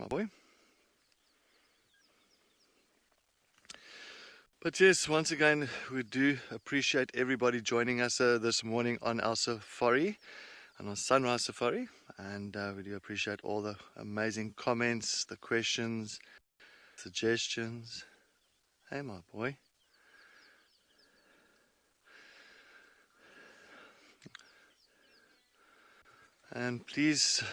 boy. But yes, once again, we do appreciate everybody joining us this morning on our safari, on our sunrise safari. And we do appreciate all the amazing comments, the questions, suggestions. Hey, my boy. And please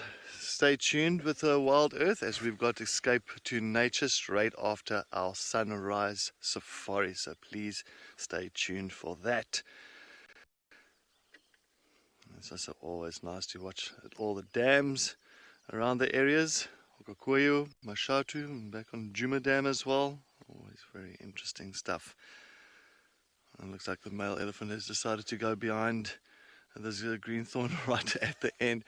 stay tuned with Wild Earth as we've got Escape to Nature straight after our sunrise safari. So please stay tuned for that. It's also always nice to watch all the dams around the areas. Okakoyo, Mashatu, and back on Djuma Dam as well. Always very interesting stuff. And it looks like the male elephant has decided to go behind there's a green thorn right at the end.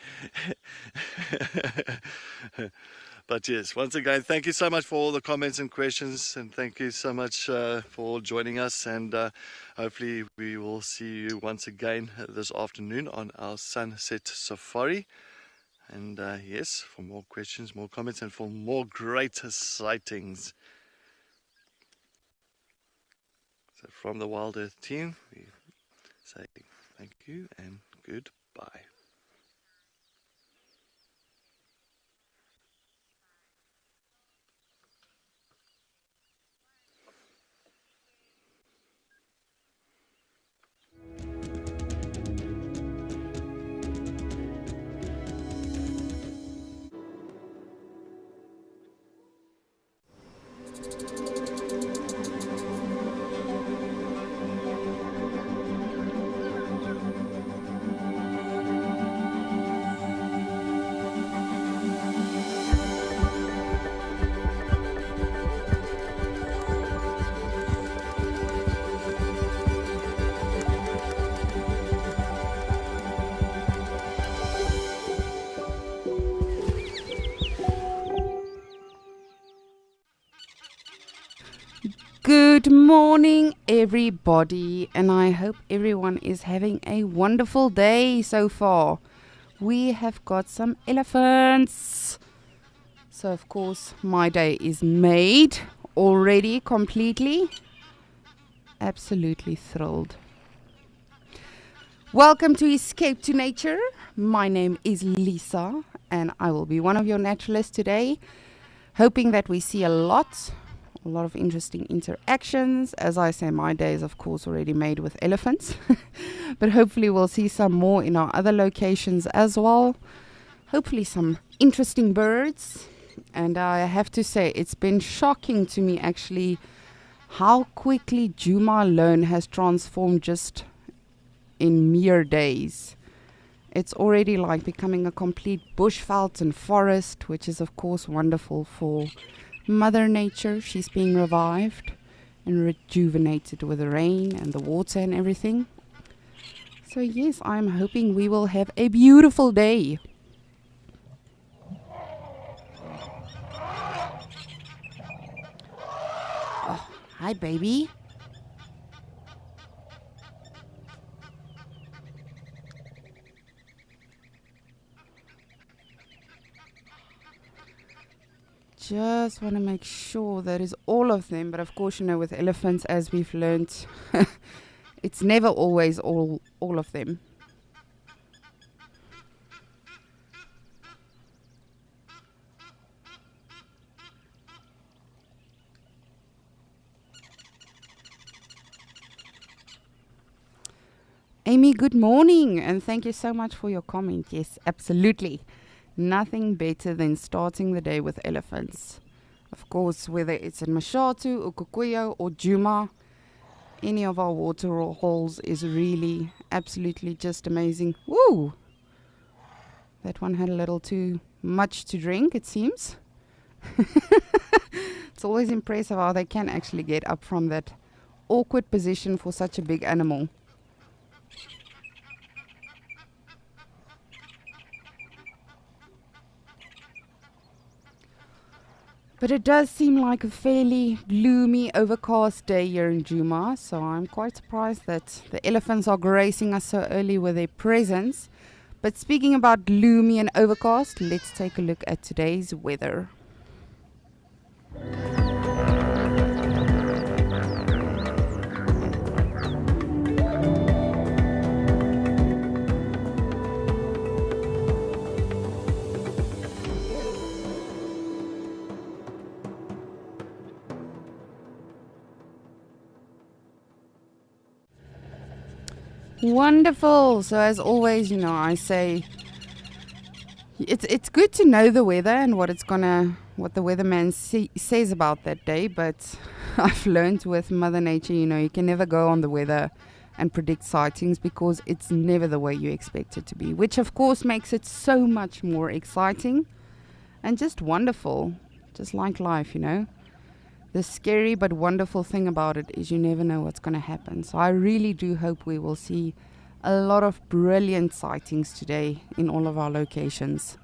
But yes, once again, thank you so much for all the comments and questions, and thank you so much for joining us, and hopefully we will see you once again this afternoon on our sunset safari. And yes, for more questions, more comments, and for more great sightings. So from the Wild Earth team, we say thank you and goodbye. Good morning, everybody, and I hope everyone is having a wonderful day so far. We have got some elephants. So, of course, my day is made already completely. Absolutely thrilled. Welcome to Escape to Nature. My name is Lisa, and I will be one of your naturalists today, hoping that we see a lot of interesting interactions. As I say, my day is of course already made with elephants, but hopefully we'll see some more in our other locations as well. Hopefully some interesting birds. And I have to say, it's been shocking to me actually how quickly Djuma alone has transformed just in mere days. It's already like becoming a complete bushveld and forest, which is of course wonderful for Mother Nature. She's being revived and rejuvenated with the rain and the water and everything. So yes, I'm hoping we will have a beautiful day. Oh, hi baby. Just want to make sure that is all of them, but of course, you know, with elephants, as we've learnt, it's never always all of them. Amy, good morning, and thank you so much for your comment. Yes, absolutely. Nothing better than starting the day with elephants. Of course, whether it's in Mashatu, Ukukuyo, or Djuma, any of our water holes is really absolutely just amazing. Woo! That one had a little too much to drink, it seems. It's always impressive how they can actually get up from that awkward position for such a big animal. But it does seem like a fairly gloomy, overcast day here in Djuma, so I'm quite surprised that the elephants are gracing us so early with their presence. But speaking about gloomy and overcast, let's take a look at today's weather. Wonderful. So as always, I say it's good to know the weather and what the weatherman says about that day. But I've learned with Mother Nature, you can never go on the weather and predict sightings because it's never the way you expect it to be, which of course makes it so much more exciting and just wonderful, just like life, The scary but wonderful thing about it is you never know what's going to happen. So I really do hope we will see a lot of brilliant sightings today in all of our locations.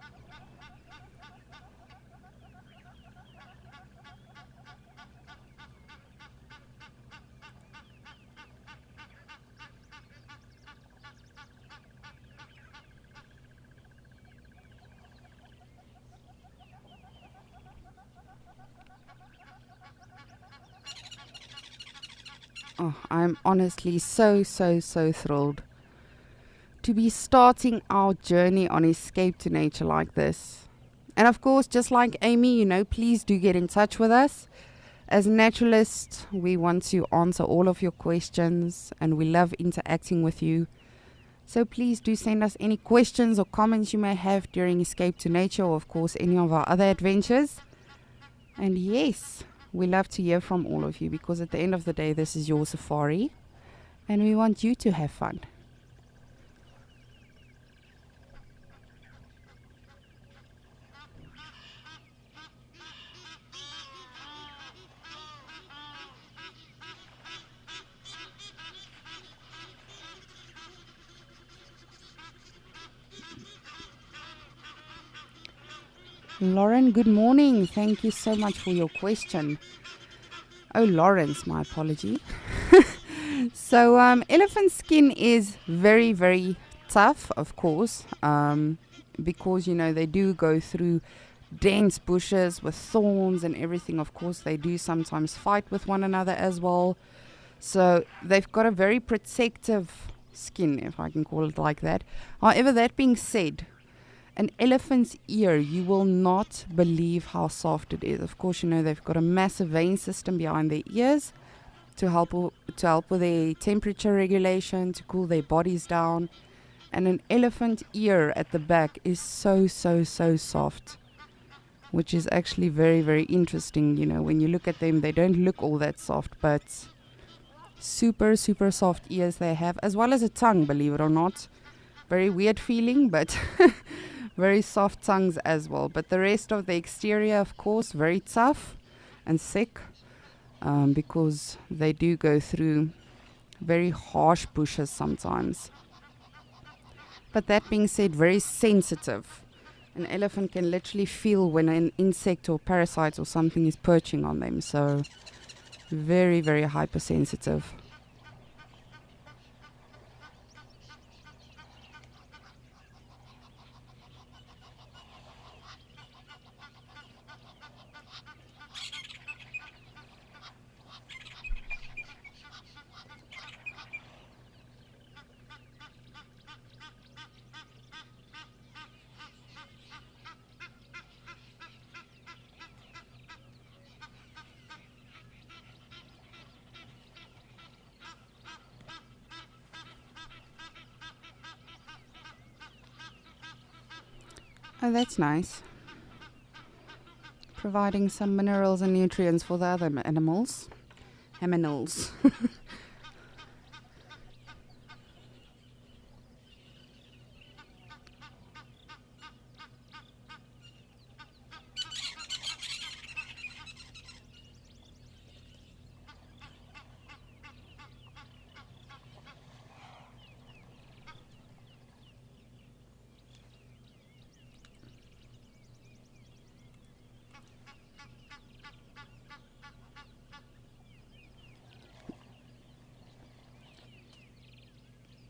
Oh, I'm honestly so thrilled to be starting our journey on Escape to Nature like this. And of course, just like Amy, please do get in touch with us. As naturalists, we want to answer all of your questions and we love interacting with you. So please do send us any questions or comments you may have during Escape to Nature or of course any of our other adventures. And yes, we love to hear from all of you because at the end of the day, this is your safari and we want you to have fun. Lauren, good morning. Thank you so much for your question. Oh, Lawrence, my apology. So, elephant skin is very, very tough, of course, because, they do go through dense bushes with thorns and everything. Of course, they do sometimes fight with one another as well. So, they've got a very protective skin, if I can call it like that. However, that being said, an elephant's ear, you will not believe how soft it is. Of course, they've got a massive vein system behind their ears to help with their temperature regulation, to cool their bodies down. And an elephant ear at the back is so soft, which is actually very, very interesting. When you look at them, they don't look all that soft, but super soft ears they have, as well as a tongue, believe it or not. Very weird feeling, but very soft tongues as well. But the rest of the exterior, of course, very tough and thick because they do go through very harsh bushes sometimes. But that being said, very sensitive. An elephant can literally feel when an insect or parasite or something is perching on them. So very, very hypersensitive. Oh, that's nice. Providing some minerals and nutrients for the other animals. Aminals.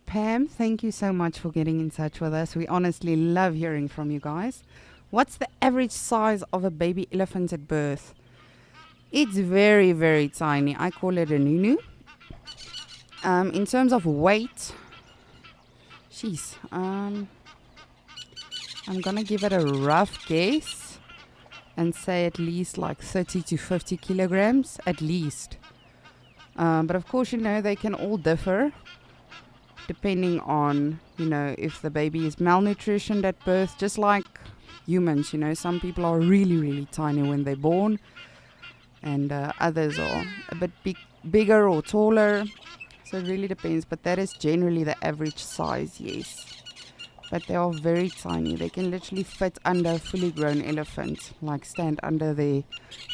Pam, thank you so much for getting in touch with us. We honestly love hearing from you guys. What's the average size of a baby elephant at birth? It's very, very tiny. I call it a nunu. In terms of weight, I'm gonna give it a rough guess and say at least like 30 to 50 kilograms, at least. But of course, they can all differ. depending on, if the baby is malnutritioned at birth, just like humans, some people are really, really tiny when they're born, and others are a bit bigger or taller. So it really depends, but that is generally the average size, yes. But they are very tiny. They can literally fit under a fully grown elephant, like stand under their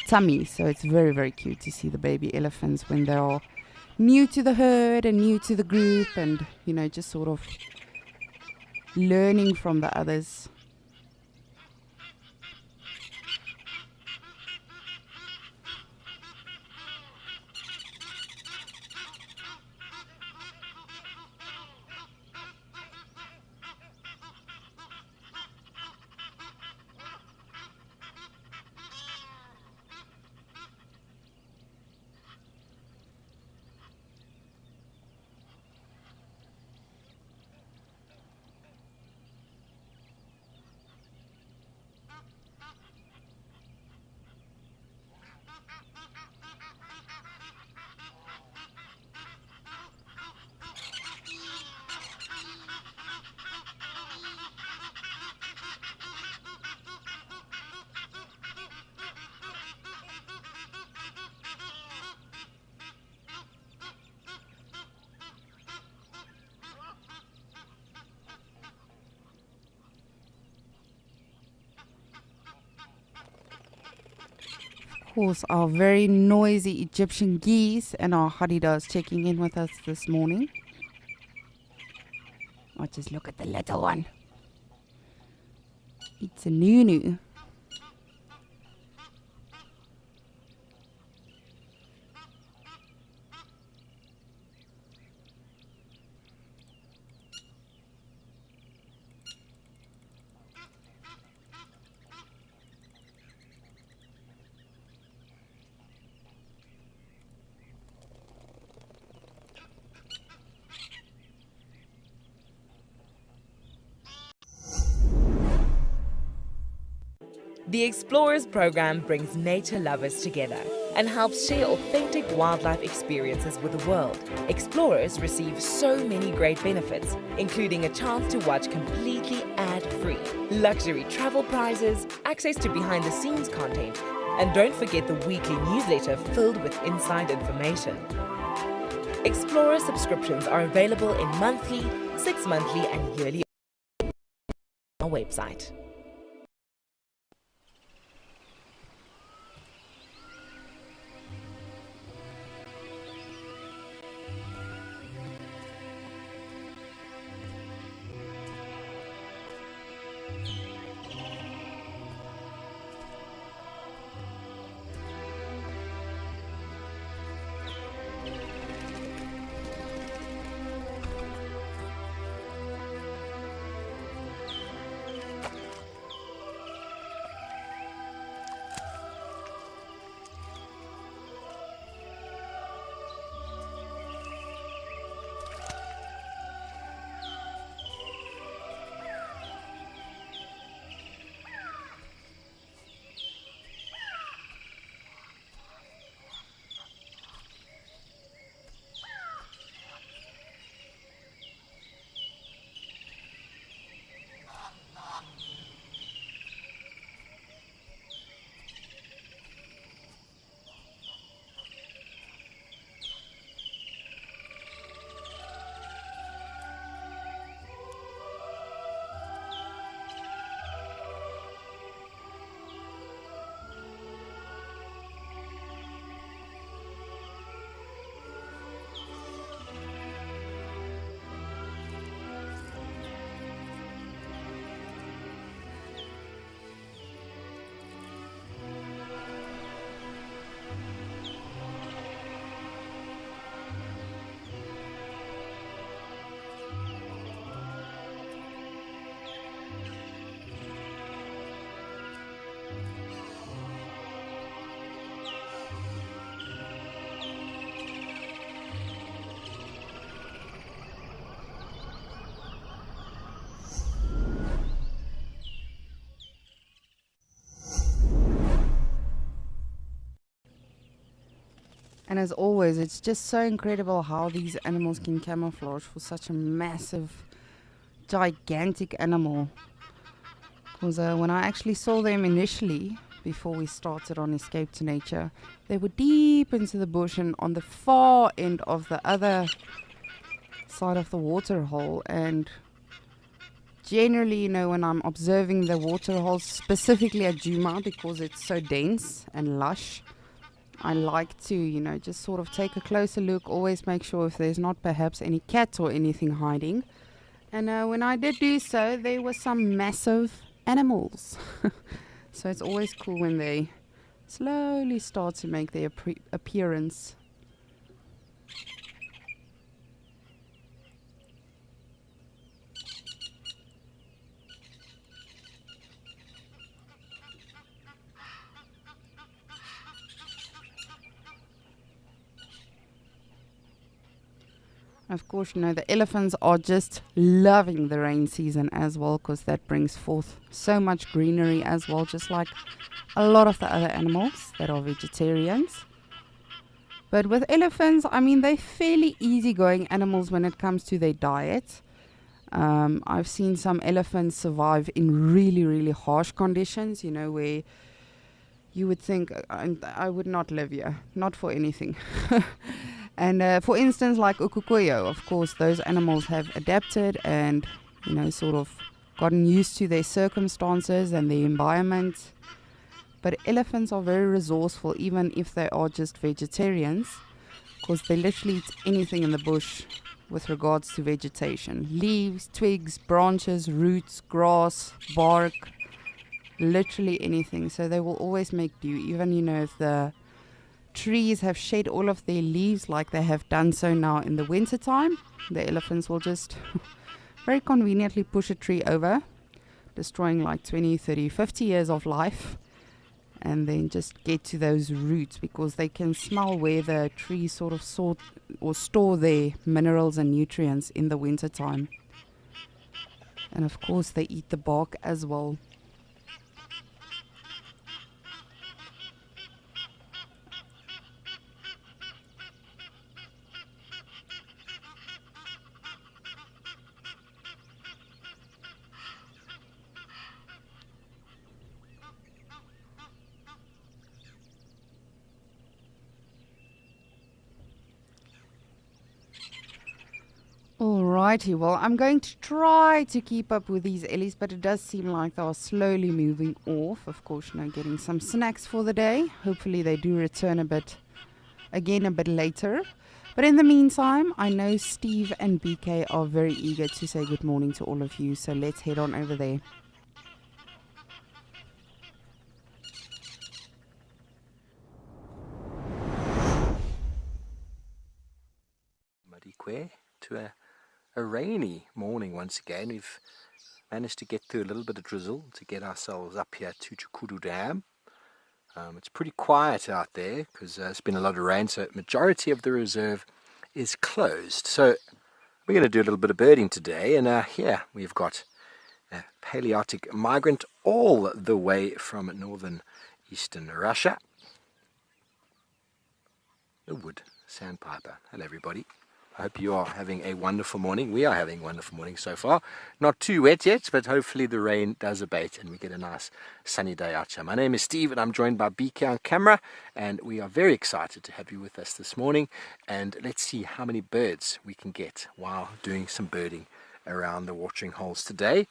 tummy. So it's very, very cute to see the baby elephants when they are new to the herd and new to the group, and just sort of learning from the others. Of course, our very noisy Egyptian geese and our hadidas checking in with us this morning. Oh, just look at the little one. It's a Nunu. The Explorers program brings nature lovers together and helps share authentic wildlife experiences with the world. Explorers receive so many great benefits, including a chance to watch completely ad-free, luxury travel prizes, access to behind-the-scenes content, and don't forget the weekly newsletter filled with inside information. Explorer subscriptions are available in monthly, 6-monthly, and yearly on our website. And as always, it's just so incredible how these animals can camouflage for such a massive, gigantic animal. Because when I actually saw them initially, before we started on Escape to Nature, they were deep into the bush and on the far end of the other side of the water hole. And generally, when I'm observing the water holes, specifically at Djuma, because it's so dense and lush, I like to, just sort of take a closer look, always make sure if there's not perhaps any cats or anything hiding. And when I did do so, there were some massive animals. So it's always cool when they slowly start to make their appearance. Of course, the elephants are just loving the rain season as well, because that brings forth so much greenery as well, just like a lot of the other animals that are vegetarians. But with elephants, they're fairly easygoing animals when it comes to their diet. I've seen some elephants survive in really, really harsh conditions, where you would think, I would not live here, not for anything. And for instance, like Ukukuyo, of course, those animals have adapted and, sort of gotten used to their circumstances and the environment. But elephants are very resourceful, even if they are just vegetarians, because they literally eat anything in the bush with regards to vegetation. Leaves, twigs, branches, roots, grass, bark, literally anything. So they will always make do, even, if the trees have shed all of their leaves like they have done so now in the winter time, the elephants will just very conveniently push a tree over, destroying like 20, 30, 50 years of life, and then just get to those roots, because they can smell where the trees sort of store their minerals and nutrients in the winter time. And of course they eat the bark as well. Alrighty, well, I'm going to try to keep up with these ellies, but it does seem like they are slowly moving off. Of course, getting some snacks for the day. Hopefully they do return a bit later. But in the meantime, I know Steve and BK are very eager to say good morning to all of you, so let's head on over there. Madikwe to a rainy morning once again. We've managed to get through a little bit of drizzle to get ourselves up here to Chukuru Dam. It's pretty quiet out there because it's been a lot of rain, so majority of the reserve is closed. So we're going to do a little bit of birding today, and here we've got a Palearctic migrant all the way from northern eastern Russia. The wood sandpiper. Hello everybody. I hope you are having a wonderful morning. We are having a wonderful morning so far. Not too wet yet, but hopefully the rain does abate and we get a nice sunny day out here. My name is Steve and I'm joined by BK on camera, and we are very excited to have you with us this morning. And let's see how many birds we can get while doing some birding around the watering holes today.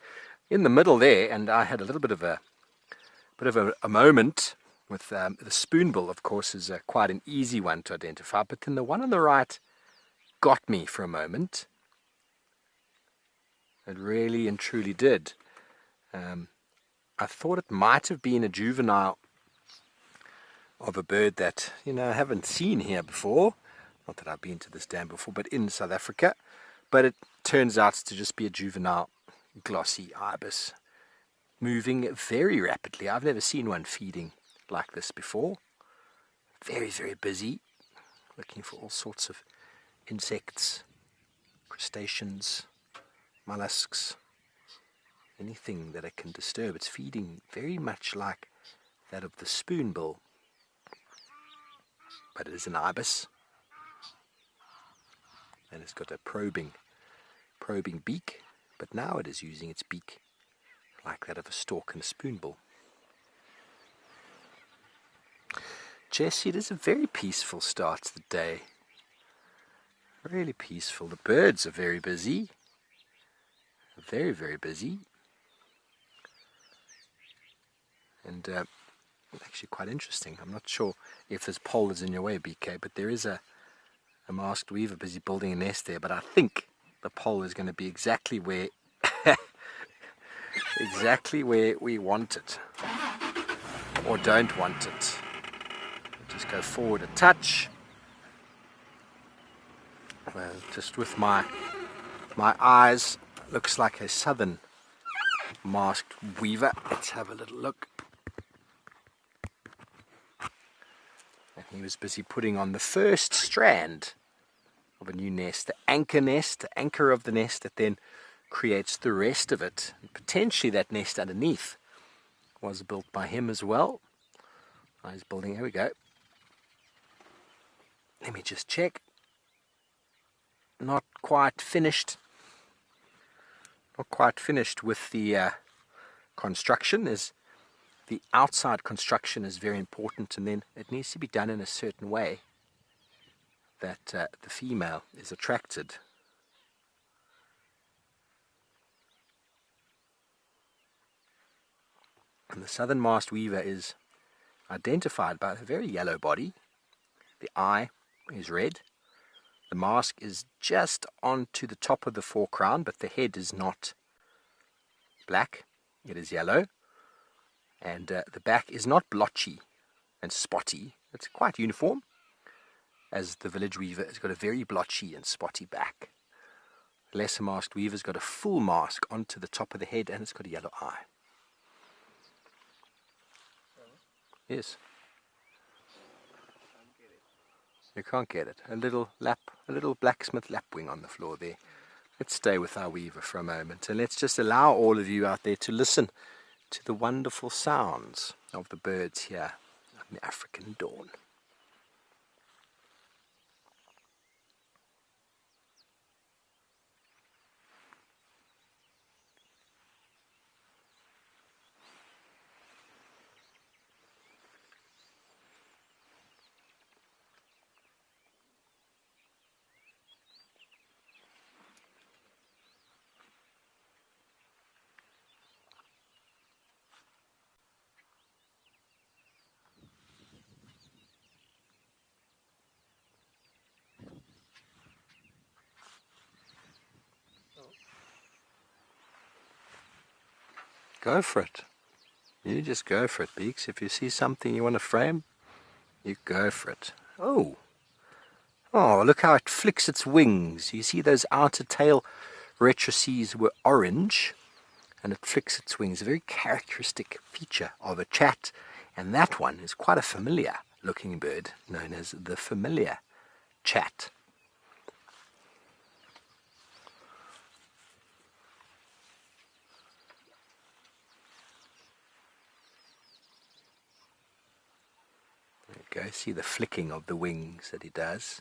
In the middle there, and I had a little bit of a moment with the spoonbill, of course, is quite an easy one to identify, but then the one on the right got me for a moment. It really and truly did. I thought it might have been a juvenile of a bird that, I haven't seen here before. Not that I've been to this dam before, but in South Africa. But it turns out to just be a juvenile glossy ibis, moving very rapidly. I've never seen one feeding like this before. Very, very busy, looking for all sorts of insects, crustaceans, mollusks, anything that it can disturb. It's feeding very much like that of the spoonbill. but it is an ibis. And it's got a probing beak, but now it is using its beak like that of a stork and a spoonbill. Jesse, it is a very peaceful start to the day. Really peaceful. The birds are very busy. Very, very busy. And actually quite interesting. I'm not sure if this pole is in your way, BK, but there is a masked weaver busy building a nest there, but I think the pole is going to be exactly where we want it, or don't want it. Just go forward a touch. Well, just with my eyes, looks like a southern masked weaver. Let's have a little look. And he was busy putting on the first strand of a new nest, the anchor of the nest that then creates the rest of it. And potentially that nest underneath was built by him as well. He's building, here we go. Let me just check. Not quite finished. Not quite finished with the construction. The outside construction is very important, and then it needs to be done in a certain way that the female is attracted. And the southern masked weaver is identified by a very yellow body. The eye is red. The mask is just onto the top of the forecrown, but the head is not black. It is yellow. And the back is not blotchy and spotty. It's quite uniform, as the village weaver has got a very blotchy and spotty back. The lesser masked weaver's got a full mask onto the top of the head, and it's got a yellow eye. Yes. You can't get it. A little blacksmith lapwing on the floor there. Let's stay with our weaver for a moment, and let's just allow all of you out there to listen to the wonderful sounds of the birds here in the African dawn. Go for it. You just go for it, Beaks. If you see something you want to frame, you go for it. Oh, look how it flicks its wings. You see those outer tail rectrices were orange, and it flicks its wings. A very characteristic feature of a chat, and that one is quite a familiar looking bird, known as the familiar chat. Go see the flicking of the wings that he does.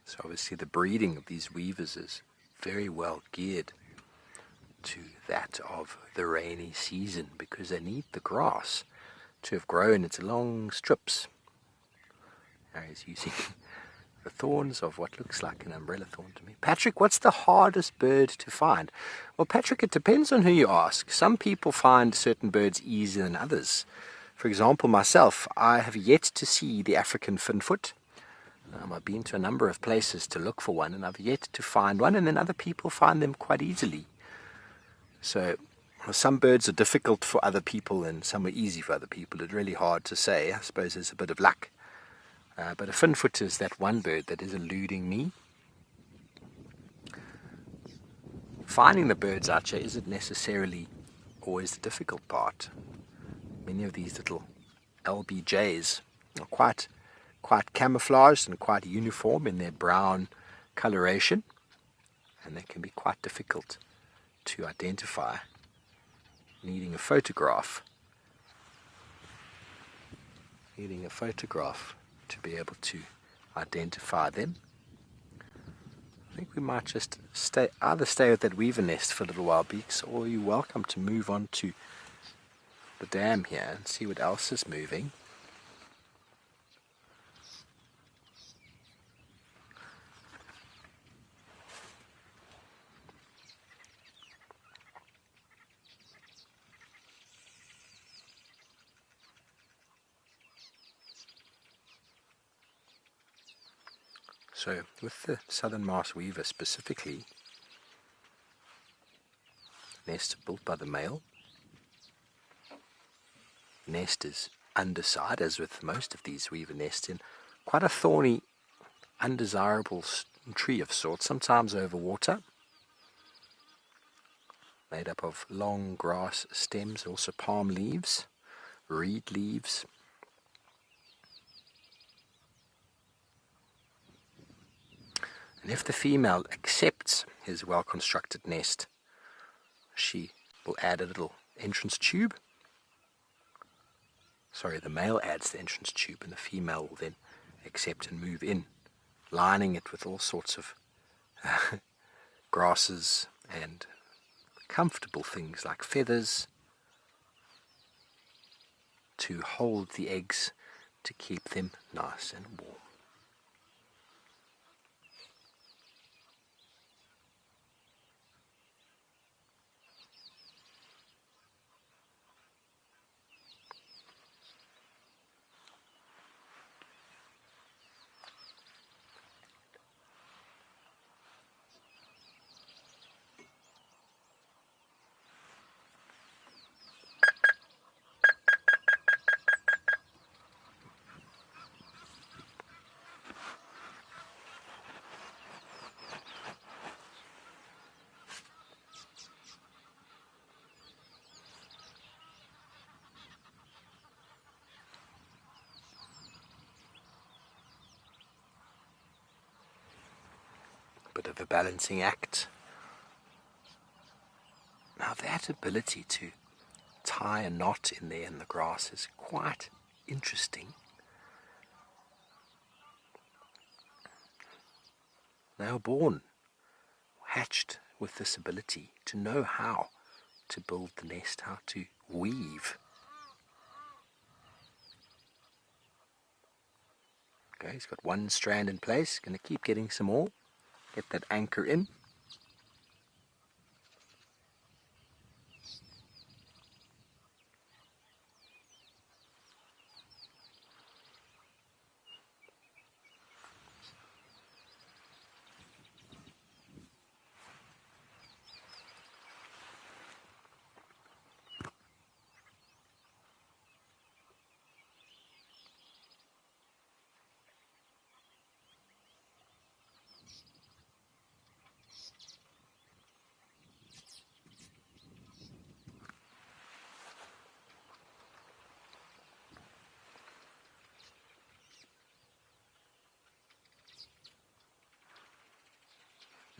So obviously the breeding of these weavers is very well geared to that of the rainy season, because they need the grass to have grown into long strips. Now he's using the thorns of what looks like an umbrella thorn to me. Patrick, what's the hardest bird to find? Well, Patrick, it depends on who you ask. Some people find certain birds easier than others. For example, myself, I have yet to see the African finfoot. I've been to a number of places to look for one, and I've yet to find one, and then other people find them quite easily. So some birds are difficult for other people and some are easy for other people. It's really hard to say. I suppose there's a bit of luck. But a finfoot is that one bird that is eluding me. Finding the birds out here isn't necessarily always the difficult part. Many of these little LBJs are quite camouflaged and quite uniform in their brown coloration, and they can be quite difficult to identify, needing a photograph to be able to identify them. I think we might just either stay with that weaver nest for a little while, Beaks, or you're welcome to move on to the dam here and see what else is moving. So with the southern mouse weaver specifically, nest built by the male. Nest is underside, as with most of these weaver nests, in quite a thorny, undesirable tree of sorts, sometimes over water, made up of long grass stems, also palm leaves, reed leaves. And if the female accepts his well-constructed nest, she will add a little entrance tube. Sorry, the male adds the entrance tube and the female will then accept and move in, lining it with all sorts of grasses and comfortable things like feathers to hold the eggs to keep them nice and warm. Bit of a balancing act. Now that ability to tie a knot in there in the grass is quite interesting. They are born, hatched with this ability to know how to build the nest, how to weave. Okay, he's got one strand in place, going to keep getting some more. Get that anchor in.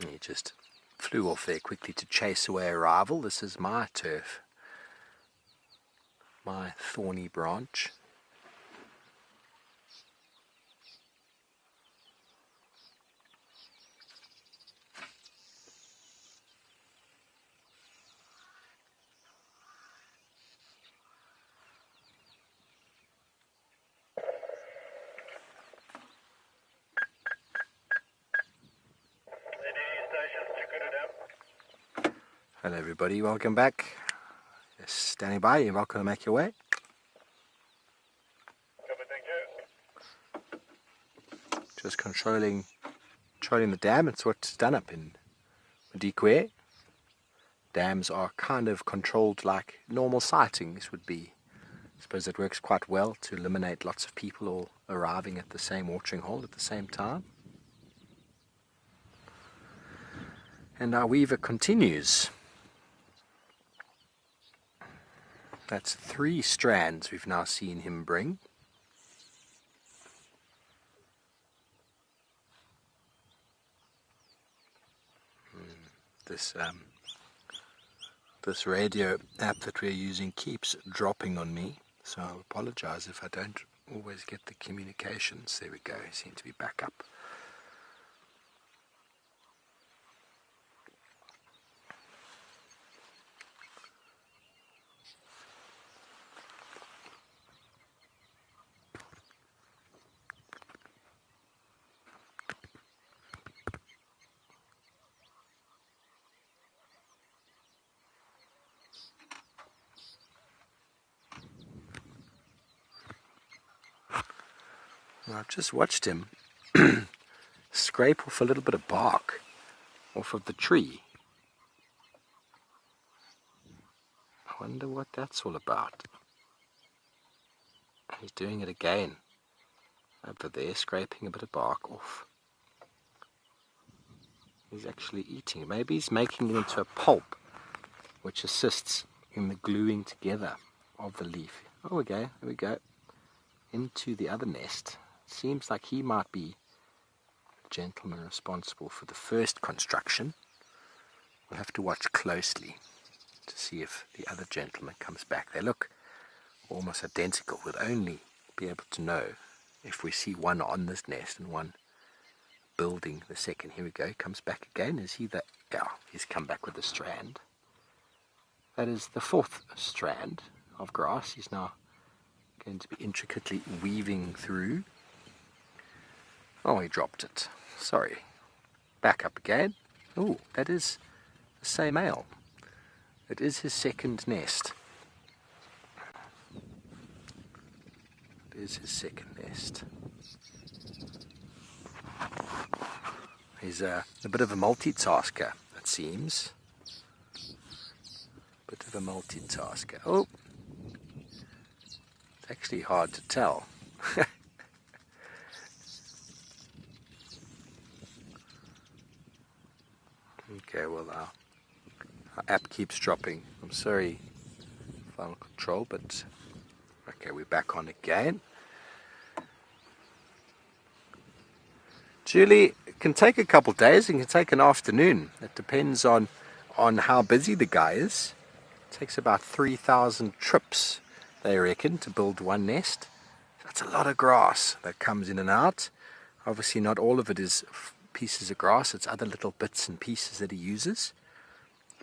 He just flew off there quickly to chase away a rival. This is my turf, my thorny branch. Hello everybody, welcome back. Yes, standing by, you're welcome to make your way. Just controlling the dam. It's what's done up in Madikwe. Dams are kind of controlled like normal sightings would be. I suppose it works quite well to eliminate lots of people all arriving at the same watering hole at the same time. And our weaver continues. That's 3 strands we've now seen him bring. This radio app that we're using keeps dropping on me, so I'll apologize if I don't always get the communications. There we go, seem to be back up. I've just watched him scrape off a little bit of bark off of the tree. I wonder what that's all about. He's doing it again over there, scraping a bit of bark off. He's actually eating. Maybe he's making it into a pulp which assists in the gluing together of the leaf. Oh, okay, there we go. Into the other nest. Seems like he might be the gentleman responsible for the first construction. We'll have to watch closely to see if the other gentleman comes back. They look almost identical. We'll only be able to know if we see one on this nest and one building the second. Here we go. He comes back again. Is he the... Yeah, he's come back with a strand. That is the 4th strand of grass. He's now going to be intricately weaving through. Oh, he dropped it. Sorry. Back up again. Oh, that is the same male. It is his second nest. It is his second nest. He's a bit of a multitasker, it seems. Bit of a multitasker. Oh, it's actually hard to tell. Okay, well, our app keeps dropping. I'm sorry, Final Control, but okay, we're back on again. Julie, it can take a couple of days, it can take an afternoon. It depends on how busy the guy is. It takes about 3,000 trips, they reckon, to build one nest. That's a lot of grass that comes in and out. Obviously, not all of it is pieces of grass, it's other little bits and pieces that he uses.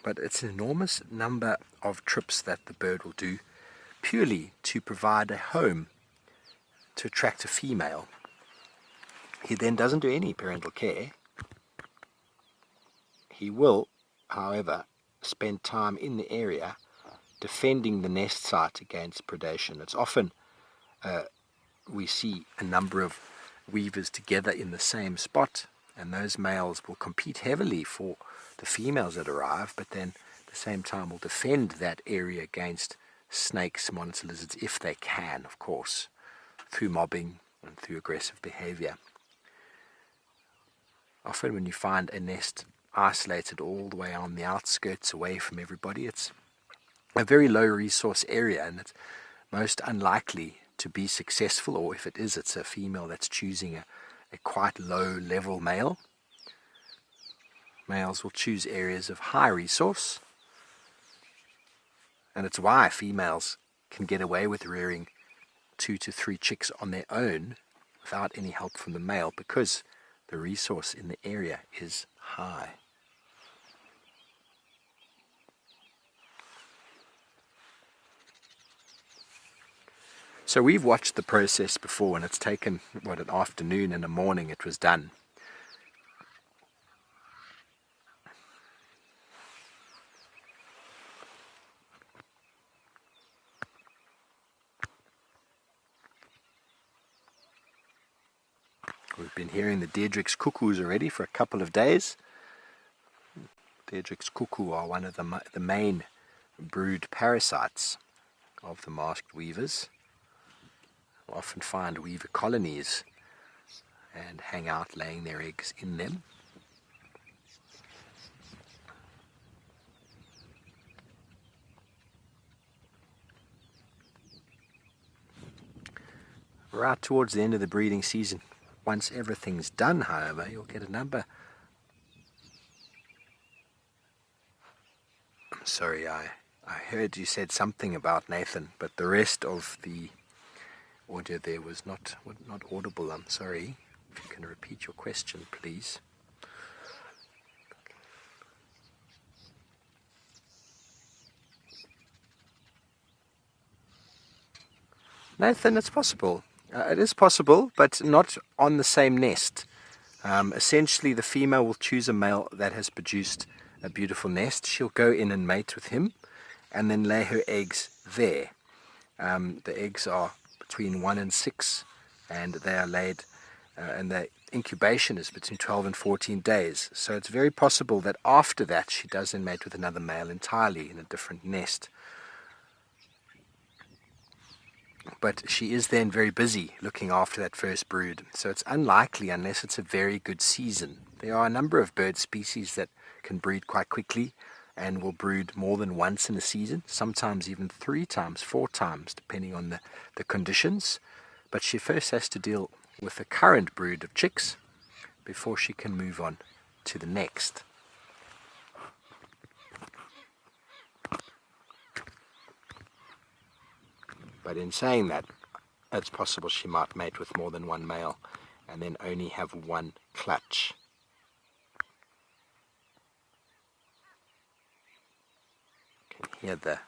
But it's an enormous number of trips that the bird will do purely to provide a home to attract a female. He then doesn't do any parental care. He will, however, spend time in the area defending the nest site against predation. It's often we see a number of weavers together in the same spot, and those males will compete heavily for the females that arrive, but then at the same time will defend that area against snakes, monitor lizards, if they can, of course, through mobbing and through aggressive behavior. Often when you find a nest isolated all the way on the outskirts away from everybody, it's a very low resource area, and it's most unlikely to be successful, or if it is, it's a female that's choosing a quite low level male. Males will choose areas of high resource, and it's why females can get away with rearing 2 to 3 chicks on their own without any help from the male, because the resource in the area is high. So we've watched the process before, and it's taken, an afternoon and a morning it was done. We've been hearing the Deirdric's cuckoos already for a couple of days. Deirdric's cuckoo are one of the main brood parasites of the masked weavers. You'll often find weaver colonies and hang out laying their eggs in them. Right towards the end of the breeding season, once everything's done, however, you'll get a number. I'm sorry, I heard you said something about Nathan, but the rest of the audio there was not audible. I'm sorry. If you can repeat your question, please. Nathan, it's possible. It is possible, but not on the same nest. Essentially, the female will choose a male that has produced a beautiful nest. She'll go in and mate with him and then lay her eggs there. The eggs are between 1 and 6, and they are laid, and the incubation is between 12 and 14 days. So it's very possible that after that she does then mate with another male entirely in a different nest. But she is then very busy looking after that first brood. So it's unlikely unless it's a very good season. There are a number of bird species that can breed quite quickly and will brood more than once in a season, sometimes even 3 times, 4 times, depending on the conditions. But she first has to deal with the current brood of chicks before she can move on to the next. But in saying that, it's possible she might mate with more than one male and then only have one clutch. You can hear the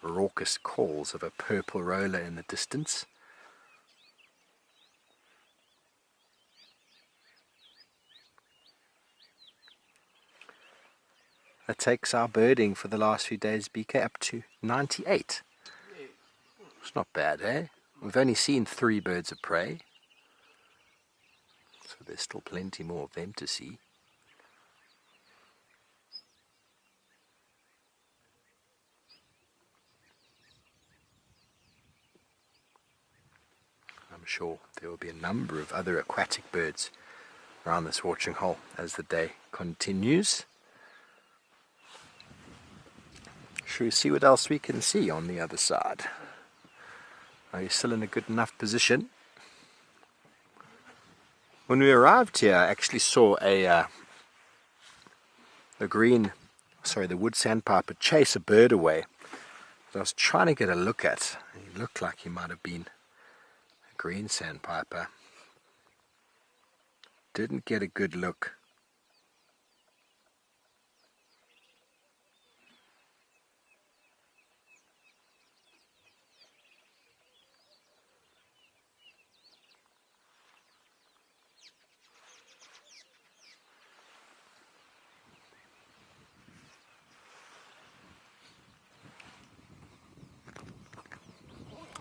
raucous calls of a purple roller in the distance. That takes our birding for the last few days, BK, up to 98. It's not bad, eh? We've only seen 3 birds of prey, so there's still plenty more of them to see. I'm sure there will be a number of other aquatic birds around this watching hole as the day continues. Shall we see what else we can see on the other side? Are you still in a good enough position? When we arrived here, I actually saw the wood sandpiper chase a bird away that I was trying to get a look at. He looked like he might have been a green sandpiper. Didn't get a good look.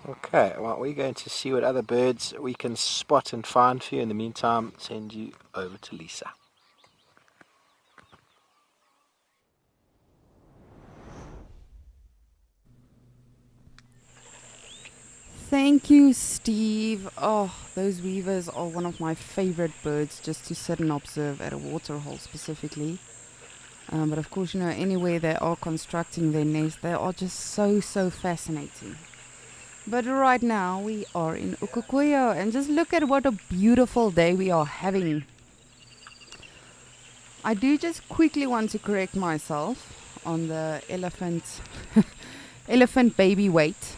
Okay, well, we're going to see what other birds we can spot and find for you. In the meantime, send you over to Lisa. Thank you, Steve. Oh, those weavers are one of my favorite birds just to sit and observe at a waterhole specifically. But of course, you know, anywhere they are constructing their nest, they are just so fascinating. But right now we are in Ukukuyo, and just look at what a beautiful day we are having. I do just quickly want to correct myself on the elephant baby weight.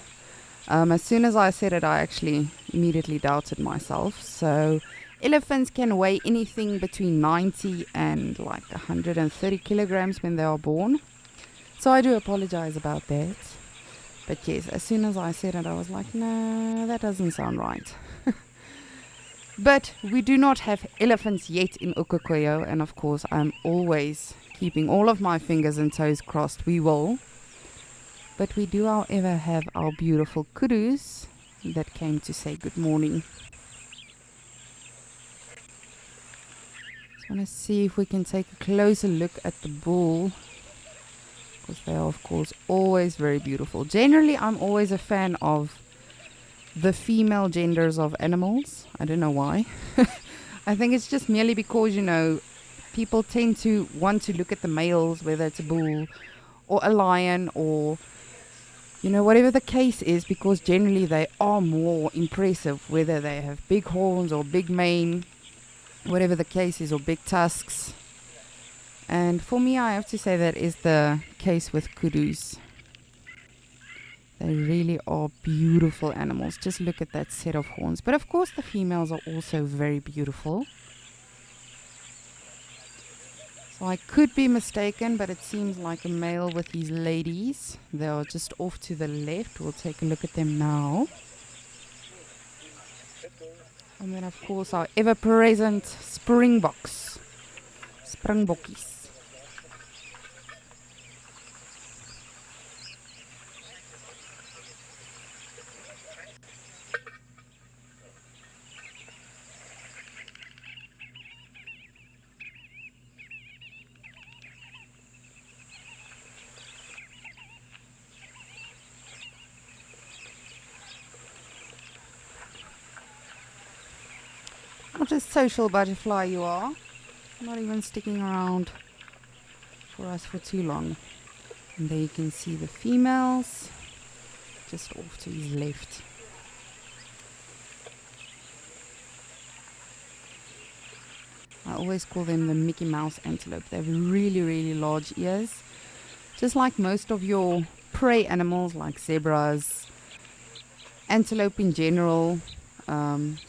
As soon as I said it, I actually immediately doubted myself. So elephants can weigh anything between 90 and like 130 kilograms when they are born. So I do apologize about that. But yes, as soon as I said it, I was like, no, that doesn't sound right. But we do not have elephants yet in Ukukuyo, and of course I'm always keeping all of my fingers and toes crossed. We will. But we do, however, have our beautiful kudus that came to say good morning. Want to see if we can take a closer look at the bull, because they are of course always very beautiful. Generally, I'm always a fan of the female genders of animals. I don't know why. I think it's just merely because, you know, people tend to want to look at the males, whether it's a bull or a lion or, you know, whatever the case is, because generally they are more impressive, whether they have big horns or big mane, whatever the case is, or big tusks. And for me, I have to say that is the case with kudus. They really are beautiful animals. Just look at that set of horns. But of course the females are also very beautiful. So I could be mistaken, but it seems like a male with his ladies. They are just off to the left. We'll take a look at them now. And then of course our ever-present springboks. Springbokkies. What a social butterfly you are. Not even sticking around for us for too long. And there you can see the females just off to his left. I always call them the Mickey Mouse antelope. They have really, really large ears. Just like most of your prey animals like zebras, antelope in general.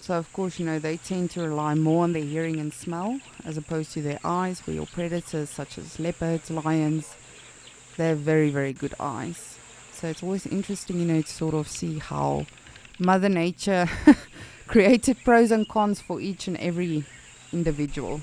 So of course, you know, they tend to rely more on their hearing and smell as opposed to their eyes, where your predators such as leopards, lions, they have very, very good eyes. So it's always interesting, you know, to sort of see how Mother Nature created pros and cons for each and every individual.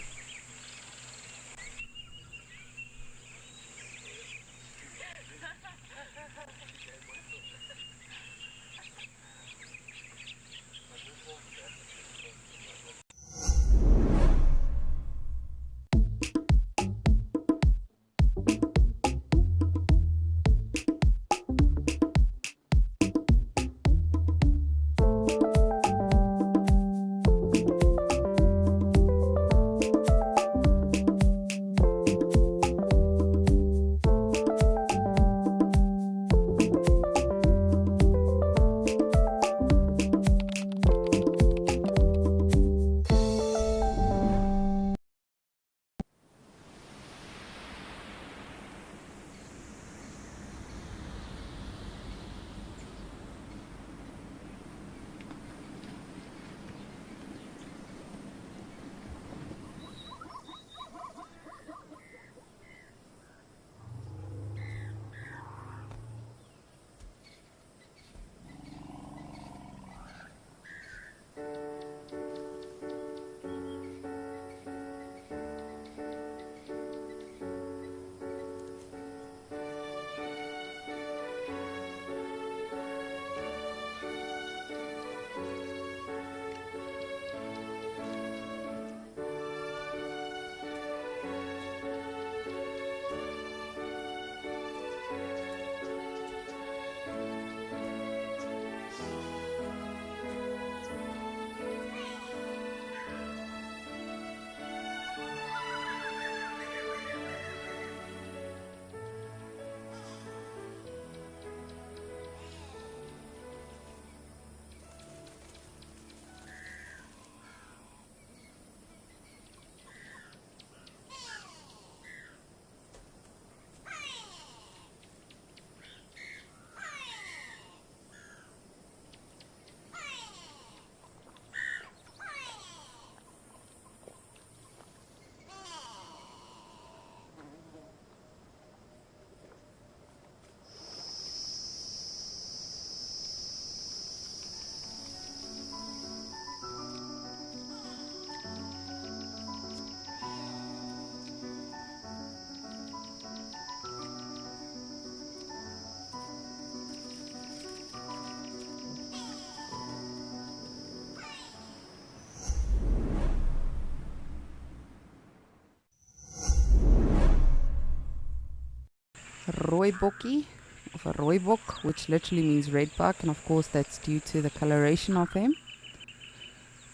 rooibokkie, of a rooibok, which literally means red buck, and of course that's due to the coloration of them.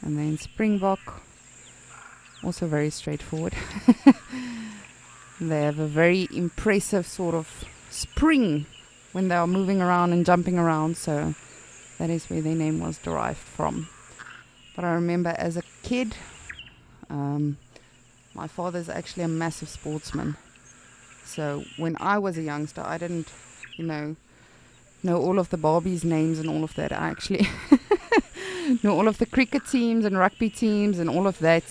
And then springbok, also very straightforward. They have a very impressive sort of spring when they are moving around and jumping around, so that is where their name was derived from. But I remember as a kid, my father's actually a massive sportsman. So when I was a youngster, I didn't, know all of the Barbies' names and all of that. I actually know all of the cricket teams and rugby teams and all of that.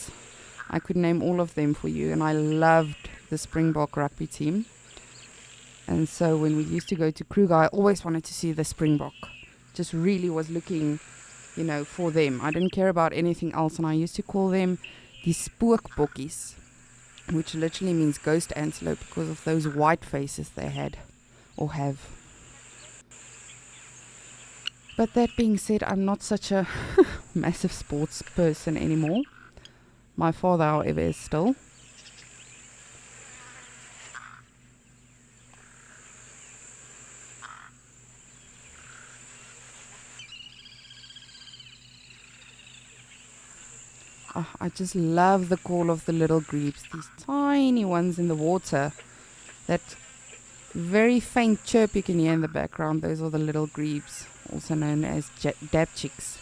I could name all of them for you, and I loved the Springbok rugby team. And so when we used to go to Kruger, I always wanted to see the Springbok. Just really was looking, for them. I didn't care about anything else, and I used to call them the spookbokkies, which literally means ghost antelope because of those white faces they had or have. But that being said, I'm not such a massive sports person anymore. My father, however, is still. Oh, I just love the call of the little grebes, these tiny ones in the water. That very faint chirp you can hear in the background, those are the little grebes, also known as dabchicks.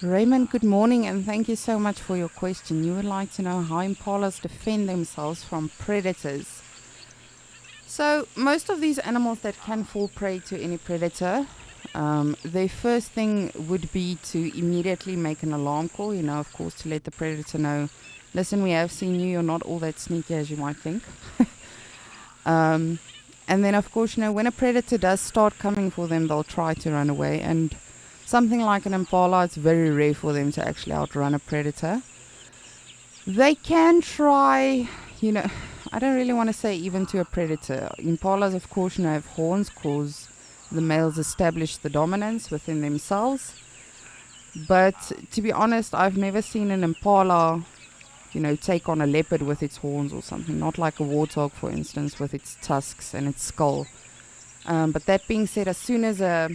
Raymond, good morning, and thank you so much for your question. You would like to know how impalas defend themselves from predators. So most of these animals that can fall prey to any predator, their first thing would be to immediately make an alarm call, of course, to let the predator know, listen, we have seen you, you're not all that sneaky as you might think. And then, of course, when a predator does start coming for them, they'll try to run away, and something like an impala, it's very rare for them to actually outrun a predator. They can try, I don't really want to say even to a predator. Impalas, of course, have horns because the males establish the dominance within themselves. But to be honest, I've never seen an impala, take on a leopard with its horns or something. Not like a warthog, for instance, with its tusks and its skull. But that being said, as soon as a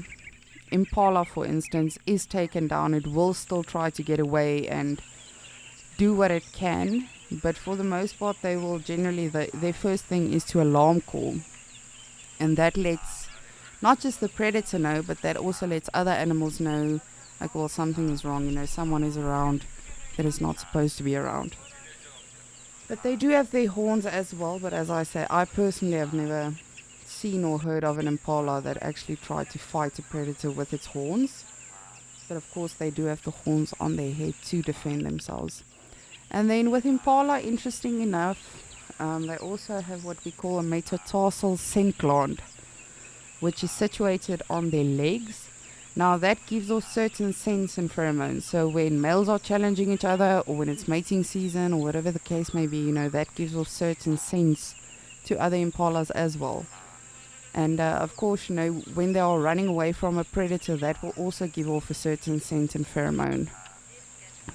impala, for instance, is taken down, it will still try to get away and do what it can, but for the most part they will generally, their first thing is to alarm call, and that lets not just the predator know, but that also lets other animals know, like, well, something is wrong, someone is around that is not supposed to be around. But they do have their horns as well, but as I say, I personally have never seen or heard of an impala that actually tried to fight a predator with its horns. But of course they do have the horns on their head to defend themselves. And then with impala, interesting enough, they also have what we call a metatarsal scent gland, which is situated on their legs. Now that gives off certain scents and pheromones. So when males are challenging each other, or when it's mating season, or whatever the case may be, that gives off certain scents to other impalas as well. And of course, when they are running away from a predator, that will also give off a certain scent and pheromone.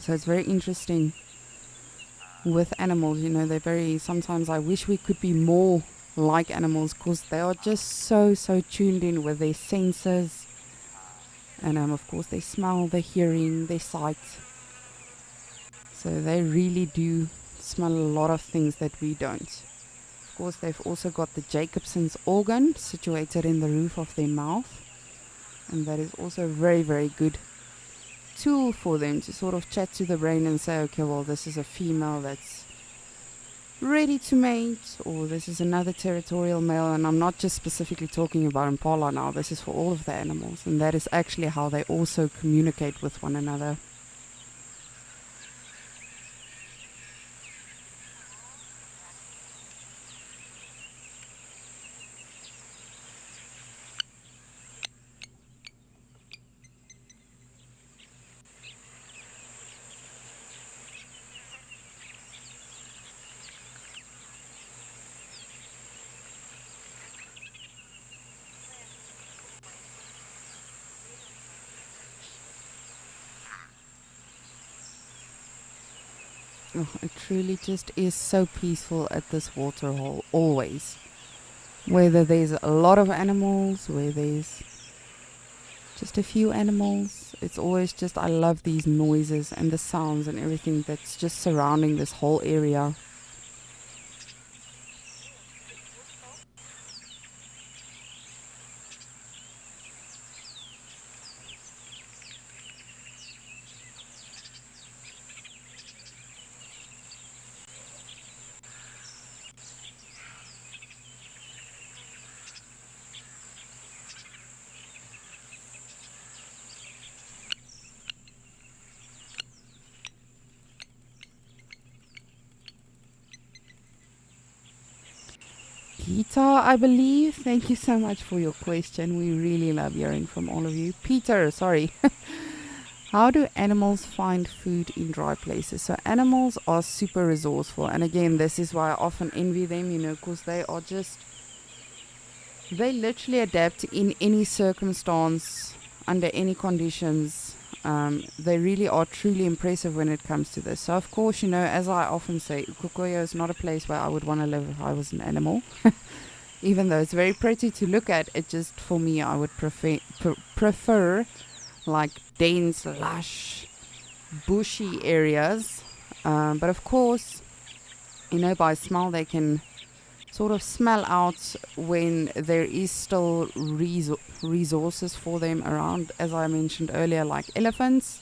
So it's very interesting with animals. They're very, sometimes I wish we could be more like animals, because they are just so tuned in with their senses. And of course, their smell, their hearing, their sight. So they really do smell a lot of things that we don't. Of course, they've also got the Jacobson's organ situated in the roof of their mouth, and that is also a very, very good tool for them to sort of chat to the brain and say, okay, well, this is a female that's ready to mate, or this is another territorial male. And I'm not just specifically talking about impala now, this is for all of the animals, and that is actually how they also communicate with one another. Oh, it truly just is so peaceful at this waterhole, always. Whether there's a lot of animals, where there's just a few animals, it's always just, I love these noises and the sounds and everything that's just surrounding this whole area. Peter, I believe. Thank you so much for your question. We really love hearing from all of you. Peter, sorry. How do animals find food in dry places? So animals are super resourceful. And again, this is why I often envy them, because they literally adapt in any circumstance, under any conditions. They really are truly impressive when it comes to this. So of course, as I often say, Ukukoyo is not a place where I would want to live if I was an animal. Even though it's very pretty to look at, it just, for me, I would prefer like dense, lush, bushy areas. But of course, by smell they can sort of smell out when there is still resources for them around. As I mentioned earlier, like elephants.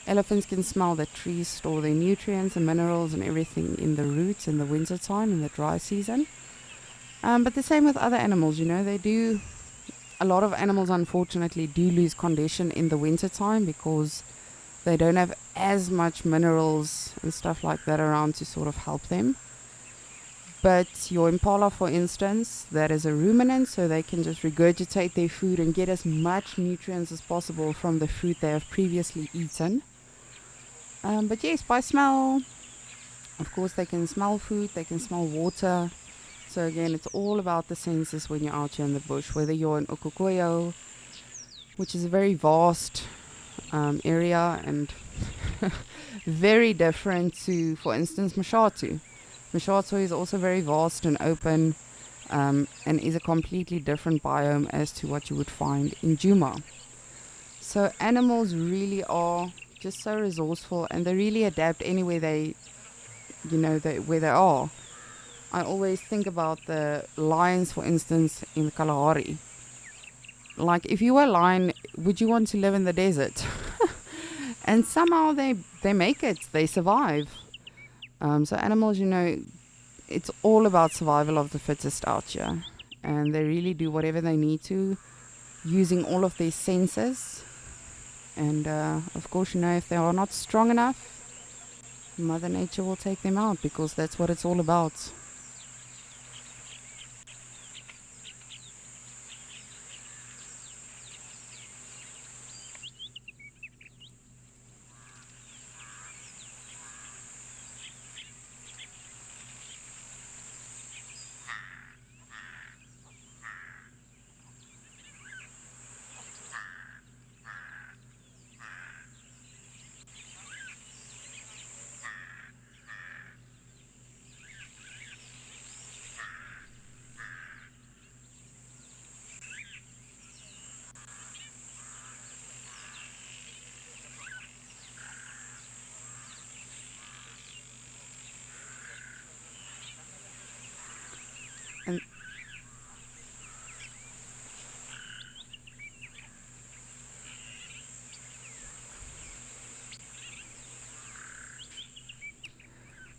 Elephants can smell that trees store their nutrients and minerals and everything in the roots in the winter time, in the dry season. But the same with other animals, they do. A lot of animals, unfortunately, do lose condition in the winter time because they don't have as much minerals and stuff like that around to sort of help them. But your impala, for instance, that is a ruminant, so they can just regurgitate their food and get as much nutrients as possible from the food they have previously eaten. But yes, by smell, of course, they can smell food, they can smell water. So again, it's all about the senses when you're out here in the bush, whether you're in Ukukoyo, which is a very vast area and very different to, for instance, Moshathu. Moshathu is also very vast and open and is a completely different biome as to what you would find in Djuma. So animals really are just so resourceful, and they really adapt anywhere where they are. I always think about the lions, for instance, in Kalahari. Like, if you were a lion, would you want to live in the desert? And somehow they make it, they survive. So animals, it's all about survival of the fittest out here. And they really do whatever they need to, using all of their senses. And of course, if they are not strong enough, Mother Nature will take them out, because that's what it's all about. And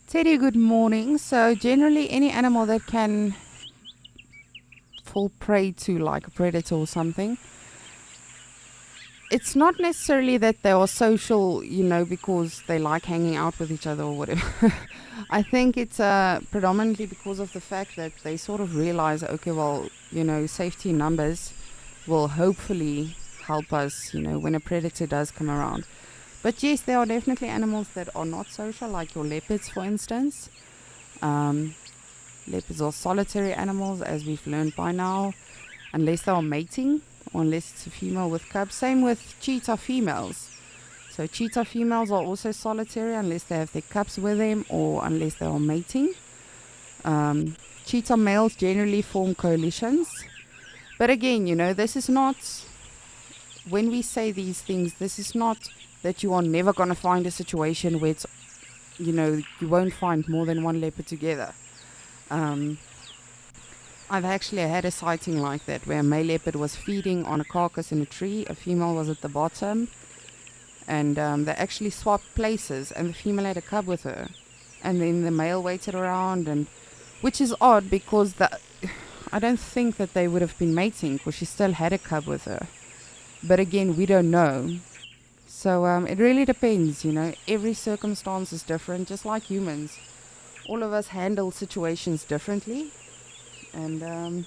Teddy, good morning. So generally any animal that can fall prey to like a predator or something, it's not necessarily that they are social, because they like hanging out with each other or whatever. I think it's predominantly because of the fact that they sort of realize, okay, well, safety in numbers will hopefully help us, when a predator does come around. But yes, there are definitely animals that are not social, like your leopards, for instance. Leopards are solitary animals, as we've learned by now, unless they are mating, or unless it's a female with cubs. Same with cheetah females. So So cheetah females are also solitary unless they have their cubs with them or unless they are mating. Cheetah males generally form coalitions. But again, this is not, when we say these things, this is not that you are never going to find a situation where it's, you won't find more than one leopard together. I've actually had a sighting like that where a male leopard was feeding on a carcass in a tree. A female was at the bottom. And they actually swapped places, and the female had a cub with her. And then the male waited around, and which is odd because I don't think that they would have been mating because she still had a cub with her. But again, we don't know. So it really depends, Every circumstance is different, just like humans. All of us handle situations differently. And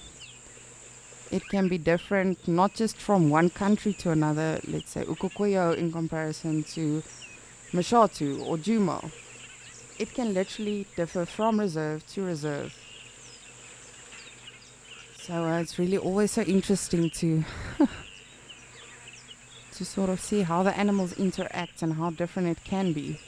it can be different, not just from one country to another. Let's say Ukokoyo in comparison to Mashatu or Juma. It can literally differ from reserve to reserve. So it's really always so interesting to to sort of see how the animals interact and how different it can be.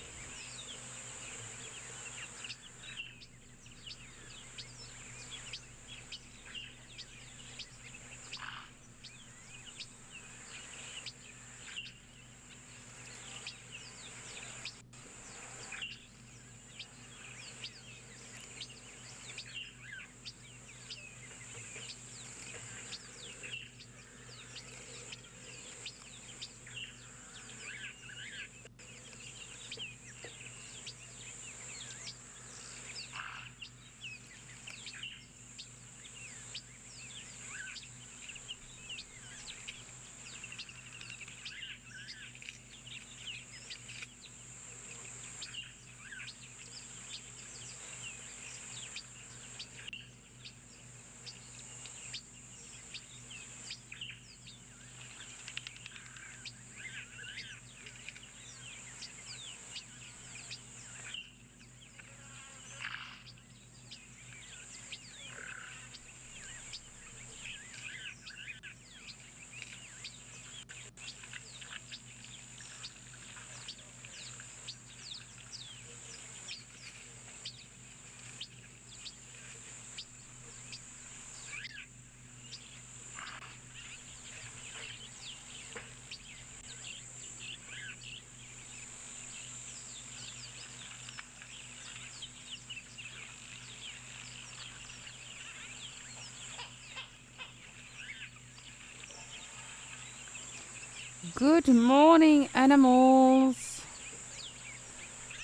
Good morning, animals.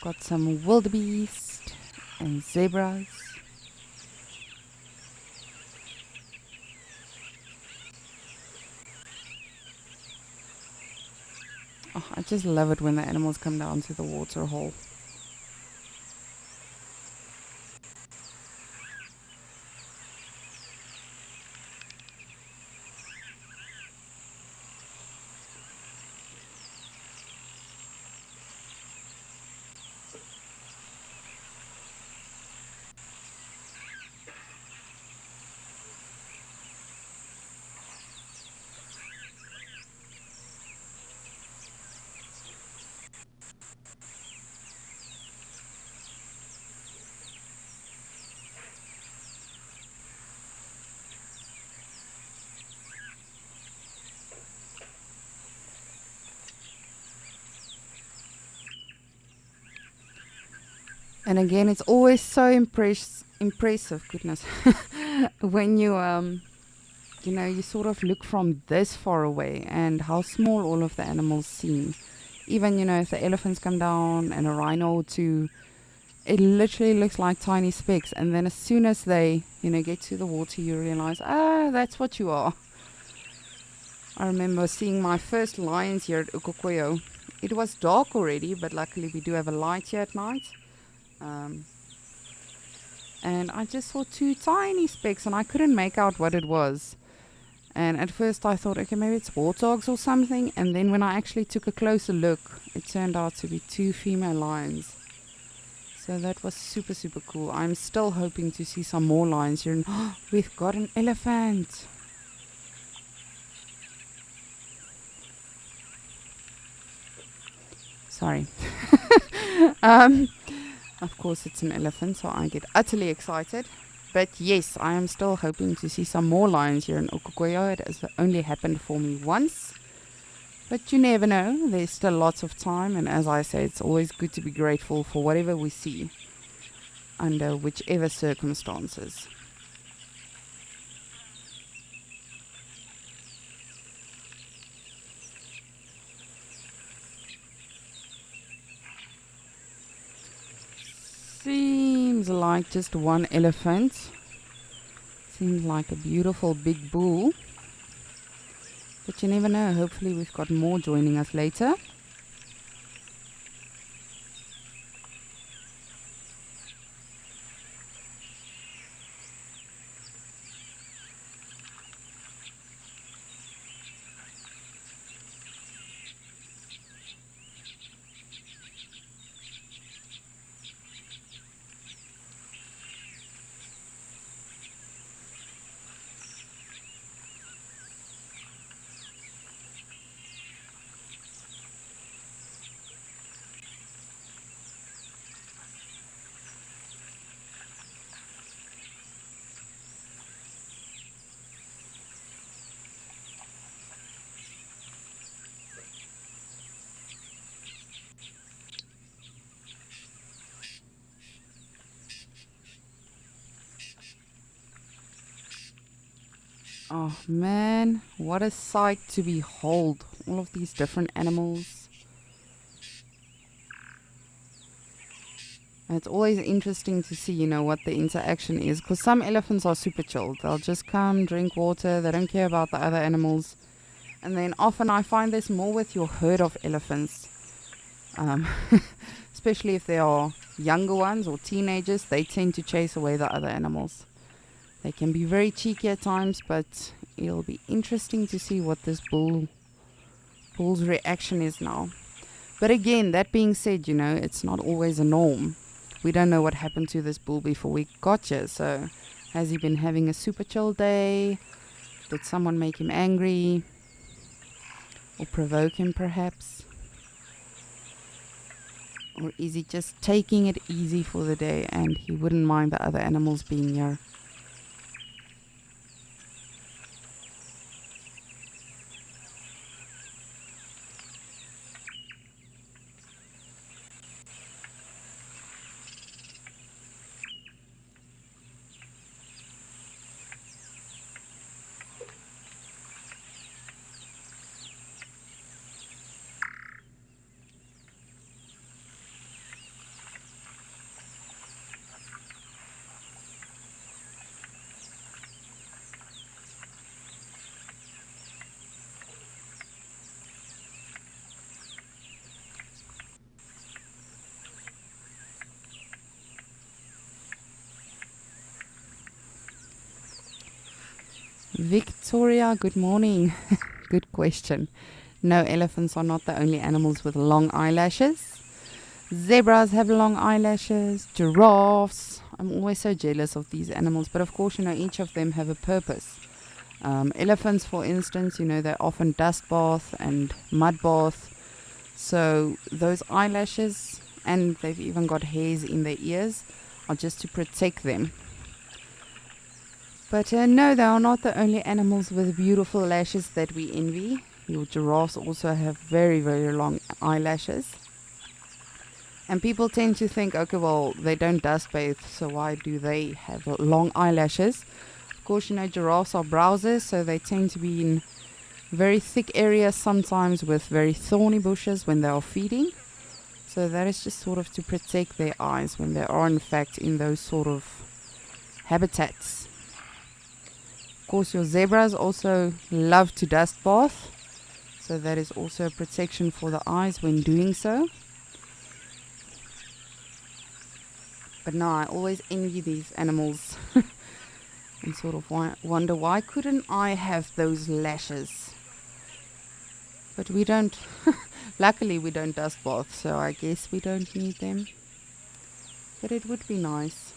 Got some wildebeest and zebras. Oh, I just love it when the animals come down to the water hole. And again, it's always so impressive, goodness, when you, you sort of look from this far away and how small all of the animals seem. Even, if the elephants come down and a rhino or two, it literally looks like tiny specks. And then as soon as they, get to the water, you realize, that's what you are. I remember seeing my first lions here at Ukokoyo. It was dark already, but luckily we do have a light here at night. And I just saw two tiny specks and I couldn't make out what it was. And at first I thought, okay, maybe it's warthogs or something. And then when I actually took a closer look, it turned out to be two female lions. So that was super, super cool. I'm still hoping to see some more lions here. And we've got an elephant. Sorry. Of course, it's an elephant, so I get utterly excited. But yes, I am still hoping to see some more lions here in Okukoyo. It has only happened for me once. But you never know. There's still lots of time. And as I say, it's always good to be grateful for whatever we see under whichever circumstances. Seems like just one elephant. Seems like a beautiful big bull. But you never know. Hopefully we've got more joining us later. Oh man, what a sight to behold. All of these different animals. And it's always interesting to see, what the interaction is. Because some elephants are super chilled. They'll just come, drink water. They don't care about the other animals. And then often I find this more with your herd of elephants. Especially if they are younger ones or teenagers, they tend to chase away the other animals. They can be very cheeky at times, but it'll be interesting to see what this bull's reaction is now. But again, that being said, it's not always a norm. We don't know what happened to this bull before we got here. So, has he been having a super chill day? Did someone make him angry? Or provoke him perhaps? Or is he just taking it easy for the day and he wouldn't mind the other animals being here? Victoria, good morning. Good question. No, elephants are not the only animals with long eyelashes. Zebras have long eyelashes, giraffes. I'm always so jealous of these animals, but of course, each of them have a purpose. Elephants, for instance, they often dust bath and mud bath. So those eyelashes, and they've even got hairs in their ears, are just to protect them. But no, they are not the only animals with beautiful lashes that we envy. Your giraffes also have very, very long eyelashes. And people tend to think, okay, well, they don't dust bathe, so why do they have long eyelashes? Of course, giraffes are browsers, so they tend to be in very thick areas, sometimes with very thorny bushes when they are feeding. So that is just sort of to protect their eyes when they are in fact in those sort of habitats. Of course, your zebras also love to dust bath, so that is also a protection for the eyes when doing so. But no, I always envy these animals and sort of wonder, why couldn't I have those lashes? But we don't, luckily we don't dust bath, so I guess we don't need them. But it would be nice.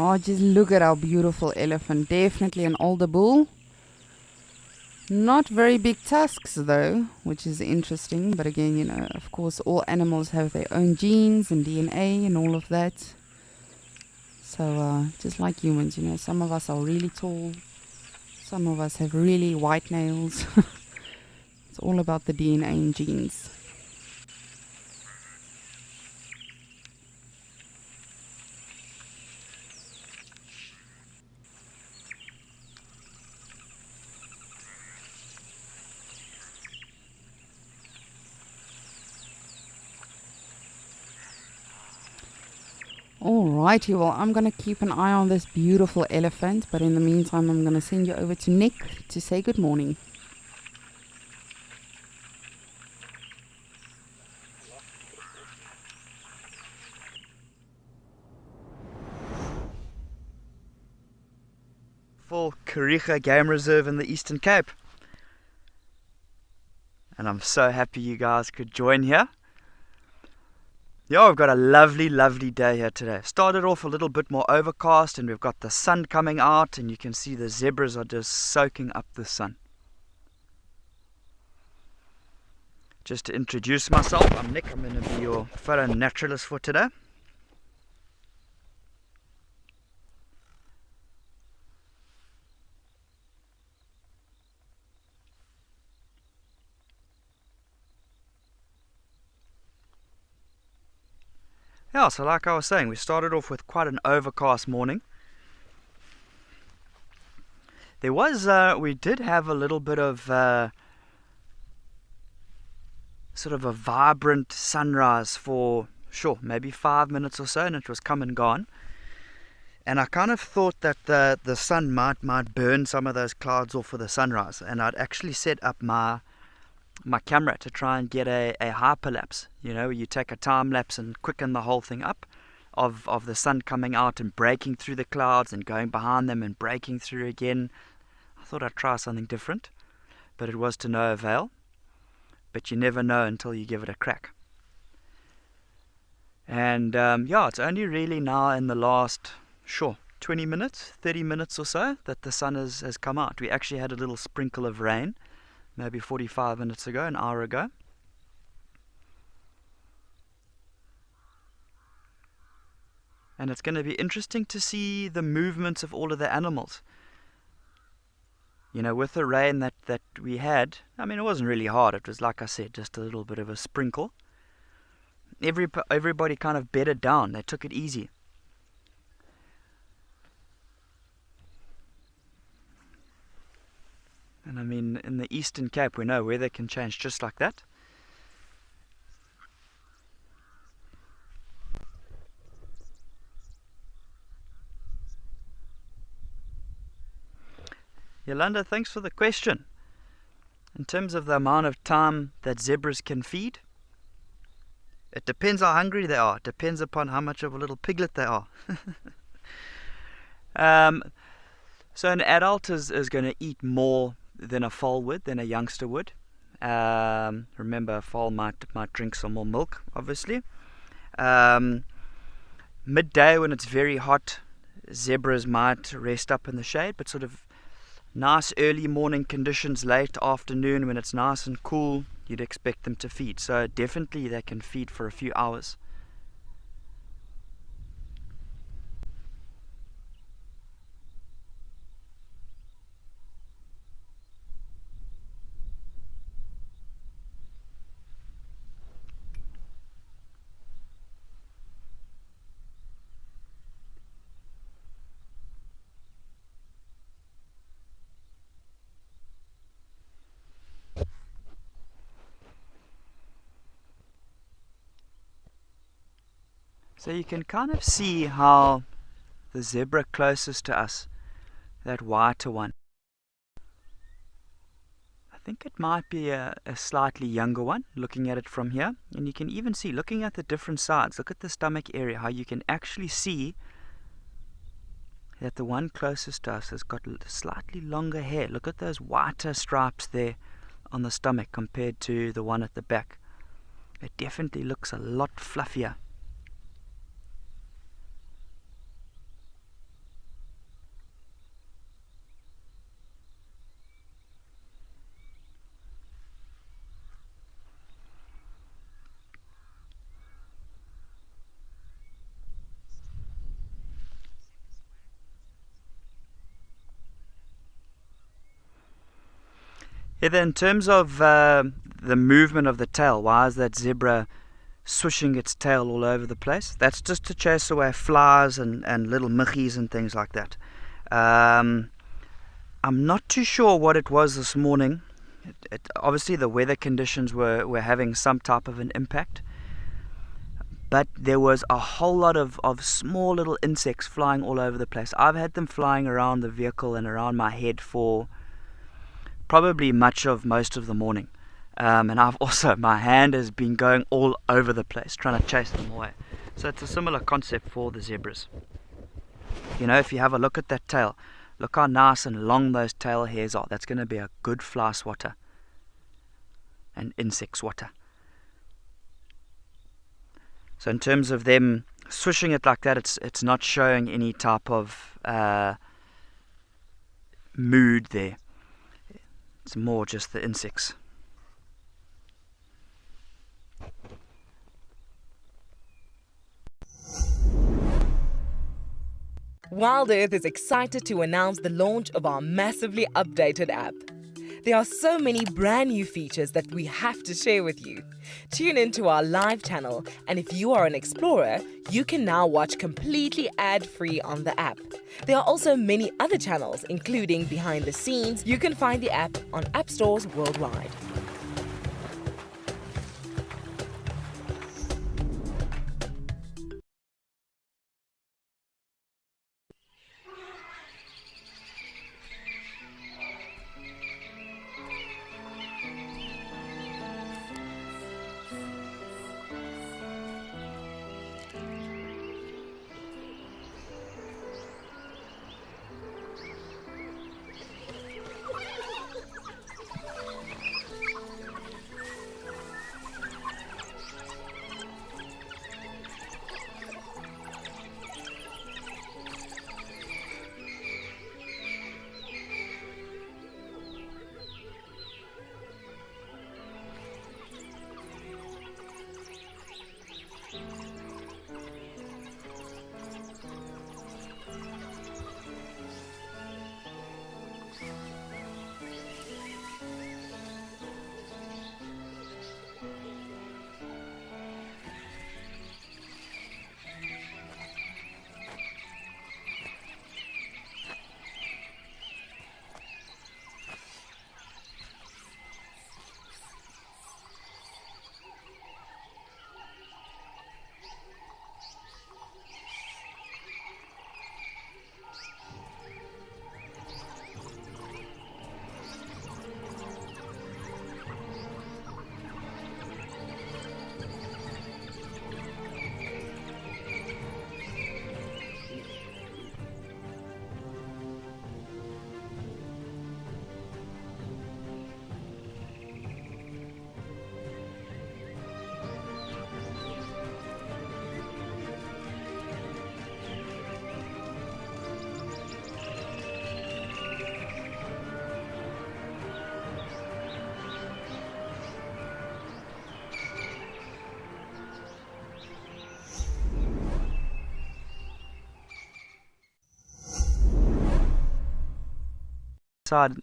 Oh, just look at our beautiful elephant. Definitely an older bull. Not very big tusks though, which is interesting. But again, you know, of course, all animals have their own genes and DNA and all of that. So just like humans, you know, some of us are really tall. Some of us have really white nails. It's all about the DNA and genes. Alrighty, well, I'm going to keep an eye on this beautiful elephant, but in the meantime, I'm going to send you over to Nick to say good morning. For Kariega Game Reserve in the Eastern Cape. And I'm so happy you guys could join here. Yeah, we've got a lovely, lovely day here today. Started off a little bit more overcast and we've got the sun coming out and you can see the zebras are just soaking up the sun. Just to introduce myself, I'm Nick. I'm going to be your photo naturalist for today. Yeah, so like I was saying, we started off with quite an overcast morning. There was, we did have a little bit of sort of a vibrant sunrise for, sure, maybe 5 minutes or so, and it was come and gone. And I kind of thought that the sun might burn some of those clouds off for the sunrise, and I'd actually set up my camera to try and get a hyperlapse, you know, where you take a time lapse and quicken the whole thing up of the sun coming out and breaking through the clouds and going behind them and breaking through again. I thought I'd try something different, but it was to no avail. But you never know until you give it a crack. And yeah, it's only really now in the last, 20 minutes, 30 minutes or so that the sun has come out. We actually had a little sprinkle of rain maybe 45 minutes ago, an hour ago. And it's going to be interesting to see the movements of all of the animals. You know, with the rain that we had, I mean, it wasn't really hard. It was, like I said, just a little bit of a sprinkle. Everybody kind of bedded down. They took it easy. And I mean, in the Eastern Cape, we know weather can change just like that. Yolanda, thanks for the question. In terms of the amount of time that zebras can feed, it depends how hungry they are. It depends upon how much of a little piglet they are. So an adult is going to eat more than a foal would, than a youngster would. Remember, a foal might drink some more milk, obviously. Midday, when it's very hot, zebras might rest up in the shade, but sort of nice early morning conditions, late afternoon when it's nice and cool, you'd expect them to feed. So definitely they can feed for a few hours. So you can kind of see how the zebra closest to us, that whiter one, I think it might be a slightly younger one, looking at it from here. And you can even see, looking at the different sides, look at the stomach area, how you can actually see that the one closest to us has got slightly longer hair. Look at those whiter stripes there on the stomach compared to the one at the back. It definitely looks a lot fluffier. Heather, in terms of the movement of the tail, why is that zebra swishing its tail all over the place? That's just to chase away flies and little muggies and things like that. I'm not too sure what it was this morning. Obviously the weather conditions were having some type of an impact, but there was a whole lot of small little insects flying all over the place. I've had them flying around the vehicle and around my head for probably most of the morning. And I've also, my hand has been going all over the place trying to chase them away. So it's a similar concept for the zebras. You know, if you have a look at that tail, look how nice and long those tail hairs are. That's going to be a good fly swatter and insect swatter. So in terms of them swishing it like that, it's not showing any type of mood there. It's more just the insects. Wild Earth is excited to announce the launch of our massively updated app. There are so many brand new features that we have to share with you. Tune into our live channel, and if you are an explorer, you can now watch completely ad-free on the app. There are also many other channels, including behind the scenes. You can find the app on app stores worldwide. Side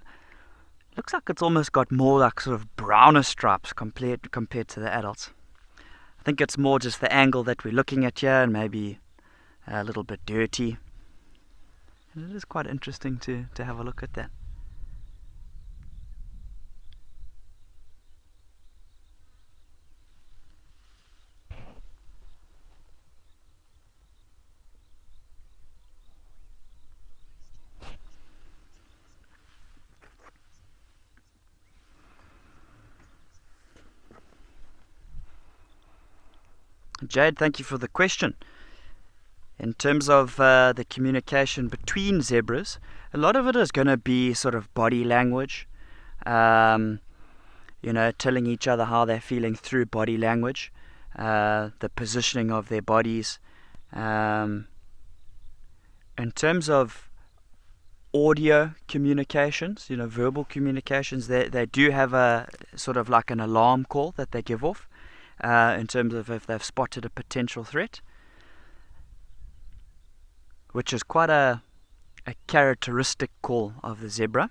looks like it's almost got more like sort of browner stripes compared to the adults. I think it's more just the angle that we're looking at here, and maybe a little bit dirty. And it is quite interesting to have a look at that. Jade, thank you for the question. In terms of the communication between zebras, a lot of it is going to be sort of body language, you know, telling each other how they're feeling through body language, the positioning of their bodies. In terms of audio communications, you know, verbal communications, they do have a sort of like an alarm call that they give off. In terms of if they've spotted a potential threat, which is quite a characteristic call of the zebra.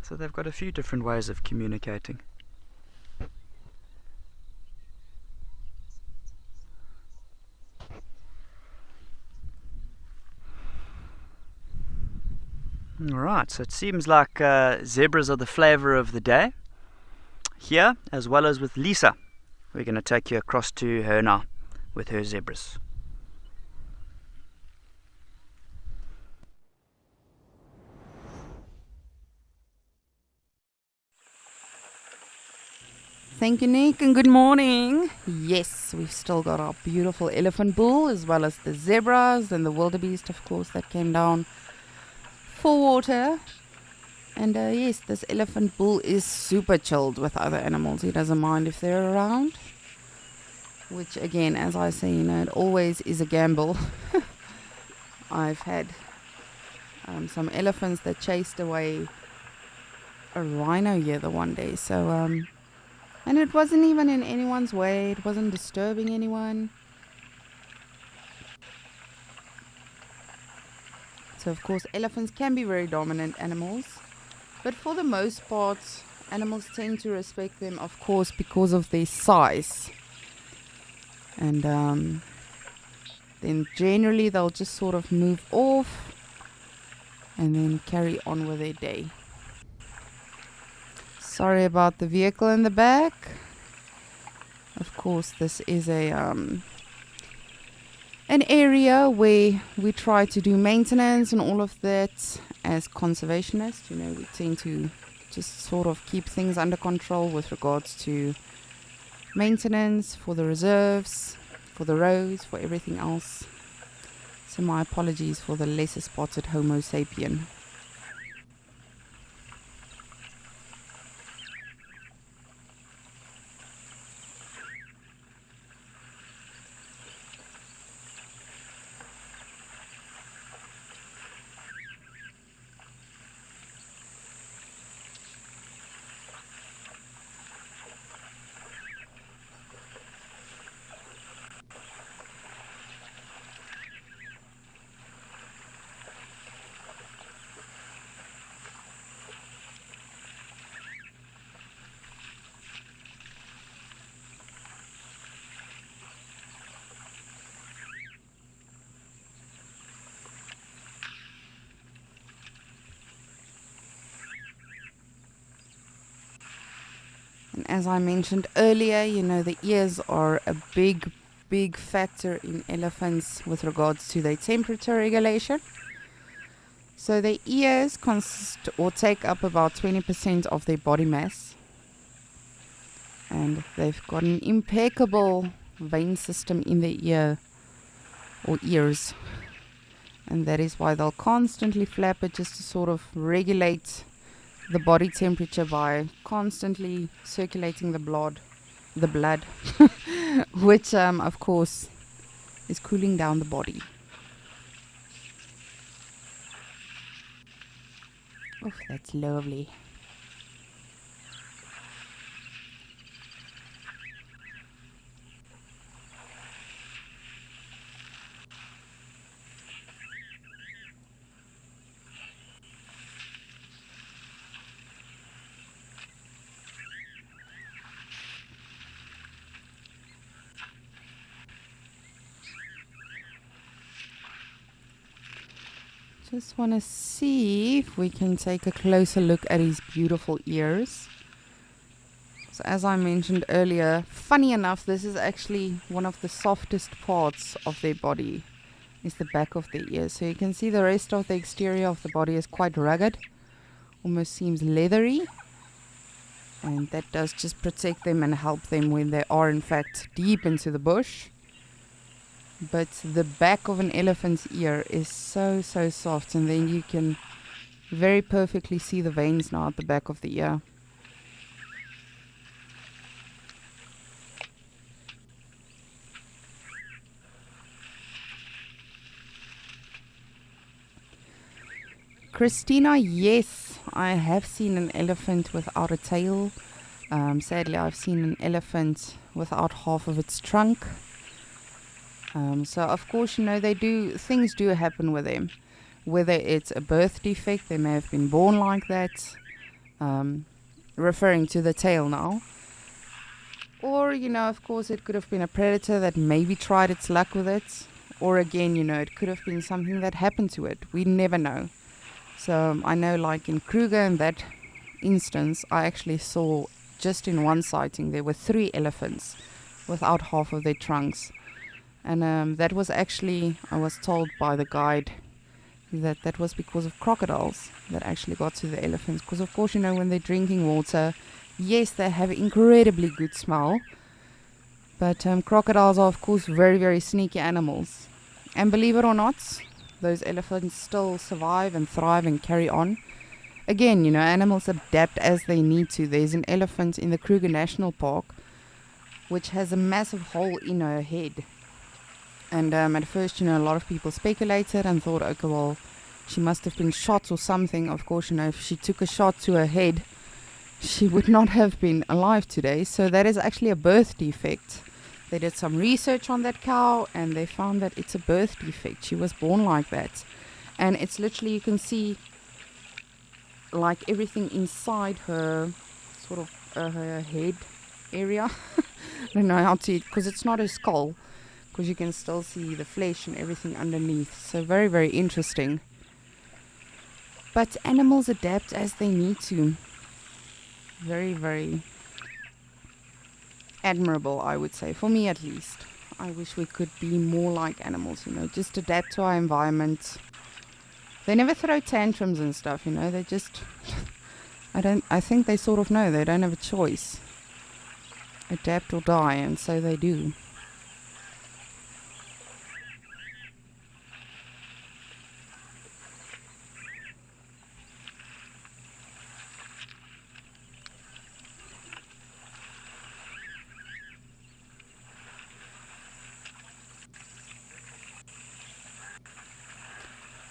So they've got a few different ways of communicating. Alright, so it seems like zebras are the flavour of the day here, as well as with Lisa. We're going to take you across to her now with her zebras. Thank you, Nick, and good morning. Yes, we've still got our beautiful elephant bull, as well as the zebras and the wildebeest, of course, that came down for water. And yes, this elephant bull is super chilled with other animals. He doesn't mind if they're around, which again, as I say, it always is a gamble. I've had some elephants that chased away a rhino here the one day, so and it wasn't even in anyone's way. It wasn't disturbing anyone. So of course elephants can be very dominant animals, but for the most part animals tend to respect them, of course, because of their size. And then generally they'll just sort of move off and then carry on with their day. Sorry about the vehicle in the back. Of course, this is an area where we try to do maintenance and all of that. As conservationists, we tend to just sort of keep things under control with regards to maintenance for the reserves, for the roads, for everything else. So my apologies for the lesser spotted Homo sapien. And as I mentioned earlier, the ears are a big factor in elephants with regards to their temperature regulation. So their ears consist or take up about 20% of their body mass. And they've got an impeccable vein system in their ear or ears. And that is why they'll constantly flap it just to sort of regulate the body temperature by constantly circulating the blood, which of course is cooling down the body. Oh, that's lovely. Just want to see if we can take a closer look at his beautiful ears. So as I mentioned earlier, funny enough, this is actually one of the softest parts of their body, is the back of their ears. So you can see the rest of the exterior of the body is quite rugged, almost seems leathery. And that does just protect them and help them when they are in fact deep into the bush. But the back of an elephant's ear is so soft, and then you can very perfectly see the veins now at the back of the ear. Christina, yes, I have seen an elephant without a tail. Sadly, I've seen an elephant without half of its trunk. So of course, things do happen with them. Whether it's a birth defect, they may have been born like that. referring to the tail now. Or, of course, it could have been a predator that maybe tried its luck with it. Or again, it could have been something that happened to it. We never know. So I know, like in Kruger, in that instance, I actually saw just in one sighting there were 3 elephants without half of their trunks. And that was actually, I was told by the guide, that was because of crocodiles that actually got to the elephants. Because of course, when they're drinking water, yes, they have incredibly good smell. But crocodiles are of course very, very sneaky animals. And believe it or not, those elephants still survive and thrive and carry on. Again, animals adapt as they need to. There's an elephant in the Kruger National Park which has a massive hole in her head. And at first, a lot of people speculated and thought, okay, well, she must have been shot or something. Of course, if she took a shot to her head, she would not have been alive today. So that is actually a birth defect. They did some research on that cow and they found that it's a birth defect. She was born like that. And it's literally, you can see like everything inside her, sort of her head area. I don't know how to, because it's not a skull. Because you can still see the flesh and everything underneath. So very, very interesting. But animals adapt as they need to. Very, very admirable, I would say. For me at least. I wish we could be more like animals, just adapt to our environment. They never throw tantrums and stuff, they just... I think they sort of know they don't have a choice. Adapt or die, and so they do.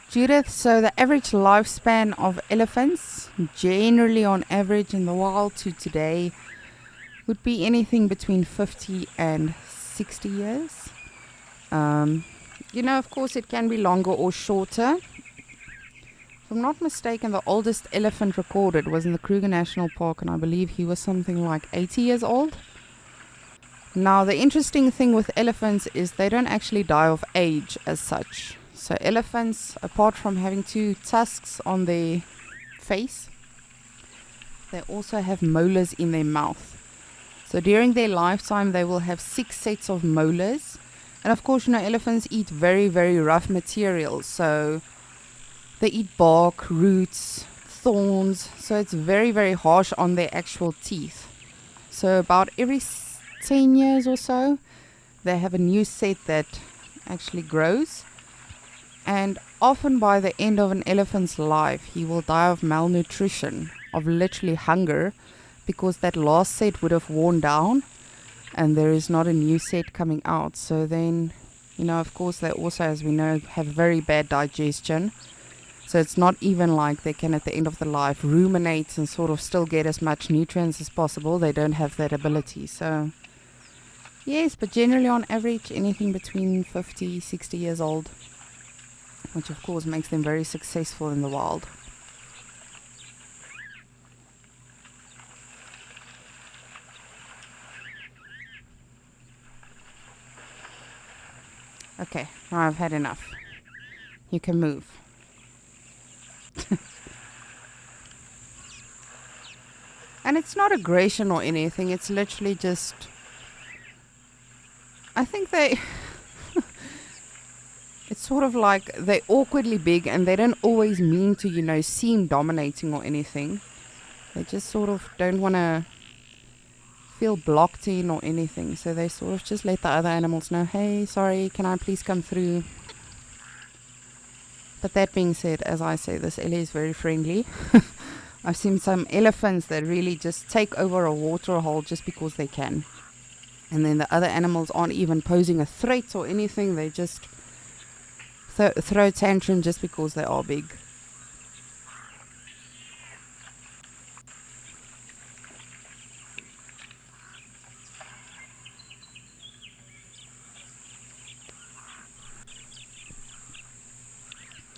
Judith, so the average lifespan of elephants, generally on average in the wild to today, would be anything between 50 and 60 years. Of course, it can be longer or shorter. If I'm not mistaken, the oldest elephant recorded was in the Kruger National Park, and I believe he was something like 80 years old. Now, the interesting thing with elephants is they don't actually die of age as such. So elephants, apart from having 2 tusks on their face, they also have molars in their mouth. So during their lifetime, they will have 6 sets of molars. And of course, elephants eat very, very rough materials. So they eat bark, roots, thorns. So it's very, very harsh on their actual teeth. So about every 10 years or so, they have a new set that actually grows. And often by the end of an elephant's life, he will die of malnutrition, of literally hunger, because that last set would have worn down and there is not a new set coming out. So then, of course, they also, as we know, have very bad digestion. So it's not even like they can, at the end of their life, ruminate and sort of still get as much nutrients as possible. They don't have that ability. So, yes, but generally on average, anything between 50, 60 years old. Which of course makes them very successful in the wild. Okay, now I've had enough. You can move. And it's not aggression or anything, it's literally just... I think they... It's sort of like they're awkwardly big and they don't always mean to, seem dominating or anything. They just sort of don't want to feel blocked in or anything. So they sort of just let the other animals know, hey, sorry, can I please come through? But that being said, as I say, this Ellie is very friendly. I've seen some elephants that really just take over a water hole just because they can. And then the other animals aren't even posing a threat or anything. They just... throw tantrum just because they are big.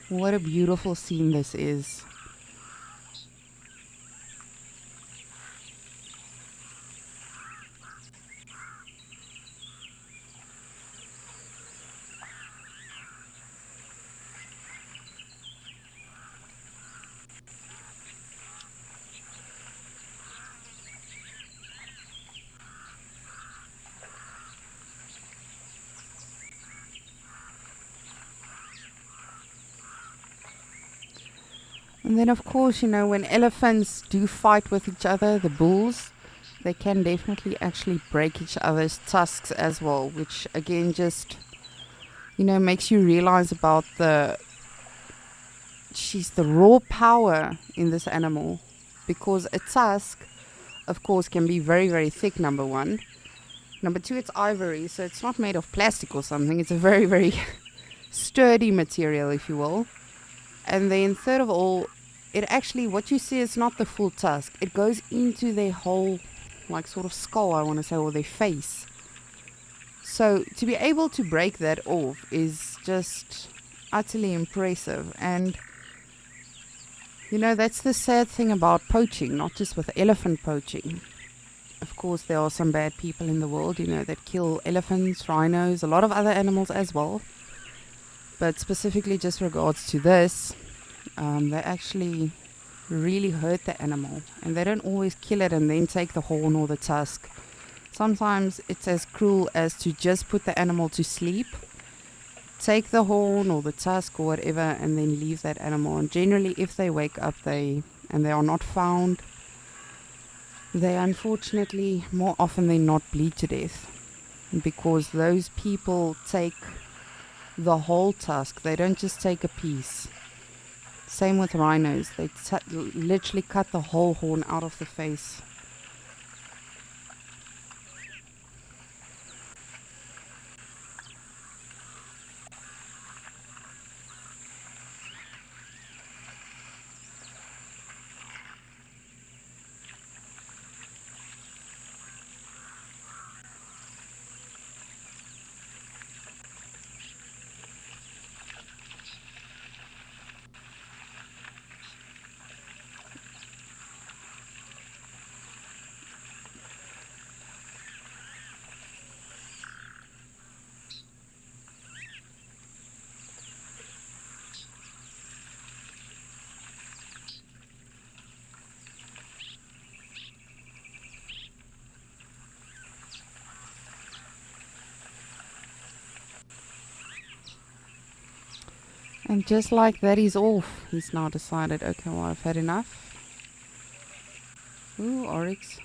What a beautiful scene this is. And then, of course, you know, when elephants do fight with each other, the bulls, they can definitely actually break each other's tusks as well, which again just, you know, makes you realize about the raw power in this animal. Because a tusk, of course, can be very, very thick, number one. Number two, it's ivory, so it's not made of plastic or something. It's a very, very sturdy material, if you will. And then third of all, it actually, what you see is not the full tusk. It goes into their whole, like, sort of skull, I want to say, or their face. So to be able to break that off is just utterly impressive. And, you know, that's the sad thing about poaching, not just with elephant poaching. Of course, there are some bad people in the world, you know, that kill elephants, rhinos, a lot of other animals as well. But specifically just regards to this, they actually really hurt the animal, and they don't always kill it and then take the horn or the tusk. Sometimes it's as cruel as to just put the animal to sleep, take the horn or the tusk or whatever, and then leave that animal. And generally, if they wake up and they are not found, they unfortunately more often than not bleed to death, because those people take the whole tusk. They don't just take a piece. Same with rhinos. They literally cut the whole horn out of the face. And just like that, he's off. He's now decided, okay, well, I've had enough. Ooh, oryx.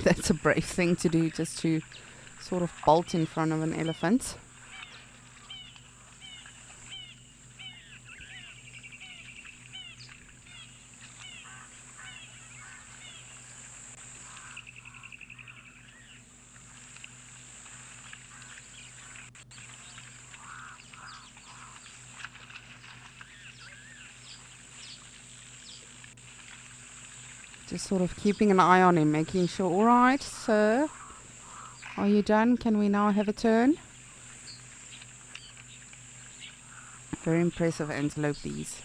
That's a brave thing to do, just to sort of bolt in front of an elephant. Just sort of keeping an eye on him, making sure, all right, sir, are you done? Can we now have a turn? Very impressive antelope, these.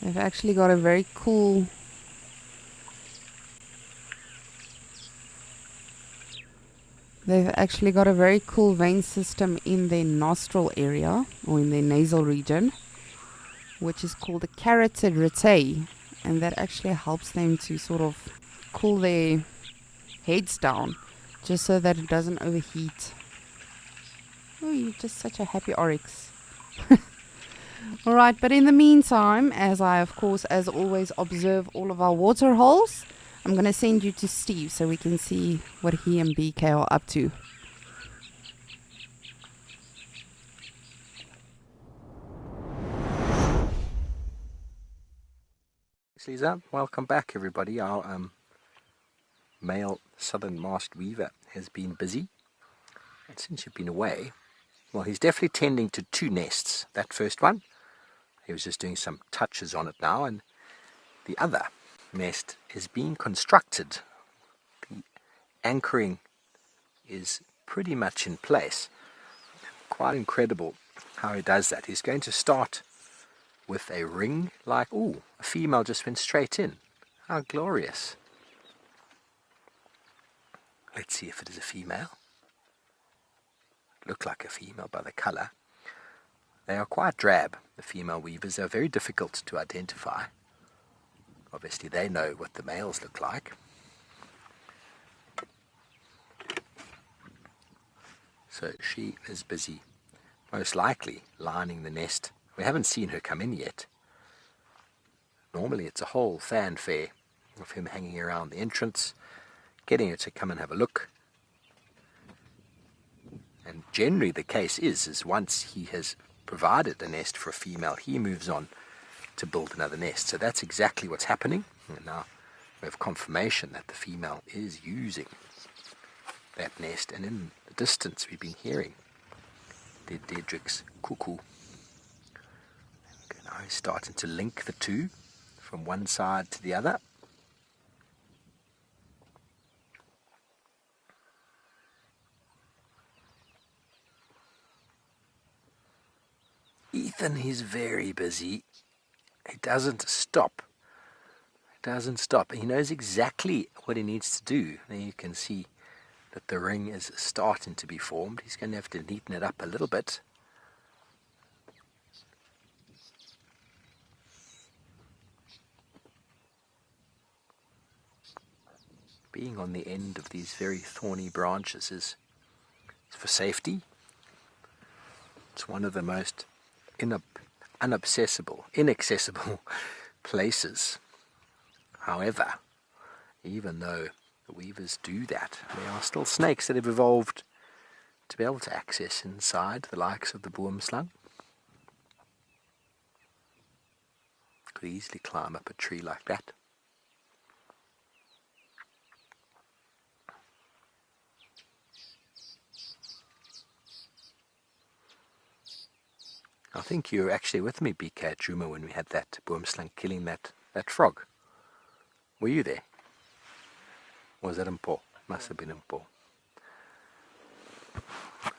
They've actually got a very cool vein system in their nostril area, or in their nasal region, which is called the carotid artery, and that actually helps them to sort of cool their heads down, just so that it doesn't overheat. Oh, you're just such a happy oryx. Alright, but in the meantime, as I, of course, as always, observe all of our water holes, I'm going to send you to Steve so we can see what he and BK are up to. Thanks, Lisa. Welcome back, everybody. Our male southern masked weaver has been busy. And since you've been away, well, he's definitely tending to 2 nests. That first one, he was just doing some touches on it now, and the other nest is being constructed. The anchoring is pretty much in place. Quite incredible how he does that. He's going to start with a ring, like, ooh, a female just went straight in. How glorious. Let's see if it is a female. Look like a female by the color. They are quite drab, the female weavers. They're very difficult to identify. Obviously they know what the males look like. So she is busy, most likely, lining the nest. We haven't seen her come in yet. Normally it's a whole fanfare of him hanging around the entrance, getting her to come and have a look. And generally the case is once he has provided a nest for a female, he moves on to build another nest. So that's exactly what's happening. And now we have confirmation that the female is using that nest. And in the distance we've been hearing Deirdre's cuckoo. Okay, now he's starting to link the two from one side to the other. Ethan is very busy. He doesn't stop. He doesn't stop. He knows exactly what he needs to do. There you can see that the ring is starting to be formed. He's going to have to neaten it up a little bit. Being on the end of these very thorny branches is for safety. It's one of the most inaccessible places. However, even though the weavers do that, there are still snakes that have evolved to be able to access inside, the likes of the boomslang. Could easily climb up a tree like that. I think you were actually with me, BK, at Djuma when we had that boomslang killing that frog. Were you there? Or was that in Po? Must have been in Po.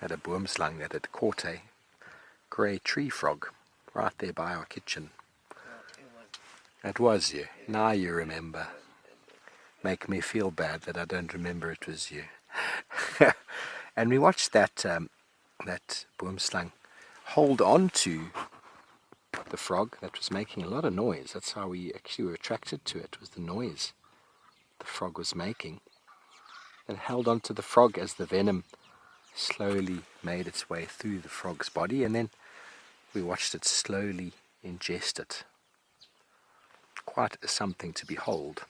Had a boomslang that had caught a grey tree frog right there by our kitchen. It was you. Now you remember. Make me feel bad that I don't remember it was you. And we watched that boomslang hold on to the frog that was making a lot of noise. That's how we actually were attracted to it, was the noise the frog was making. It held on to the frog as the venom slowly made its way through the frog's body, and then we watched it slowly ingest it. Quite something to behold.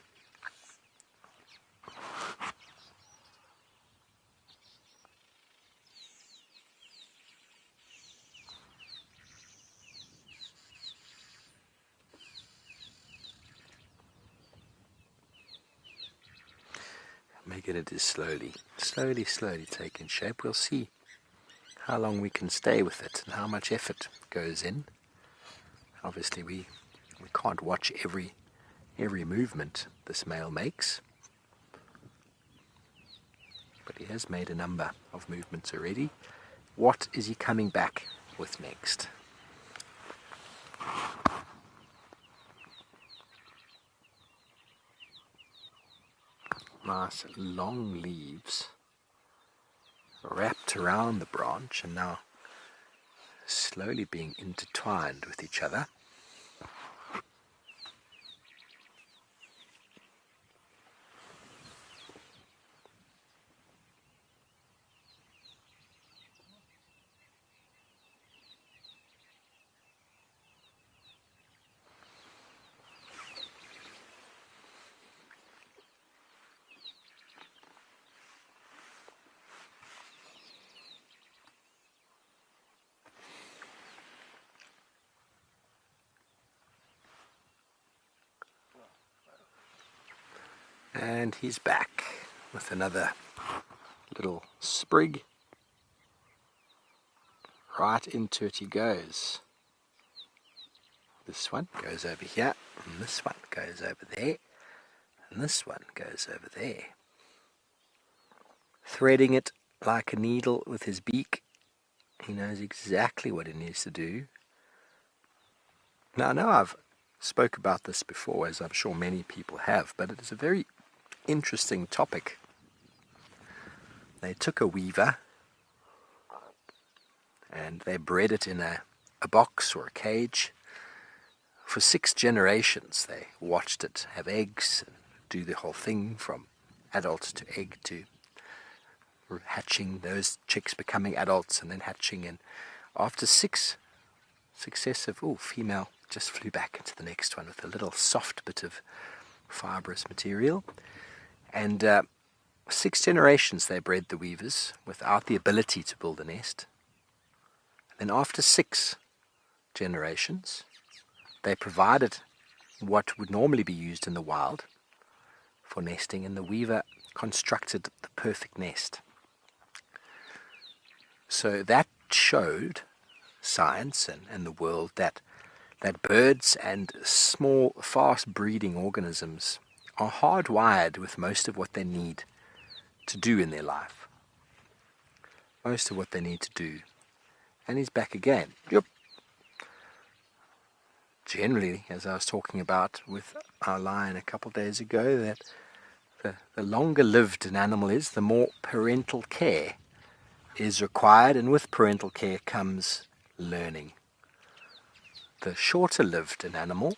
Making it is slowly taking shape. We'll see how long we can stay with it and how much effort goes in. Obviously we can't watch every movement this male makes, but he has made a number of movements already. What is he coming back with next? Nice long leaves wrapped around the branch and now slowly being intertwined with each other. And he's back with another little sprig. Right into it he goes. This one goes over here, and this one goes over there, and this one goes over there. Threading it like a needle with his beak. He knows exactly what he needs to do. Now I know I've spoke about this before, as I'm sure many people have, but it is a very interesting topic. They took a weaver and they bred it in a box or a cage. For 6 generations they watched it have eggs and do the whole thing from adult to egg to hatching, those chicks becoming adults and then hatching, and after 6 successive, female just flew back into the next one with a little soft bit of fibrous material. And 6 generations they bred the weavers without the ability to build a nest. And then after 6 generations, they provided what would normally be used in the wild for nesting, and the weaver constructed the perfect nest. So that showed science and the world that birds and small, fast-breeding organisms are hardwired with most of what they need to do in their life. Most of what they need to do. And he's back again. Yep. Generally, as I was talking about with our lion a couple of days ago, that the longer lived an animal is, the more parental care is required, and with parental care comes learning. The shorter lived an animal,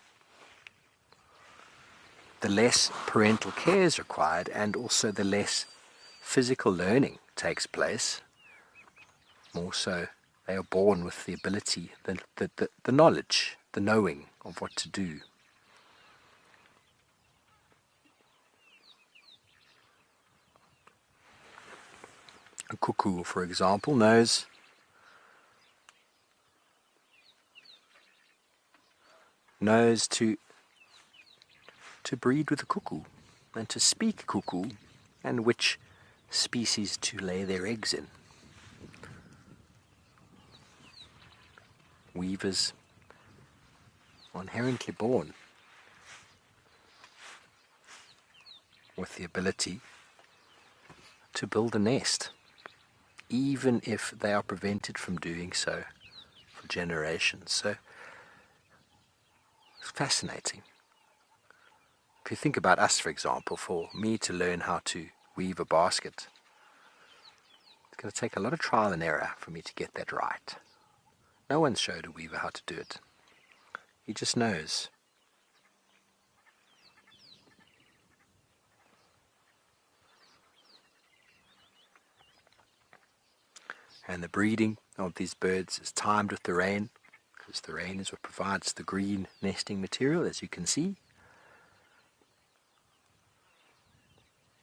the less parental care is required, and also the less physical learning takes place. More so, they are born with the ability, the knowledge, the knowing of what to do. A cuckoo, for example, knows to breed with a cuckoo and to speak cuckoo and which species to lay their eggs in. Weavers are inherently born with the ability to build a nest, even if they are prevented from doing so for generations. So it's fascinating. If you think about us, for example, for me to learn how to weave a basket, it's going to take a lot of trial and error for me to get that right. No one showed a weaver how to do it. He just knows. And the breeding of these birds is timed with the rain, because the rain is what provides the green nesting material, as you can see.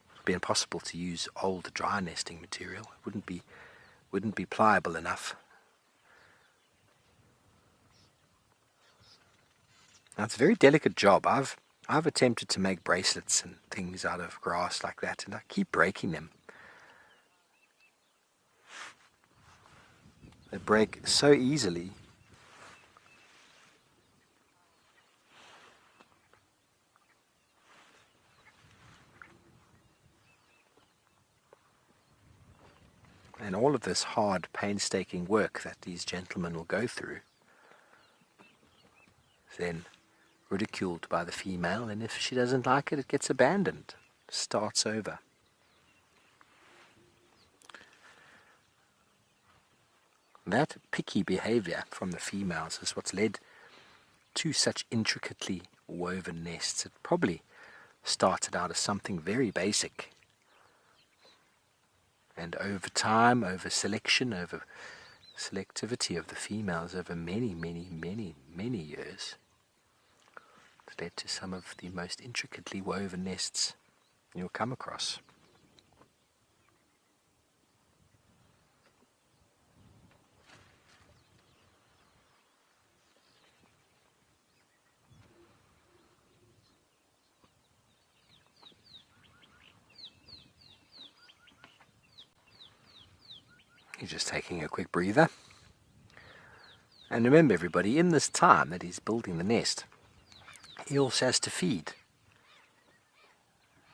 It would be impossible to use old dry nesting material. It wouldn't be pliable enough. Now it's a very delicate job. I've attempted to make bracelets and things out of grass like that, and I keep breaking them. They break so easily. And all of this hard, painstaking work that these gentlemen will go through, then ridiculed by the female, and if she doesn't like it, it gets abandoned, starts over. That picky behavior from the females is what's led to such intricately woven nests. It probably started out as something very basic, and over time, over selection, over selectivity of the females over many, many, many, many years, it's led to some of the most intricately woven nests you'll come across. He's just taking a quick breather. And remember, everybody, in this time that he's building the nest, he also has to feed.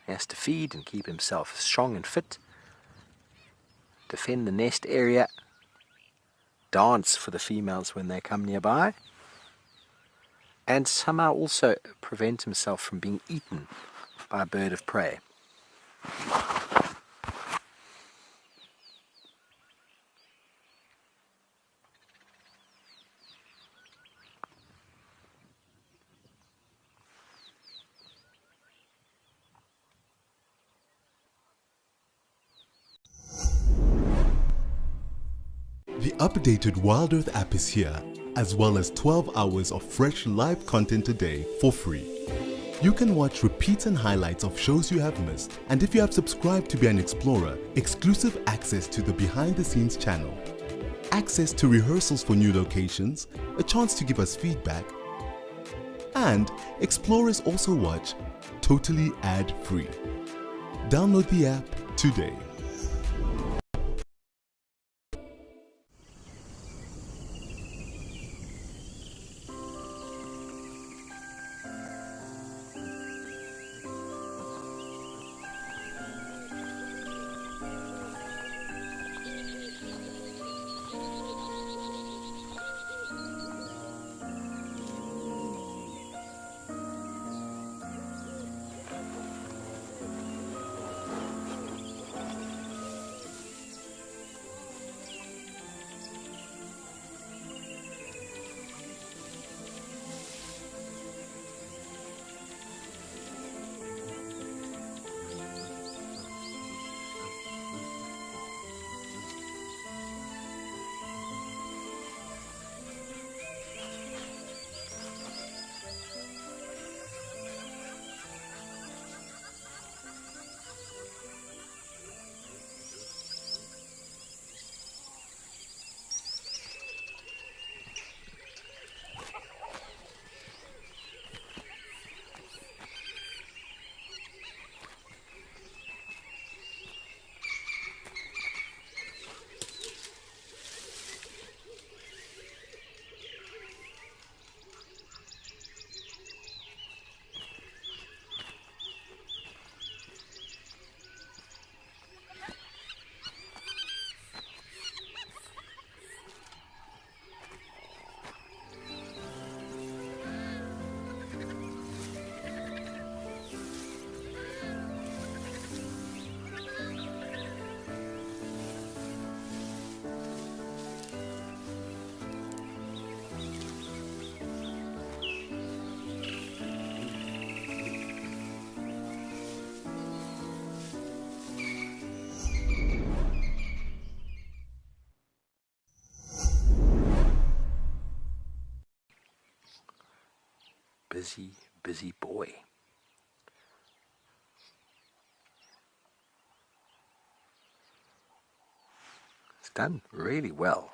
He has to feed and keep himself strong and fit, defend the nest area, dance for the females when they come nearby, and somehow also prevent himself from being eaten by a bird of prey. updated Wild Earth app is here, as well as 12 hours of fresh live content a day for free. You can watch repeats and highlights of shows you have missed, and if you have subscribed to be an explorer, exclusive access to the behind the scenes channel, access to rehearsals for new locations, a chance to give us feedback, and explorers also watch totally ad-free. Download the app today. Busy boy. It's done really well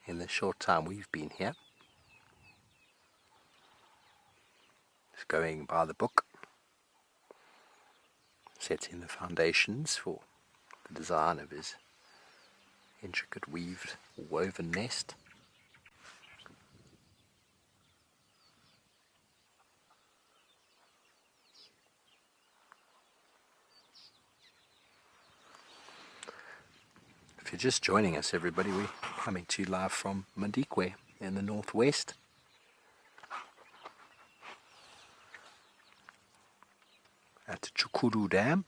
in the short time we've been here. It's going by the book, setting the foundations for the design of his intricate woven nest. If you're just joining us, everybody, we're coming to you live from Madikwe in the northwest. At the Chukuru Dam.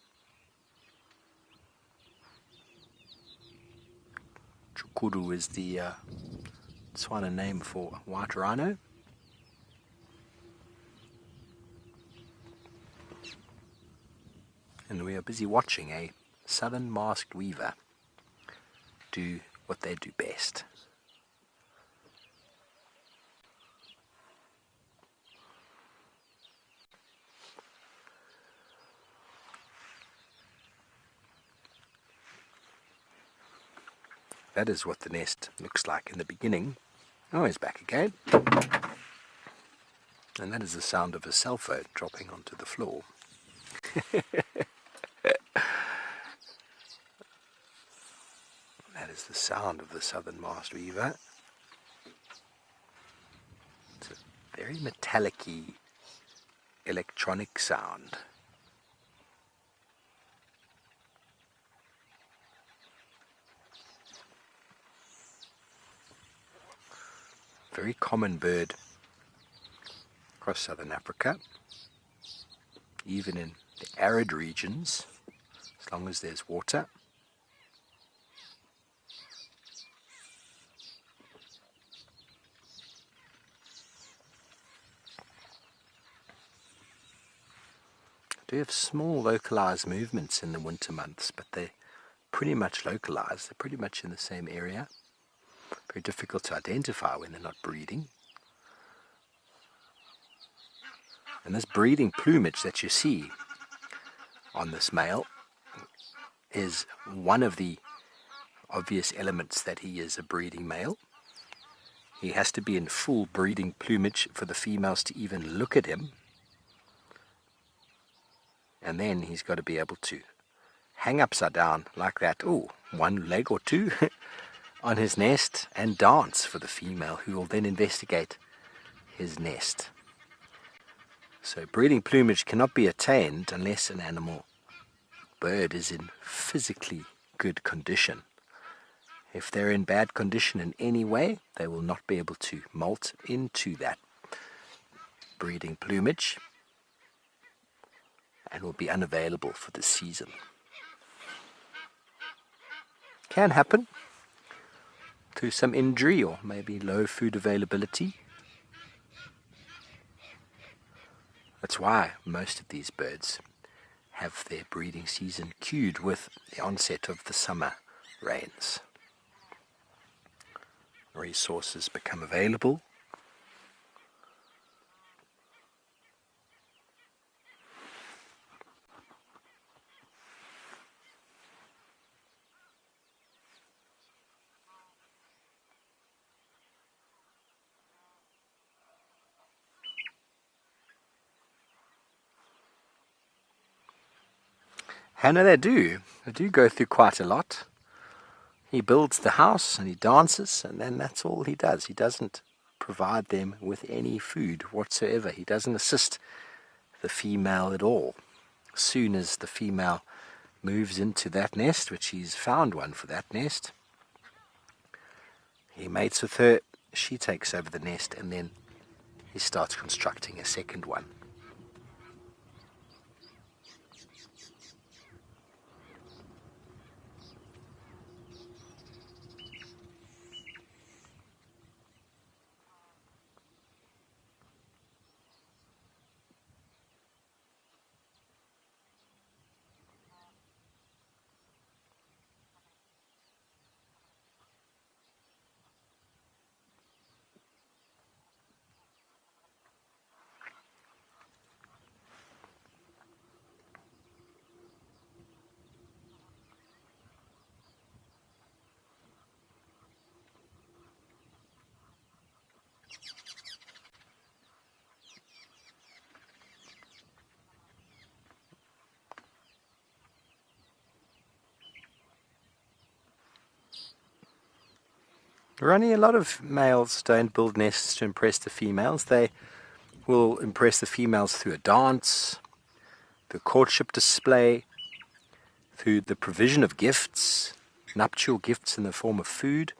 Chukuru is the Tswana name for white rhino. And we are busy watching a southern masked weaver do what they do best. That is what the nest looks like in the beginning. Oh, he's back again. And that is the sound of a cell phone dropping onto the floor. That is the sound of the southern masked weaver. It's a very metallic-y electronic sound. Very common bird across southern Africa, even in the arid regions, as long as there's water. Do have small localized movements in the winter months, but they're pretty much localized. They're pretty much in the same area. very difficult to identify when they're not breeding. And this breeding plumage that you see on this male is one of the obvious elements that he is a breeding male. He has to be in full breeding plumage for the females to even look at him. And then he's got to be able to hang upside down like that, one leg or two, on his nest and dance for the female, who will then investigate his nest. So breeding plumage cannot be attained unless an bird is in physically good condition. If they're in bad condition in any way, they will not be able to molt into that breeding plumage and will be unavailable for the season. Can happen through some injury or maybe low food availability. That's why most of these birds have their breeding season cued with the onset of the summer rains. Resources become available. And they do go through quite a lot. He builds the house and he dances, and then that's all he does. He doesn't provide them with any food whatsoever. He doesn't assist the female at all. As soon as the female moves into that nest, which he's found one for that nest, he mates with her, she takes over the nest, and then he starts constructing a second one. Ronnie, a lot of males don't build nests to impress the females. They will impress the females through a dance, through a courtship display, through the provision of gifts, nuptial gifts in the form of food.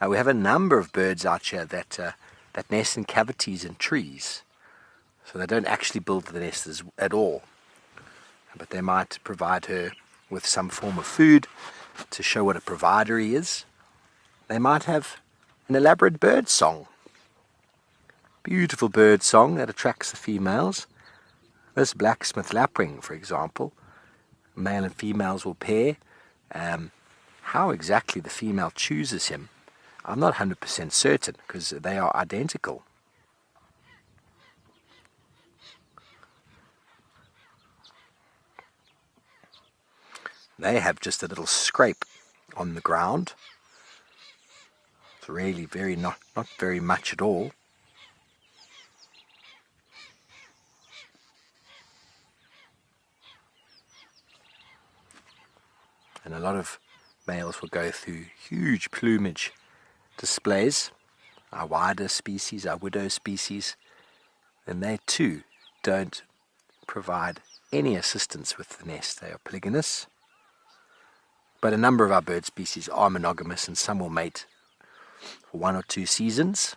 We have a number of birds out here that nest in cavities in trees. So they don't actually build the nests at all. But they might provide her with some form of food to show what a provider he is. They might have an elaborate bird song. Beautiful bird song that attracts the females. This blacksmith lapwing, for example, male and females will pair. How exactly the female chooses him, I'm not 100% certain, because they are identical. They have just a little scrape on the ground. It's really not very much at all. And a lot of males will go through huge plumage displays, our wider species, our widow species, and they too don't provide any assistance with the nest. They are polygynous. But a number of our bird species are monogamous, and some will mate for 1 or 2 seasons.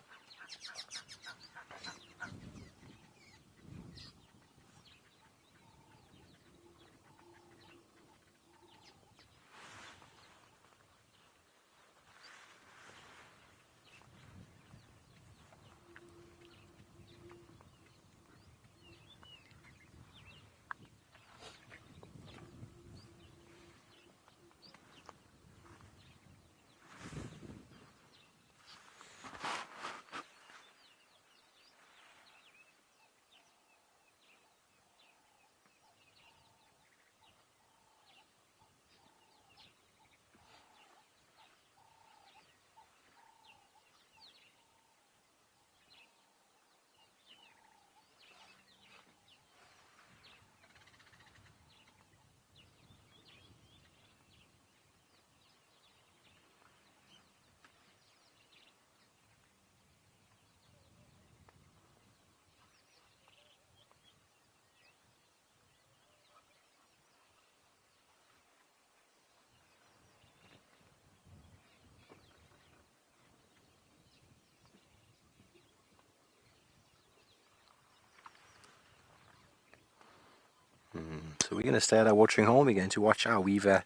So we're going to stay at our watering hole. We're going to watch our weaver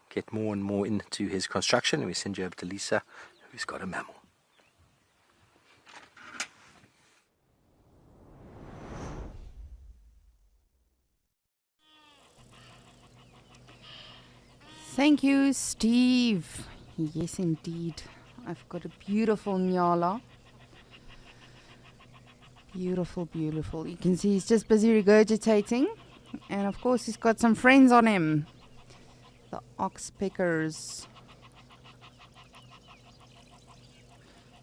get more and more into his construction. And we send you over to Lisa, who's got a mammal. Thank you, Steve. Yes, indeed. I've got a beautiful Nyala. Beautiful, beautiful. You can see he's just busy regurgitating. And of course, he's got some friends on him. The oxpeckers.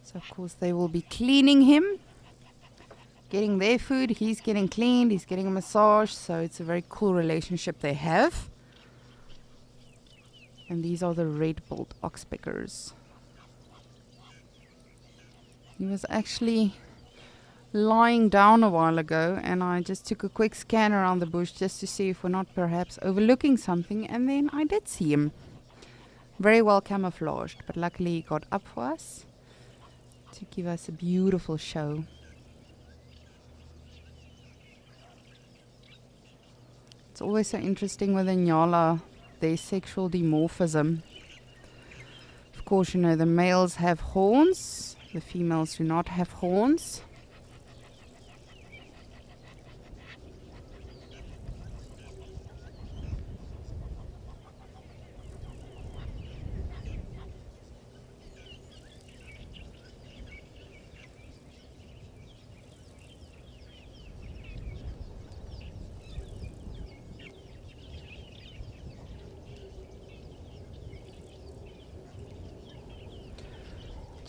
So, of course, they will be cleaning him. Getting their food. He's getting cleaned. He's getting a massage. So, it's a very cool relationship they have. And these are the red-billed oxpeckers. He was actually lying down a while ago, and I just took a quick scan around the bush just to see if we're not perhaps overlooking something, and then I did see him. Very well camouflaged, but luckily he got up for us to give us a beautiful show. It's always so interesting with the Nyala, their sexual dimorphism. Of course, you know, the males have horns, the females do not have horns.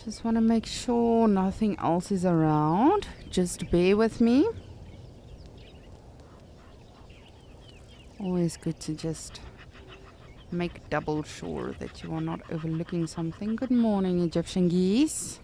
Just want to make sure nothing else is around. Just bear with me. Always good to just make double sure that you are not overlooking something. Good morning, Egyptian geese.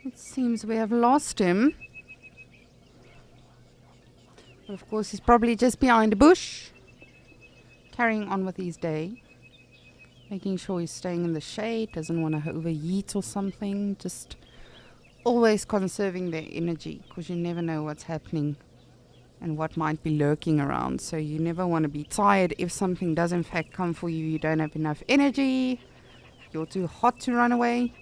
It seems we have lost him. But of course, he's probably just behind a bush, carrying on with his day, making sure he's staying in the shade, doesn't want to overheat or something, just always conserving their energy, because you never know what's happening and what might be lurking around. So you never want to be tired if something does in fact come for you. You don't have enough energy, you're too hot to run away.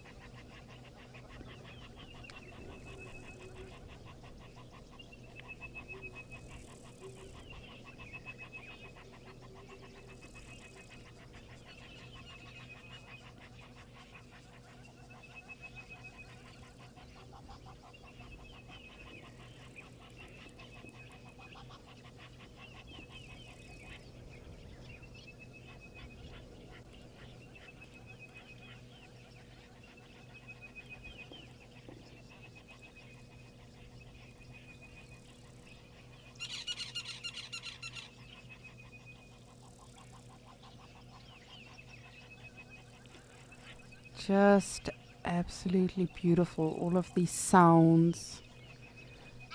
Just absolutely beautiful. All of these sounds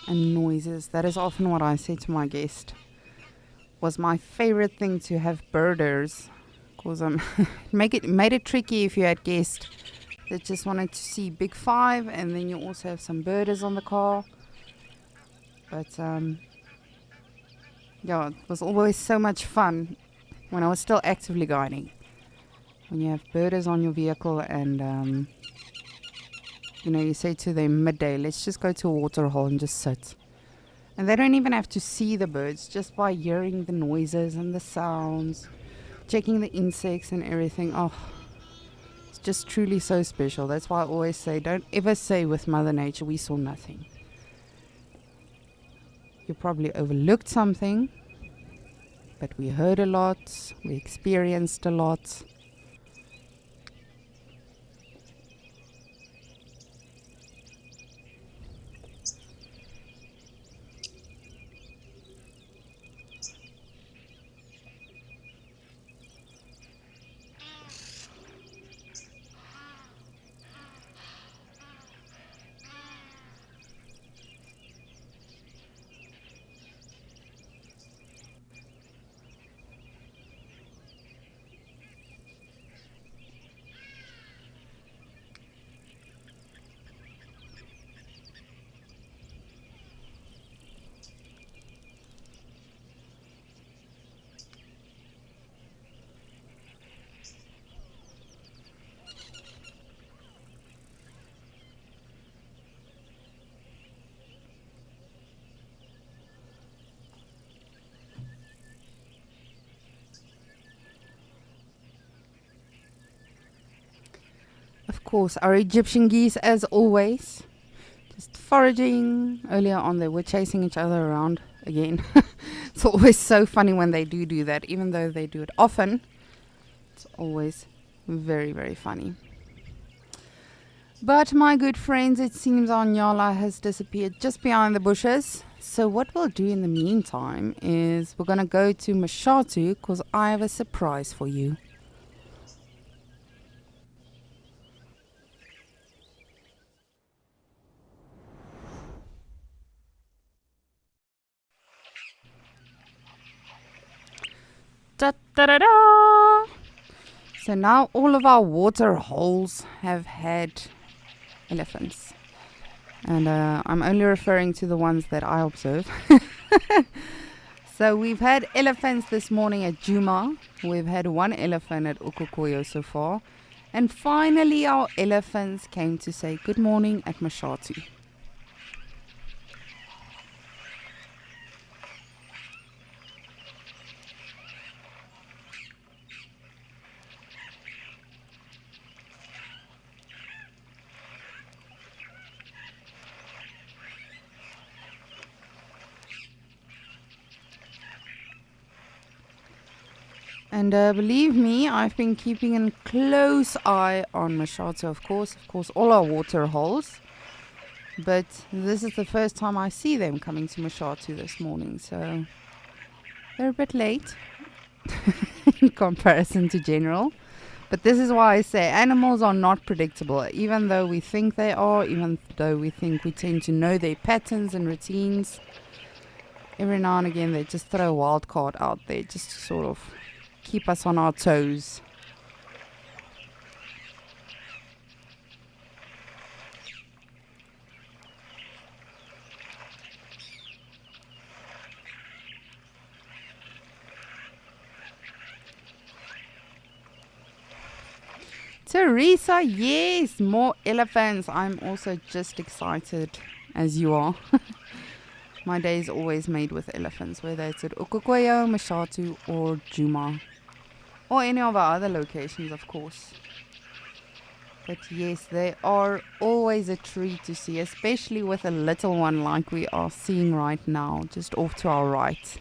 and noises. That is often what I say to my guest. Was my favorite thing to have birders, because made it tricky if you had guests that just wanted to see Big Five, and then you also have some birders on the car. But yeah, it was always so much fun when I was still actively guiding. When you have birders on your vehicle and you say to them midday, let's just go to a water hole and just sit. And they don't even have to see the birds, just by hearing the noises and the sounds, checking the insects and everything. Oh, it's just truly so special. That's why I always say, don't ever say with Mother Nature, we saw nothing. You probably overlooked something, but we heard a lot, we experienced a lot. Of course, our Egyptian geese, as always, just foraging. Earlier on, they were chasing each other around again. It's always so funny when they do that, even though they do it often. It's always very, very funny. But my good friends, it seems our Nyala has disappeared just behind the bushes. So what we'll do in the meantime is we're going to go to Mashatu because I have a surprise for you. Da-da-da-da! So now all of our water holes have had elephants. And I'm only referring to the ones that I observe. So we've had elephants this morning at Djuma. We've had one elephant at Ukokoyo so far. And finally our elephants came to say good morning at Mashatu. And believe me, I've been keeping a close eye on Mashatu, of course, all our water holes. But this is the first time I see them coming to Mashatu this morning, so they're a bit late in comparison to general. But this is why I say animals are not predictable, even though we think they are, even though we think we tend to know their patterns and routines. Every now and again, they just throw a wild card out there, just to sort of keep us on our toes. Teresa, yes, more elephants. I'm also just excited as you are. My day is always made with elephants, whether it's at Ukokoyo, Mashatu or Djuma. Or any of our other locations, of course. But yes, they are always a treat to see, especially with a little one like we are seeing right now, just off to our right.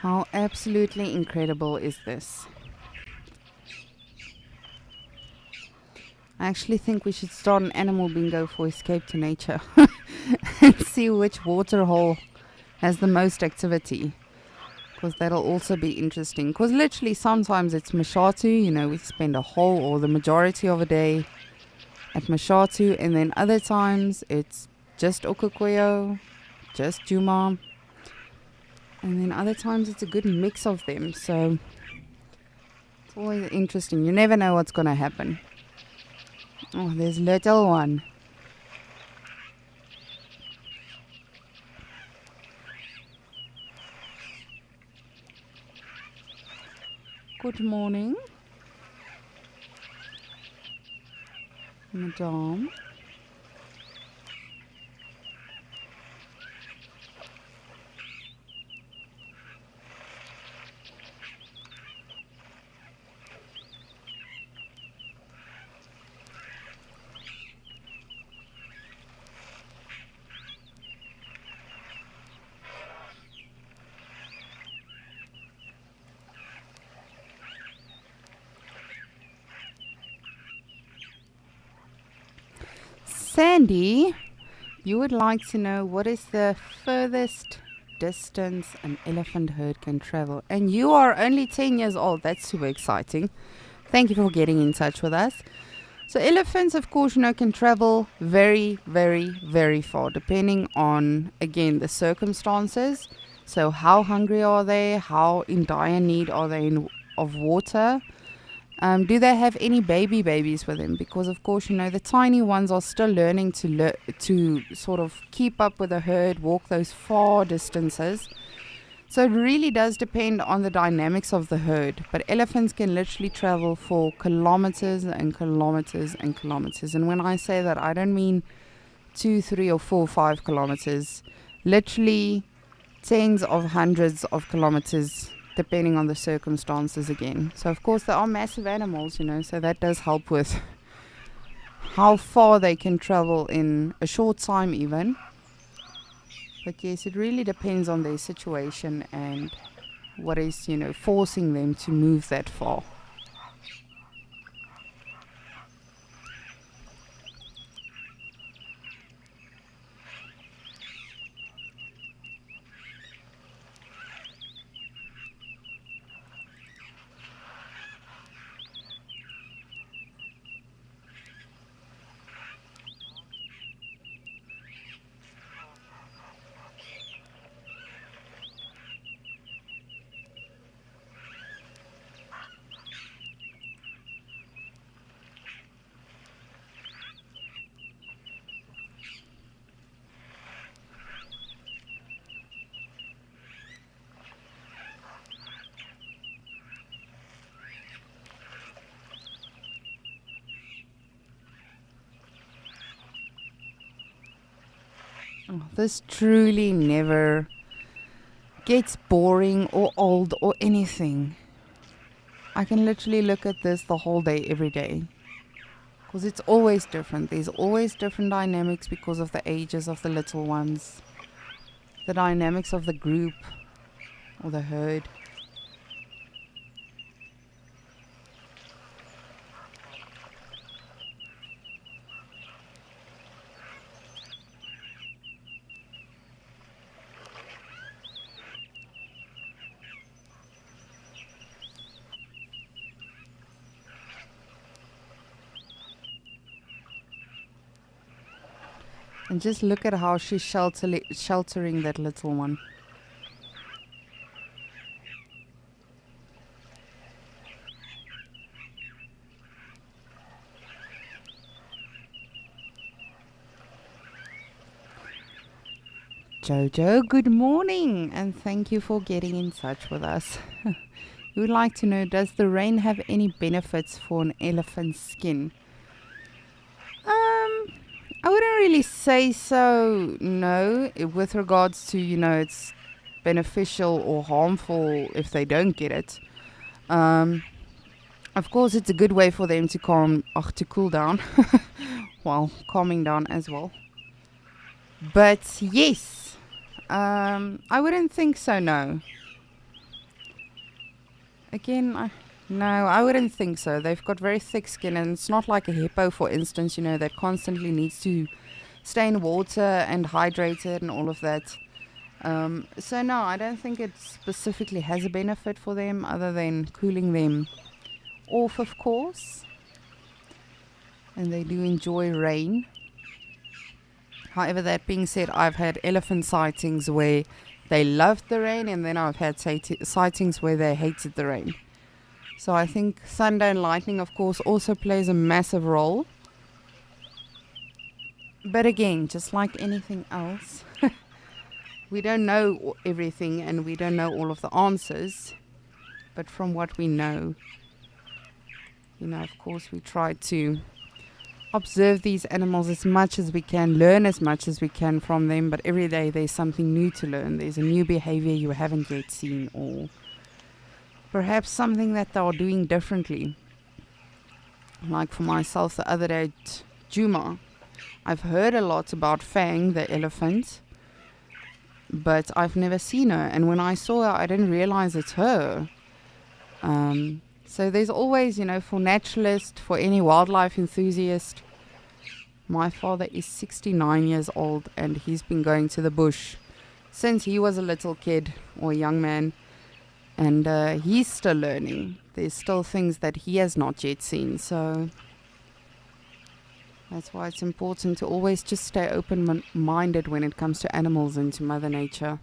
How absolutely incredible is this? I actually think we should start an animal bingo for Escape to Nature and see which water hole has the most activity. because that'll also be interesting. Because literally sometimes it's Mashatu, you know, we spend a whole or the majority of a day at Mashatu, and then other times it's just Okokweyo, just Juma, and then other times it's a good mix of them. So it's always interesting. You never know what's going to happen. Oh, there's little one. Good morning, Madame. Sandy, you would like to know what is the furthest distance an elephant herd can travel. And you are only 10 years old. That's super exciting. Thank you for getting in touch with us. So elephants, of course, you know, can travel very, very, very far, depending on, again, the circumstances. So how hungry are they? How in dire need are they of water? Do they have any babies with them? Because, of course, you know, the tiny ones are still learning to sort of keep up with the herd, walk those far distances. So it really does depend on the dynamics of the herd. But elephants can literally travel for kilometers and kilometers and kilometers. And when I say that, I don't mean 2, 3 or 4, 5 kilometers. Literally tens of hundreds of kilometers, depending on the circumstances again. So of course they are massive animals, you know, so that does help with how far they can travel in a short time even. But yes, it really depends on their situation and what is, you know, forcing them to move that far. Oh, this truly never gets boring or old or anything. I can literally look at this the whole day, every day. Because it's always different. There's always different dynamics because of the ages of the little ones. The dynamics of the group or the herd. And just look at how she's sheltering that little one. Jojo, good morning, and thank you for getting in touch with us. You would like to know, does the rain have any benefits for an elephant's skin? I wouldn't really say so, no, with regards to, you know, it's beneficial or harmful if they don't get it. Of course, it's a good way for them to cool down, while calming down as well. But yes, I wouldn't think so, no. Again, no, I wouldn't think so. They've got very thick skin, and it's not like a hippo, for instance, you know, that constantly needs to stay in water and hydrated and all of that. So no, I don't think it specifically has a benefit for them other than cooling them off, of course. And they do enjoy rain. However, that being said, I've had elephant sightings where they loved the rain, and then I've had sightings where they hated the rain. So I think thunder and lightning, of course, also plays a massive role. But again, just like anything else, we don't know everything and we don't know all of the answers. But from what we know, of course, we try to observe these animals as much as we can, learn as much as we can from them. But every day there's something new to learn. There's a new behavior you haven't yet seen, or perhaps something that they are doing differently. Like for myself, the other day at Djuma, I've heard a lot about Fang, the elephant, but I've never seen her. And when I saw her, I didn't realize it's her. So there's always, for naturalists, for any wildlife enthusiast. My father is 69 years old and he's been going to the bush since he was a little kid or a young man. And he's still learning. There's still things that he has not yet seen. So that's why it's important to always just stay open-minded when it comes to animals and to Mother Nature.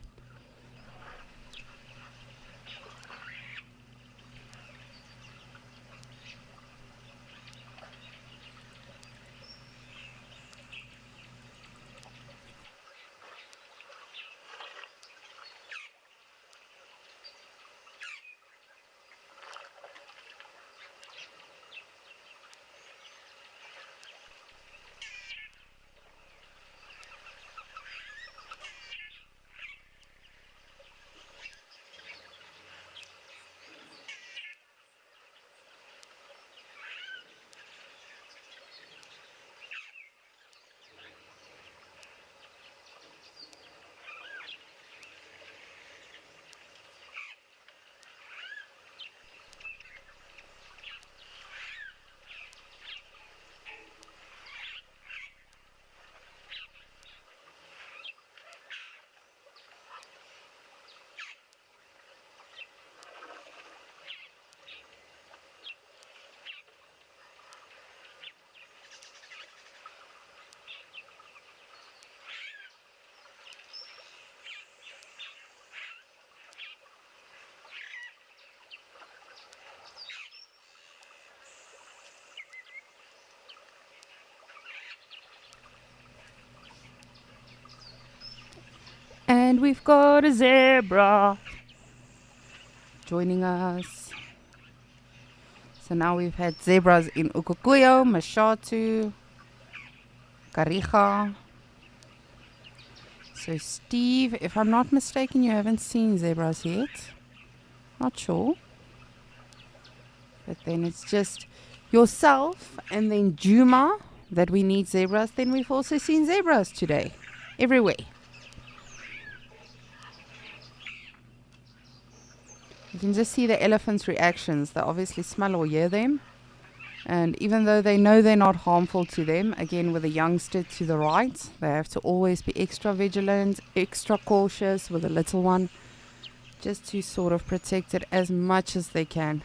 And we've got a zebra joining us. So now we've had zebras in Ukukuyo, Mashatu, Kariga. So Steve, if I'm not mistaken, you haven't seen zebras yet. Not sure. But then it's just yourself and then Djuma that we need zebras. Then we've also seen zebras today, everywhere. You can just see the elephants' reactions. They obviously smell or hear them. And even though they know they're not harmful to them, again with a youngster to the right, they have to always be extra vigilant, extra cautious with a little one, just to sort of protect it as much as they can.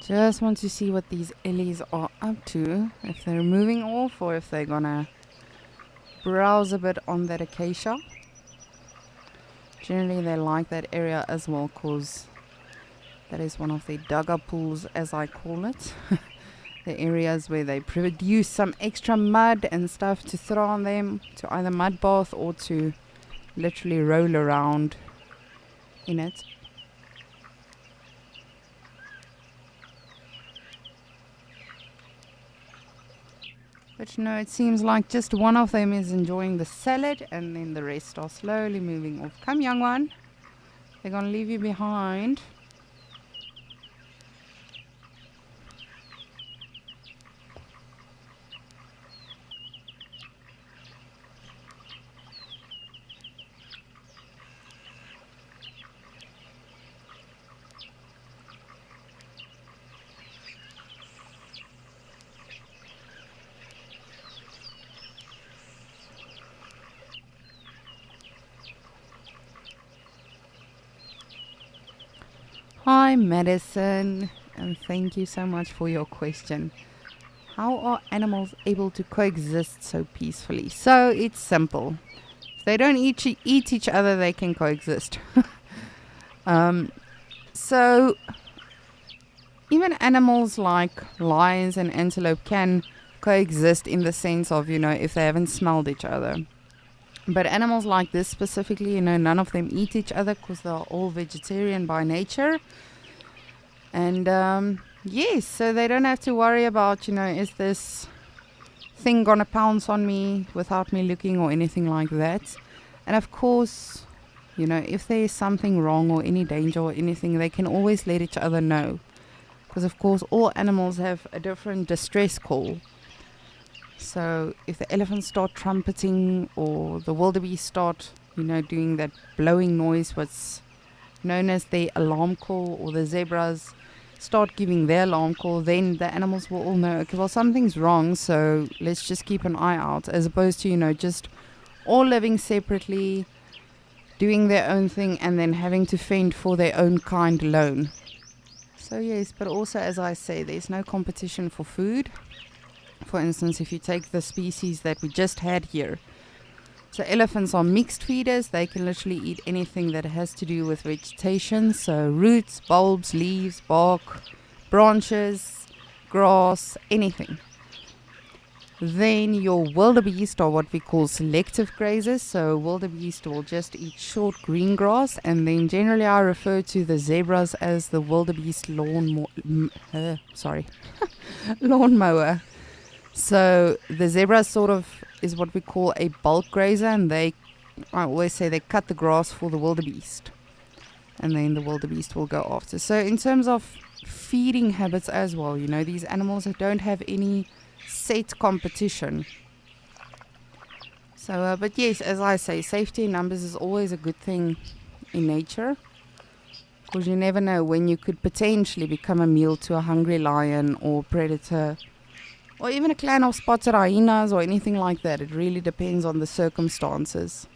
Just want to see what these ellies are up to, if they're moving off or if they're gonna browse a bit on that acacia. Generally they like that area as well, because that is one of their dugger pools, as I call it. The areas where they produce some extra mud and stuff to throw on them, to either mud bath or to literally roll around in it. But no, it seems like just one of them is enjoying the salad and then the rest are slowly moving off. Come, young one. They're going to leave you behind. Hi Madison, and thank you so much for your question. How are animals able to coexist so peacefully? So it's simple. If they don't eat each other, they can coexist. So even animals like lions and antelope can coexist in the sense of, if they haven't smelled each other. But animals like this specifically, none of them eat each other because they're all vegetarian by nature. And yes, so they don't have to worry about, is this thing gonna pounce on me without me looking or anything like that. And of course, if there is something wrong or any danger or anything, they can always let each other know. Because of course, all animals have a different distress call. So if the elephants start trumpeting or the wildebeest start, doing that blowing noise, what's known as the alarm call, or the zebras start giving their alarm call, then the animals will all know, okay, well, something's wrong, so let's just keep an eye out, as opposed to, just all living separately, doing their own thing, and then having to fend for their own kind alone. So yes, but also, as I say, there's no competition for food. For instance, if you take the species that we just had here, so elephants are mixed feeders. They can literally eat anything that has to do with vegetation, so roots, bulbs, leaves, bark, branches, grass, anything. Then your wildebeest are what we call selective grazers. So wildebeest will just eat short green grass, and then generally I refer to the zebras as the wildebeest lawnmower. So the zebra sort of is what we call a bulk grazer, and I always say they cut the grass for the wildebeest, and then the wildebeest will go after. So in terms of feeding habits as well, these animals don't have any set competition. So, but yes, as I say, safety in numbers is always a good thing in nature, because you never know when you could potentially become a meal to a hungry lion or predator, or even a clan of spotted hyenas or anything like that. It really depends on the circumstances.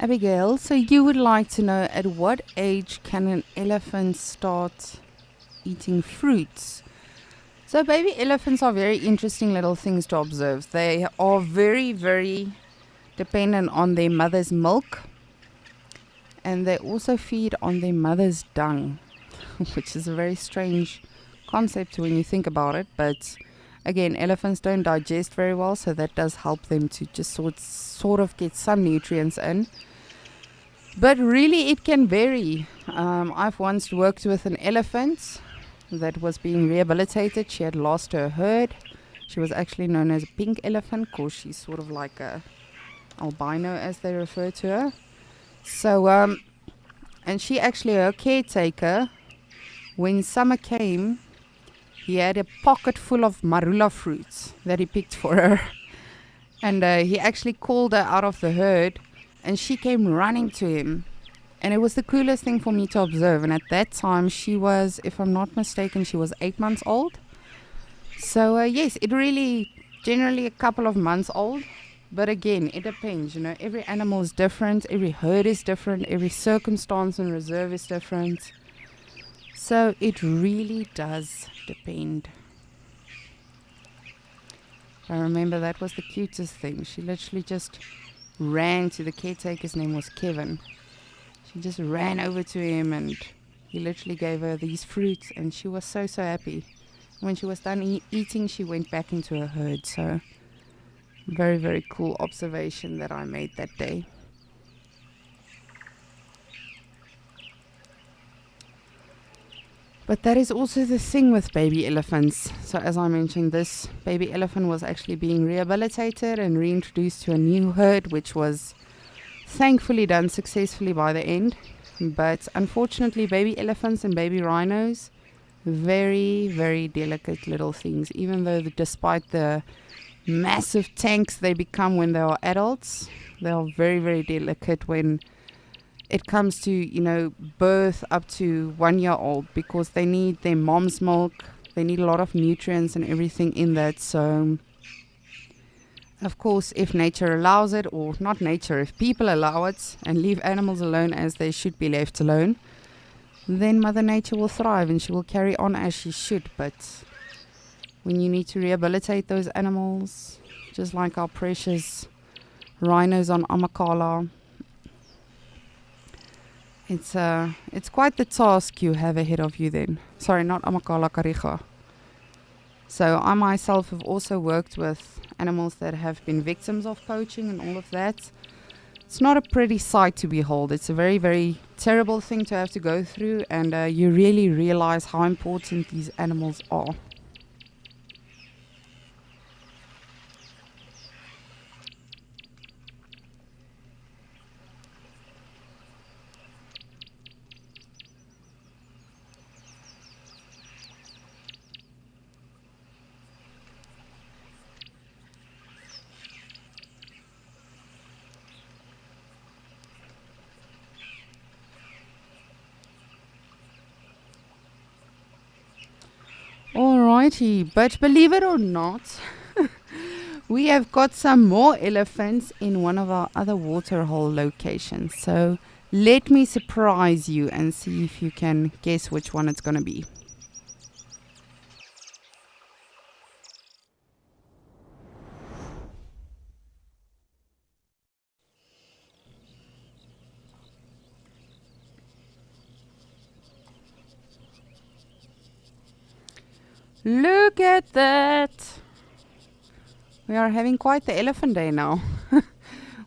Abigail, so you would like to know, at what age can an elephant start eating fruits? So baby elephants are very interesting little things to observe. They are very, very dependent on their mother's milk, and they also feed on their mother's dung, which is a very strange concept when you think about it. But again, elephants don't digest very well, so that does help them to just sort of get some nutrients in. But really it can vary. I've once worked with an elephant that was being rehabilitated. She had lost her herd. She was actually known as a pink elephant because she's sort of like a albino, as they refer to her. So, and she actually, her caretaker, when summer came, he had a pocket full of marula fruits that he picked for her. And he actually called her out of the herd, and she came running to him. And it was the coolest thing for me to observe. And at that time, she was, if I'm not mistaken, she was 8 months old. So yes, it really, generally a couple of months old. But again, it depends, you know, every animal is different, every herd is different, every circumstance and reserve is different. So it really does depend. I remember that was the cutest thing. She literally just ran to the caretaker's name was Kevin. She just ran over to him and he literally gave her these fruits and she was so happy. When she was done eating, she went back into her herd. So very, very cool observation that I made that day. But that is also the thing with baby elephants. So as I mentioned, this baby elephant was actually being rehabilitated and reintroduced to a new herd, which was thankfully done successfully by the end. But unfortunately, baby elephants and baby rhinos, very, very delicate little things. Even though despite the massive tanks they become when they are adults, they are very, very delicate when it comes to, you know, birth up to 1 year old, because they need their mom's milk, they need a lot of nutrients and everything in that. So of course, if nature allows it, or not nature, if people allow it and leave animals alone as they should be left alone, then Mother Nature will thrive and she will carry on as she should. But when you need to rehabilitate those animals, just like our precious rhinos on Amakala, it's quite the task you have ahead of you then. Sorry, not Amakala, Kariga. So I myself have also worked with animals that have been victims of poaching and all of that. It's not a pretty sight to behold. It's a very, very terrible thing to have to go through, and you really realize how important these animals are. Alrighty, but believe it or not, we have got some more elephants in one of our other waterhole locations. So let me surprise you and see if you can guess which one it's going to be. Look at that! We are having quite the elephant day now.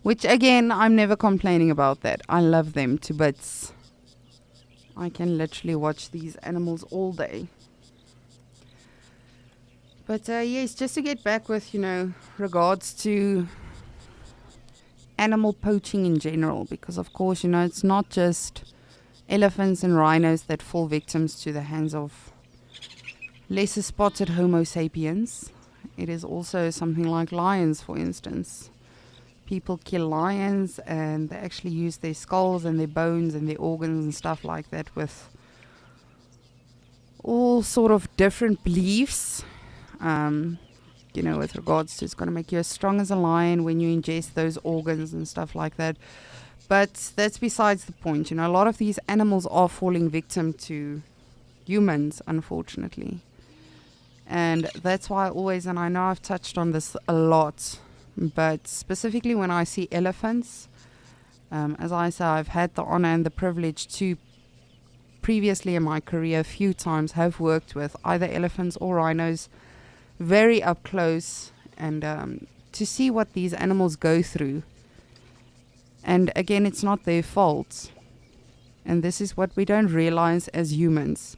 Which again, I'm never complaining about that. I love them to bits. I can literally watch these animals all day. But yes, just to get back with, you know, regards to animal poaching in general. Because of course, you know, it's not just elephants and rhinos that fall victims to the hands of lesser spotted Homo sapiens. It is also something like lions, for instance. People kill lions and they actually use their skulls and their bones and their organs and stuff like that with all sort of different beliefs. You know, with regards to it's going to make you as strong as a lion when you ingest those organs and stuff like that. But that's besides the point. You know, a lot of these animals are falling victim to humans, unfortunately. And that's why I always, and I know I've touched on this a lot, but specifically when I see elephants, as I say, I've had the honor and the privilege to previously in my career a few times have worked with either elephants or rhinos very up close, and to see what these animals go through. And again, it's not their fault. And this is what we don't realize as humans.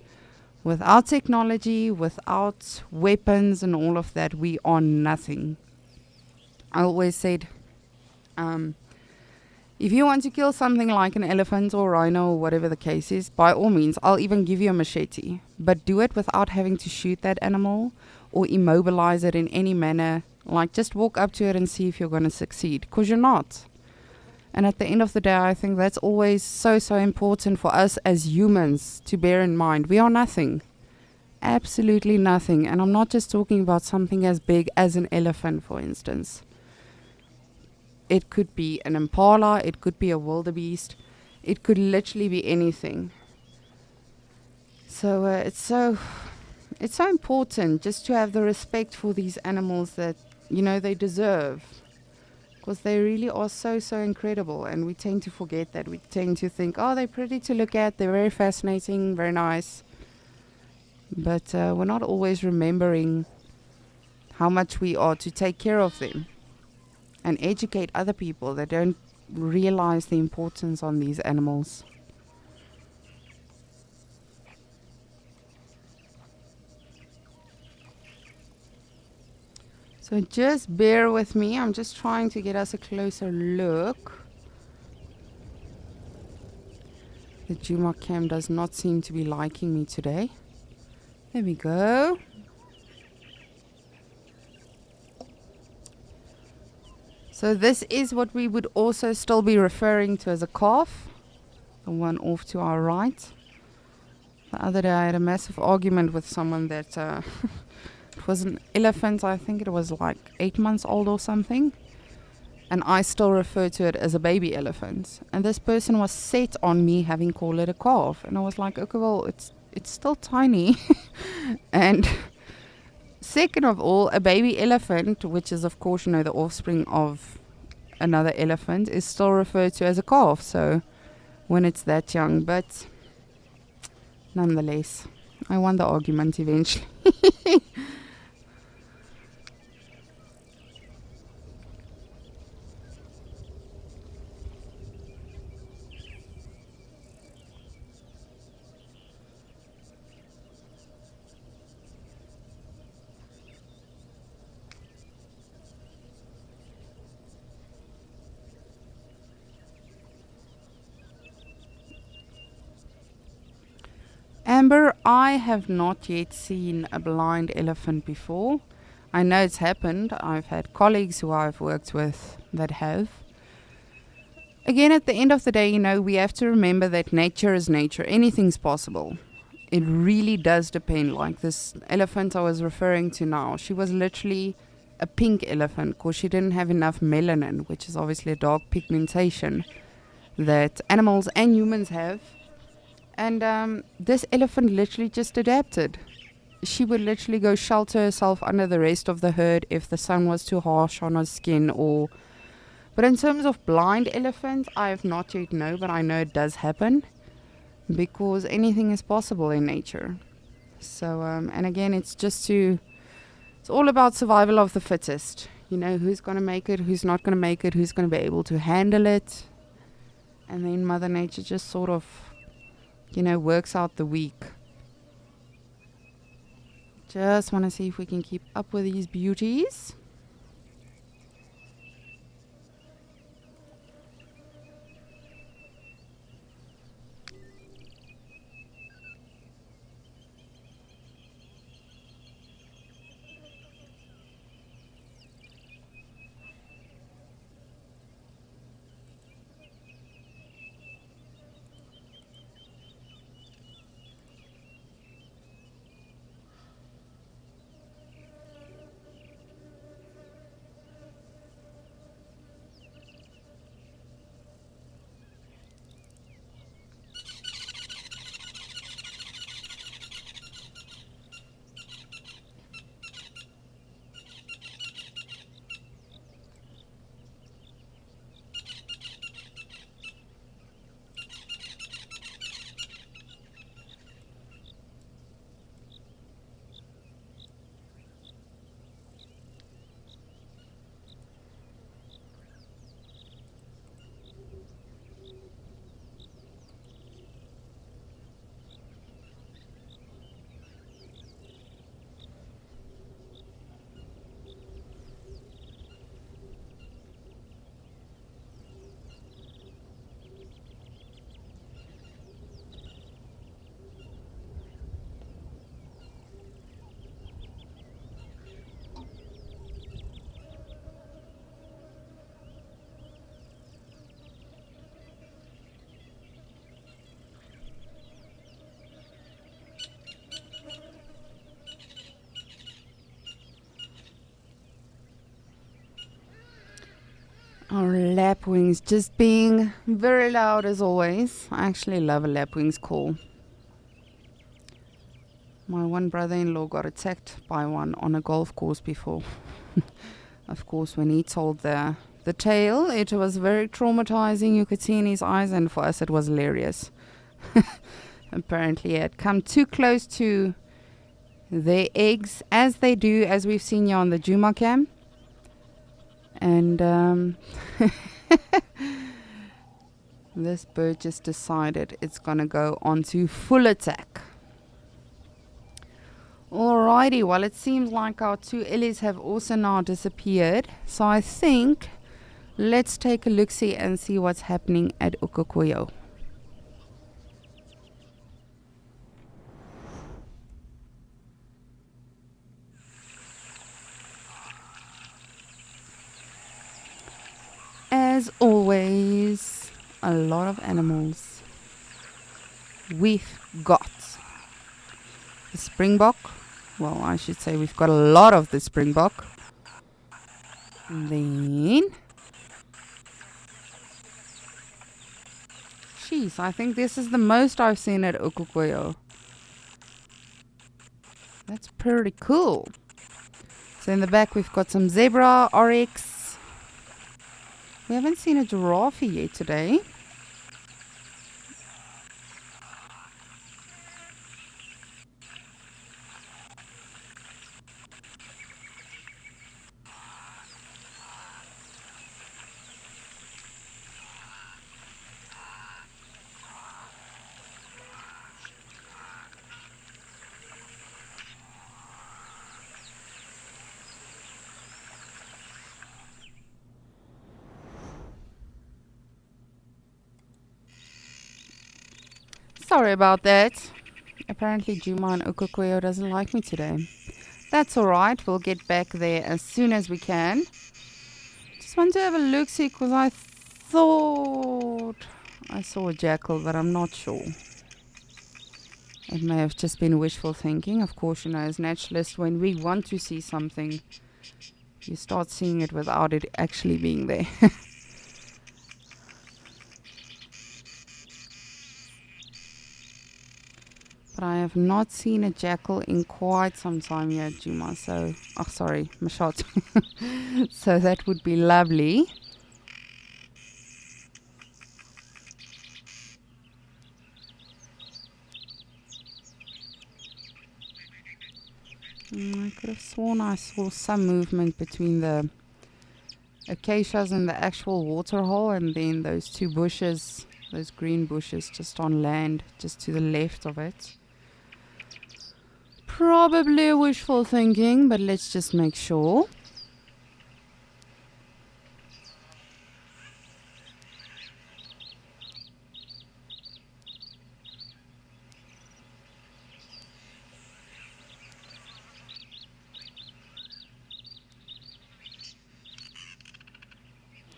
Without technology, without weapons and all of that, we are nothing. I always said, if you want to kill something like an elephant or rhino or whatever the case is, by all means, I'll even give you a machete. But do it without having to shoot that animal or immobilize it in any manner. Like, just walk up to it and see if you're going to succeed, because you're not. And at the end of the day, I think that's always so important for us as humans to bear in mind. We are nothing. Absolutely nothing. And I'm not just talking about something as big as an elephant, for instance. It could be an impala, it could be a wildebeest, it could literally be anything. So it's so important just to have the respect for these animals that, you know, they deserve. Because they really are so incredible, and we tend to forget that. We tend to think, oh, they're pretty to look at, they're very fascinating, very nice. But we're not always remembering how much we are to take care of them and educate other people that don't realize the importance on these animals. So just bear with me. I'm just trying to get us a closer look. The Juma cam does not seem to be liking me today. There we go. So this is what we would also still be referring to as a calf. The one off to our right. The other day I had a massive argument with someone that it was an elephant. I think it was like 8 months old or something. And I still refer to it as a baby elephant. And this person was set on me having called it a calf. And I was like, okay, well, it's still tiny. And second of all, a baby elephant, which is of course, you know, the offspring of another elephant, is still referred to as a calf. So when it's that young, but nonetheless, I won the argument eventually. Amber, I have not yet seen a blind elephant before. I know it's happened. I've had colleagues who I've worked with that have. Again, at the end of the day, you know, we have to remember that nature is nature. Anything's possible. It really does depend. Like this elephant I was referring to now, she was literally a pink elephant because she didn't have enough melanin, which is obviously a dark pigmentation that animals and humans have. And this elephant literally just adapted. She would literally go shelter herself under the rest of the herd if the sun was too harsh on her skin. But in terms of blind elephants, I have not yet known, but I know it does happen because anything is possible in nature. So, and again, it's all about survival of the fittest. You know, who's going to make it, who's not going to make it, who's going to be able to handle it. And then Mother Nature just sort of, you know, works out the weak. Just want to see if we can keep up with these beauties. Our lapwings just being very loud as always. I actually love a lapwings call. My one brother-in-law got attacked by one on a golf course before. Of course, when he told the tale, it was very traumatizing. You could see in his eyes, and for us it was hilarious. Apparently he had come too close to their eggs, as they do, as we've seen here on the Juma cam. And this bird just decided it's gonna go on to full attack. Alrighty, well, it seems like our two Ellies have also now disappeared. So I think let's take a look-see and see what's happening at Ukukuyo. As always, a lot of animals. We've got the springbok. Well, I should say we've got a lot of the springbok. Then, jeez, I think this is the most I've seen at Ukukuyo. That's pretty cool. So in the back we've got some zebra, oryx. We haven't seen a giraffe yet today. Sorry about that. Apparently Juma and Ukukuyo doesn't like me today. That's alright, we'll get back there as soon as we can. Just want to have a look-see because I thought I saw a jackal, but I'm not sure. It may have just been wishful thinking. Of course, you know, as naturalists, when we want to see something, you start seeing it without it actually being there. But I have not seen a jackal in quite some time here at Juma, so... Oh, sorry, Mashot. So that would be lovely. I could have sworn I saw some movement between the acacias and the actual water hole, and then those two bushes, those green bushes just on land, just to the left of it. Probably wishful thinking, but let's just make sure.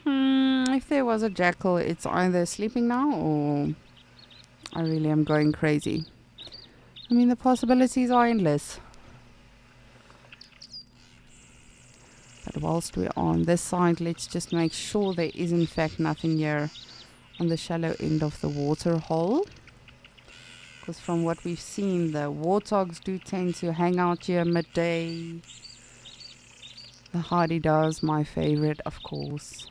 If there was a jackal, it's either sleeping now or I really am going crazy. I mean, the possibilities are endless. But whilst we're on this side, let's just make sure there is in fact nothing here on the shallow end of the water hole. Because from what we've seen, the warthogs do tend to hang out here midday. The hardy-does, my favorite, of course.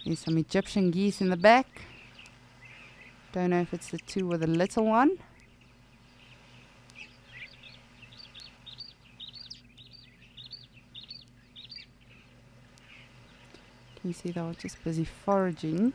There's some Egyptian geese in the back. Don't know if it's the two or the little one. Can you see they were just busy foraging?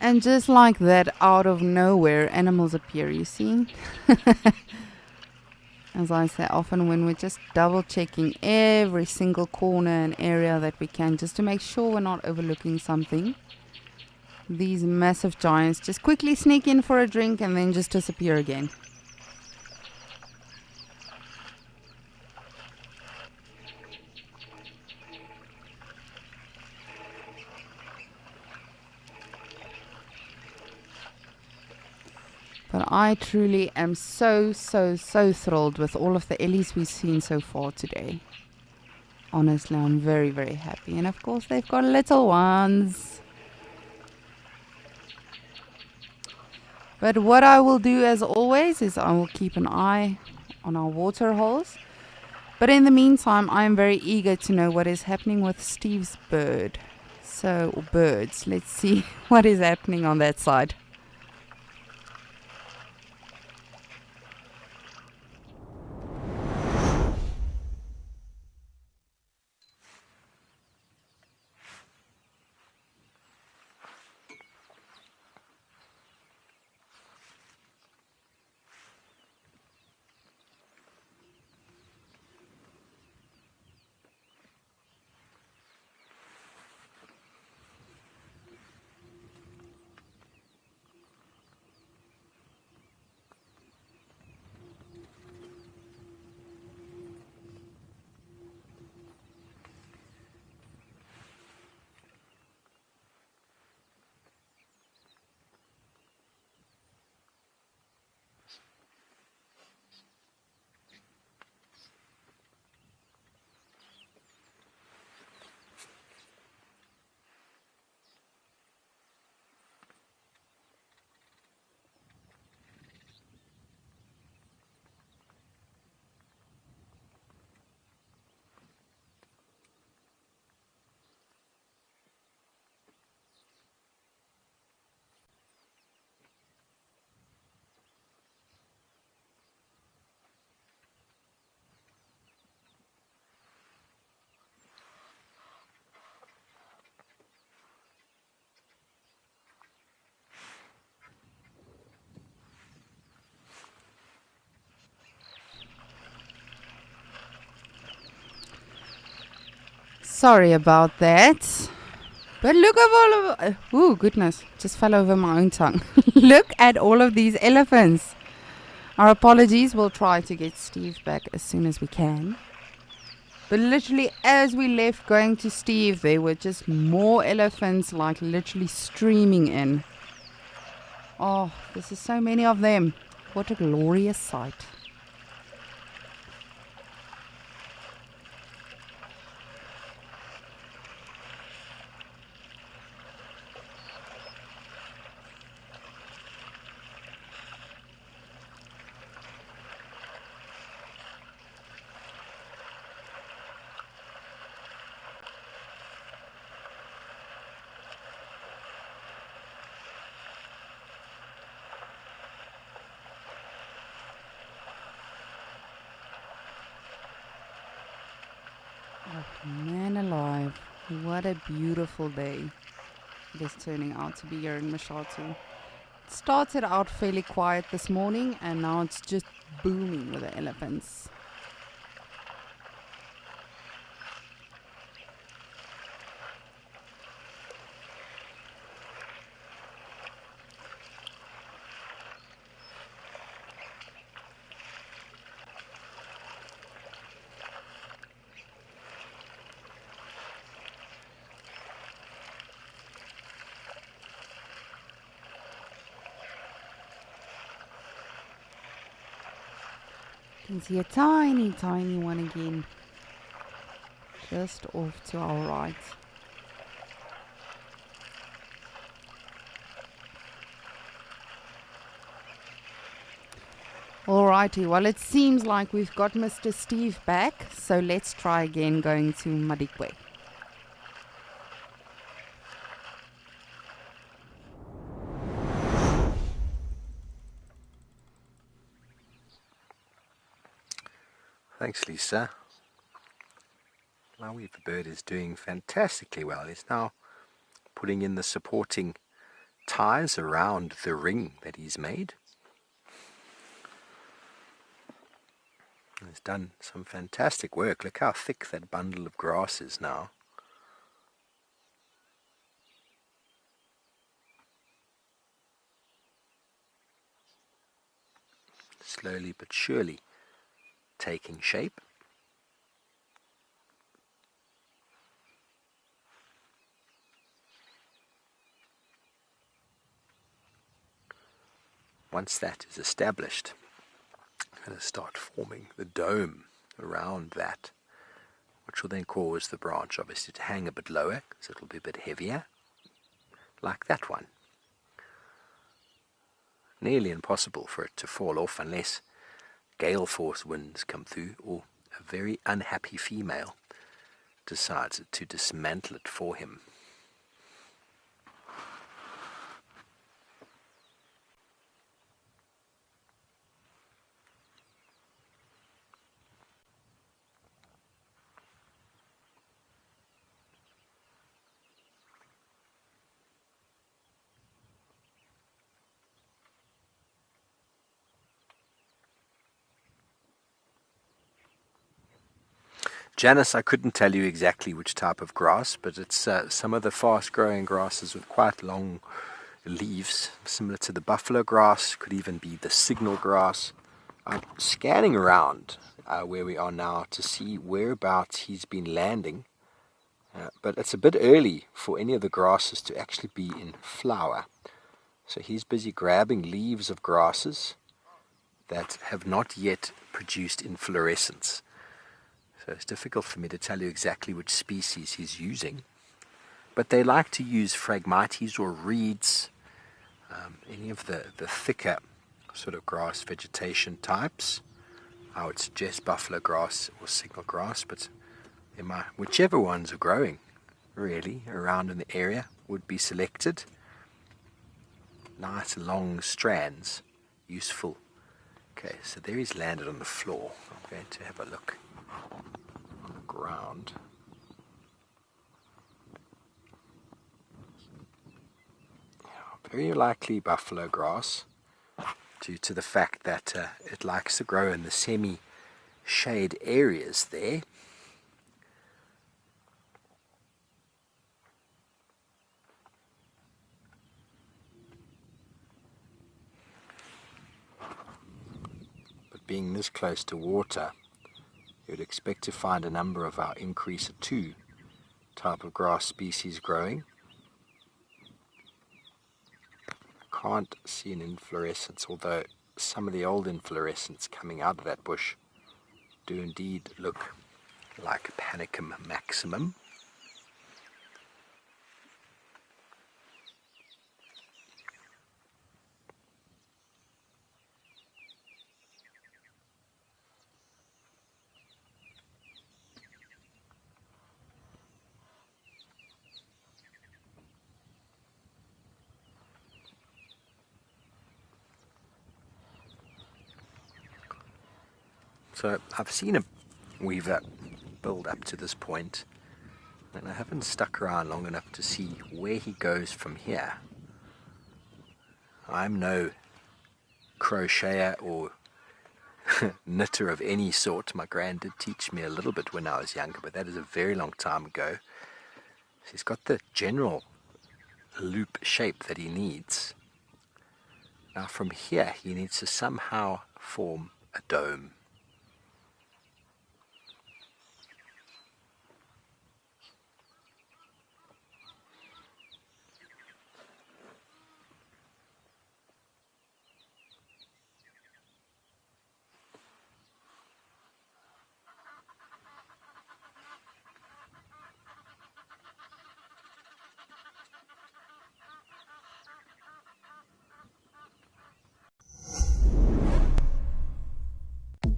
And just like that, out of nowhere, animals appear, you see? As I say often, when we're just double checking every single corner and area that we can, just to make sure we're not overlooking something, these massive giants just quickly sneak in for a drink and then just disappear again. But I truly am so thrilled with all of the ellies we've seen so far today. Honestly, I'm very, very happy. And of course, they've got little ones. But what I will do, as always, is I will keep an eye on our water holes. But in the meantime, I am very eager to know what is happening with Steve's bird. Or birds. Let's see what is happening on that side. Sorry about that. But look at all of... oh, goodness. Just fell over my own tongue. Look at all of these elephants. Our apologies. We'll try to get Steve back as soon as we can. But literally, as we left going to Steve, there were just more elephants, like literally streaming in. Oh, this is so many of them. What a glorious sight. Oh, man alive, what a beautiful day it is turning out to be here in Mashatu. It started out fairly quiet this morning and now it's just booming with the elephants. You can see a tiny, tiny one again, just off to our right. Alrighty, well it seems like we've got Mr. Steve back, so let's try again going to Madikwe. Thanks, Lisa. Malawi the bird is doing fantastically well. He's now putting in the supporting ties around the ring that he's made. He's done some fantastic work. Look how thick that bundle of grass is now. Slowly but surely taking shape. Once that is established, I'm going to start forming the dome around that, which will then cause the branch obviously to hang a bit lower, because it will be a bit heavier, like that one. Nearly impossible for it to fall off unless gale force winds come through, or a very unhappy female decides to dismantle it for him. Janice, I couldn't tell you exactly which type of grass, but it's some of the fast-growing grasses with quite long leaves, similar to the buffalo grass, could even be the signal grass. I'm scanning around where we are now to see whereabouts he's been landing, but it's a bit early for any of the grasses to actually be in flower. So he's busy grabbing leaves of grasses that have not yet produced inflorescence. So it's difficult for me to tell you exactly which species he's using. But they like to use Phragmites or reeds, any of the thicker sort of grass vegetation types. I would suggest buffalo grass or signal grass, but whichever ones are growing really around in the area would be selected. Nice long strands, useful. Okay, so there he's landed on the floor. I'm going to have a look on the ground. Very likely buffalo grass, due to the fact that it likes to grow in the semi-shade areas there. But being this close to water, you would expect to find a number of our increaser 2 type of grass species growing. Can't see an inflorescence, although some of the old inflorescence coming out of that bush do indeed look like Panicum maximum. So I've seen a weaver build up to this point, and I haven't stuck around long enough to see where he goes from here. I'm no crocheter or knitter of any sort. My grand did teach me a little bit when I was younger, but that is a very long time ago. So he's got the general loop shape that he needs. Now from here he needs to somehow form a dome.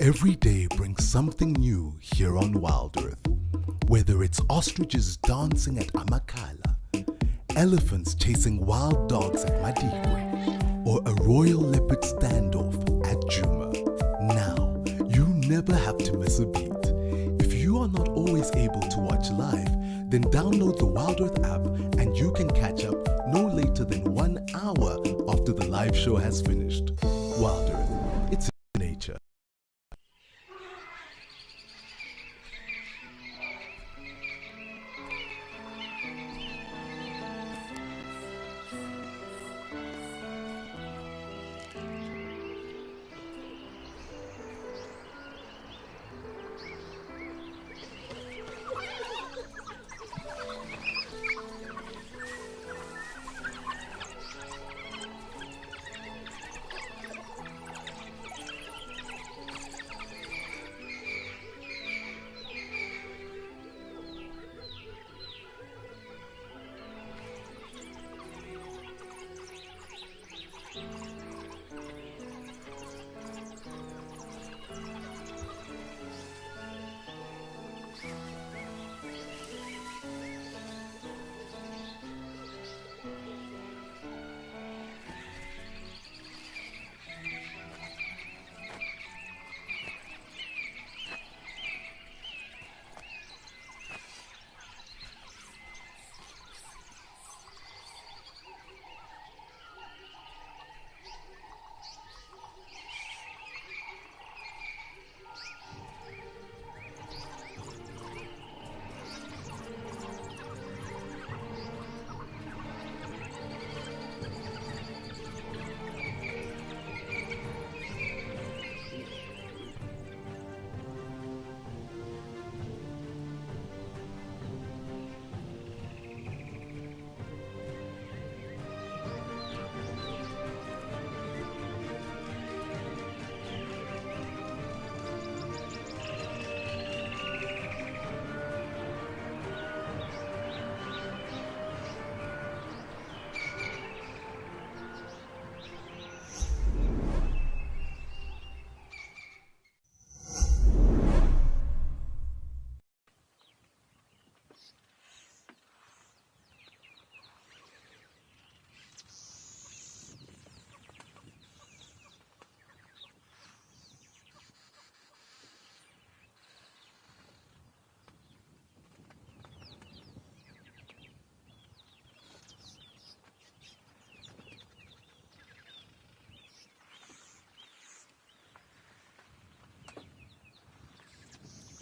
Every day brings something new here on Wild Earth. Whether it's ostriches dancing at Amakhala, elephants chasing wild dogs at Madikwe, or a royal leopard standoff at Djuma. Now, you never have to miss a beat. If you are not always able to watch live, Then download the Wild Earth app and you can catch up no later than 1 hour after the live show has finished. Wild Earth, it's nature.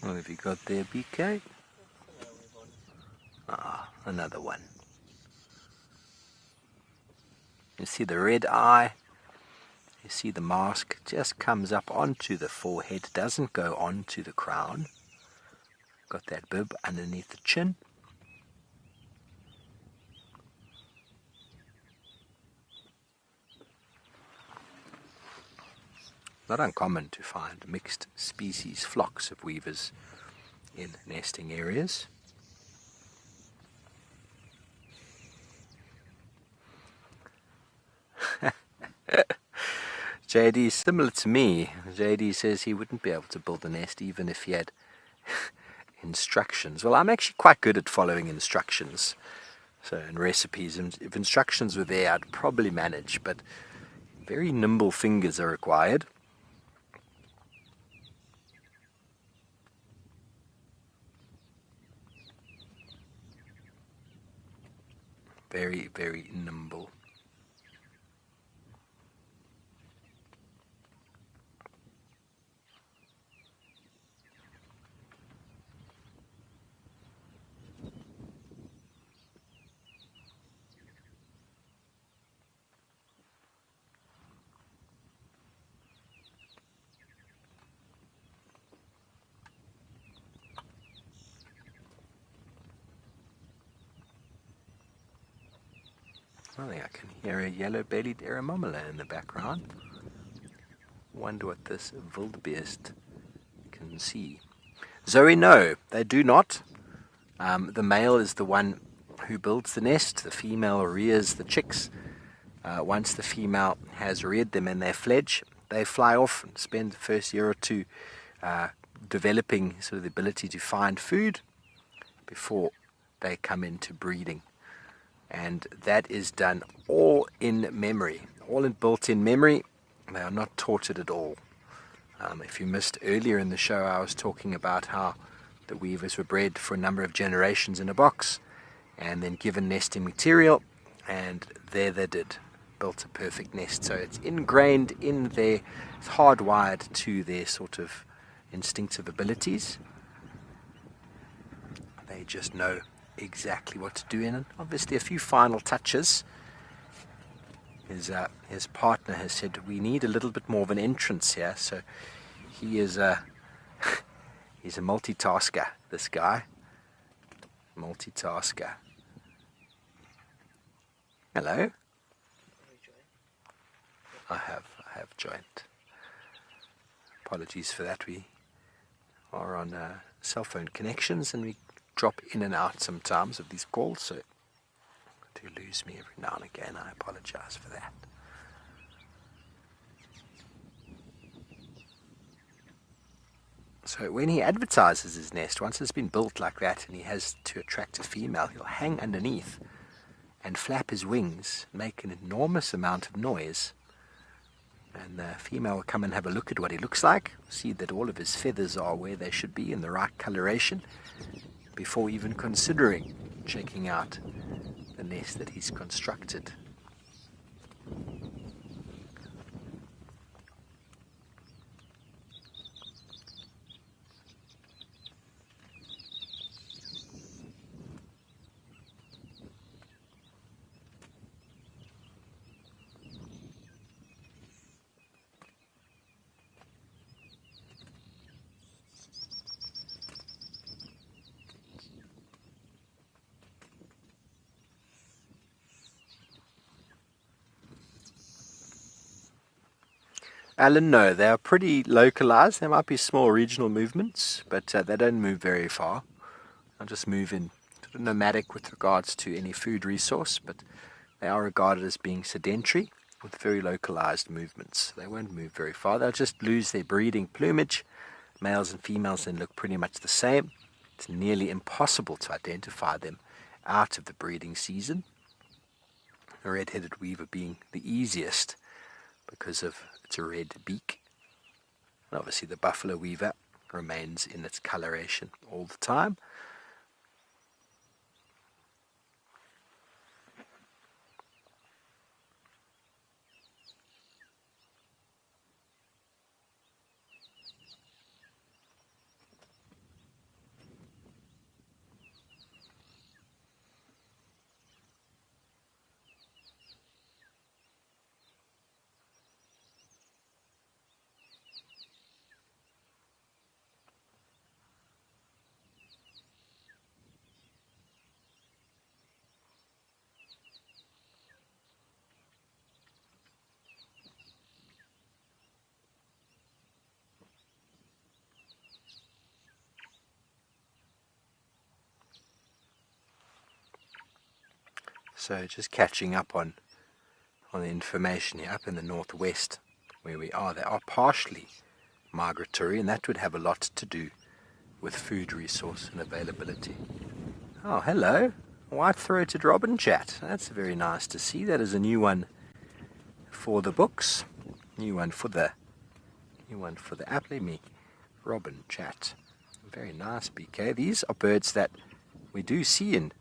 What have you got there, BK? Ah, another one. You see the red eye. You see the mask just comes up onto the forehead, doesn't go onto the crown. Got that bib underneath the chin. Not uncommon to find mixed species flocks of weavers in nesting areas. JD is similar to me. JD says he wouldn't be able to build a nest even if he had instructions. Well, I'm actually quite good at following instructions. So in recipes, if instructions were there, I'd probably manage, but very nimble fingers are required. Very, very nimble. I think I can hear a yellow-bellied aramomula in the background. Wonder what this wildebeest can see. Zoe, no, they do not. The male is the one who builds the nest. The female rears the chicks. Once the female has reared them and they fledge, they fly off and spend the first year or two developing sort of the ability to find food before they come into breeding. And that is done all in memory, all in built-in memory. They are not taught it at all. If you missed earlier in the show, I was talking about how The weavers were bred for a number of generations in a box and then given nesting material, and there they did. Built a perfect nest. So it's ingrained in their, it's hardwired to their sort of instinctive abilities. They just know exactly what to do in it. Obviously a few final touches. His partner has said we need a little bit more of an entrance here, so he is he's a multitasker, this guy. Multitasker. Hello. I have joined. Apologies for that. We are on cell phone connections and we drop in and out sometimes of these calls, so do lose me every now and again. I apologize for that. So when he advertises his nest, once it's been built like that and he has to attract a female, he'll hang underneath and flap his wings, make an enormous amount of noise. And the female will come and have a look at what he looks like, see that all of his feathers are where they should be in the right coloration, before even considering checking out the nest that he's constructed. Alan, no, they are pretty localized. There might be small regional movements, but they don't move very far. They'll just move in sort of nomadic with regards to any food resource, but they are regarded as being sedentary with very localized movements. They won't move very far. They'll just lose their breeding plumage. Males and females then look pretty much the same. It's nearly impossible to identify them out of the breeding season. The red-headed weaver being the easiest because of its red beak. And obviously the buffalo weaver remains in its coloration all the time. So just catching up on the information here, up in the northwest where we are, they are partially migratory, and that would have a lot to do with food resource and availability. Oh, hello, white-throated robin chat. That's very nice to see. That is a new one for the books, new one for the app. Let me robin chat. Very nice, BK. These are birds that we do see in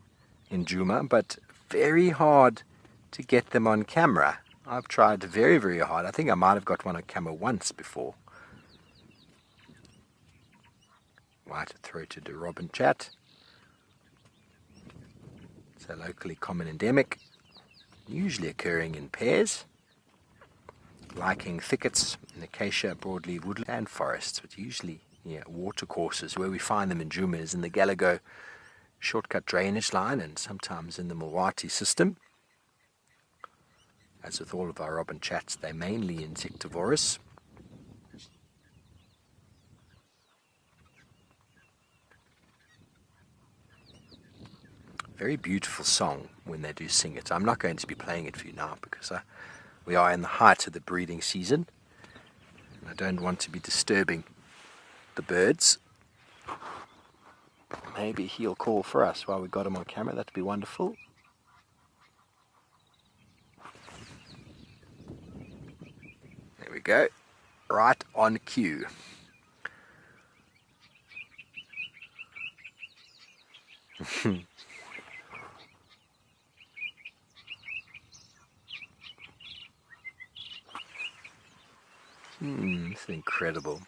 Djuma, but very hard to get them on camera. I've tried very, very hard. I think I might have got one on camera once before. White-throated robin chat. It's a locally common endemic, usually occurring in pairs, liking thickets in acacia, broadleaf woodland and forests, but usually near watercourses. Where we find them in Djuma is in the Galago shortcut drainage line and sometimes in the Mulwati system. As with all of our robin chats, they're mainly insectivorous. Very beautiful song when they do sing it. I'm not going to be playing it for you now because we are in the height of the breeding season. I don't want to be disturbing the birds. Maybe he'll call for us while we got him on camera. That'd be wonderful. There we go. Right on cue. It's incredible.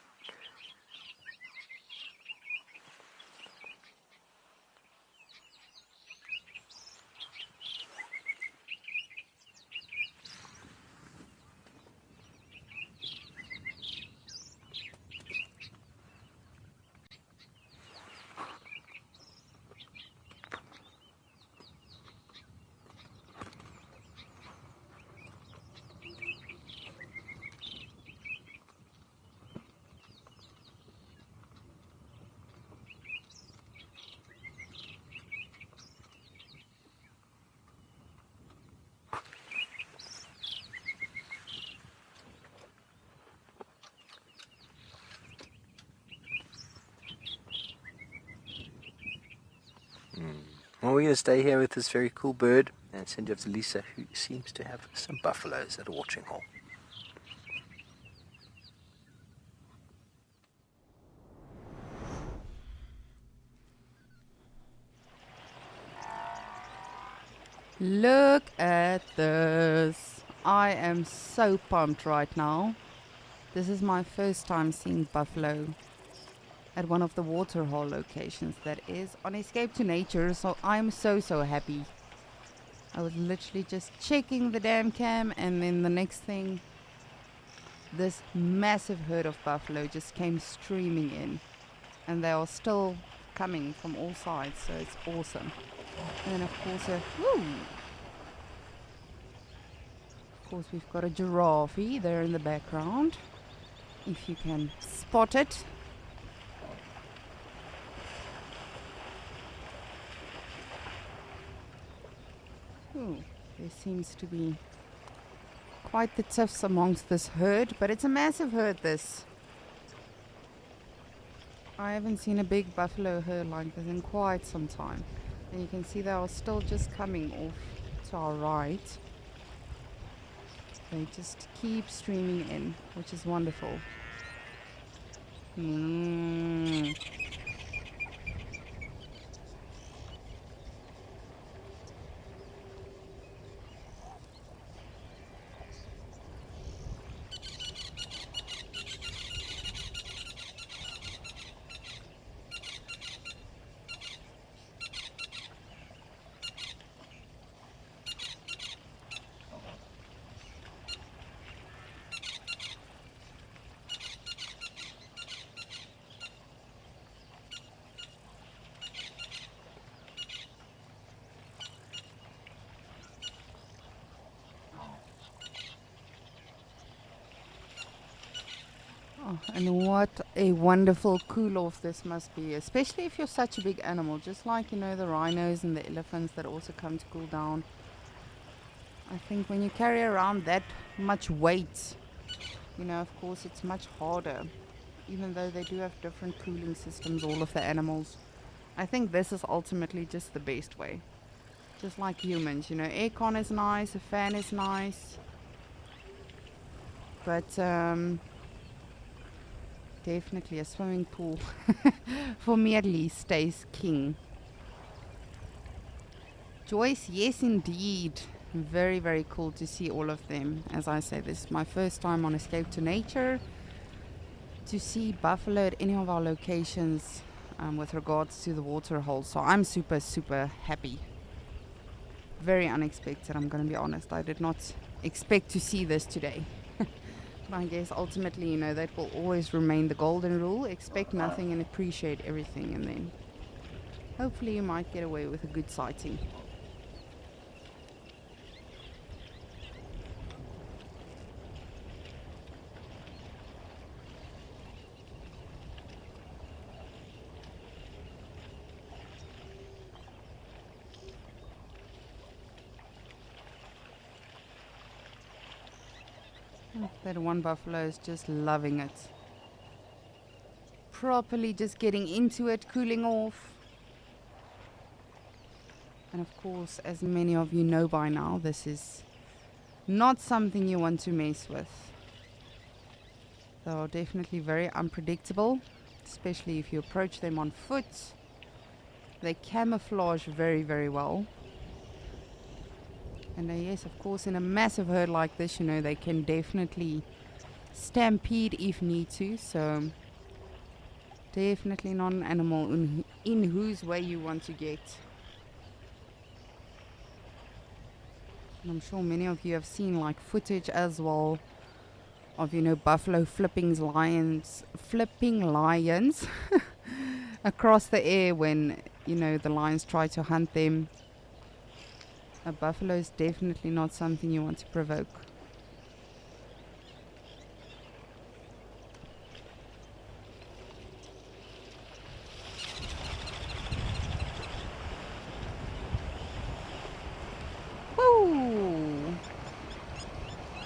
Well, we're going to stay here with this very cool bird and send you off to Lisa, who seems to have some buffaloes at a watering hole. Look at this. I am so pumped right now. This is my first time seeing buffalo at one of the waterhole locations that is on Escape to Nature, so I'm so happy. I was literally just checking the dam cam, and then the next thing, this massive herd of buffalo just came streaming in, and they are still coming from all sides, so it's awesome. And then of course we've got a giraffe there in the background, if you can spot it. Ooh, there seems to be quite the tiffs amongst this herd, but it's a massive herd, this. I haven't seen a big buffalo herd like this in quite some time. And you can see they are still just coming off to our right. They just keep streaming in, which is wonderful. And what a wonderful cool off this must be, especially if you're such a big animal, just like, you know, the rhinos and the elephants that also come to cool down. I think when you carry around that much weight, you know, of course it's much harder, even though they do have different cooling systems, all of the animals. I think this is ultimately just the best way. Just like humans, you know, aircon is nice, a fan is nice, but definitely a swimming pool, for me at least, stays king. Joyce, yes indeed. Very cool to see all of them. As I say, this is my first time on Escape to Nature. To see buffalo at any of our locations with regards to the water hole, so I'm super happy. Very unexpected, I'm going to be honest. I did not expect to see this today. I guess ultimately, you know, that will always remain the golden rule. Expect nothing and appreciate everything, and then hopefully you might get away with a good sighting. That one buffalo is just loving it. Properly just getting into it, cooling off. And of course, as many of you know by now, this is not something you want to mess with. They are definitely very unpredictable, especially if you approach them on foot. They camouflage very, very well. And yes, of course, in a massive herd like this, you know, they can definitely stampede if need to. So definitely not an animal in whose way you want to get. And I'm sure many of you have seen like footage as well of, you know, buffalo flipping lions across the air when, you know, the lions try to hunt them. A buffalo is definitely not something you want to provoke. Woo!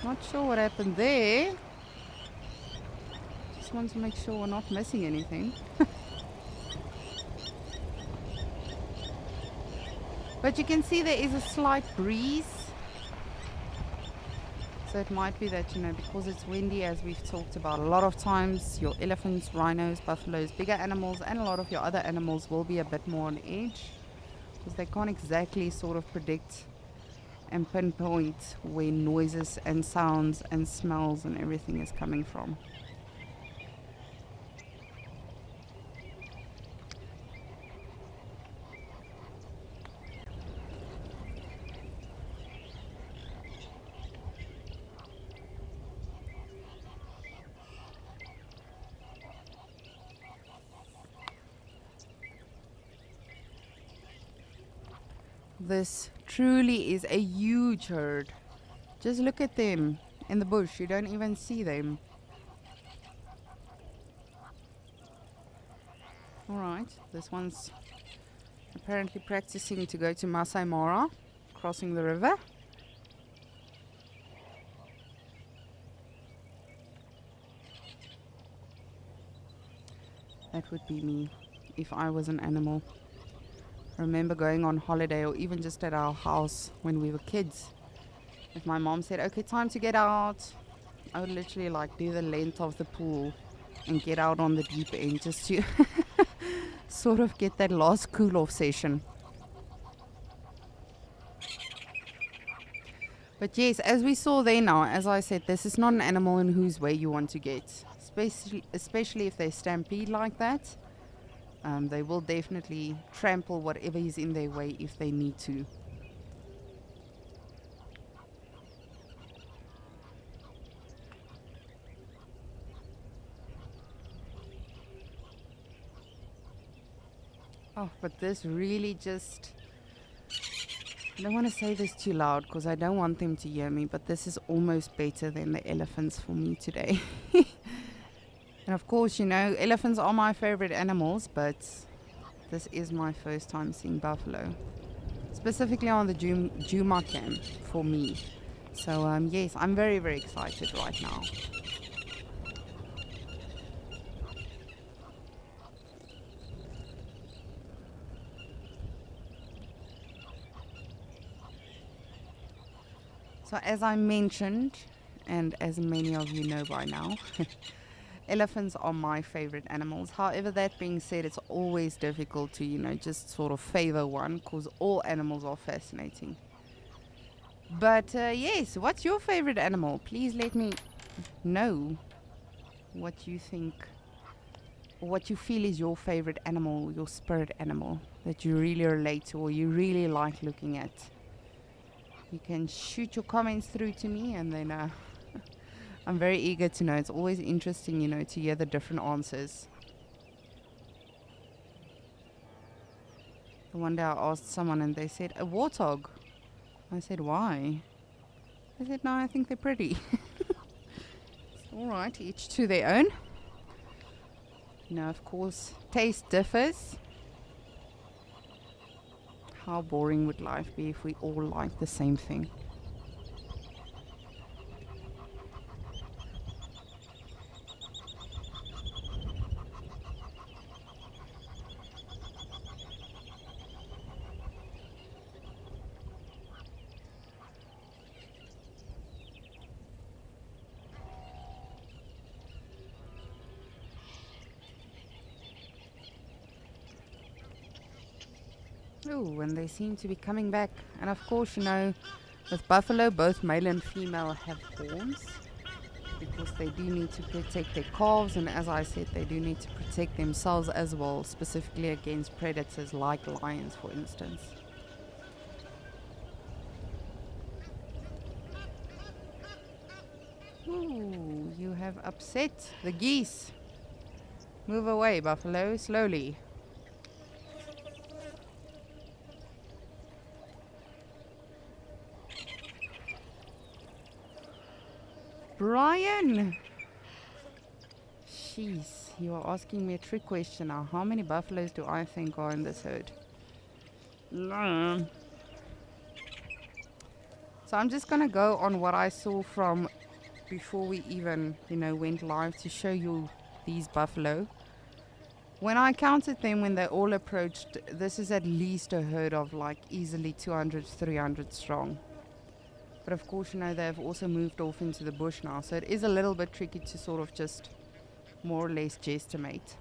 Not sure what happened there. Just want to make sure we're not missing anything. But you can see there is a slight breeze. So it might be that, you know, because it's windy, as we've talked about a lot of times, your elephants, rhinos, buffaloes, bigger animals, and a lot of your other animals will be a bit more on edge. Because they can't exactly sort of predict and pinpoint where noises and sounds and smells and everything is coming from. This truly is a huge herd. Just look at them in the bush. You don't even see them. Alright, this one's apparently practicing to go to Masai Mara, crossing the river. That would be me if I was an animal. I remember going on holiday or even just at our house when we were kids. If my mom said, okay, time to get out, I would literally like do the length of the pool and get out on the deep end just to sort of get that last cool off session. But yes, as we saw there now, as I said, this is not an animal in whose way you want to get, especially if they stampede like that. They will definitely trample whatever is in their way if they need to. Oh, but this really just... I don't want to say this too loud because I don't want them to hear me, but this is almost better than the elephants for me today. And of course, you know, elephants are my favorite animals, but this is my first time seeing buffalo. Specifically on the Djuma camp for me. So yes, I'm very, very excited right now. So as I mentioned, and as many of you know by now, elephants are my favorite animals. However, that being said, it's always difficult to, you know, just sort of favor one because all animals are fascinating. But yes, what's your favorite animal? Please let me know what you think, or what you feel is your favorite animal, your spirit animal that you really relate to or you really like looking at. You can shoot your comments through to me, and then I'm very eager to know. It's always interesting, you know, to hear the different answers. The one day I asked someone and they said, a warthog. I said, why? They said, no, I think they're pretty. Alright, each to their own. Now, of course, taste differs. How boring would life be if we all liked the same thing? Oh, and they seem to be coming back. And of course, with buffalo, both male and female have horns because they do need to protect their calves. And as I said, they do need to protect themselves as well, specifically against predators like lions, for instance. Ooh, you have upset the geese. Move away, buffalo, slowly. Brian! Jeez, you are asking me a trick question now. How many buffaloes do I think are in this herd? So I'm just gonna go on what I saw from before we even, went live to show you these buffalo. When I counted them when they all approached, this is at least a herd of like easily 200, 300 strong. But of course, they've also moved off into the bush now, so it is a little bit tricky to sort of just more or less guesstimate.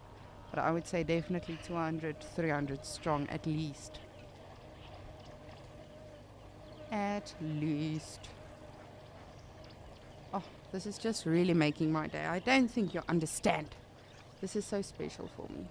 But I would say definitely 200, 300 strong at least. At least. Oh, this is just really making my day. I don't think you understand. This is so special for me.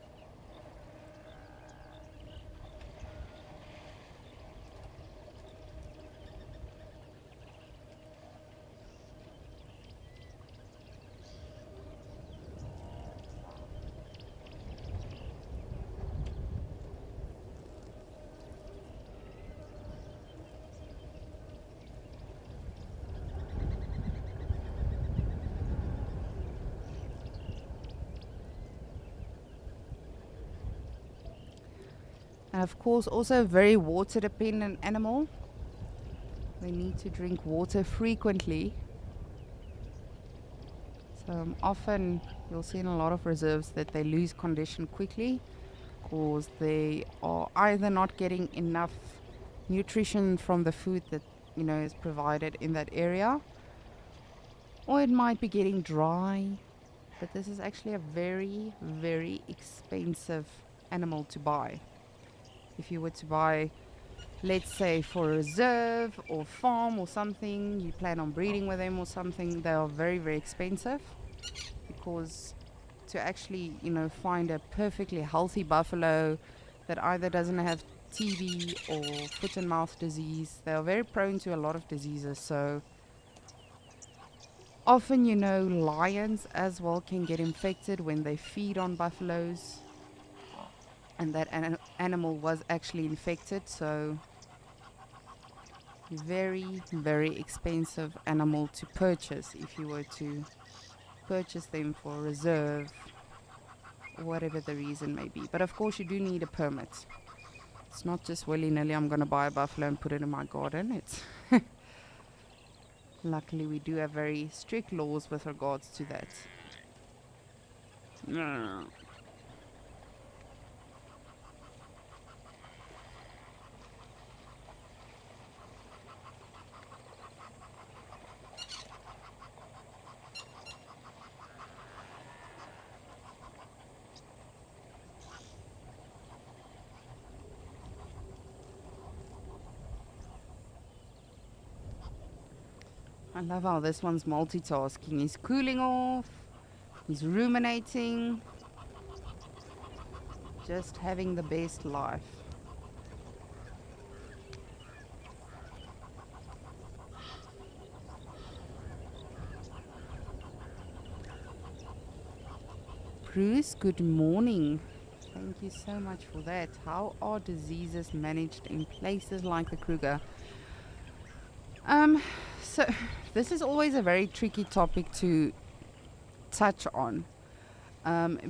And of course, also a very water dependent animal. They need to drink water frequently. So often you'll see in a lot of reserves that they lose condition quickly because they are either not getting enough nutrition from the food that is provided in that area, or it might be getting dry. But this is actually a very, very expensive animal to buy. If you were to buy, let's say, for a reserve or farm or something, you plan on breeding with them or something, they are very, very expensive, because to actually, find a perfectly healthy buffalo that either doesn't have TB or foot and mouth disease, they are very prone to a lot of diseases. So often, lions as well can get infected when they feed on buffaloes. And that animal was actually infected, so very, very expensive animal to purchase if you were to purchase them for a reserve, or whatever the reason may be. But of course, you do need a permit. It's not just willy-nilly, I'm going to buy a buffalo and put it in my garden. It's luckily, we do have very strict laws with regards to that. I love how this one's multitasking. He's cooling off, he's ruminating, just having the best life. Bruce, good morning. Thank you so much for that. How are diseases managed in places like the Kruger? So this is always a very tricky topic to touch on,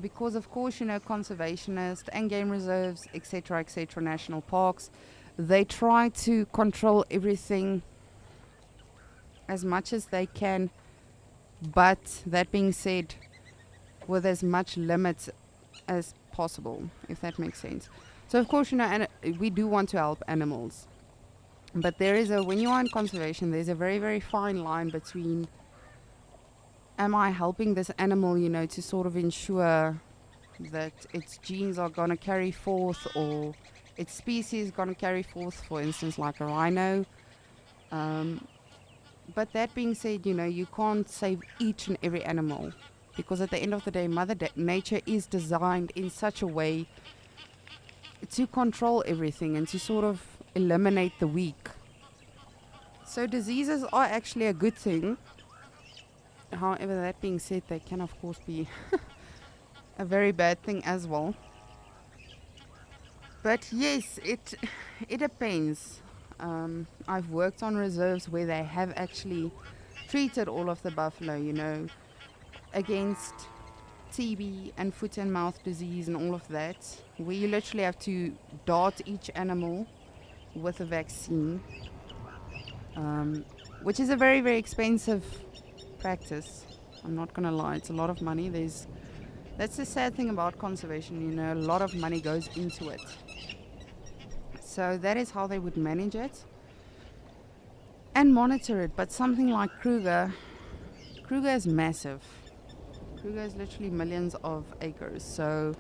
because of course, conservationists and game reserves, etc., national parks, they try to control everything as much as they can, but that being said, with as much limits as possible, if that makes sense. So of course, and we do want to help animals. But when you are in conservation, there's a very, very fine line between, am I helping this animal, to sort of ensure that its genes are going to carry forth, or its species going to carry forth, for instance, like a rhino. But that being said, you can't save each and every animal, because at the end of the day, Mother Nature is designed in such a way to control everything and to sort of eliminate the weak. So diseases are actually a good thing. However, that being said, they can of course be a very bad thing as well. But yes, it depends. I've worked on reserves where they have actually treated all of the buffalo, against TB and foot and mouth disease and all of that, where you literally have to dart each animal with a vaccine, which is a very, very expensive practice. I'm not gonna lie, it's a lot of money. That's the sad thing about conservation, a lot of money goes into it. So that is how they would manage it and monitor it. But something like Kruger is massive. Kruger is literally millions of acres, so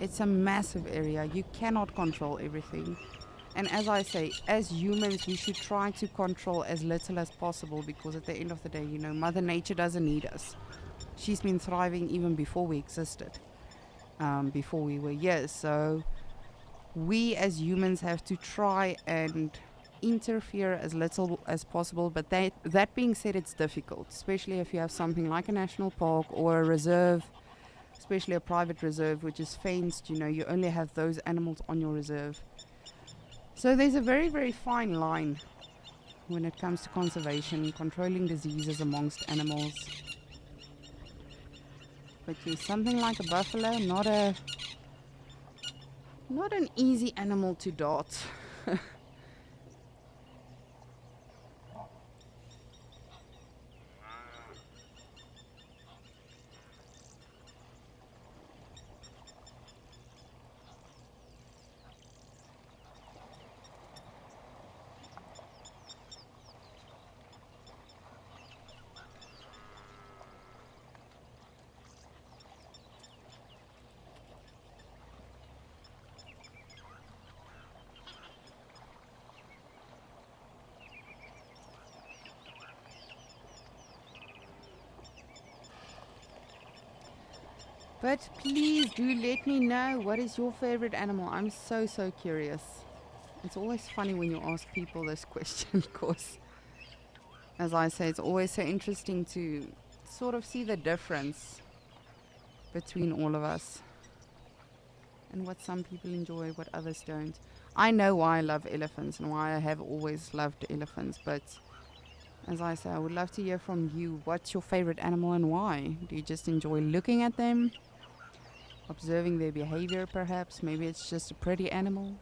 it's a massive area. You cannot control everything. And as I say, as humans, we should try to control as little as possible, because at the end of the day, Mother Nature doesn't need us. She's been thriving even before we existed, before we were here. So we as humans have to try and interfere as little as possible. But that being said, it's difficult, especially if you have something like a national park or a reserve, especially a private reserve which is fenced. You only have those animals on your reserve. So there's a very, very fine line when it comes to conservation, controlling diseases amongst animals. But yes, something like a buffalo, not an easy animal to dart. But please do let me know, what is your favorite animal? I'm so curious. It's always funny when you ask people this question, because as I say, it's always so interesting to sort of see the difference between all of us and what some people enjoy, what others don't. I know why I love elephants and why I have always loved elephants, but as I say, I would love to hear from you. What's your favorite animal and why? Do you just enjoy looking at them? Observing their behavior, perhaps? Maybe it's just a pretty animal?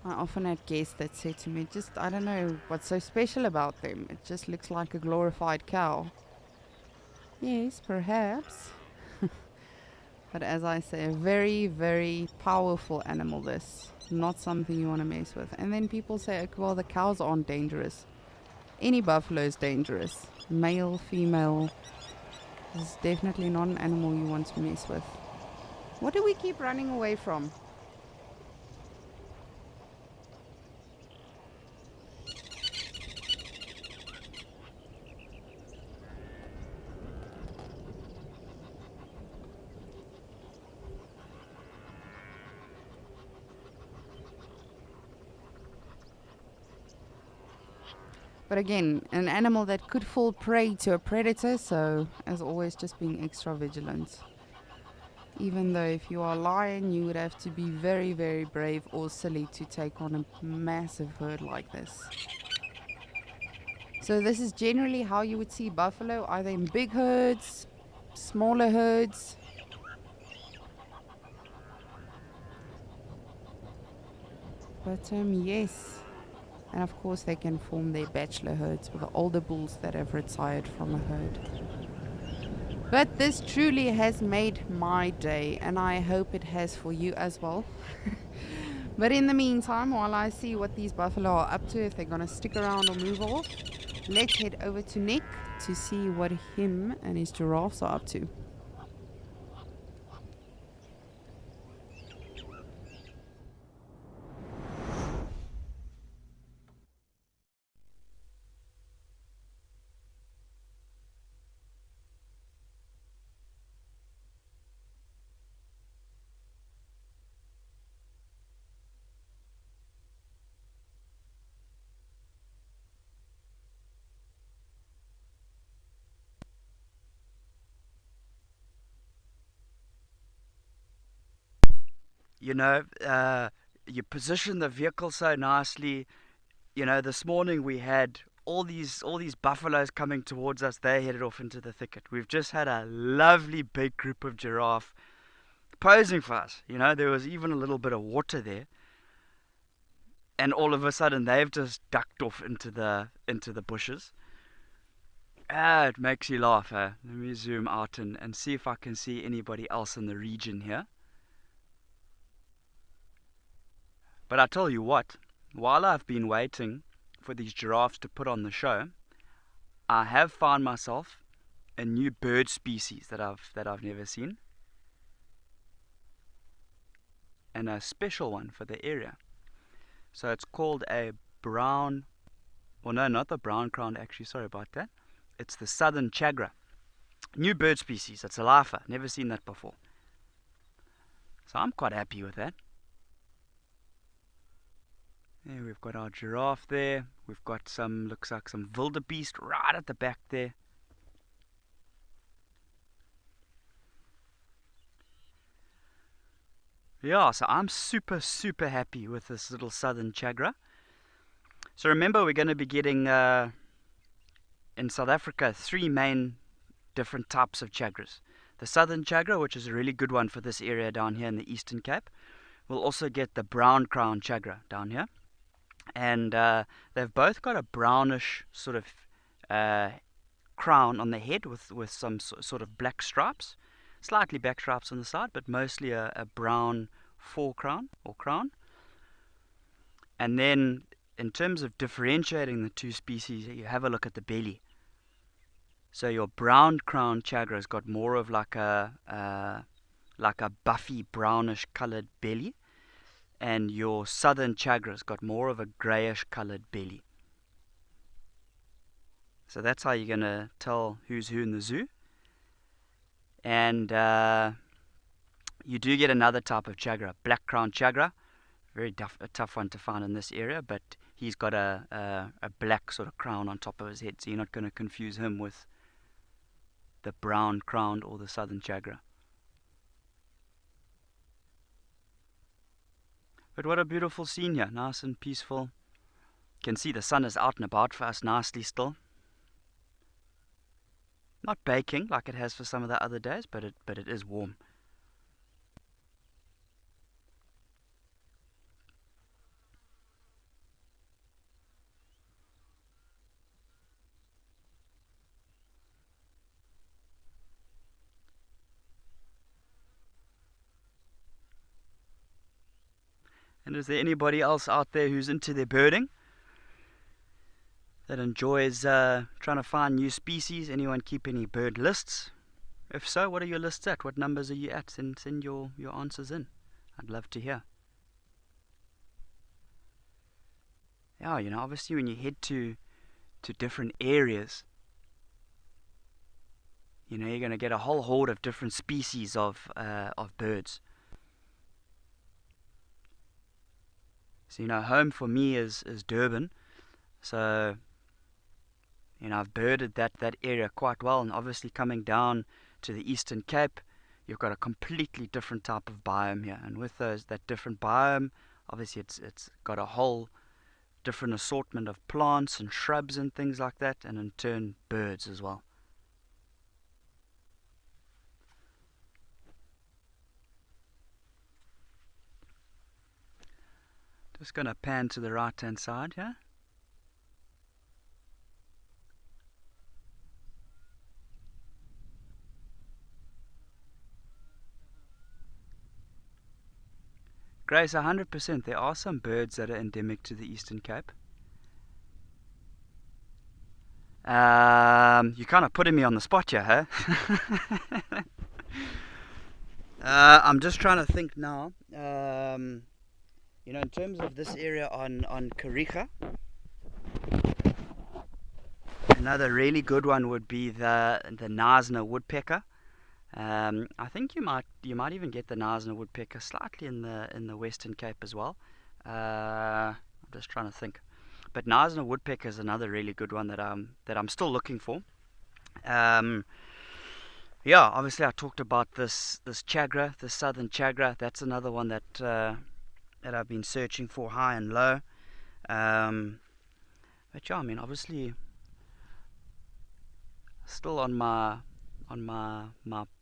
I often had guests that said to me, I don't know what's so special about them. It just looks like a glorified cow. Yes, perhaps. But as I say, a very, very powerful animal, this. Not something you want to mess with. And then people say, okay, well, the cows aren't dangerous. Any buffalo is dangerous. Male, female. This is definitely not an animal you want to mess with. What do we keep running away from? But again, an animal that could fall prey to a predator, so as always, just being extra vigilant. Even though if you are a lion, you would have to be very, very brave or silly to take on a massive herd like this. So this is generally how you would see buffalo, either in big herds, smaller herds. But yes. And of course they can form their bachelor herds with the older bulls that have retired from a herd. But this truly has made my day, and I hope it has for you as well. But in the meantime, while I see what these buffalo are up to, if they're going to stick around or move off, let's head over to Nick to see what him and his giraffes are up to. You know, you position the vehicle so nicely. You know, this morning we had all these buffaloes coming towards us. They headed off into the thicket. We've just had a lovely big group of giraffe posing for us. You know, there was even a little bit of water there, and all of a sudden they've just ducked off into the bushes. It makes you laugh. Let me zoom out and see if I can see anybody else in the region here. But I tell you what, while I've been waiting for these giraffes to put on the show, I have found myself a new bird species that I've never seen, and a special one for the area. So it's called a brown, well no, not the brown crowned actually, sorry about that. It's the southern chagra. New bird species, it's a lifer, never seen that before. So I'm quite happy with that. There we've got our giraffe there. We've got some, looks like some wildebeest right at the back there. Yeah, so I'm super happy with this little southern chagra. So remember, we're going to be getting, in South Africa, 3 main different types of chagras. The southern chagra, which is a really good one for this area down here in the Eastern Cape. We'll also get the brown crown chagra down here. And they've both got a brownish sort of crown on the head with some sort of black stripes, slightly black stripes on the side, but mostly a brown forecrown or crown. And then in terms of differentiating the two species, you have a look at the belly. So your brown crown chagra's got more of like a buffy brownish colored belly. And your southern chagra's got more of a greyish coloured belly. So that's how you're going to tell who's who in the zoo. And you do get another type of chagra, black crown chagra. Very a tough one to find in this area, but he's got a black sort of crown on top of his head, so you're not going to confuse him with the brown crowned or the southern chagra. But what a beautiful scene here, nice and peaceful. You can see the sun is out and about for us nicely still. Not baking like it has for some of the other days, but it is warm. And is there anybody else out there who's into their birding, that enjoys trying to find new species? Anyone keep any bird lists? If so, what are your lists at? What numbers are you at? Send your answers in. I'd love to hear. Yeah, you know, obviously when you head to different areas, you know, you're going to get a whole horde of different species of birds. So, you know, home for me is Durban. So, you know, I've birded that area quite well. And obviously coming down to the Eastern Cape, you've got a completely different type of biome here. And with that different biome, obviously it's got a whole different assortment of plants and shrubs and things like that. And in turn, birds as well. Just going to pan to the right hand side here. Grace, 100%. There are some birds that are endemic to the Eastern Cape. You're kind of putting me on the spot here, huh? I'm just trying to think now. In terms of this area on Kariga, another really good one would be the Knysna woodpecker. I think you might even get the Knysna woodpecker slightly in the Western Cape as well. I'm just trying to think. But Knysna woodpecker is another really good one that I'm still looking for. Obviously I talked about this chagra, the southern chagra. That's another one that I've been searching for high and low. But yeah, I mean, obviously still on my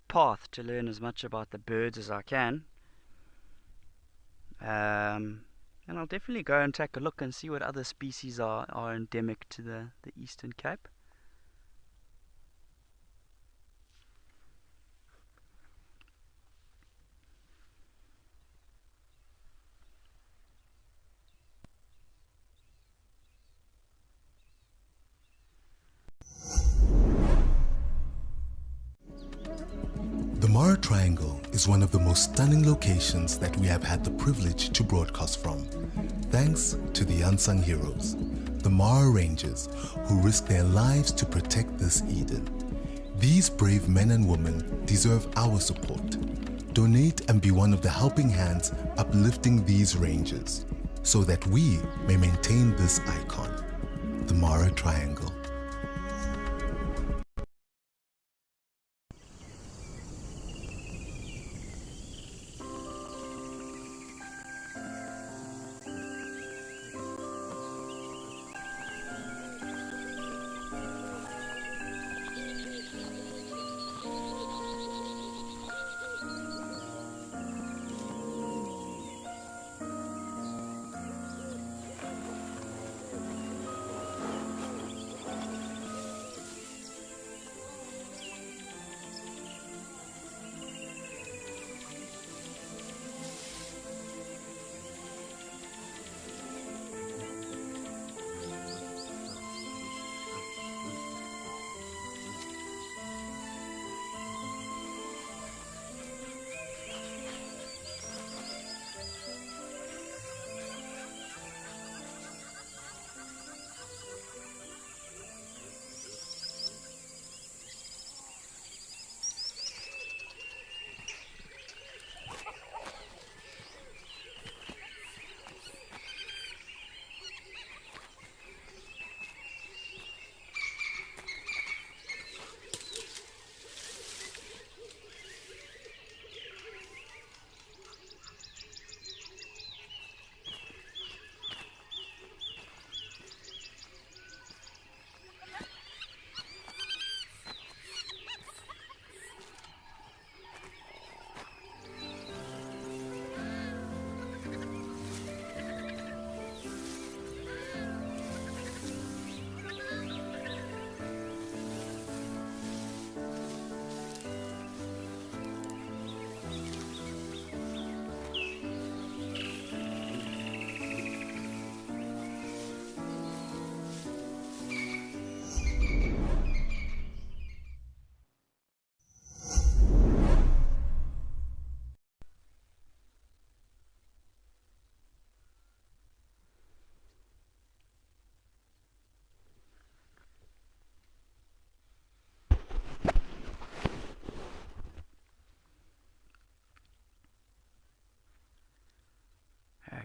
path to learn as much about the birds as I can. And I'll definitely go and take a look and see what other species are endemic to the Eastern Cape. The Mara Triangle is one of the most stunning locations that we have had the privilege to broadcast from, thanks to the unsung heroes, the Mara Rangers, who risk their lives to protect this Eden. These brave men and women deserve our support. Donate and be one of the helping hands uplifting these rangers, so that we may maintain this icon, the Mara Triangle.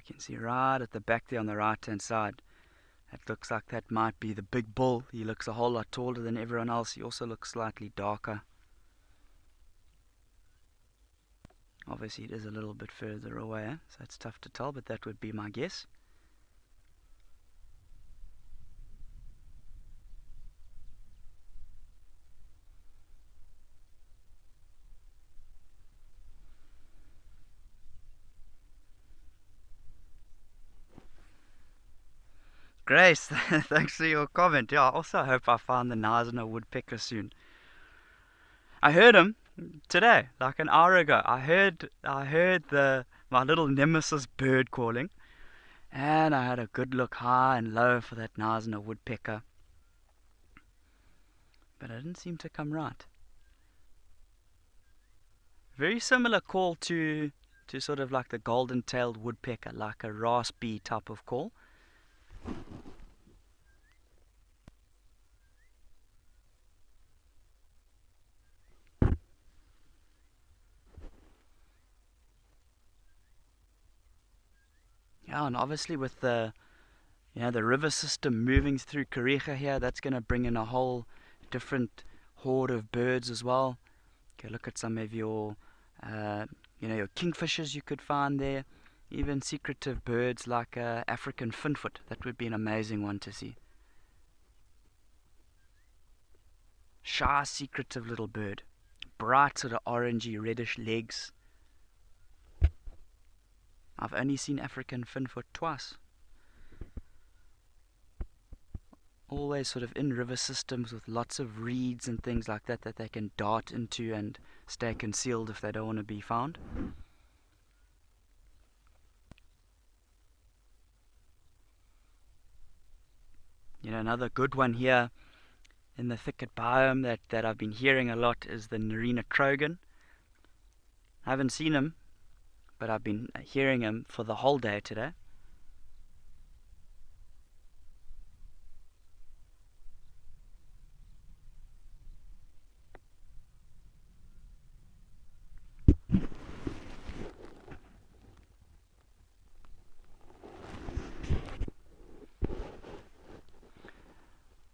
You can see right at the back there on the right hand side, it looks like that might be the big bull. He looks a whole lot taller than everyone else. He also looks slightly darker. Obviously it is a little bit further away, so it's tough to tell, but that would be my guess. Grace, thanks for your comment. Yeah, I also hope I find the Knysna woodpecker soon. I heard him today, like an hour ago. I heard the my little nemesis bird calling. And I had a good look high and low for that Knysna woodpecker. But I didn't seem to come right. Very similar call to sort of like the golden-tailed woodpecker, like a raspy type of call. Yeah, and obviously with the river system moving through Kariega here, that's going to bring in a whole different horde of birds as well. Okay, look at some of your your kingfishers you could find there, even secretive birds like African finfoot. That would be an amazing one to see. Shy, secretive little bird, bright sort of orangey reddish legs. I've only seen African finfoot twice. Always sort of in river systems with lots of reeds and things like that they can dart into and stay concealed if they don't want to be found. Another good one here in the thicket biome that I've been hearing a lot is the Nerina trogon. I haven't seen him, but I've been hearing him for the whole day today.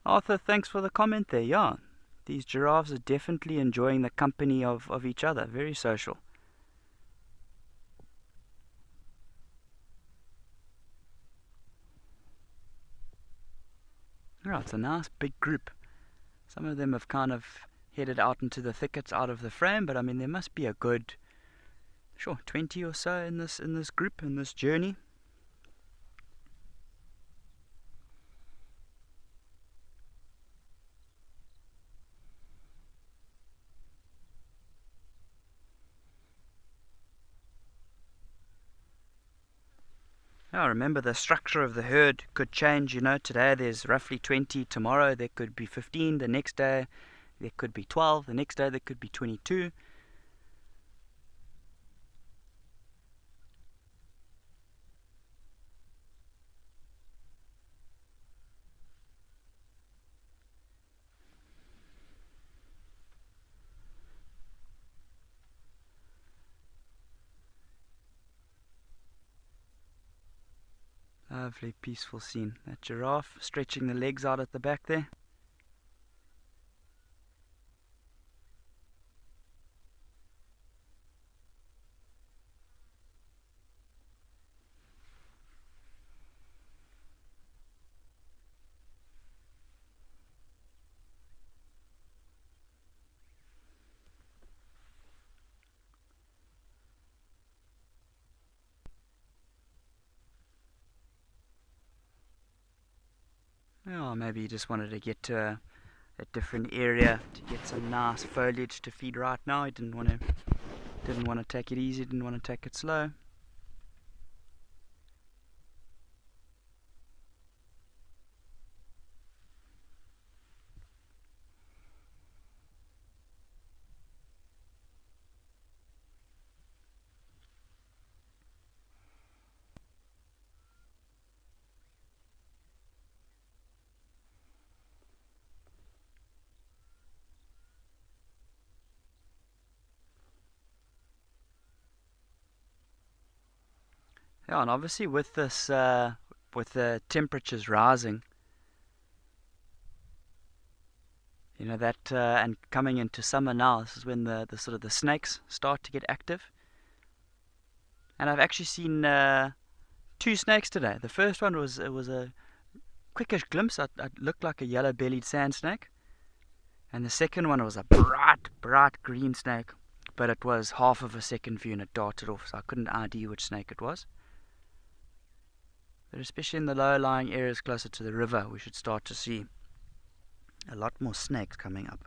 Arthur, thanks for the comment there. Yeah, these giraffes are definitely enjoying the company of each other. Very social. Yeah, it's a nice big group. Some of them have kind of headed out into the thickets out of the frame, but I mean there must be a good 20 or so in this group, in this journey. Remember the structure of the herd could change. Today there's roughly 20, tomorrow there could be 15, the next day there could be 12, the next day there could be 22. Lovely peaceful scene. That giraffe stretching the legs out at the back there. Maybe you just wanted to get to a different area to get some nice foliage to feed right now. He didn't want to take it easy, didn't want to take it slow. Yeah, and obviously with this, with the temperatures rising, that and coming into summer now, this is when the sort of the snakes start to get active. And I've actually seen 2 snakes today. The first one was a quickish glimpse. It looked like a yellow-bellied sand snake, and the second one was a bright green snake, but it was half of a second view and it darted off, so I couldn't ID which snake it was. But especially in the low-lying areas closer to the river, we should start to see a lot more snakes coming up.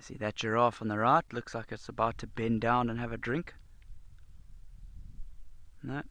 See that giraffe on the right? Looks like it's about to bend down and have a drink. No.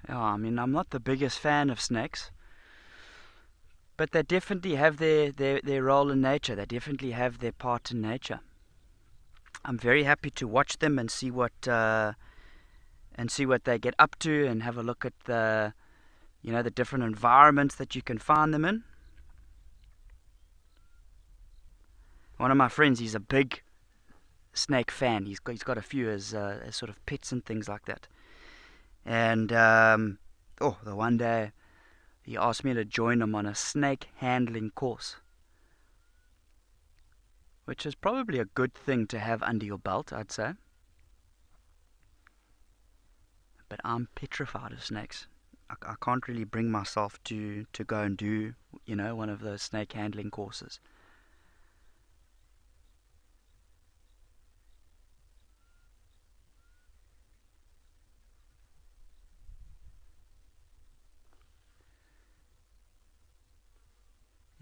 Yeah, I mean, I'm not the biggest fan of snakes, but they definitely have their role in nature. They definitely have their part in nature. I'm very happy to watch them and see what they get up to, and have a look at the different environments that you can find them in. One of my friends, he's a big snake fan. He's got a few as sort of pets and things like that. And the one day he asked me to join him on a snake handling course, which is probably a good thing to have under your belt, I'd say. But I'm petrified of snakes. I can't really bring myself to go and do, one of those snake handling courses.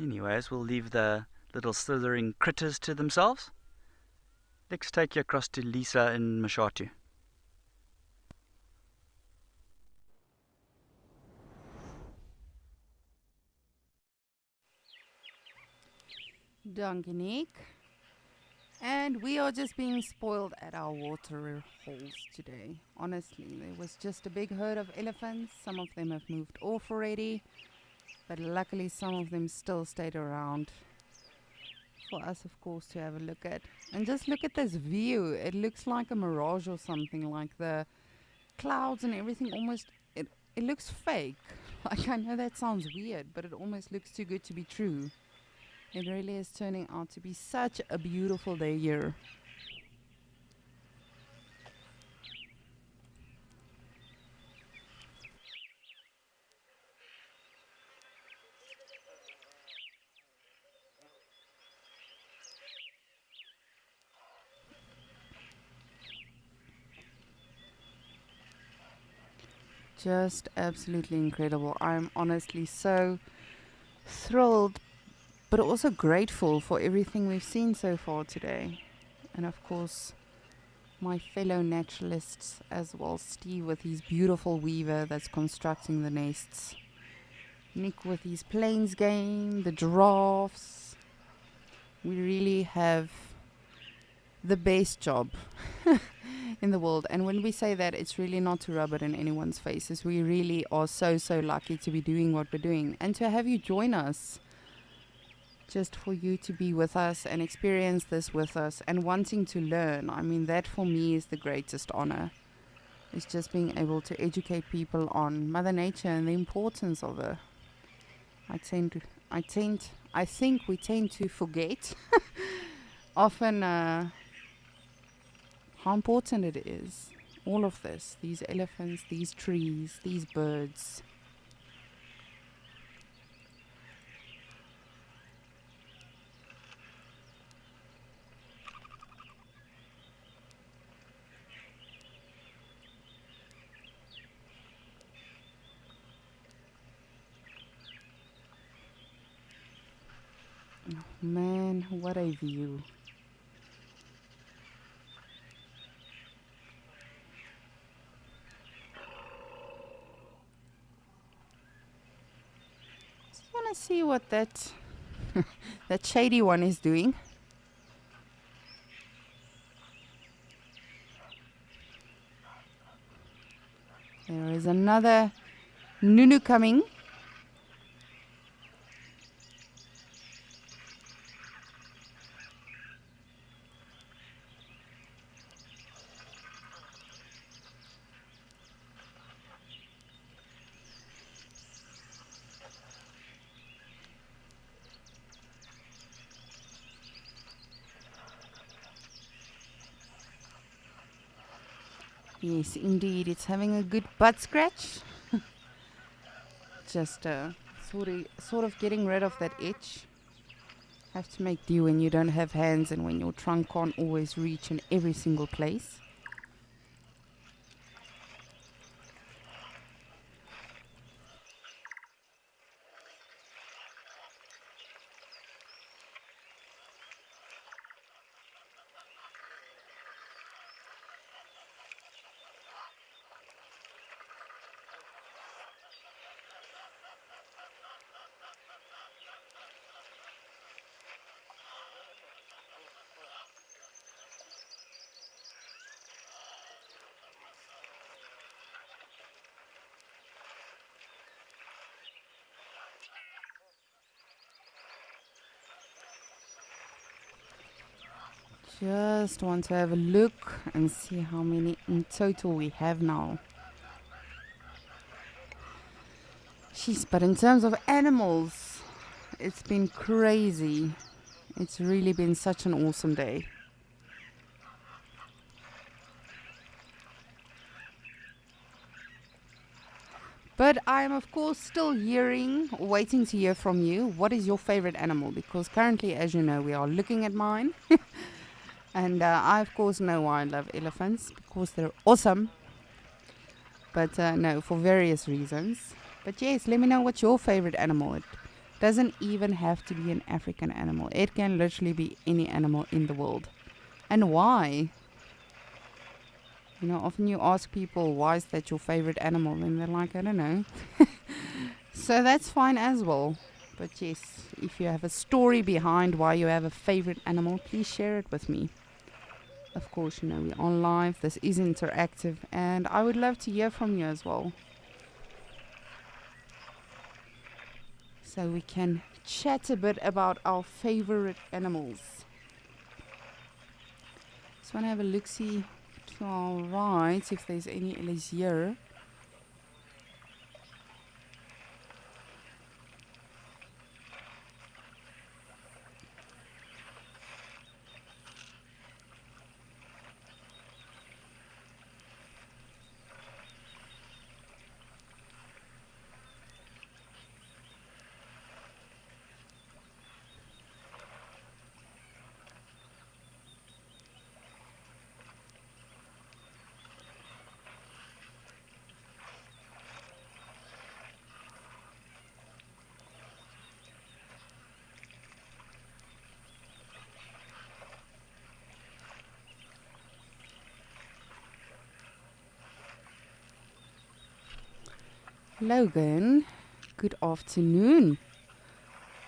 Anyways, we'll leave the little slithering critters to themselves. Let's take you across to Lisa in Mashatu. Dankie, Nick. And we are just being spoiled at our water holes today. Honestly, there was just a big herd of elephants. Some of them have moved off already, but luckily some of them still stayed around for us, of course, to have a look at. And just look at this view. It looks like a mirage or something, like the clouds and everything almost, it looks fake. Like, I know that sounds weird, but it almost looks too good to be true. It really is turning out to be such a beautiful day here. Just absolutely incredible. I'm honestly so thrilled, but also grateful for everything we've seen so far today. And of course, my fellow naturalists as well. Steve with his beautiful weaver that's constructing the nests. Nick with his plains game, the giraffes. We really have the best job in the world. And when we say that, it's really not to rub it in anyone's faces. We really are so lucky to be doing what we're doing and to have you join us. Just for you to be with us and experience this with us and wanting to learn. I mean, that for me is the greatest honor. It's just being able to educate people on Mother Nature and the importance of her. I think we tend to forget often how important it is. All of this, these elephants, these trees, these birds. Man, what a view. Just want to see what that that shady one is doing. There is another Nunu coming. Yes, indeed, it's having a good butt scratch. Just sort of getting rid of that itch. Have to make do when you don't have hands and when your trunk can't always reach in every single place. Just want to have a look and see how many in total we have now. Jeez, but in terms of animals, it's been crazy. It's really been such an awesome day. But I'm of course still waiting to hear from you. What is your favorite animal? Because currently, as you know, we are looking at mine. And I of course know why I love elephants, because they're awesome. But no, for various reasons. But yes, let me know what's your favorite animal. It doesn't even have to be an African animal. It can literally be any animal in the world. And why? You know, often you ask people, why is that your favorite animal? And they're like, I don't know. So that's fine as well. But yes, if you have a story behind why you have a favorite animal, please share it with me. Of course, you know, we're on live. This is interactive. And I would love to hear from you as well. So we can chat a bit about our favorite animals. Just want to have a look-see to our right if there's any Ellis here. Logan, good afternoon.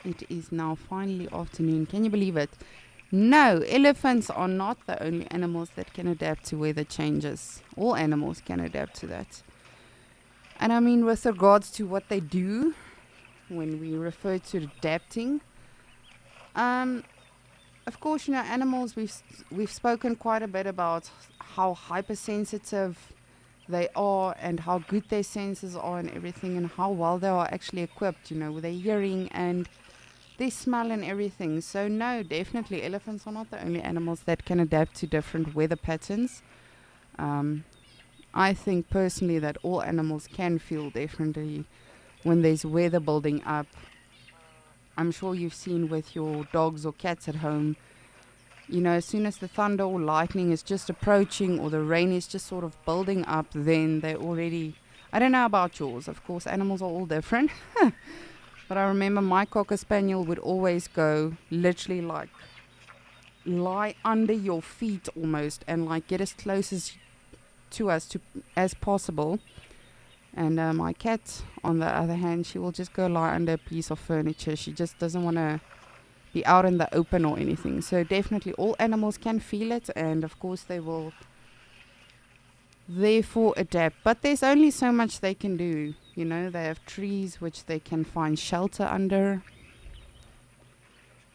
It is now finally afternoon. Can you believe it? No, elephants are not the only animals that can adapt to weather changes. All animals can adapt to that. And I mean, with regards to what they do, when we refer to adapting, of course, you know, animals, we've spoken quite a bit about how hypersensitive they are and how good their senses are and everything, and how well they are actually equipped, you know, with their hearing and their smell and everything. So no, definitely elephants are not the only animals that can adapt to different weather patterns. I think personally that all animals can feel differently when there's weather building up. I'm sure you've seen with your dogs or cats at home, you know, as soon as the thunder or lightning is just approaching or the rain is just sort of building up, then they're already, I don't know about yours, of course, animals are all different. But I remember my Cocker Spaniel would always go literally like lie under your feet almost and like get as close as to us as possible. And my cat, on the other hand, she will just go lie under a piece of furniture. She just doesn't want to be out in the open or anything. So definitely all animals can feel it, and of course they will therefore adapt. But there's only so much they can do. You know, they have trees which they can find shelter under.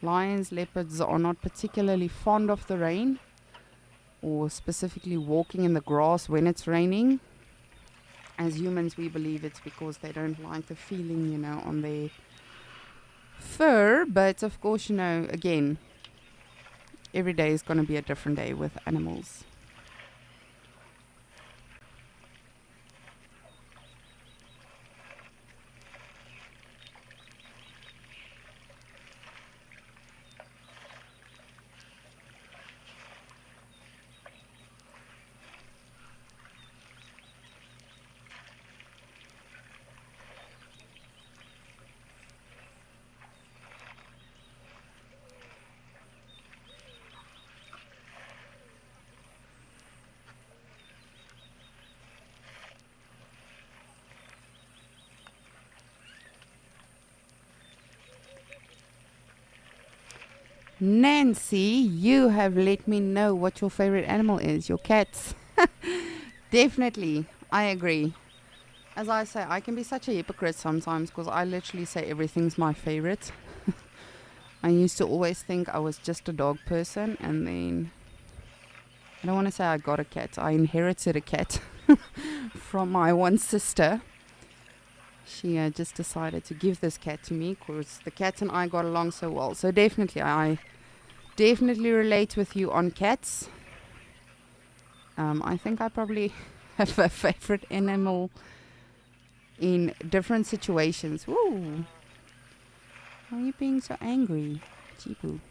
Lions, leopards are not particularly fond of the rain, or specifically walking in the grass when it's raining. As humans, we believe it's because they don't like the feeling, you know, on their fur. But of course, you know, again, every day is going to be a different day with animals. Nancy, you have let me know what your favorite animal is. Your cats. Definitely, I agree. As I say, I can be such a hypocrite sometimes because I literally say everything's my favorite. I used to always think I was just a dog person, and then I don't want to say I got a cat. I inherited a cat from my one sister. She just decided to give this cat to me because the cat and I got along so well. So definitely, I definitely relate with you on cats. I think I probably have a favorite animal in different situations. Woo! Why are you being so angry? Cheepu.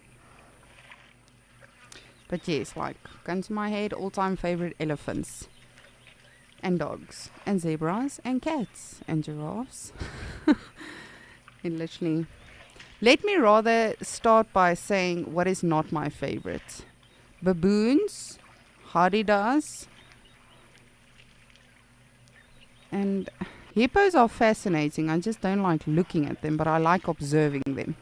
But yes, like, gun to my head, all-time favorite elephants. And dogs, and zebras, and cats, and giraffes. It literally... Let me rather start by saying what is not my favorite. Baboons, hardidahs, and hippos are fascinating. I just don't like looking at them, but I like observing them.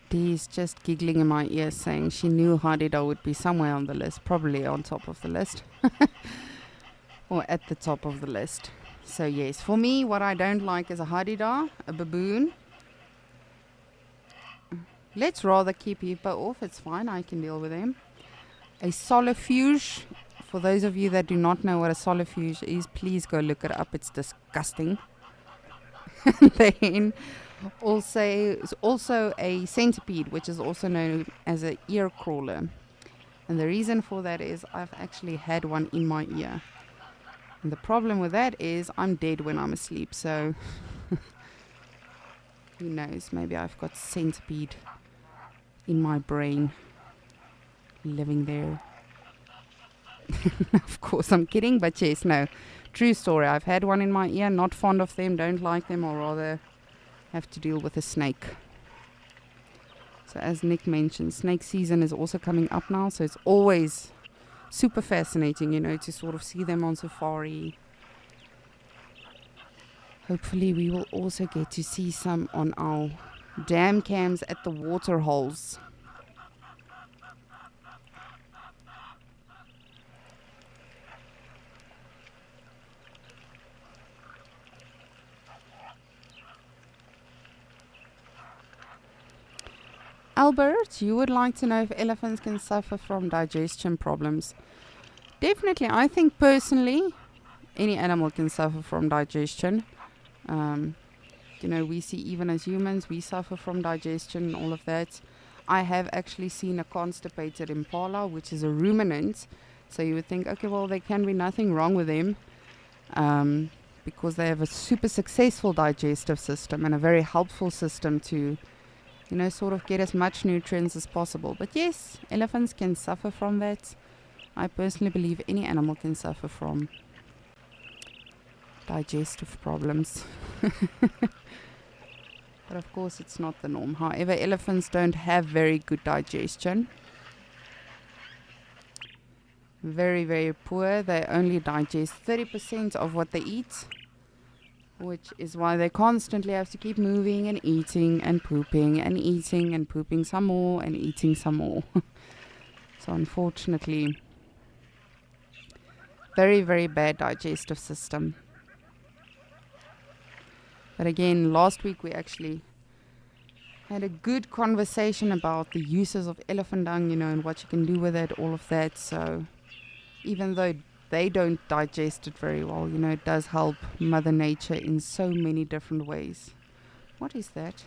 Dee's just giggling in my ear saying she knew Hadidah would be somewhere on the list, probably on top of the list. Or at the top of the list. So yes, for me, what I don't like is a Hadidah, a baboon. Let's rather keep hippo off, it's fine, I can deal with them. A solifuge, for those of you that do not know what a solifuge is, please go look it up, it's disgusting. And then also a centipede, which is also known as an ear crawler. And the reason for that is I've actually had one in my ear. And the problem with that is I'm dead when I'm asleep, so who knows, maybe I've got centipede in my brain living there. Of course I'm kidding, but yes, no, true story. I've had one in my ear, not fond of them, don't like them, or rather have to deal with a snake. So as Nick mentioned, snake season is also coming up now, so it's always super fascinating, you know, to sort of see them on safari. Hopefully we will also get to see some on our dam cams at the water holes. Albert, you would like to know if elephants can suffer from digestion problems. Definitely, I think personally, any animal can suffer from digestion. We see even as humans, we suffer from digestion and all of that. I have actually seen a constipated impala, which is a ruminant. So you would think, okay, well, there can be nothing wrong with them because they have a super successful digestive system and a very helpful system to, sort of get as much nutrients as possible. But yes, elephants can suffer from that. I personally believe any animal can suffer from digestive problems. But of course, it's not the norm. However, elephants don't have very good digestion. Very, very poor. They only digest 30% of what they eat, which is why they constantly have to keep moving and eating and pooping and eating and pooping some more and eating some more. So unfortunately, very, very bad digestive system. But again, last week we actually had a good conversation about the uses of elephant dung, and what you can do with it, all of that. So even though they don't digest it very well, it does help Mother Nature in so many different ways. What is that?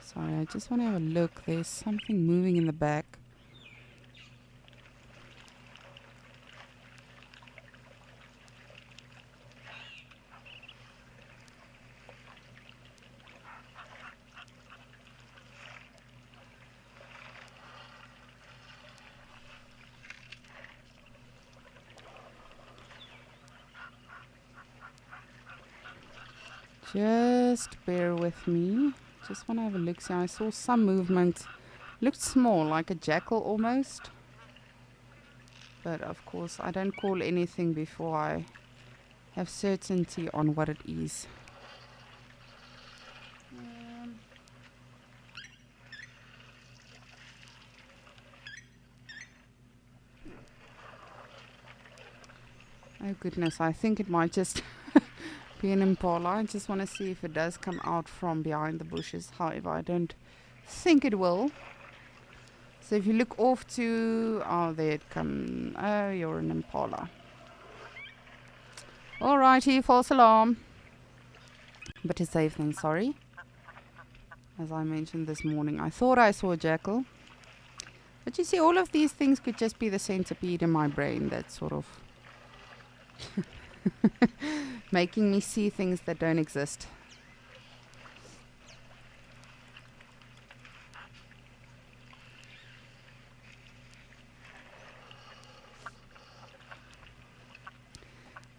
Sorry, I just want to have a look. There's something moving in the back. Just bear with me. Just want to have a look. See, I saw some movement. Looked small, like a jackal almost. But of course, I don't call anything before I have certainty on what it is. Oh goodness, I think it might just be an impala. I just want to see if it does come out from behind the bushes. However, I don't think it will. So if you look off to... Oh, there it comes. Oh, you're an impala. Alrighty, false alarm. But to save things, sorry. As I mentioned this morning, I thought I saw a jackal. But you see, all of these things could just be the centipede in my brain that's sort of making me see things that don't exist.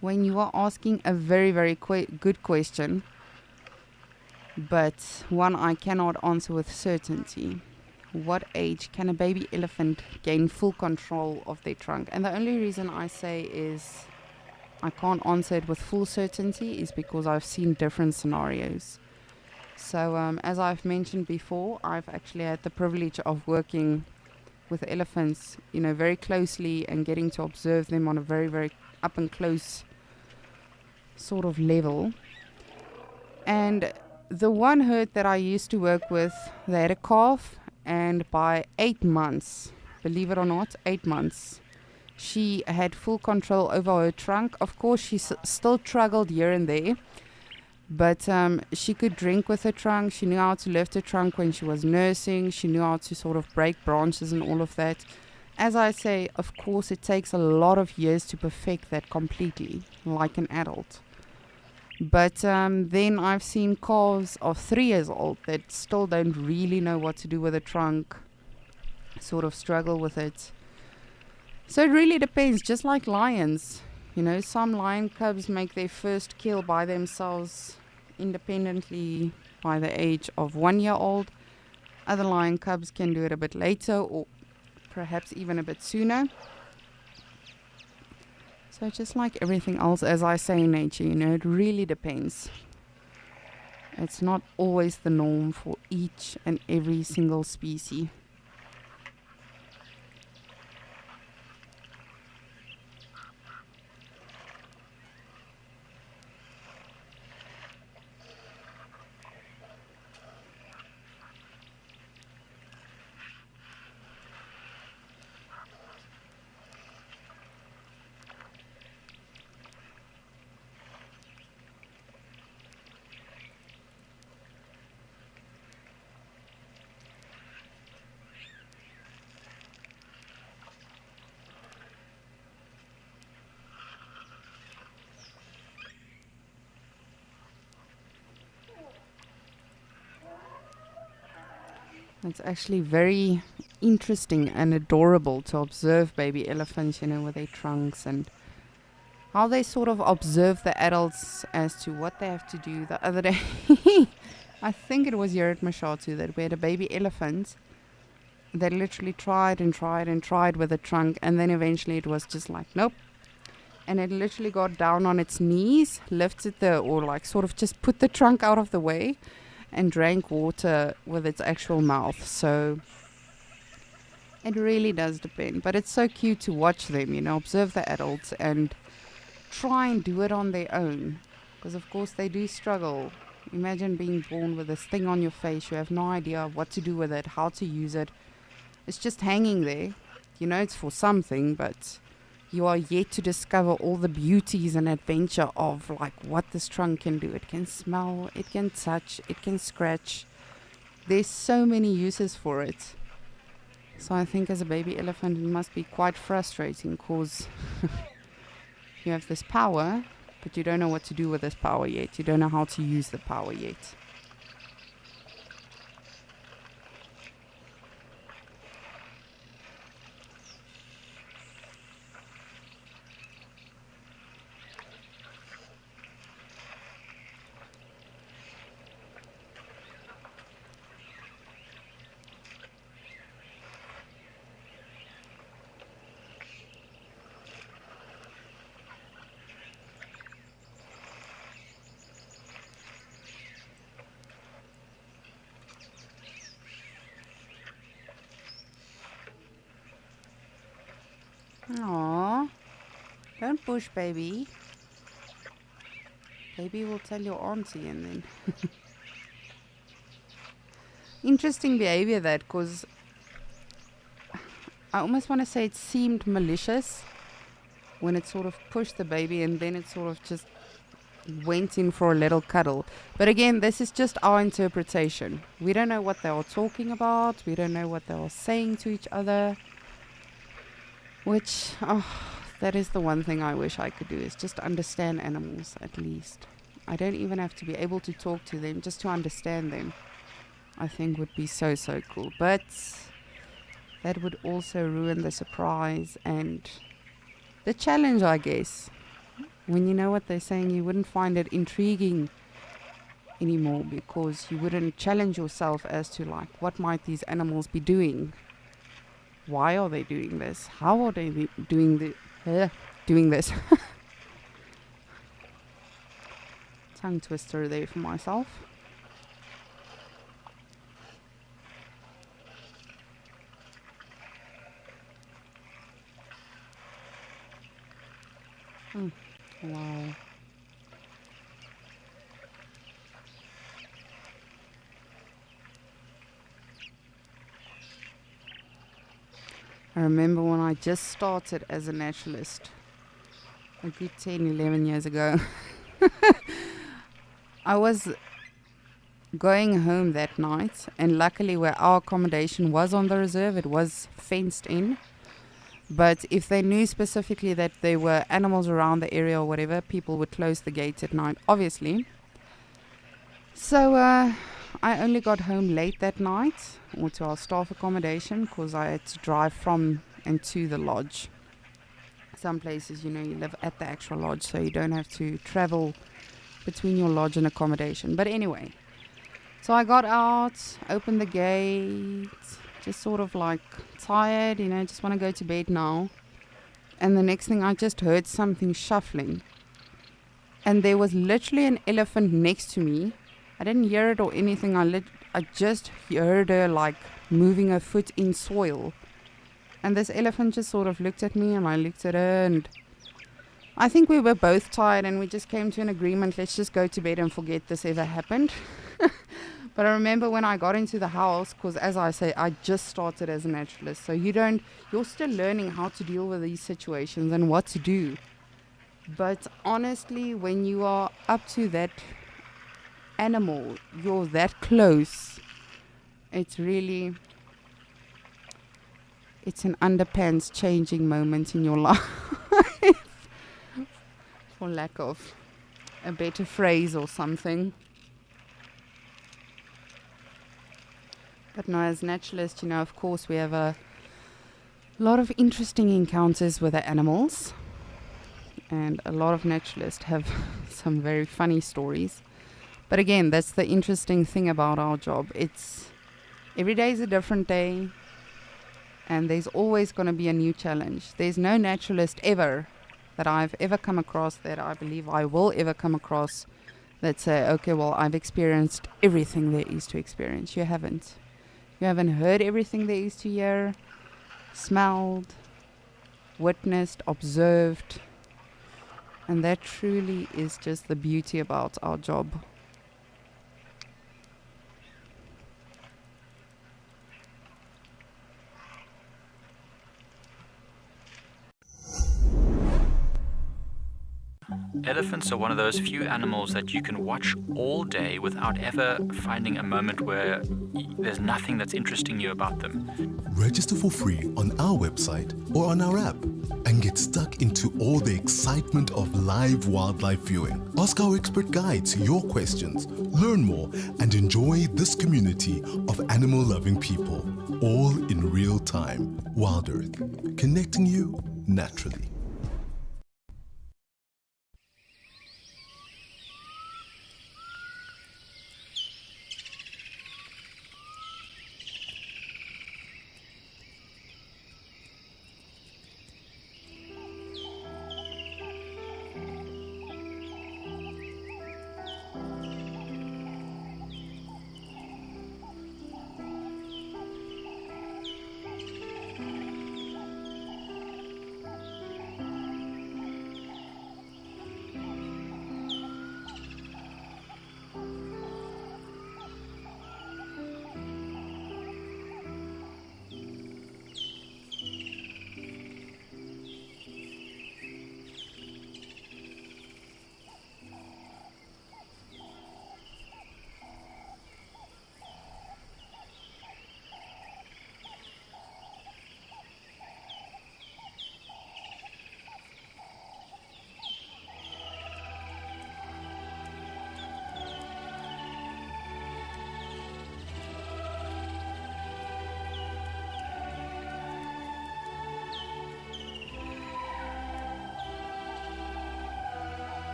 When you are asking a very, very good question, but one I cannot answer with certainty. What age can a baby elephant gain full control of their trunk? And the only reason I say is I can't answer it with full certainty is because I've seen different scenarios. So as I've mentioned before, I've actually had the privilege of working with elephants, very closely and getting to observe them on a very, very up and close sort of level. And the one herd that I used to work with, they had a calf, and by 8 months, believe it or not, 8 months, she had full control over her trunk. Of course, she still struggled here and there, but she could drink with her trunk. She knew how to lift her trunk when she was nursing. She knew how to sort of break branches and all of that. As I say, of course, it takes a lot of years to perfect that completely, like an adult. But then I've seen calves of 3 years old that still don't really know what to do with a trunk, sort of struggle with it. So it really depends, just like lions. Some lion cubs make their first kill by themselves independently by the age of 1 year old. Other lion cubs can do it a bit later or perhaps even a bit sooner. So just like everything else, as I say in nature, it really depends. It's not always the norm for each and every single species. It's actually very interesting and adorable to observe baby elephants, with their trunks and how they sort of observe the adults as to what they have to do. The other day, I think it was here at Mashatu that we had a baby elephant that literally tried and tried and tried with the trunk, and then eventually it was just like, nope. And it literally got down on its knees, lifted sort of just put the trunk out of the way and drank water with its actual mouth. So it really does depend. But it's so cute to watch them, observe the adults and try and do it on their own. Because of course they do struggle. Imagine being born with this thing on your face. You have no idea what to do with it, how to use it. It's just hanging there. It's for something, but you are yet to discover all the beauties and adventure of what this trunk can do. It can smell, it can touch, it can scratch. There's so many uses for it. So I think as a baby elephant it must be quite frustrating because you have this power, but you don't know what to do with this power yet. You don't know how to use the power yet. Aww. Don't push, baby. Baby will tell your auntie and then... Interesting behavior that, because I almost want to say it seemed malicious when it sort of pushed the baby and then it sort of just went in for a little cuddle. But again, this is just our interpretation. We don't know what they are talking about. We don't know what they are saying to each other. Which, that is the one thing I wish I could do, is just understand animals at least. I don't even have to be able to talk to them, just to understand them. I think would be so, so cool. But that would also ruin the surprise and the challenge, I guess. When you know what they're saying, you wouldn't find it intriguing anymore because you wouldn't challenge yourself as to what might these animals be doing. Why are they doing this? How are they doing this? Tongue twister there for myself. Wow. I remember when I just started as a naturalist, a good 10, 11 years ago. I was going home that night, and luckily where our accommodation was on the reserve, it was fenced in. But if they knew specifically that there were animals around the area or whatever, people would close the gates at night, obviously. So I only got home late that night, or to our staff accommodation, because I had to drive from and to the lodge. Some places, you live at the actual lodge, so you don't have to travel between your lodge and accommodation. But anyway, so I got out, opened the gate, just sort of tired, just want to go to bed now. And the next thing, I just heard something shuffling. And there was literally an elephant next to me. I didn't hear it or anything. I just heard her moving her foot in soil. And this elephant just sort of looked at me and I looked at her, and I think we were both tired and we just came to an agreement, let's just go to bed and forget this ever happened. But I remember when I got into the house, because as I say, I just started as a naturalist, so you're still learning how to deal with these situations and what to do. But honestly, when you are up to that animal, you're that close, it's an underpants changing moment in your life, for lack of a better phrase or something. But no, as naturalists, of course, we have a lot of interesting encounters with the animals. And a lot of naturalists have some very funny stories. But again, that's the interesting thing about our job. Every day is a different day, and there's always going to be a new challenge. There's no naturalist ever that I've ever come across, that I believe I will ever come across, that say, okay, well, I've experienced everything there is to experience. You haven't. You haven't heard everything there is to hear, smelled, witnessed, observed. And that truly is just the beauty about our job. Elephants are one of those few animals that you can watch all day without ever finding a moment where there's nothing that's interesting you about them. Register for free on our website or on our app and get stuck into all the excitement of live wildlife viewing. Ask our expert guides your questions, learn more, and enjoy this community of animal-loving people, all in real time. Wild Earth, connecting you naturally.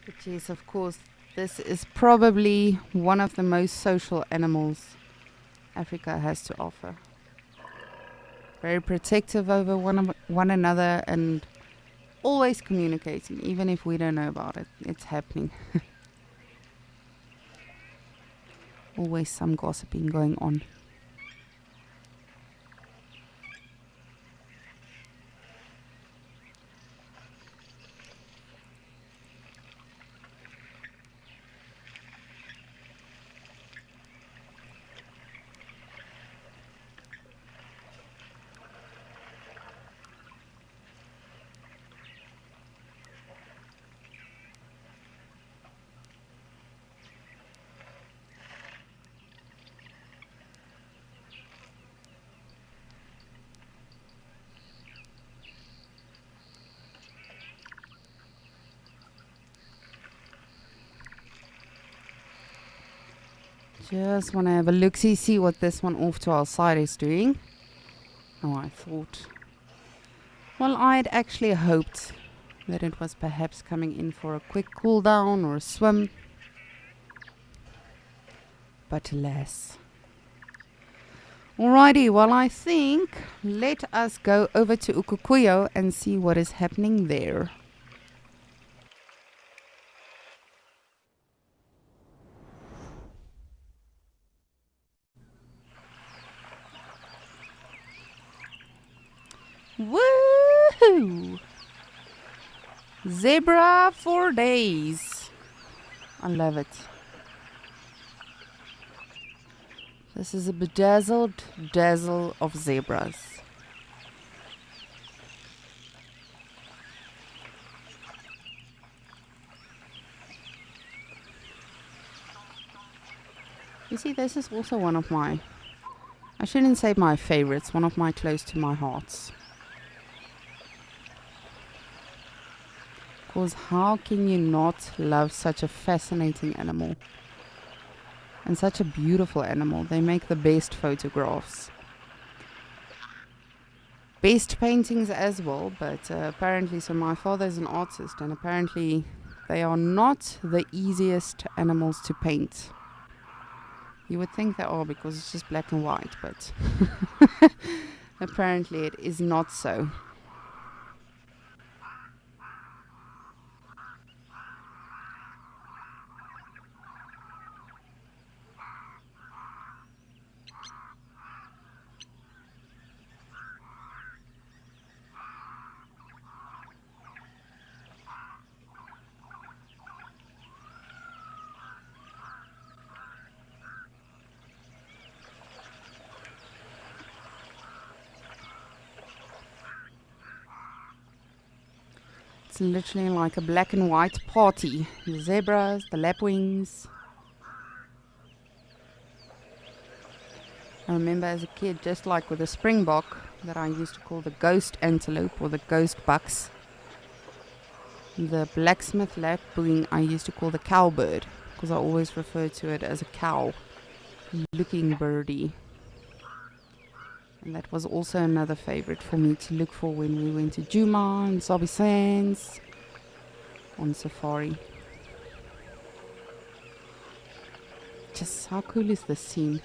But yes, of course, this is probably one of the most social animals Africa has to offer. Very protective over one another and always communicating, even if we don't know about it. It's happening. Always some gossiping going on. Just want to have a look-see, see what this one off to our side is doing. Oh, I thought... Well, I'd actually hoped that it was perhaps coming in for a quick cool down or a swim. But alas. Alrighty, well, I think let us go over to Ukukuyo and see what is happening there. Woohoo! Zebra for days. I love it. This is a bedazzled dazzle of zebras. You see, this is also one of my, I shouldn't say my favorites, one of my close to my hearts. Because how can you not love such a fascinating animal? And such a beautiful animal. They make the best photographs. Best paintings as well, but apparently, so my father is an artist, and apparently they are not the easiest animals to paint. You would think they are because it's just black and white, but apparently it is not so. It's literally like a black and white party. The zebras, the lapwings. I remember as a kid, just like with the springbok, that I used to call the ghost antelope or the ghost bucks. The blacksmith lapwing I used to call the cowbird, because I always referred to it as a cow looking birdie. And that was also another favorite for me to look for when we went to Djuma and Sabi Sands on safari. Just how cool is this scene?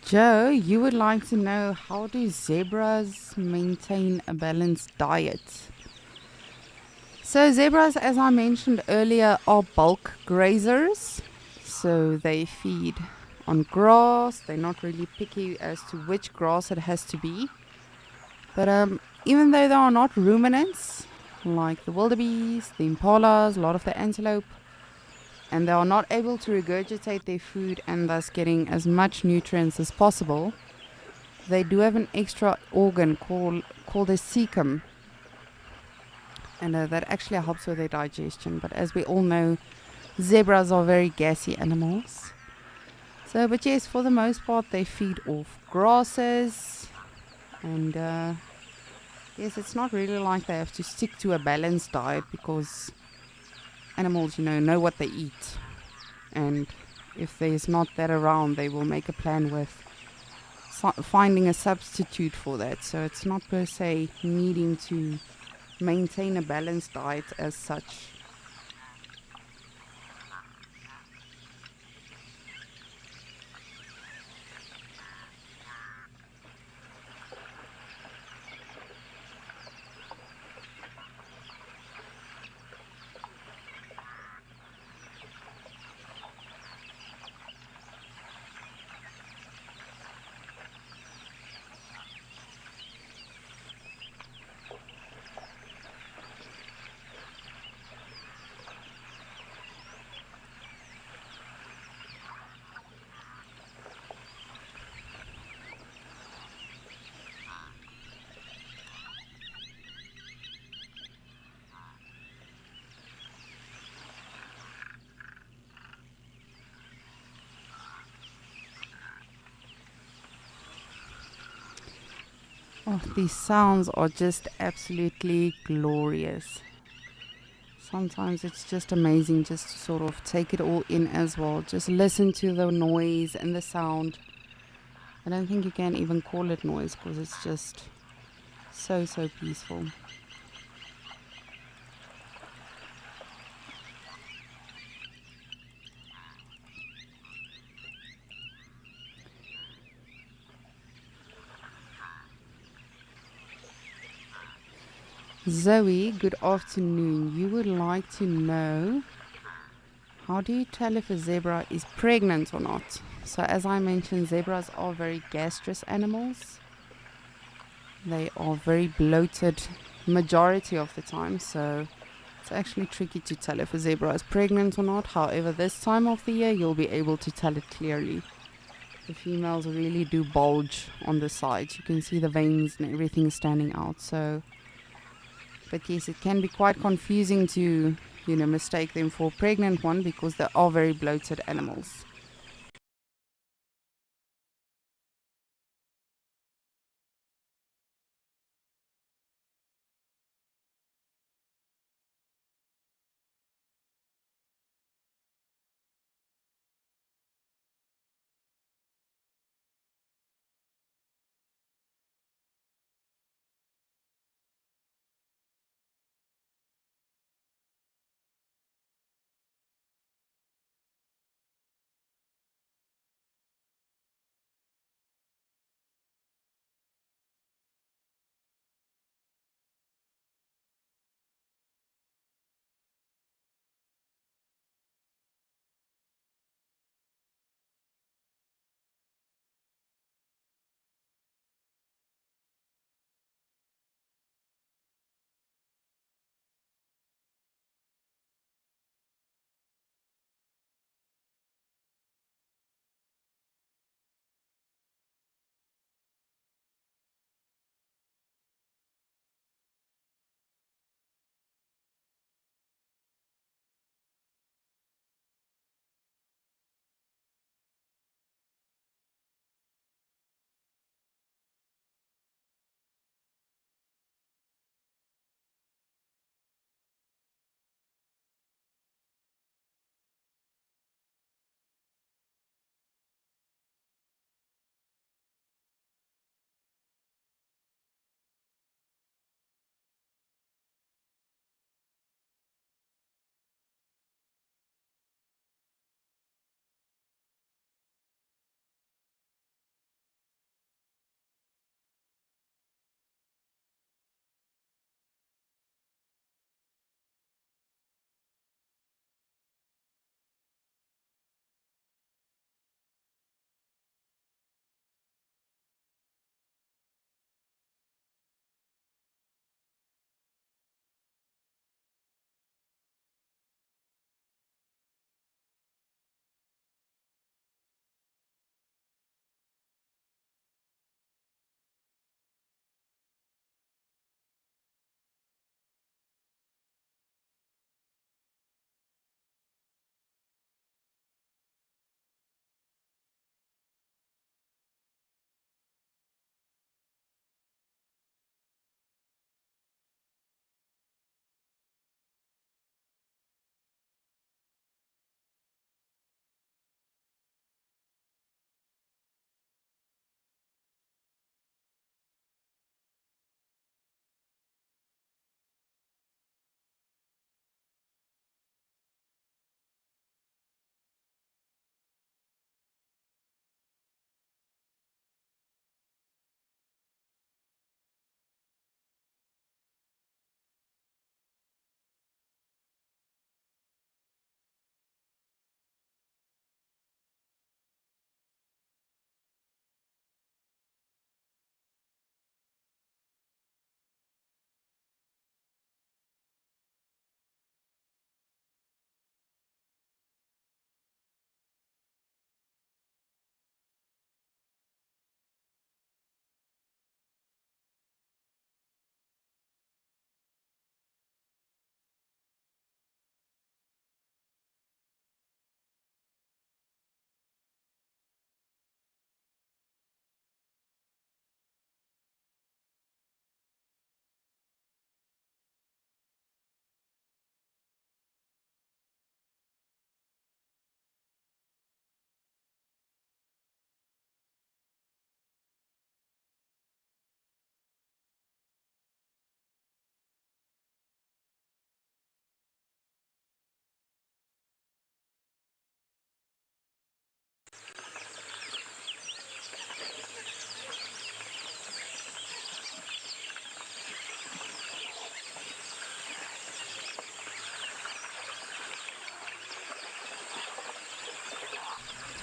Joe, you would like to know, how do zebras maintain a balanced diet? So zebras, as I mentioned earlier, are bulk grazers. So they feed on grass. They're not really picky as to which grass it has to be. But even though they are not ruminants, like the wildebeest, the impalas, a lot of the antelope, and they are not able to regurgitate their food and thus getting as much nutrients as possible, they do have an extra organ called a cecum, and that actually helps with their digestion. But as we all know, zebras are very gassy animals. So, but yes, for the most part, they feed off grasses, and yes, it's not really like they have to stick to a balanced diet, because animals, know what they eat, and if there's not that around, they will make a plan with finding a substitute for that. So it's not per se needing to maintain a balanced diet as such. Oh, these sounds are just absolutely glorious. Sometimes it's just amazing just to sort of take it all in as well. Just listen to the noise and the sound. I don't think you can even call it noise because it's just so, so peaceful. Zoe, good afternoon. You would like to know, how do you tell if a zebra is pregnant or not? So as I mentioned, zebras are very gastrous animals. They are very bloated majority of the time, so it's actually tricky to tell if a zebra is pregnant or not. However, this time of the year, you'll be able to tell it clearly. The females really do bulge on the sides. You can see the veins and everything standing out. So, but yes, it can be quite confusing to, mistake them for a pregnant one because they are very bloated animals.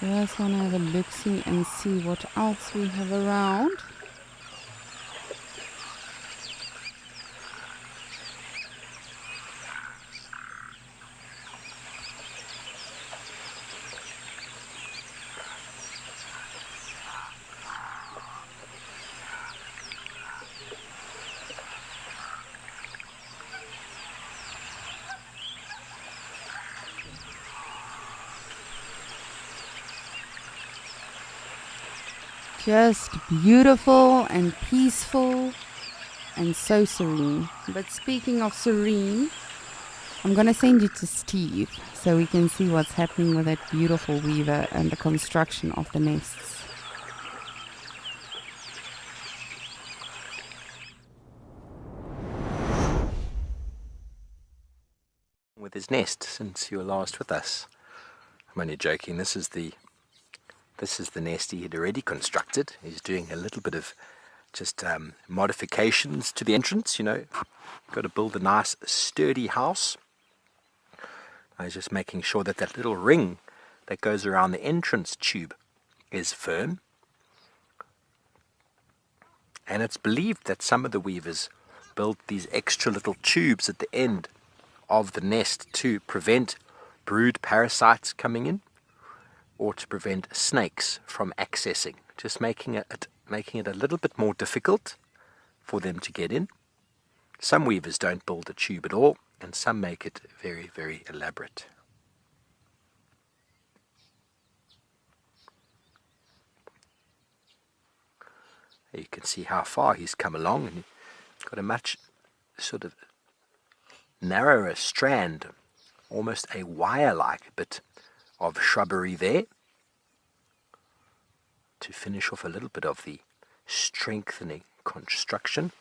Just want to have a look-see and see what else we have around. Just beautiful and peaceful and so serene. But speaking of serene, I'm going to send you to Steve so we can see what's happening with that beautiful weaver and the construction of the nests. With his nest since you were last with us. I'm only joking. This is the nest he had already constructed. He's doing a little bit of just modifications to the entrance, you know. Got to build a nice sturdy house. I was just making sure that that little ring that goes around the entrance tube is firm. And it's believed that some of the weavers built these extra little tubes at the end of the nest to prevent brood parasites coming in, or to prevent snakes from accessing, just making it a little bit more difficult for them to get in. Some weavers don't build a tube at all, and some make it very, very elaborate. You can see how far he's come along, and he's got a much sort of narrower strand, almost a wire-like bit of shrubbery there, to finish off a little bit of the strengthening construction.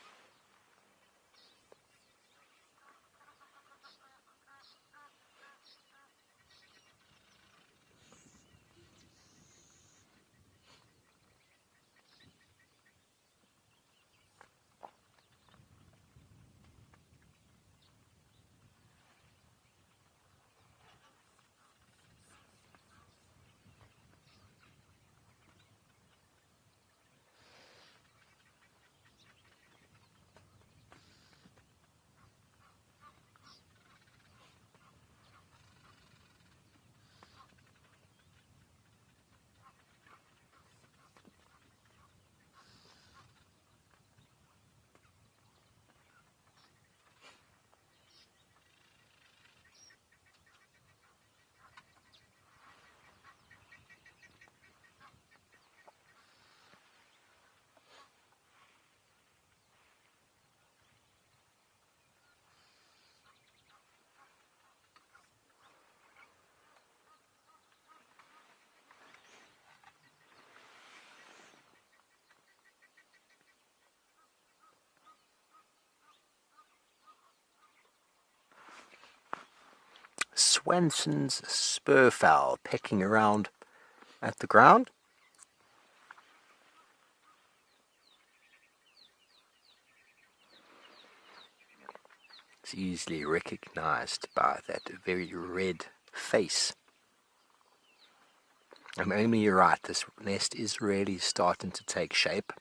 Swanson's spurfowl pecking around at the ground. It's easily recognized by that very red face. And Amy, you're right, this nest is really starting to take shape.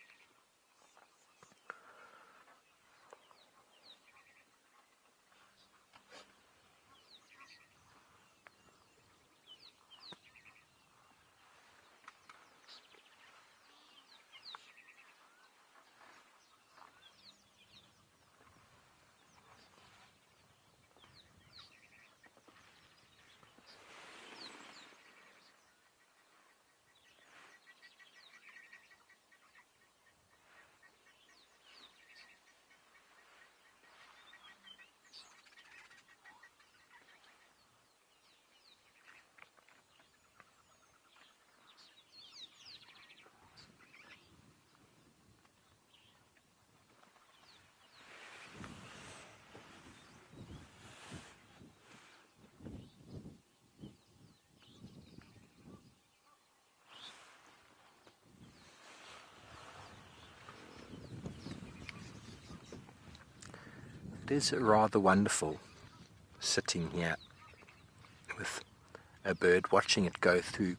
It is rather wonderful sitting here with a bird, watching it go through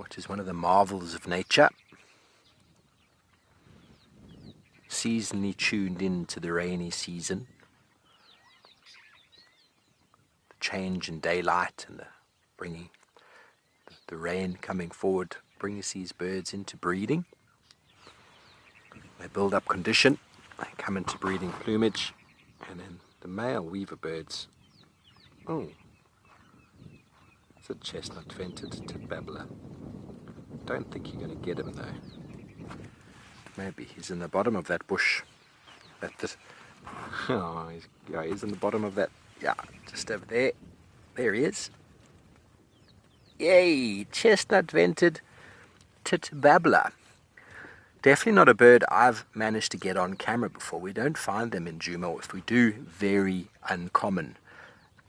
what is one of the marvels of nature. Seasonally tuned into the rainy season. The change in daylight and the rain coming forward brings these birds into breeding. They build up condition, they come into breeding plumage, and then the male weaver birds. Oh, it's a chestnut-vented titbabbler. Don't think you're going to get him though. Maybe he's in the bottom of that bush. He's in the bottom of that. Yeah, just over there. There he is. Yay! Chestnut-vented titbabbler. Definitely not a bird I've managed to get on camera before. We don't find them in Djuma. If we do, very uncommon.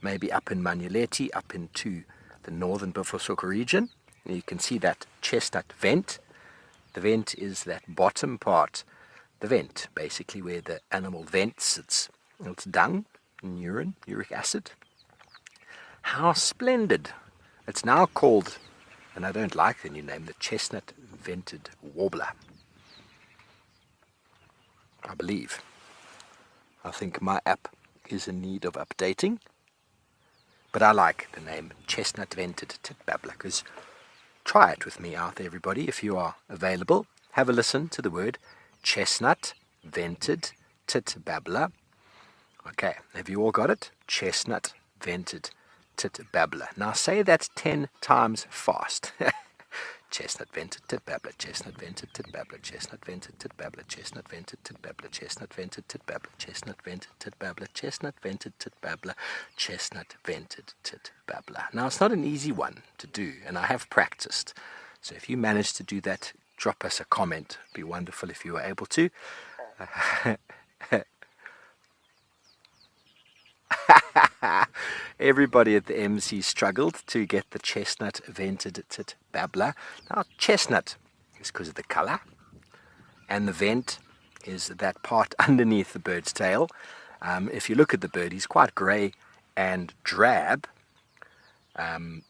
Maybe up in Manyeleti, up into the northern Buffelshoek region. You can see that chestnut vent. The vent is that bottom part, the vent, basically where the animal vents its dung and urine, uric acid. How splendid! It's now called, and I don't like the new name, the chestnut-vented warbler. I believe. I think my app is in need of updating. But I like the name chestnut-vented titbabbler, because try it with me out there, everybody, if you are available. Have a listen to the word chestnut-vented titbabbler. Okay, have you all got it? Chestnut-vented titbabbler. Now say that 10 times fast. Chestnut-vented titbabbler, chestnut-vented titbabbler, chestnut-vented titbabbler, chestnut-vented titbabbler, chestnut-vented titbabbler, chestnut-vented titbabbler, chestnut-vented titbabbler, chestnut-vented titbabbler. Now it's not an easy one to do, and I have practiced. So if you manage to do that, drop us a comment. It'd be wonderful if you were able to. Everybody at the MC struggled to get the chestnut-vented titbabbler. Now, chestnut is because of the colour, and the vent is that part underneath the bird's tail. If you look at the bird, he's quite grey and drab, and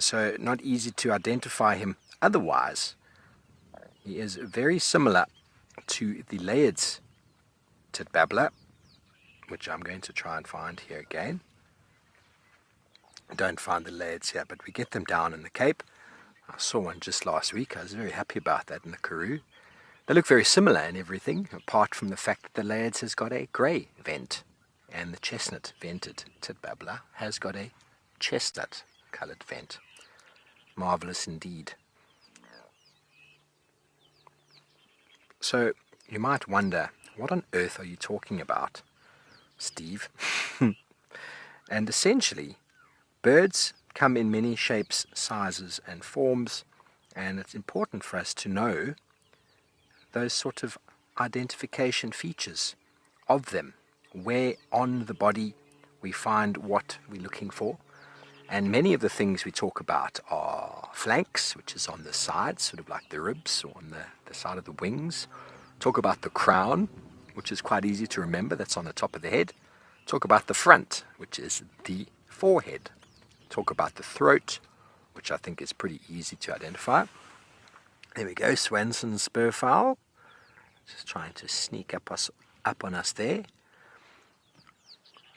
so not easy to identify him otherwise. He is very similar to the Layard's titbabbler, which I'm going to try and find here again. I don't find the Layards here, but we get them down in the Cape. I saw one just last week. I was very happy about that in the Karoo. They look very similar in everything, apart from the fact that the Layards has got a grey vent, and the chestnut-vented titbabbler has got a chestnut-coloured vent. Marvellous indeed. So you might wonder, what on earth are you talking about, Steve? And essentially, birds come in many shapes, sizes and forms, and it's important for us to know those sort of identification features of them, where on the body we find what we're looking for. And many of the things we talk about are flanks, which is on the sides, sort of like the ribs, or on the side of the wings. Talk about the crown, which is quite easy to remember, that's on the top of the head. Talk about the front, which is the forehead. Talk about the throat, which I think is pretty easy to identify. There we go, Swanson's spurfowl. Just trying to sneak up on us there.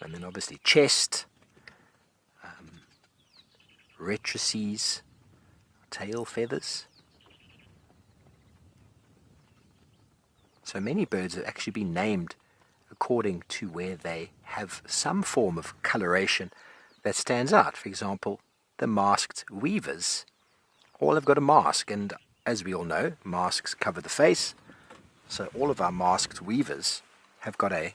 And then obviously chest, rectrices, tail feathers. So many birds have actually been named according to where they have some form of coloration that stands out. For example, the masked weavers all have got a mask, and as we all know, masks cover the face. So all of our masked weavers have got a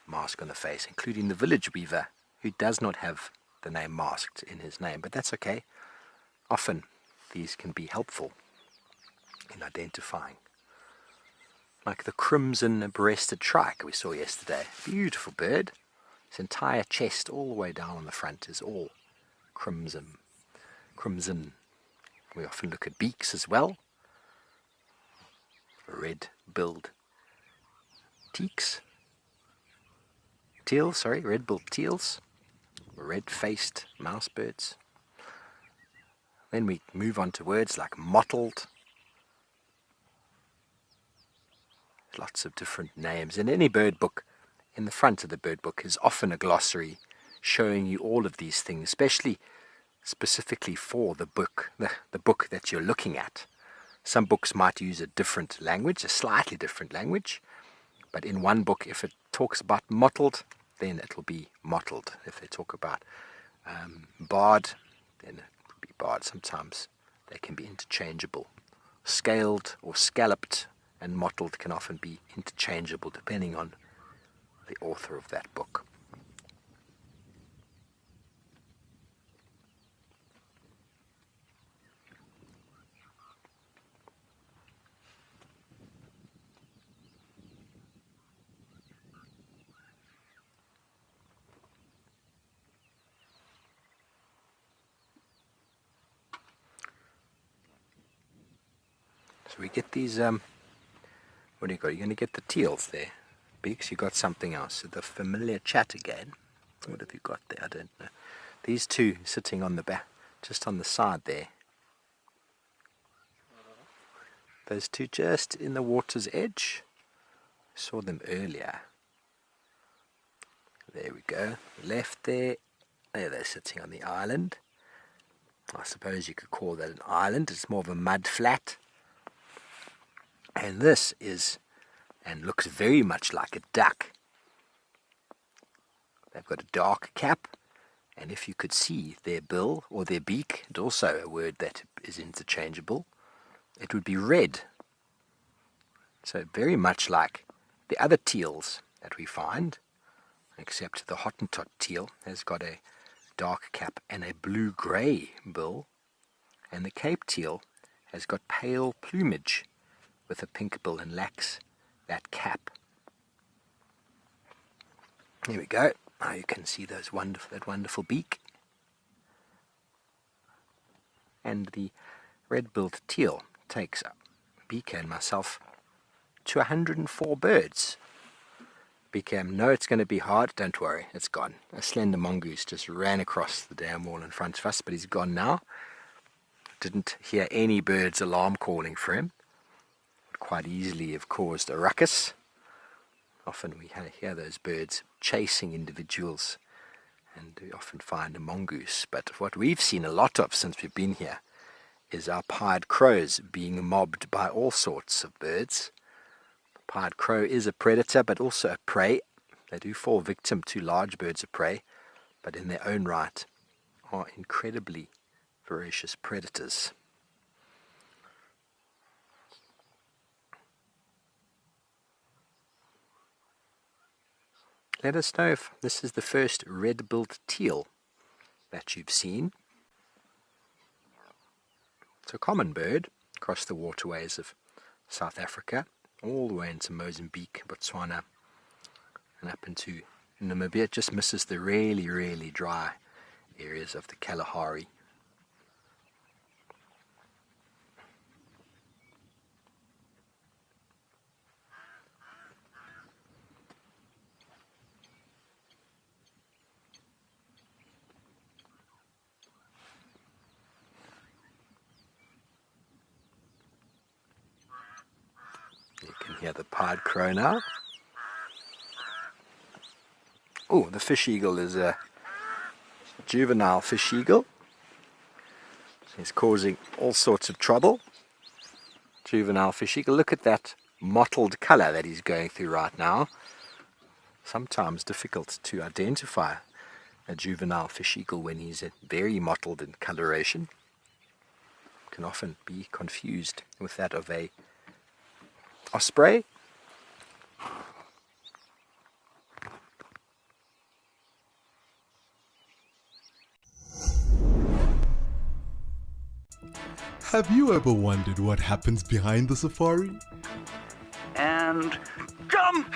mask on the face, including the village weaver, who does not have the name masked in his name, but that's okay. Often these can be helpful in identifying. Like the crimson-breasted shrike we saw yesterday. Beautiful bird. His entire chest all the way down on the front is all crimson. We often look at beaks as well. Red-billed teals. Red-billed teals. Red-faced mouse birds. Then we move on to words like mottled. Lots of different names. In any bird book, in the front of the bird book is often a glossary showing you all of these things, especially specifically for the book, the book that you're looking at. Some books might use a different language, a slightly different language, but in one book, if it talks about mottled, then it'll be mottled. If they talk about barred, then it will be barred. Sometimes they can be interchangeable. Scaled or scalloped and mottled can often be interchangeable depending on the author of that book. So we get these, what do you got? You're going to get the teals there. Beaks, you got something else. So the familiar chat again. What have you got there? I don't know. These two sitting on the back, just on the side there. Those two just in the water's edge. I saw them earlier. There we go. Left there. There they're sitting on the island. I suppose you could call that an island. It's more of a mud flat. And this is, and looks very much like a duck. They've got a dark cap, and if you could see their bill or their beak, and also a word that is interchangeable, it would be red. So very much like the other teals that we find, except the Hottentot teal has got a dark cap and a blue-grey bill, and the Cape teal has got pale plumage with a pink bill and lacks that cap. Here we go. Now you can see that wonderful beak. And the red-billed teal takes Beaker and myself to 104 birds. Beaker, no, it's going to be hard. Don't worry, it's gone. A slender mongoose just ran across the dam wall in front of us, but he's gone now. Didn't hear any birds alarm calling for him. Quite easily have caused a ruckus. Often we hear those birds chasing individuals, and we often find a mongoose. But what we've seen a lot of since we've been here is our pied crows being mobbed by all sorts of birds. The pied crow is a predator, but also a prey. They do fall victim to large birds of prey, but in their own right are incredibly voracious predators. Let us know if this is the first red-billed teal that you've seen. It's a common bird across the waterways of South Africa, all the way into Mozambique, Botswana, and up into Namibia. It just misses the really, really dry areas of the Kalahari. You can hear the pied crow now. Oh, the fish eagle is a juvenile fish eagle. He's causing all sorts of trouble. Juvenile fish eagle. Look at that mottled colour that he's going through right now. Sometimes difficult to identify a juvenile fish eagle when he's very mottled in coloration. Can often be confused with that of a osprey. Have you ever wondered what happens behind the safari? And jump!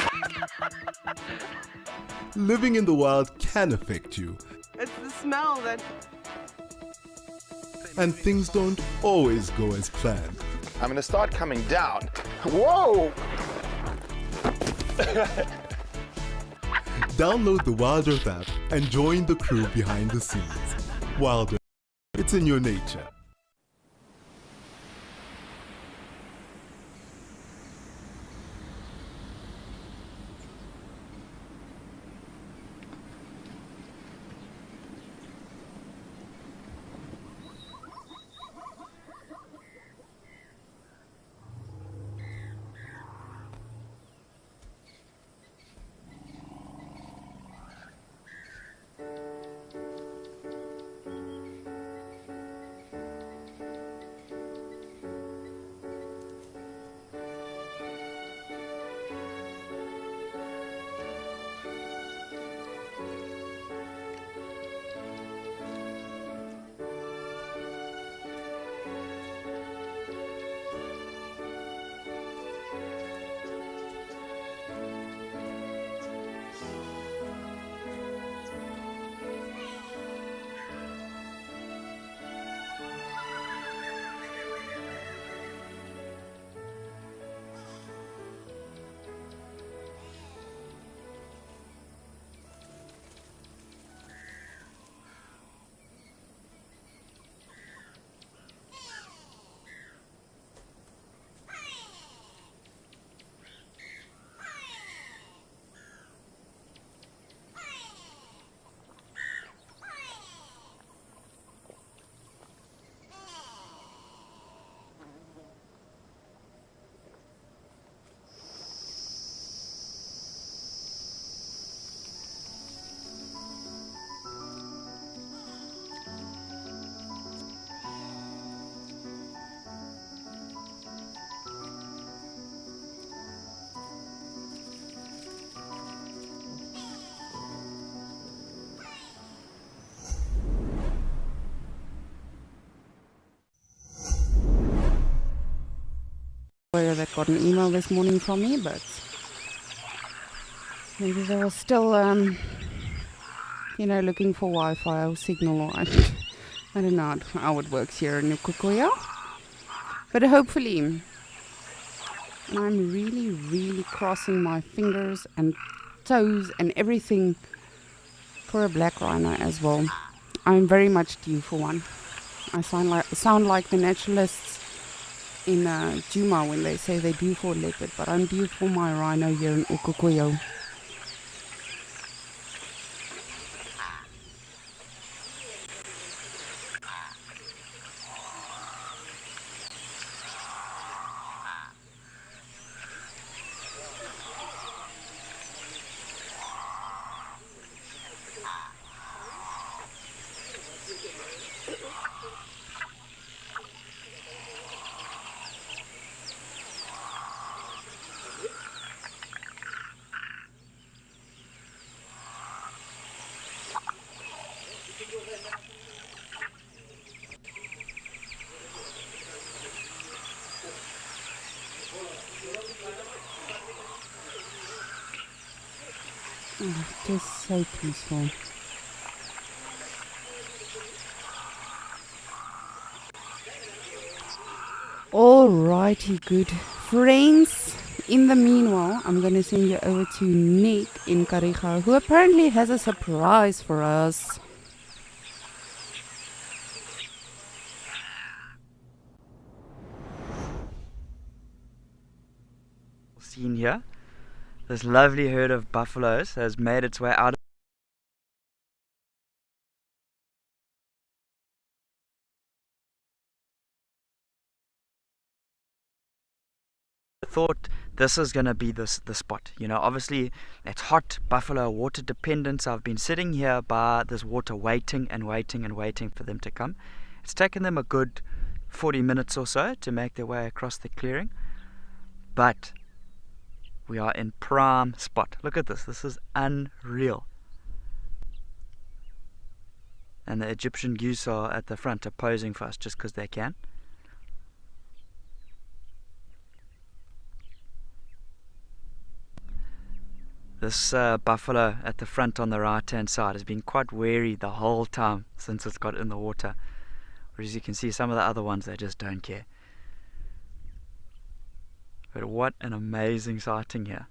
Living in the wild can affect you, It's the smell that... and things don't always go as planned. I'm gonna start coming down. Whoa! Download the Wild Earth app and join the crew behind the scenes. Wild Earth, it's in your nature. that got an email this morning from me, but maybe they were still, looking for Wi-Fi or signal, or I don't know how it works here in Ukukuya. But hopefully, and I'm really, really crossing my fingers and toes and everything for a black rhino as well. I'm very much due for one. I sound like the naturalists in Juma when they say they're due for a leopard, but I'm due for my rhino here in Ukukuyo. Oh, just so peaceful. Alrighty, good friends. In the meanwhile, I'm going to send you over to Nick in Kariga, who apparently has a surprise for us. Scene here. This lovely herd of buffaloes has made its way out. I thought this is going to be the spot. Obviously it's hot, buffalo water dependent, so I've been sitting here by this water waiting and waiting and waiting for them to come. It's taken them a good 40 minutes or so to make their way across the clearing, but we are in prime spot. Look at this. This is unreal. And the Egyptian geese are at the front, are posing for us just because they can. This buffalo at the front on the right hand side has been quite wary the whole time since it's got in the water. Whereas you can see some of the other ones, they just don't care. But what an amazing sighting here.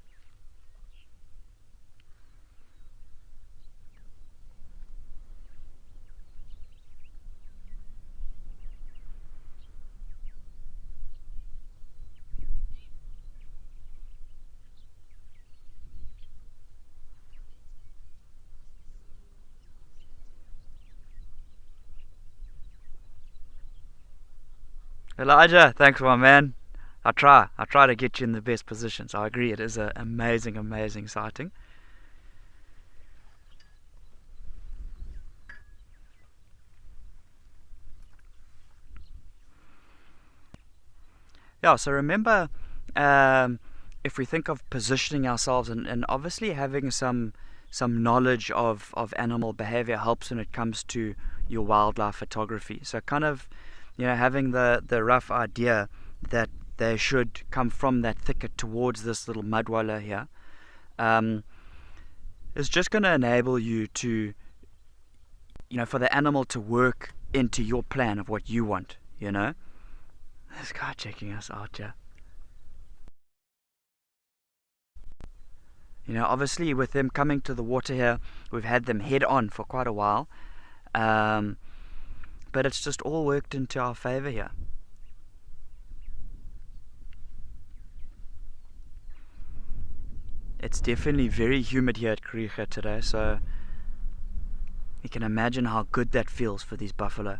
Elijah, thanks my man. I try to get you in the best positions. I agree, it is an amazing, amazing sighting. Yeah, so remember, if we think of positioning ourselves and obviously having some knowledge of animal behavior helps when it comes to your wildlife photography. So kind of, having the rough idea that they should come from that thicket towards this little mudwalla here is just going to enable you to, for the animal to work into your plan of what you want, This guy checking us out here. Obviously with them coming to the water here, we've had them head on for quite a while. But it's just all worked into our favor here. It's definitely very humid here at Kariga today, so you can imagine how good that feels for these buffalo.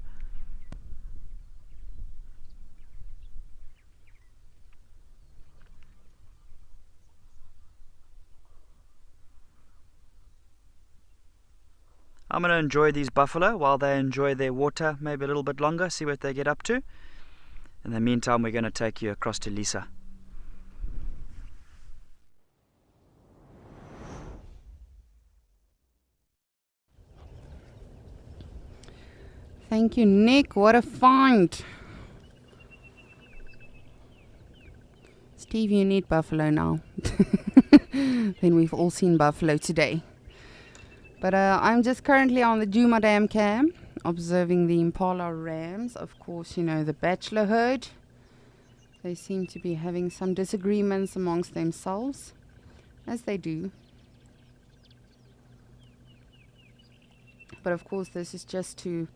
I'm going to enjoy these buffalo while they enjoy their water maybe a little bit longer, see what they get up to. In the meantime, we're going to take you across to Lisa. Thank you, Nick. What a find. It's Steve, you need buffalo now. Then we've all seen buffalo today. But I'm just currently on the Djuma Dam camp, observing the impala rams. Of course, you know, the bachelor herd. They seem to be having some disagreements amongst themselves, as they do. But of course, this is just to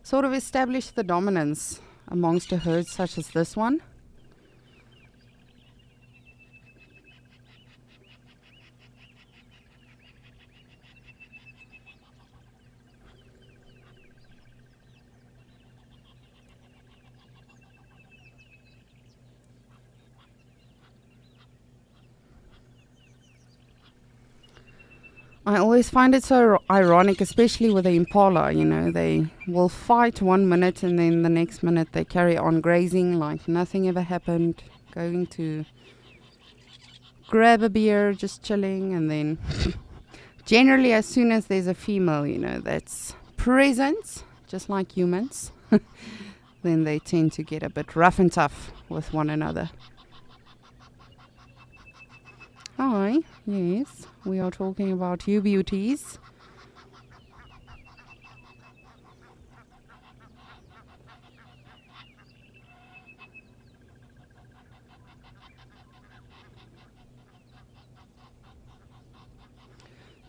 sort of establish the dominance amongst a herd such as this one. I always find it so ironic, especially with the impala, you know, they will fight 1 minute and then the next minute they carry on grazing like nothing ever happened, going to grab a beer, just chilling, and then generally as soon as there's a female, you know, that's present, just like humans, then they tend to get a bit rough and tough with one another. Hi, yes, we are talking about you beauties.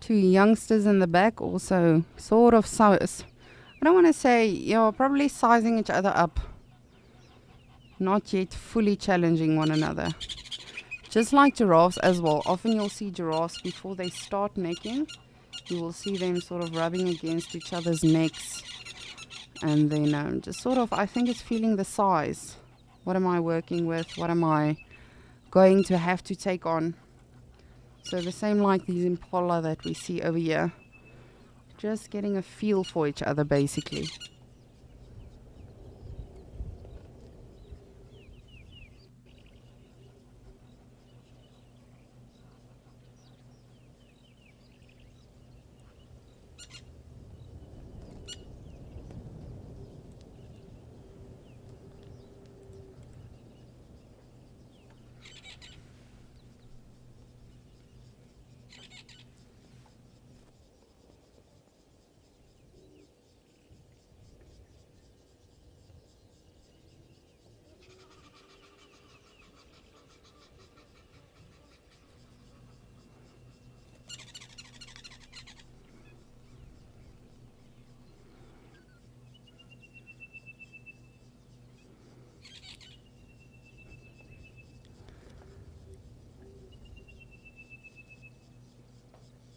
Two youngsters in the back also sort of I don't want to say, you're probably sizing each other up. Not yet fully challenging one another. Just like giraffes as well. Often you'll see giraffes before they start necking. You will see them sort of rubbing against each other's necks. And then just sort of, I think it's feeling the size. What am I working with? What am I going to have to take on? So the same like these impala that we see over here. Just getting a feel for each other basically.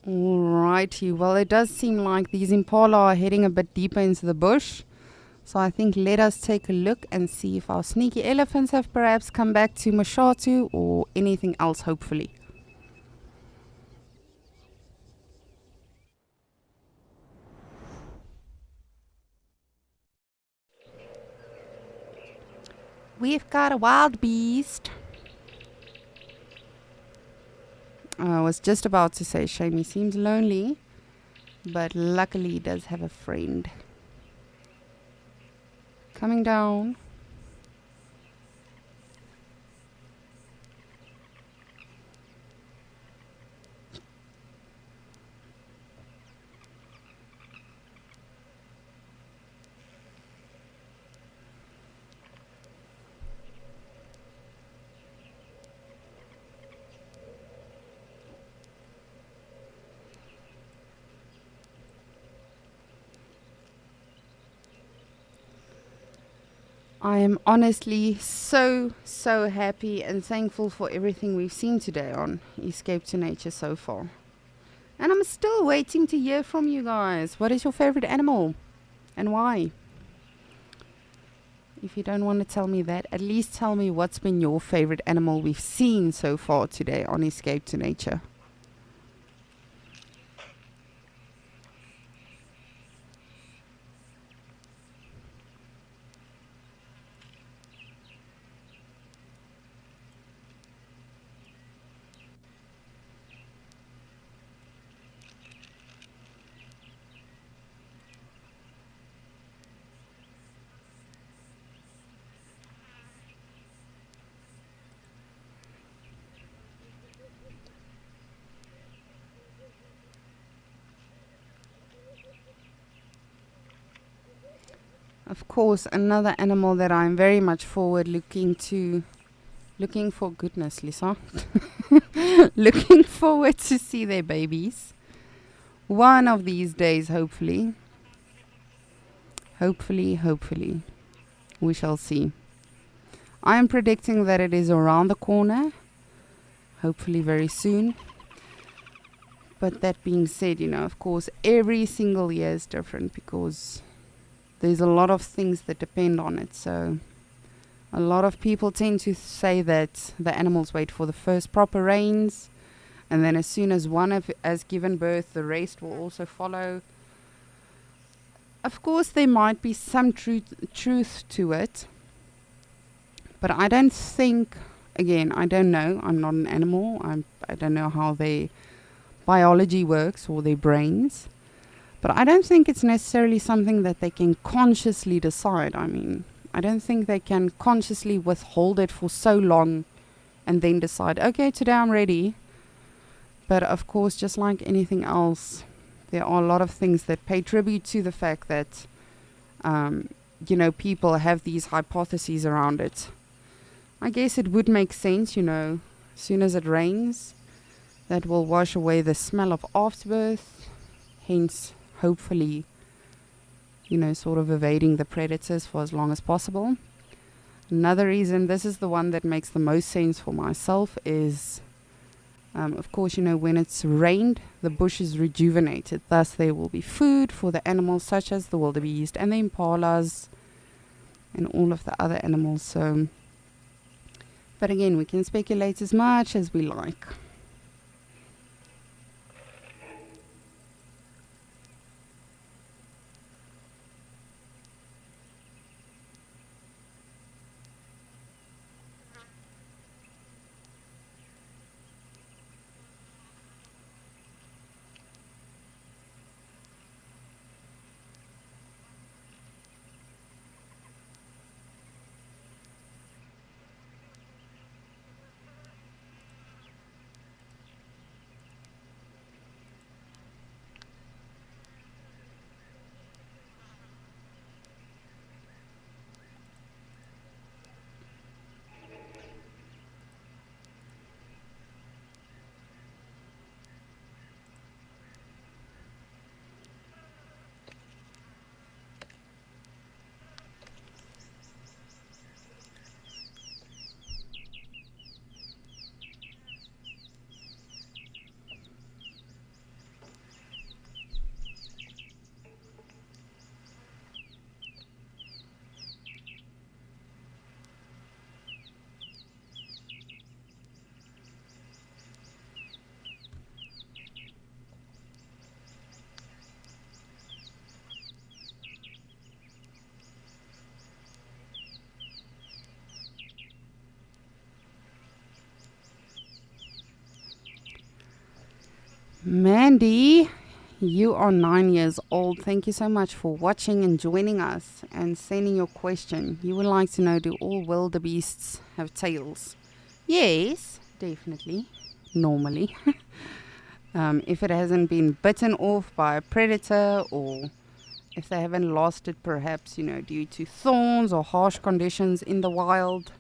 Alrighty, well it does seem like these impala are heading a bit deeper into the bush. So I think let us take a look and see if our sneaky elephants have perhaps come back to Mashatu or anything else, hopefully. We've got a wild beast. I was just about to say, shame he seems lonely, but luckily he does have a friend. Coming down. I am honestly so happy and thankful for everything we've seen today on Escape to Nature so far. And I'm still waiting to hear from you guys. What is your favorite animal and why? If you don't want to tell me that, at least tell me what's been your favorite animal we've seen so far today on Escape to Nature. Of course, another animal that I'm very much looking for, goodness, Lisa, looking forward to see their babies. One of these days, hopefully, we shall see. I am predicting that it is around the corner, hopefully very soon. But that being said, of course, every single year is different because there's a lot of things that depend on it. So a lot of people tend to say that the animals wait for the first proper rains, and then as soon as one has given birth, the rest will also follow. Of course, there might be some truth to it, but I don't think, again, I don't know. I'm not an animal. I don't know how their biology works or their brains. But I don't think it's necessarily something that they can consciously decide. I mean, I don't think they can consciously withhold it for so long and then decide, okay, today I'm ready. But of course, just like anything else, there are a lot of things that pay tribute to the fact that, people have these hypotheses around it. I guess it would make sense, as soon as it rains, that will wash away the smell of afterbirth, hence, hopefully, sort of evading the predators for as long as possible. Another reason, this is the one that makes the most sense for myself, is, of course, when it's rained, the bush is rejuvenated. Thus, there will be food for the animals such as the wildebeest and the impalas and all of the other animals. So, but again, we can speculate as much as we like. Mandy, you are 9 years old. Thank you so much for watching and joining us and sending your question. You would like to know, do all wildebeests have tails? Yes, definitely. Normally. If it hasn't been bitten off by a predator, or if they haven't lost it perhaps, due to thorns or harsh conditions in the wild,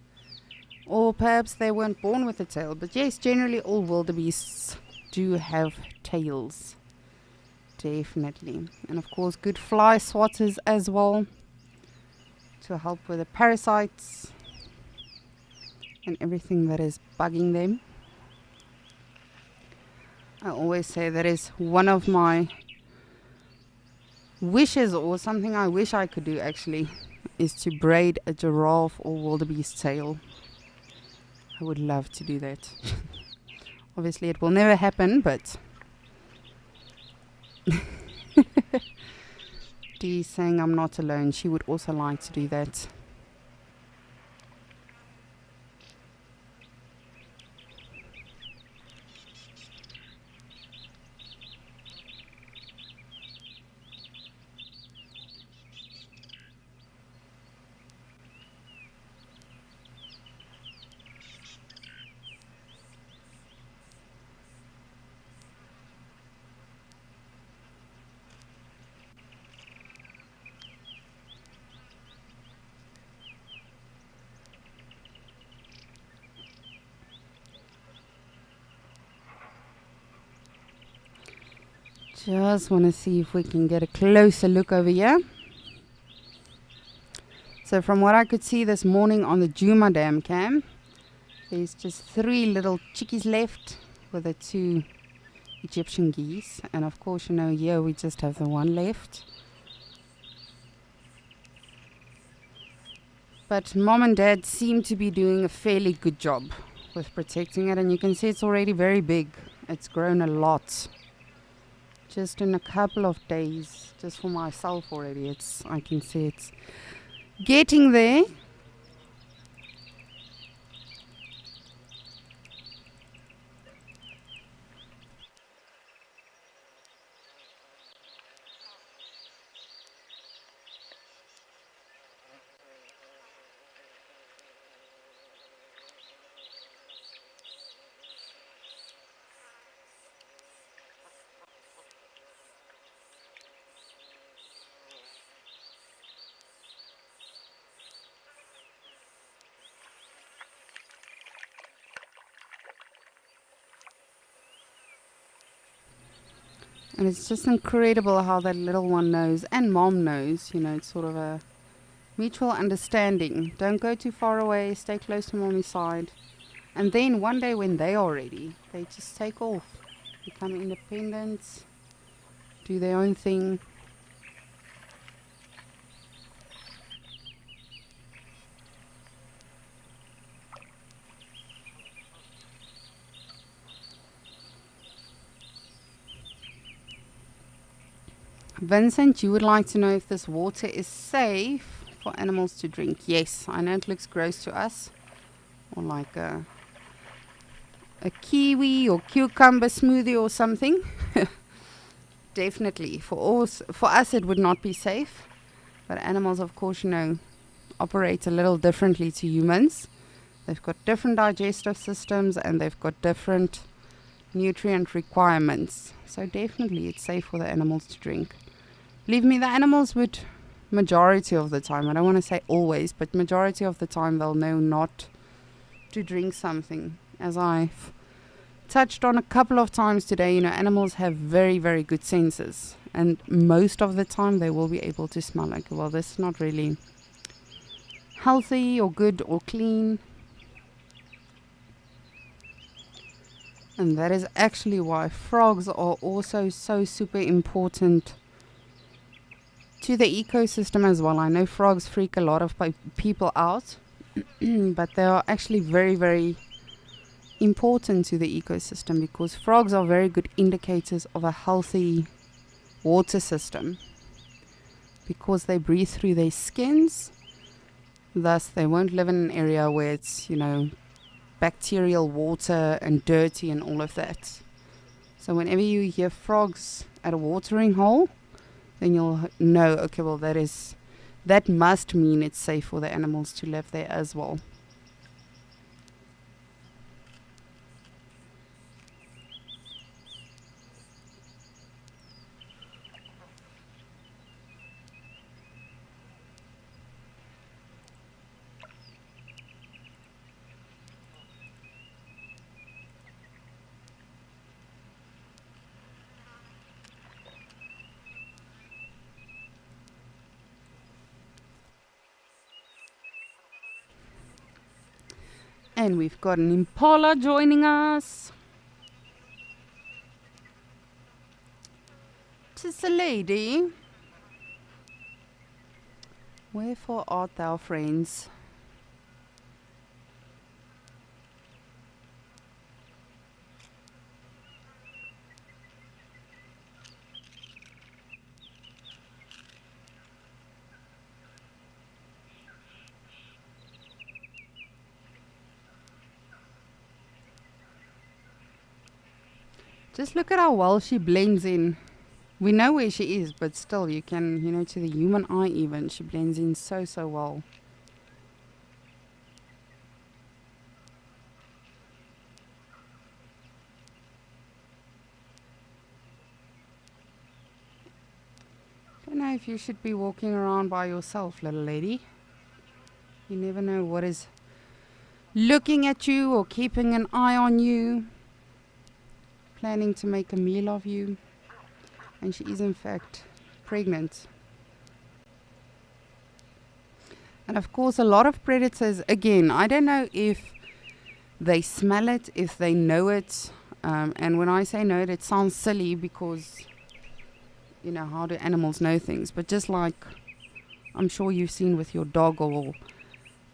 or perhaps they weren't born with a tail. But yes, generally all wildebeests do have tails. Definitely. And of course, good fly swatters as well, to help with the parasites and everything that is bugging them. I always say that is one of my wishes, or something I wish I could do actually, is to braid a giraffe or wildebeest tail. I would love to do that. Obviously it will never happen, but Dee saying I'm not alone. She would also like to do that. Just want to see if we can get a closer look over here. So from what I could see this morning on the Djuma Dam cam, there's just 3 little chickies left with the 2 Egyptian geese. And of course, you know, here we just have the 1 left. But mom and dad seem to be doing a fairly good job with protecting it. And you can see it's already very big. It's grown a lot. Just in a couple of days, just for myself already, I can see it's getting there. And it's just incredible how that little one knows, and mom knows, you know, it's sort of a mutual understanding. Don't go too far away, stay close to mommy's side. And then one day when they are ready, they just take off, become independent, do their own thing. Vincent, you would like to know if this water is safe for animals to drink. Yes, I know it looks gross to us, or like a kiwi or cucumber smoothie or something. Definitely, for us it would not be safe. But animals, of course, you know, operate a little differently to humans. They've got different digestive systems and they've got different nutrient requirements. So definitely it's safe for the animals to drink. Believe me, the animals would, majority of the time, I don't want to say always, but majority of the time they'll know not to drink something. As I've touched on a couple of times today, you know, animals have very, very good senses. And most of the time they will be able to smell like, well, this is not really healthy or good or clean. And that is actually why frogs are also so super important to the ecosystem as well. I know frogs freak a lot of people out, but they are actually very, very important to the ecosystem because frogs are very good indicators of a healthy water system because they breathe through their skins. Thus, they won't live in an area where it's, you know, bacterial water and dirty and all of that. So whenever you hear frogs at a watering hole, then you'll know, okay, well, that must mean it's safe for the animals to live there as well. And we've got an impala joining us. Tis a lady. Wherefore art thou, friends? Just look at how well she blends in. We know where she is, but still you can, you know, to the human eye even, she blends in so, so well. Don't know if you should be walking around by yourself, little lady. You never know what is looking at you or keeping an eye on you, planning to make a meal of you. And she is in fact pregnant. And of course, a lot of predators, again, I don't know if they smell it, if they know it. And when I say know it, it sounds silly because, you know, how do animals know things? But just like I'm sure you've seen with your dog or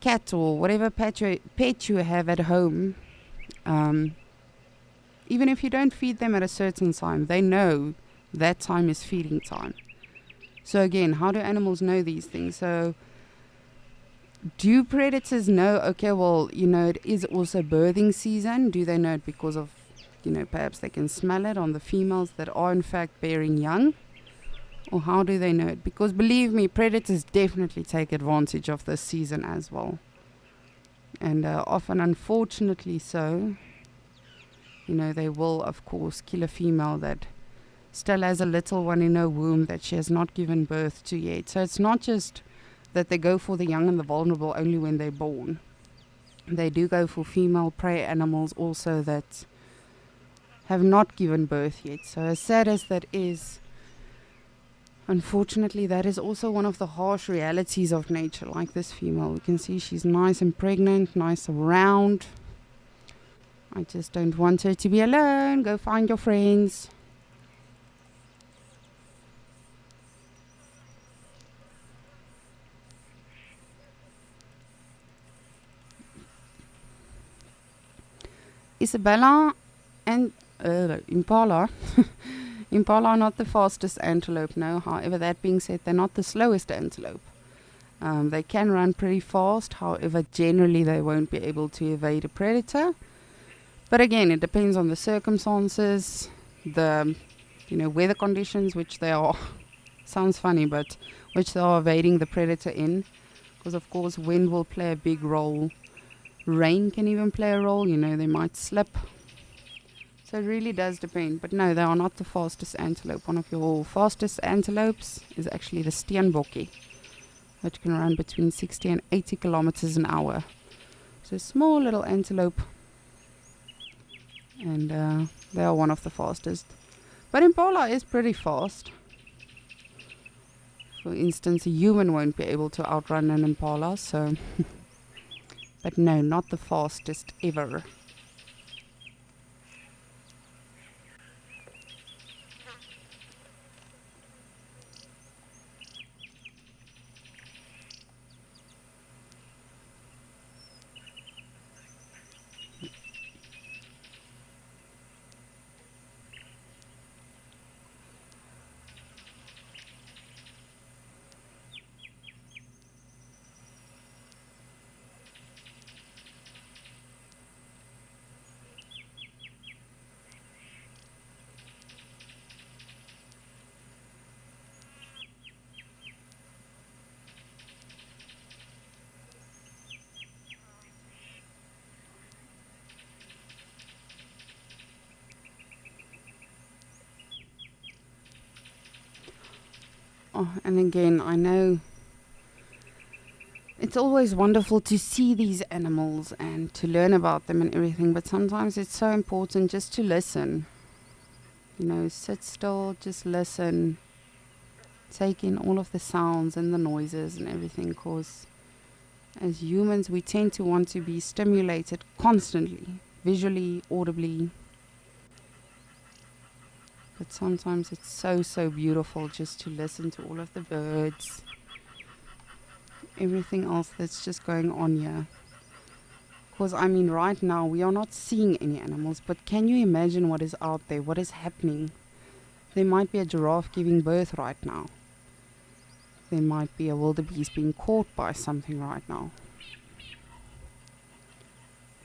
cat or whatever pet you have at home, even if you don't feed them at a certain time, they know that time is feeding time. So again, how do animals know these things? So do predators know, okay, well, you know, it is also birthing season? Do they know it because of, you know, perhaps they can smell it on the females that are in fact bearing young? Or how do they know it? Because believe me, predators definitely take advantage of this season as well. And often, unfortunately so, you know, they will, of course, kill a female that still has a little one in her womb that she has not given birth to yet. So it's not just that they go for the young and the vulnerable only when they're born. They do go for female prey animals also that have not given birth yet. So as sad as that is, unfortunately, that is also one of the harsh realities of nature, like this female. You can see she's nice and pregnant, nice and round. I just don't want her to be alone. Go find your friends. Isabella and Impala. Impala are not the fastest antelope, no. However, that being said, they're not the slowest antelope. They can run pretty fast. However, generally they won't be able to evade a predator. But again, it depends on the circumstances, the weather conditions, which they are. Sounds funny, but which they are evading the predator in. Because of course, wind will play a big role. Rain can even play a role. You know, they might slip. So it really does depend. But no, they are not the fastest antelope. One of your fastest antelopes is actually the steenbokkie, which can run between 60 and 80 kilometers an hour. So small little antelope. And they are one of the fastest. But Impala is pretty fast. For instance, a human won't be able to outrun an Impala, so... But no, not the fastest ever. Oh, and again, I know it's always wonderful to see these animals and to learn about them and everything, but sometimes it's so important just to listen. You know, sit still, just listen, take in all of the sounds and the noises and everything, because as humans we tend to want to be stimulated constantly, visually, audibly. But sometimes it's so beautiful just to listen to all of the birds, everything else that's just going on here. Because I mean, right now we are not seeing any animals, but can you imagine what is out there, what is happening? There might be a giraffe giving birth right now. There might be a wildebeest being caught by something right now.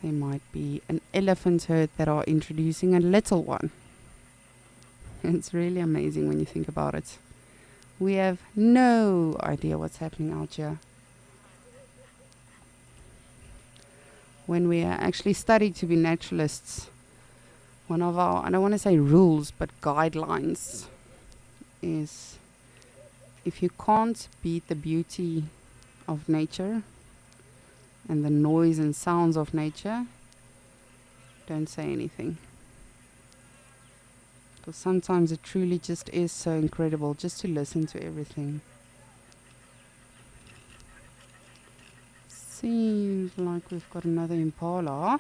There might be an elephant herd that are introducing a little one. It's really amazing when you think about it. We have no idea what's happening out here. When we actually studied to be naturalists, one of our, I don't want to say rules, but guidelines is if you can't beat the beauty of nature and the noise and sounds of nature, don't say anything. Because sometimes it truly just is so incredible just to listen to everything. Seems like we've got another impala.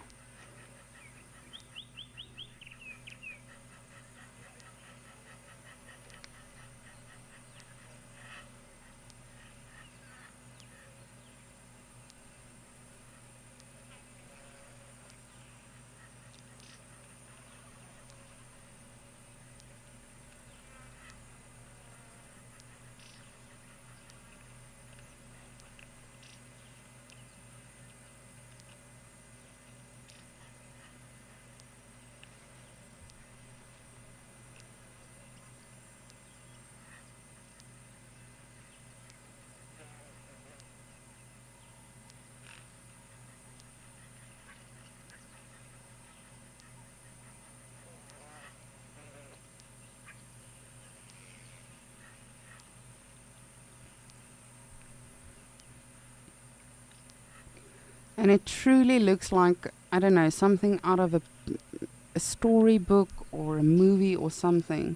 And it truly looks like, I don't know, something out of a storybook or a movie or something.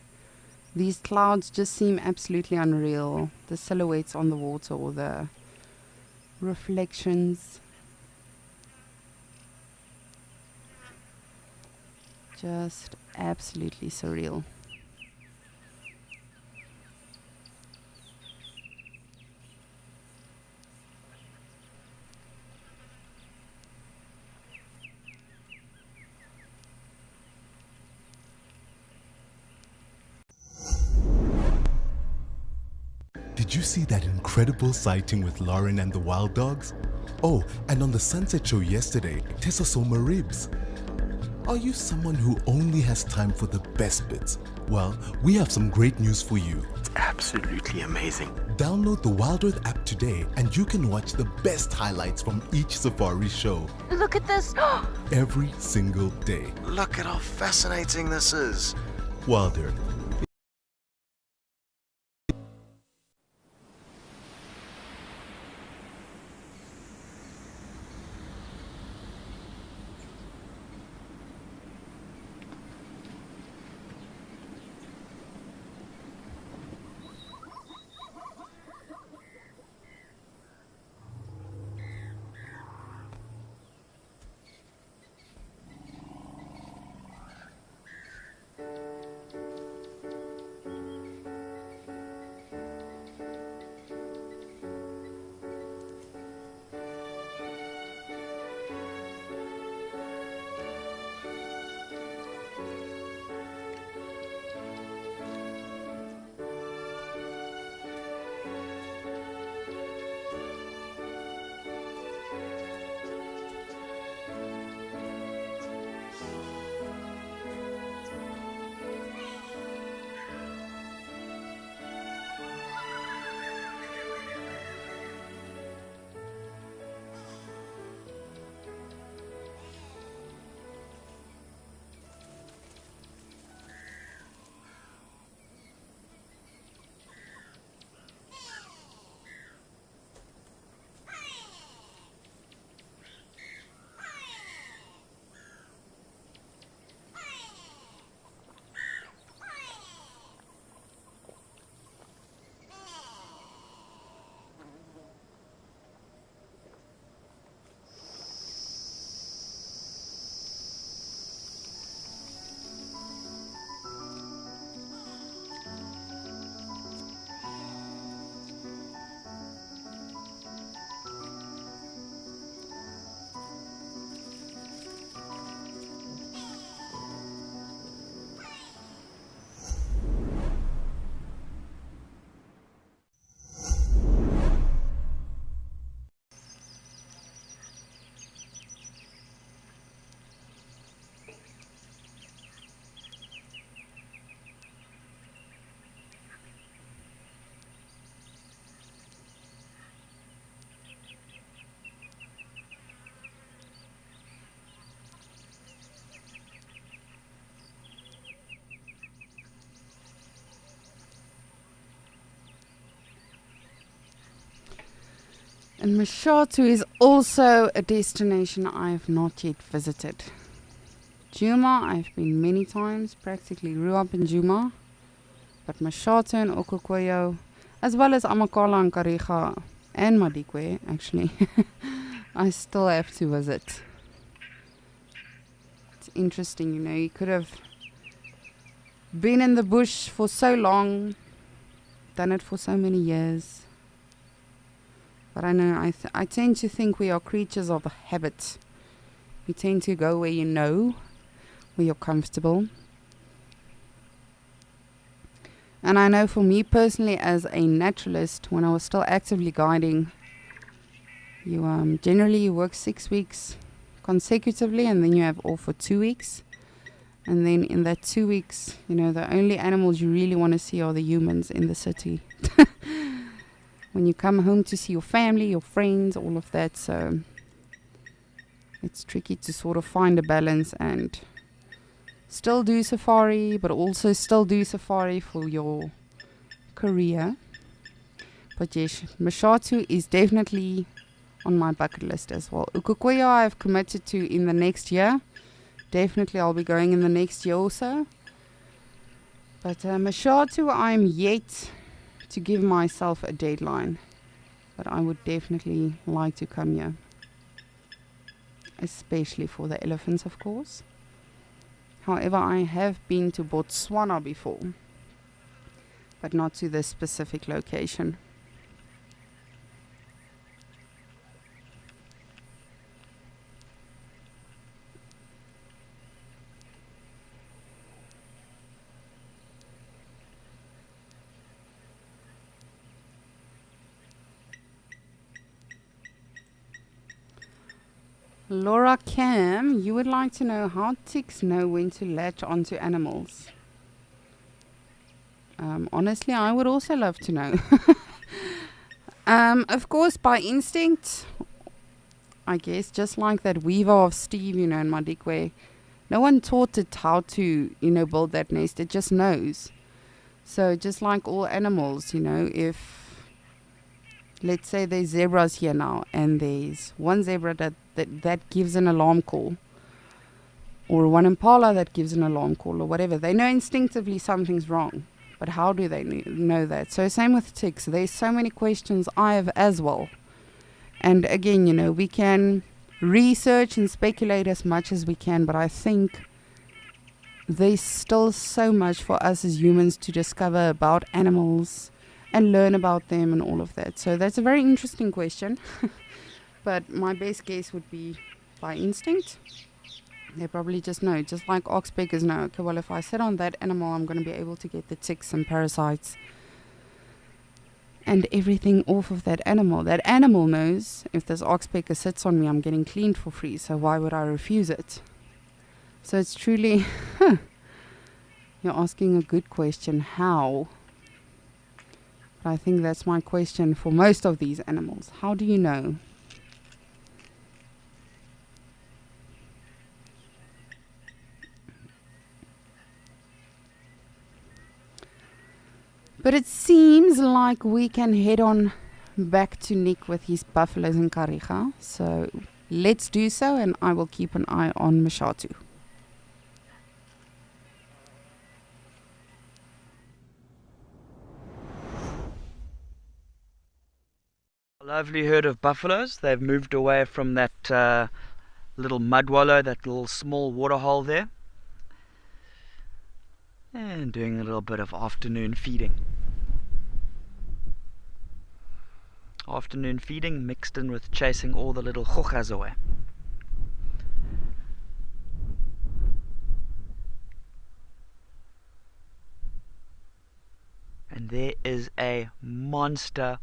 These clouds just seem absolutely unreal. The silhouettes on the water or the reflections. Just absolutely surreal. Did you see that incredible sighting with Lauren and the wild dogs? Oh, and on the sunset show yesterday, Tessa saw Maribs. Are you someone who only has time for the best bits? Well, we have some great news for you. It's absolutely amazing. Download the Wild Earth app today and you can watch the best highlights from each safari show. Look at this. Every single day. Look at how fascinating this is. Wild Earth. And Mashatu is also a destination I have not yet visited. Djuma, I've been many times, practically grew up in Djuma. But Mashatu and Okokweyo, as well as Amakala and Kariga and Madikwe, actually, I still have to visit. It's interesting, you know, you could have been in the bush for so long, done it for so many years. But I know, I tend to think we are creatures of habit. You tend to go where you know, where you're comfortable. And I know for me personally as a naturalist, when I was still actively guiding, you generally you work 6 weeks consecutively, and then you have off for 2 weeks. And then in that 2 weeks, you know, the only animals you really want to see are the humans in the city. When you come home to see your family, your friends, all of that, so it's tricky to sort of find a balance and still do safari, but also still do safari for your career. But yes, Mashatu is definitely on my bucket list as well. Ukukweyo I've committed to in the next year. Definitely I'll be going in the next year also. But Mashatu, I'm yet to give myself a deadline. But I would definitely like to come here. Especially for the elephants, of course. However, I have been to Botswana before, but not to this specific location. Laura Cam, you would like to know how ticks know when to latch onto animals. Honestly, I would also love to know. Of course, by instinct, I guess, just like that weaver of Steve, you know, in Madikwe, no one taught it how to, you know, build that nest. It just knows. So just like all animals, you know, if let's say there's zebras here now, and there's one zebra that gives an alarm call, or one impala that gives an alarm call, or whatever. They know instinctively something's wrong, but how do they know that? So same with ticks. There's so many questions I have as well. And again, you know, we can research and speculate as much as we can, but I think there's still so much for us as humans to discover about animals and learn about them and all of that. So that's a very interesting question. But my best guess would be by instinct. They probably just know, just like oxpeckers know, okay, well, if I sit on that animal, I'm going to be able to get the ticks and parasites and everything off of that animal. That animal knows if this oxpecker sits on me, I'm getting cleaned for free, so why would I refuse it? So it's truly, you're asking a good question, how? But I think that's my question for most of these animals. How do you know? But it seems like we can head on back to Nick with his buffaloes in Kariga. So let's do so, and I will keep an eye on Mashatu. Lovely herd of buffaloes. They've moved away from that little mud wallow, that little small waterhole there, and doing a little bit of afternoon feeding. Afternoon feeding mixed in with chasing all the little chuchas away. And there is a monster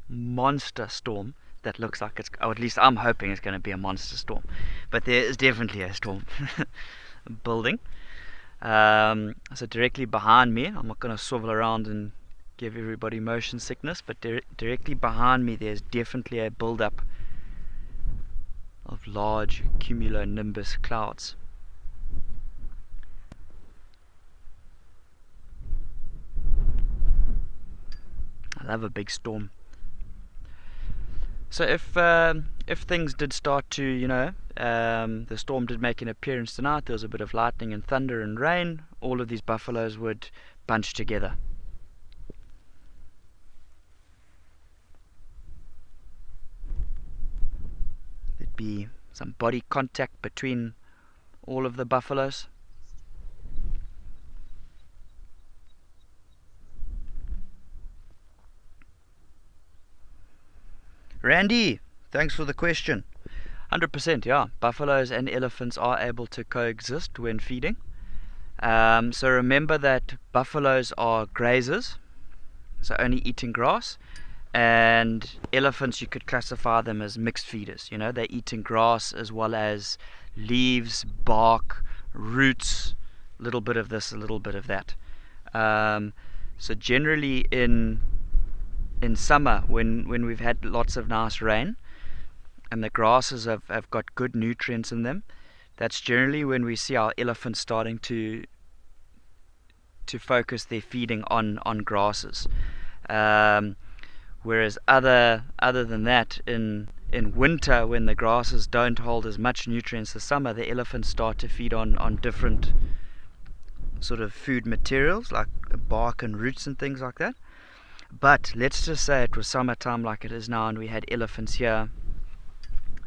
storm that looks like it's, or at least I'm hoping it's going to be a monster storm. But there is definitely a storm building. So directly behind me, I'm not going to swivel around and give everybody motion sickness, but directly behind me there's definitely a build-up of large cumulonimbus clouds. I love a big storm. So if things did start to, you know, the storm did make an appearance tonight, there was a bit of lightning and thunder and rain, all of these buffaloes would bunch together. There'd be some body contact between all of the buffaloes. Randy, thanks for the question. 100%, yeah. Buffaloes and elephants are able to coexist when feeding. So remember that buffaloes are grazers, so only eating grass, and elephants, you could classify them as mixed feeders. You know, they're eating grass as well as leaves, bark, roots, a little bit of this, a little bit of that. So generally in summer, when we've had lots of nice rain and the grasses have got good nutrients in them, that's generally when we see our elephants starting to focus their feeding on grasses. Whereas other than that, in winter, when the grasses don't hold as much nutrients as summer, the elephants start to feed on different sort of food materials like bark and roots and things like that. But let's just say it was summertime like it is now, and we had elephants here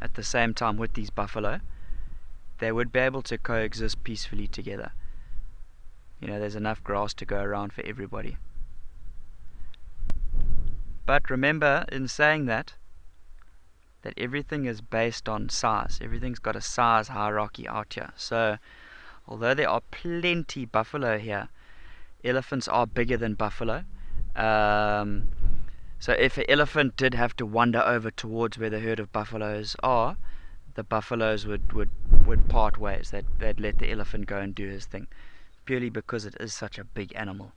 at the same time with these buffalo. They would be able to coexist peacefully together. You know, there's enough grass to go around for everybody. But remember, in saying that everything is based on size. Everything's got a size hierarchy out here. So although there are plenty buffalo here, elephants are bigger than buffalo. So if an elephant did have to wander over towards where the herd of buffaloes are, the buffaloes would part ways. They'd let the elephant go and do his thing, purely because it is such a big animal.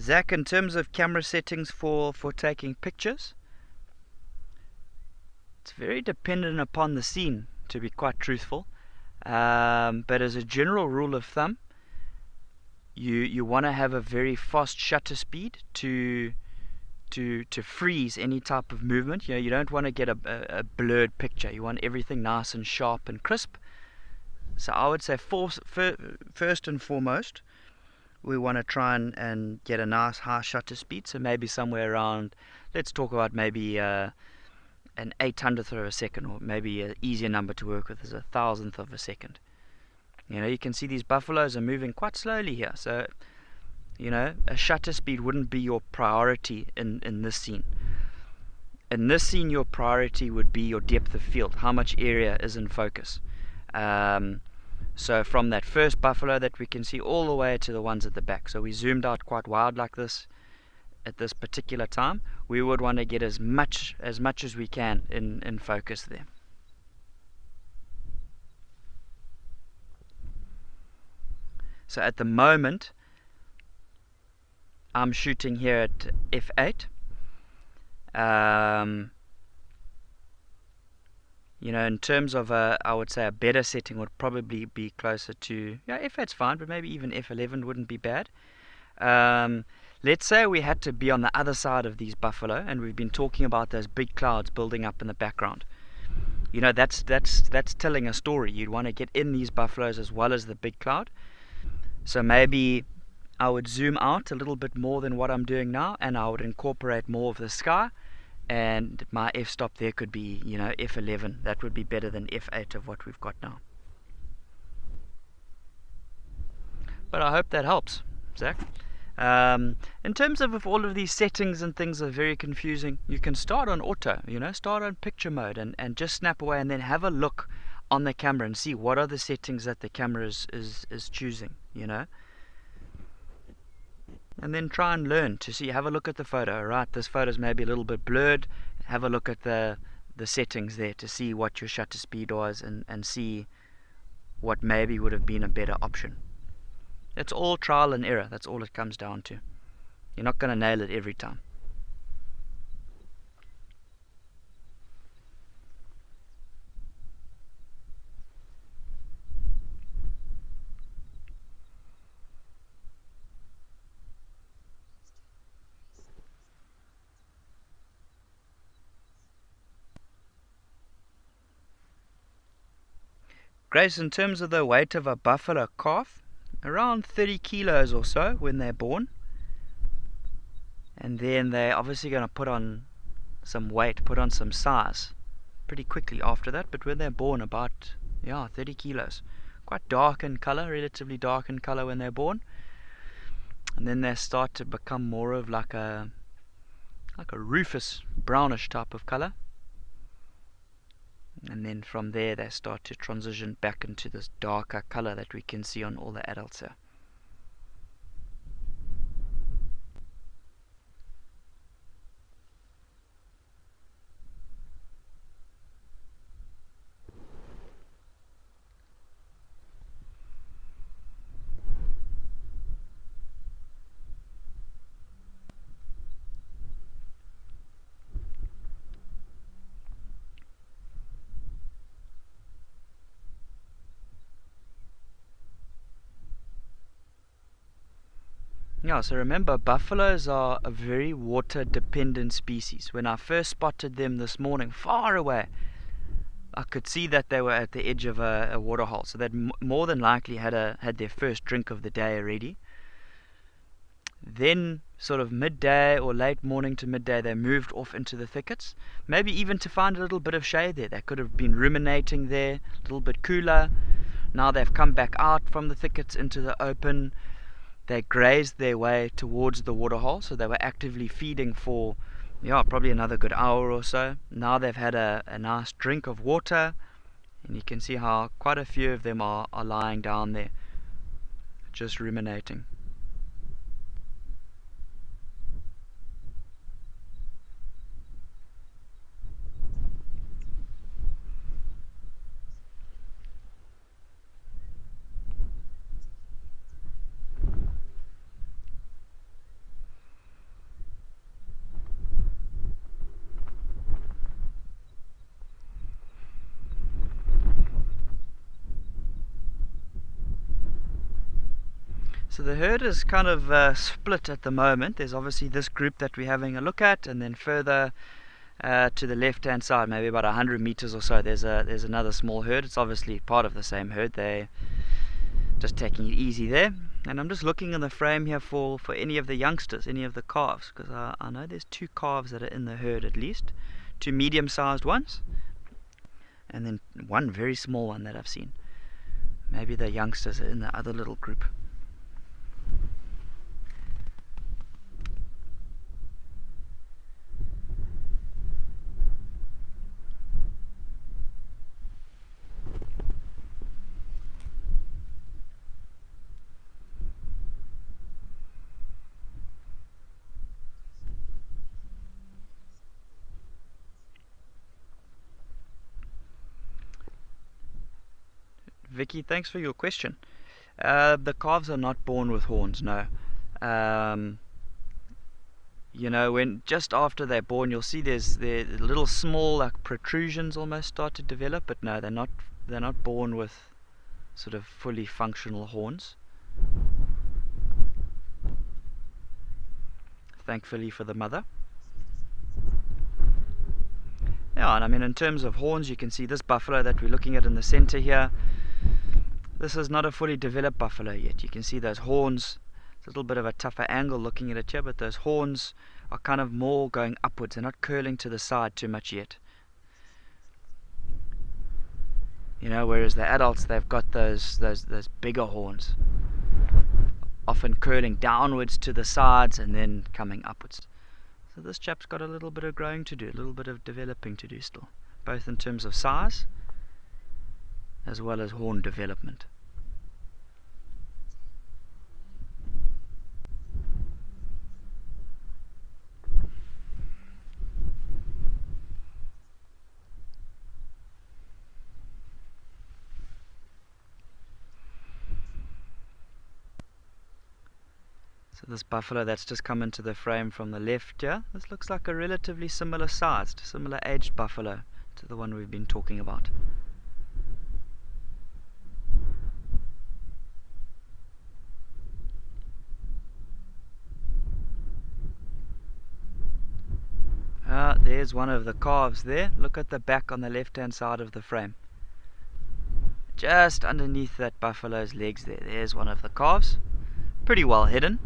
Zach, in terms of camera settings for taking pictures, it's very dependent upon the scene, to be quite truthful. But as a general rule of thumb, you want to have a very fast shutter speed to freeze any type of movement. You know, you don't want to get a blurred picture. You want everything nice and sharp and crisp. So I would say first and foremost, we want to try and get a nice high shutter speed, so maybe somewhere around, let's talk about maybe an 800th of a second, or maybe an easier number to work with is 1,000th of a second. You know, you can see these buffaloes are moving quite slowly here, so you know, a shutter speed wouldn't be your priority in this scene. In this scene, your priority would be your depth of field, how much area is in focus. So from that first buffalo that we can see all the way to the ones at the back. So we zoomed out quite wide like this at this particular time. We would want to get as much as we can in focus there. So at the moment, I'm shooting here at f8. You know, in terms of I would say a better setting would probably be closer to, yeah, f8's fine, but maybe even f11 wouldn't be bad. Let's say we had to be on the other side of these buffalo, and we've been talking about those big clouds building up in the background. You know, that's telling a story. You'd want to get in these buffaloes as well as the big cloud. So maybe I would zoom out a little bit more than what I'm doing now, and I would incorporate more of the sky. And my f-stop there could be, you know, f11. That would be better than f8 of what we've got now. But I hope that helps, Zach. In terms of if all of these settings and things are very confusing, you can start on auto, you know, start on picture mode and just snap away, and then have a look on the camera and see what are the settings that the camera is choosing, you know. And then try and learn to see, have a look at the photo, right? This photo's maybe a little bit blurred. Have a look at the settings there to see what your shutter speed was, and see what maybe would have been a better option. It's all trial and error. That's all it comes down to. You're not going to nail it every time. Grace, in terms of the weight of a buffalo calf, around 30 kilos or so when they're born. And then they're obviously going to put on some weight, put on some size pretty quickly after that. But when they're born, about 30 kilos. Quite dark in color, relatively dark in color when they're born. And then they start to become more of like a rufous brownish type of color. And then from there they start to transition back into this darker color that we can see on all the adults here. Yeah, so remember, buffaloes are a very water dependent species. When I first spotted them this morning, far away, I could see that they were at the edge of a waterhole. So they'd more than likely had their first drink of the day already. Then, sort of midday or late morning to midday, they moved off into the thickets. Maybe even to find a little bit of shade there. They could have been ruminating there, a little bit cooler. Now they've come back out from the thickets into the open. They grazed their way towards the waterhole, so they were actively feeding for probably another good hour or so. Now they've had a nice drink of water, and you can see how quite a few of them are lying down there, just ruminating. So the herd is kind of split at the moment. There's obviously this group that we're having a look at, and then further to the left hand side, maybe about 100 meters or so, there's another small herd. It's obviously part of the same herd. They're just taking it easy there. And I'm just looking in the frame here for any of the youngsters, any of the calves, because I know there's 2 calves that are in the herd at least, 2 medium sized ones, and then 1 very small one that I've seen. Maybe the youngsters are in the other little group. Vicky, thanks for your question. The calves are not born with horns, no. When just after they're born, you'll see there's little small like protrusions almost start to develop, but no, they're not born with sort of fully functional horns. Thankfully for the mother. Yeah, and I mean in terms of horns, you can see this buffalo that we're looking at in the center here. This is not a fully developed buffalo yet. You can see those horns. It's a little bit of a tougher angle looking at it here, but those horns are kind of more going upwards. They're not curling to the side too much yet. Whereas the adults, they've got those bigger horns, often curling downwards to the sides and then coming upwards. So this chap's got a little bit of growing to do, a little bit of developing to do still, both in terms of size as well as horn development. So this buffalo that's just come into the frame from the left here, this looks like a relatively similar sized, similar aged buffalo to the one we've been talking about. There's one of the calves there. Look at the back on the left hand side of the frame. Just underneath that buffalo's legs there. There's one of the calves. Pretty well hidden.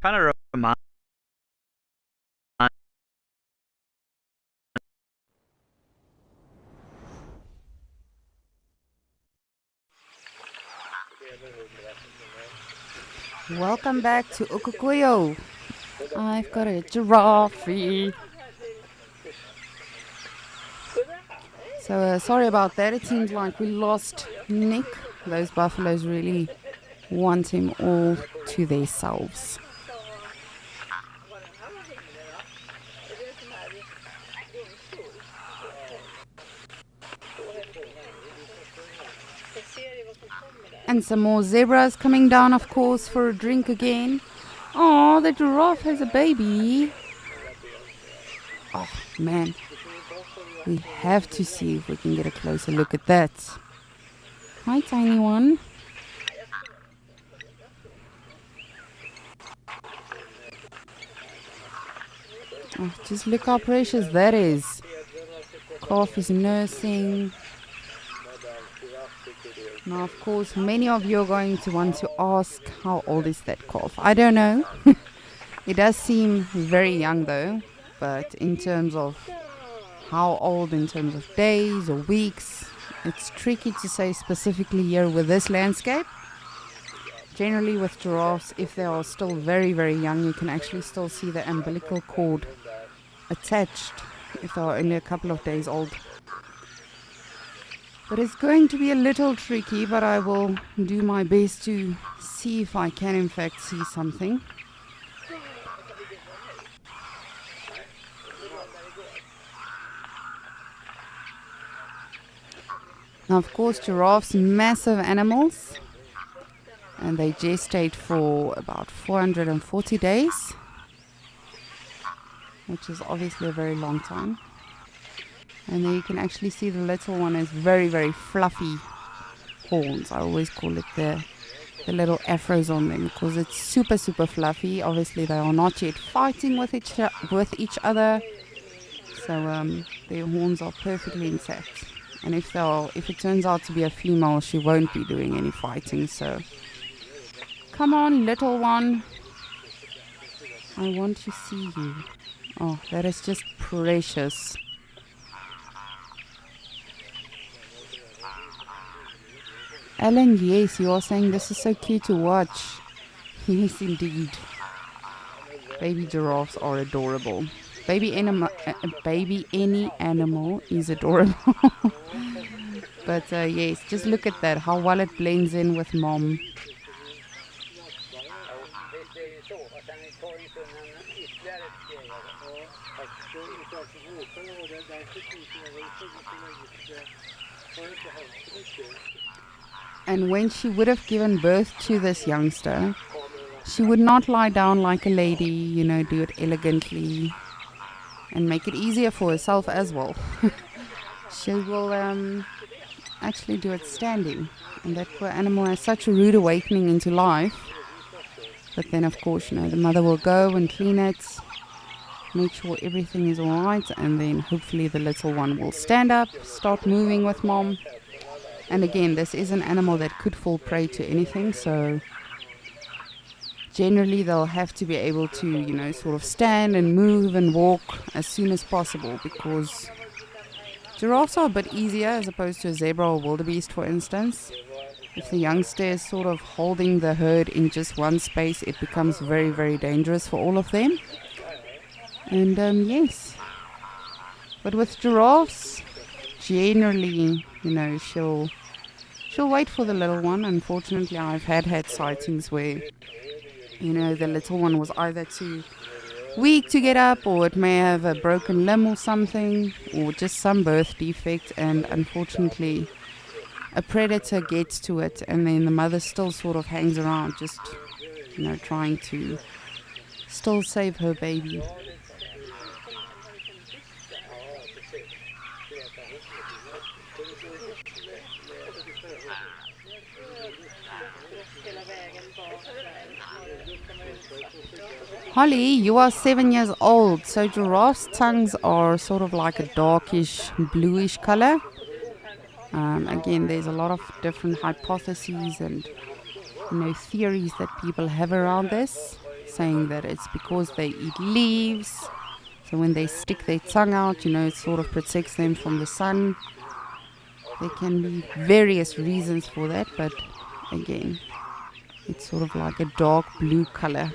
Kind of remind Welcome back to Okukuyo. I've got a giraffe. So sorry about that. It seems like we lost Nick. Those buffaloes really want him all to themselves. And some more zebras coming down, of course, for a drink again. Oh, the giraffe has a baby. Oh, man. We have to see if we can get a closer look at that. Hi, tiny one. Oh, just look how precious that is. Calf is nursing. Now, of course, many of you are going to want to ask, how old is that calf? I don't know. It does seem very young, though. But in terms of how old, in terms of days or weeks, it's tricky to say specifically here with this landscape. Generally, with giraffes, if they are still very, very young, you can actually still see the umbilical cord attached if they are only a couple of days old. But it's going to be a little tricky, but I will do my best to see if I can in fact see something. Now, of course, giraffes, massive animals, and they gestate for about 440 days, which is obviously a very long time. And there you can actually see the little one has very, very fluffy horns. I always call it the little afros on them because it's super, super fluffy. Obviously, they are not yet fighting with each other, so their horns are perfectly intact. And if it turns out to be a female, she won't be doing any fighting. So, come on, little one. I want to see you. Oh, that is just precious. Ellen, yes, you are saying this is so cute to watch. Yes, indeed. Baby giraffes are adorable. Baby any animal is adorable. But yes, just look at that, how well it blends in with mom. And when she would have given birth to this youngster, she would not lie down like a lady, do it elegantly and make it easier for herself as well. She will actually do it standing. And that poor animal has such a rude awakening into life. But then, of course, the mother will go and clean it, make sure everything is all right, and then hopefully the little one will stand up, start moving with mom. And again, this is an animal that could fall prey to anything, so generally they'll have to be able to, sort of stand and move and walk as soon as possible, because giraffes are a bit easier as opposed to a zebra or wildebeest, for instance. If the youngster is sort of holding the herd in just one space, it becomes very, very dangerous for all of them. And yes, but with giraffes, generally, you know, she'll wait for the little one. Unfortunately, I've had sightings where, you know, the little one was either too weak to get up, or it may have a broken limb or something, or just some birth defect, and unfortunately a predator gets to it, and then the mother still sort of hangs around, just, you know, trying to still save her baby. Holly, you are 7 years old, so giraffes' tongues are sort of like a darkish, bluish color. Again, there's a lot of different hypotheses and, you know, theories that people have around this, saying that it's because they eat leaves. So when they stick their tongue out, you know, it sort of protects them from the sun. There can be various reasons for that, but again, it's sort of like a dark blue color.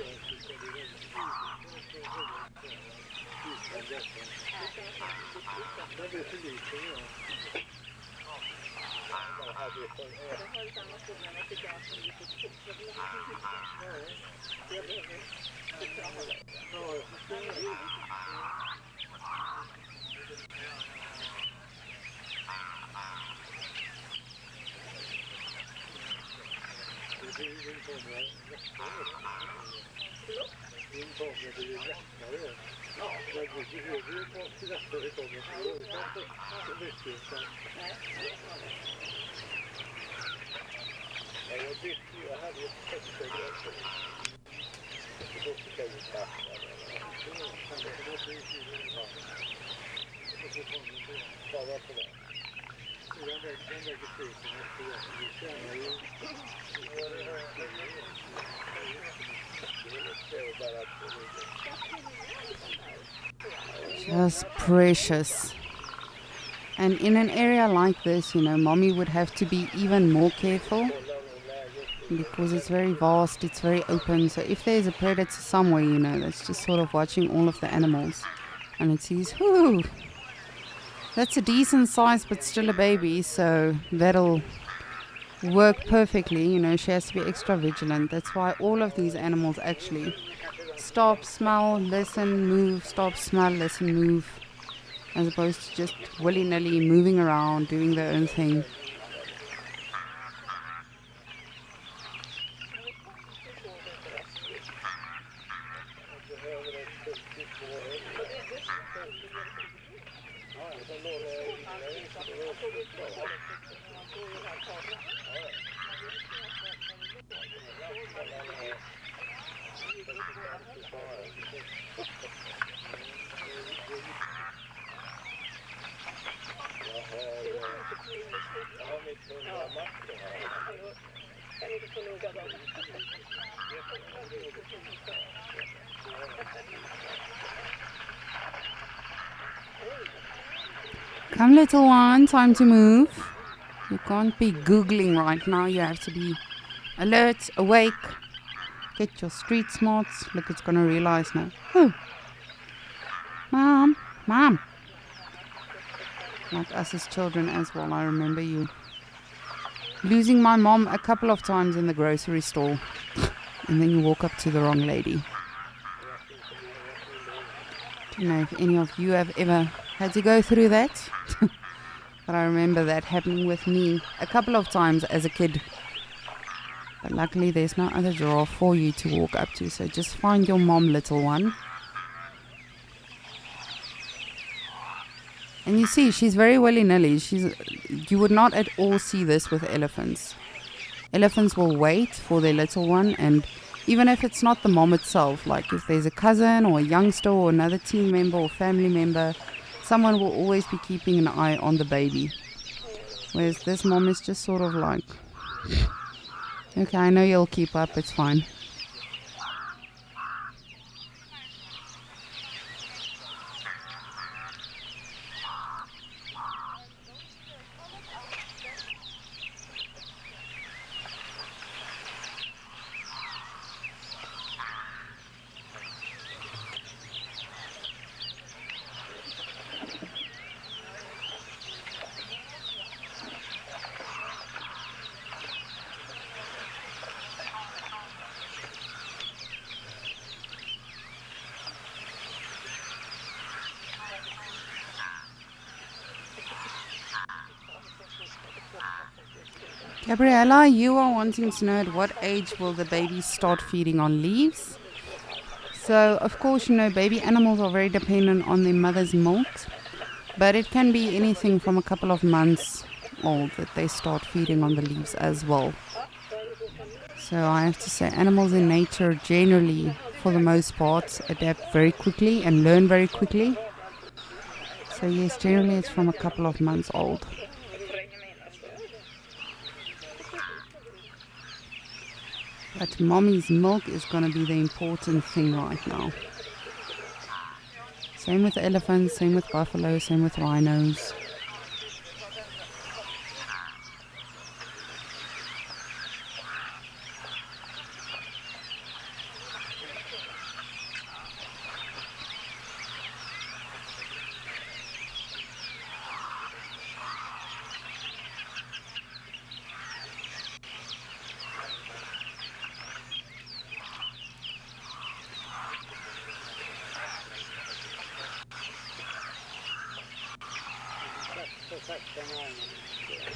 Just precious. And in an area like this, you know, mommy would have to be even more careful because it's very vast, it's very open. So if there's a predator somewhere, you know, that's just sort of watching all of the animals, and it sees, whoo, that's a decent size but still a baby, so that'll work perfectly. You know, she has to be extra vigilant. That's why all of these animals actually stop, smell, listen, move, stop, smell, listen, move, as opposed to just willy-nilly moving around, doing their own thing. Come, little one, time to move. You can't be googling right now. You have to be alert, awake. Get your street smarts. Look, it's gonna realize now. Oh, mom. Like us as children as well. I remember you losing my mom a couple of times in the grocery store, and then you walk up to the wrong lady. Don't know if any of you have ever had to go through that, but I remember that happening with me a couple of times as a kid. But luckily there's no other giraffe for you to walk up to, so just find your mom, little one. And you see, she's very willy-nilly. You would not at all see this with elephants. Elephants will wait for their little one, and even if it's not the mom itself, like if there's a cousin or a youngster or another team member or family member, someone will always be keeping an eye on the baby. Whereas this mom is just sort of like, okay, I know you'll keep up, it's fine. Gabriella, you are wanting to know at what age will the babies start feeding on leaves? So, of course, baby animals are very dependent on their mother's milk, but it can be anything from a couple of months old that they start feeding on the leaves as well. So I have to say, animals in nature generally, for the most part, adapt very quickly and learn very quickly. So yes, generally it's from a couple of months old. But mommy's milk is going to be the important thing right now. Same with elephants, same with buffalo, same with rhinos.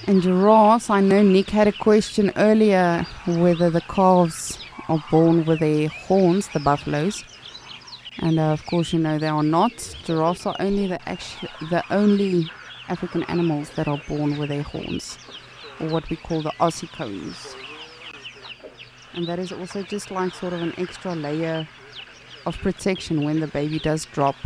And giraffes, I know Nick had a question earlier whether the calves are born with their horns, the buffaloes. And of course, they are not. Giraffes are only the only African animals that are born with their horns, or what we call the ossicones. And that is also just like sort of an extra layer of protection when the baby does drop.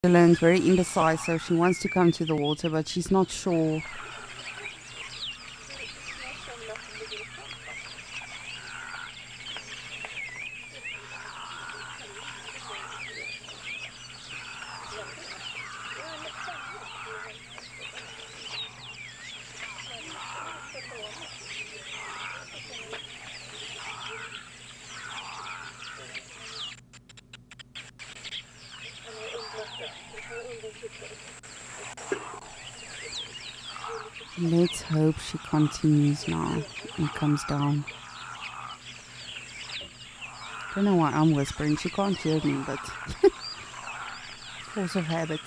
Dylan's very indecisive. She wants to come to the water, but she's not sure. Let's hope she continues now and comes down. Don't know why I'm whispering. She can't hear me, but force of habit.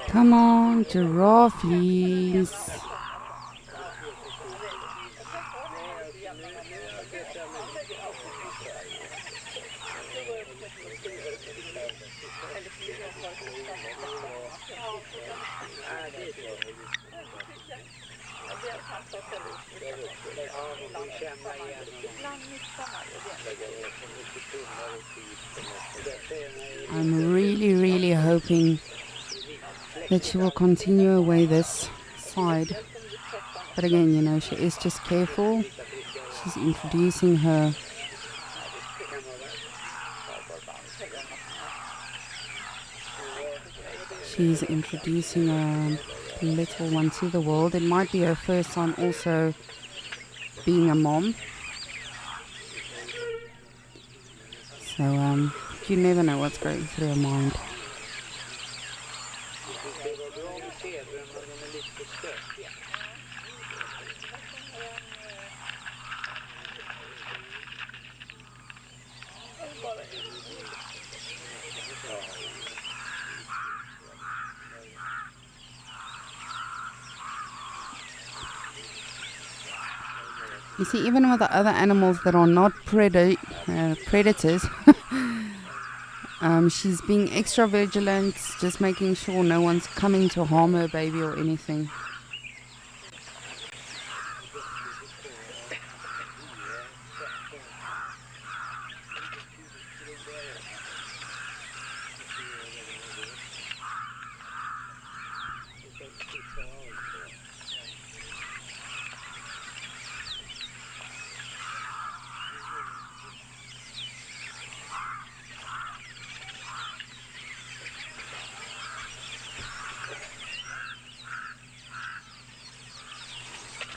Come on, giraffes. I'm really hoping that she will continue away this side. But again, you know, she is just careful. She's introducing her a little one to the world. It might be her first time also being a mom. So you never know what's going through her mind. You see, even with the other animals that are not predators, she's being extra vigilant, just making sure no one's coming to harm her baby or anything.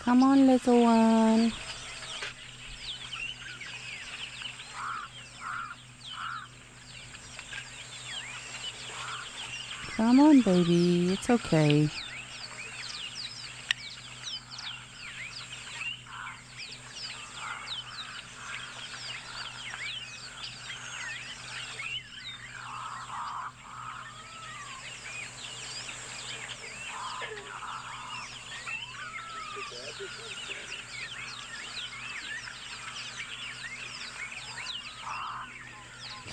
Come on, little one. Come on, baby. It's okay.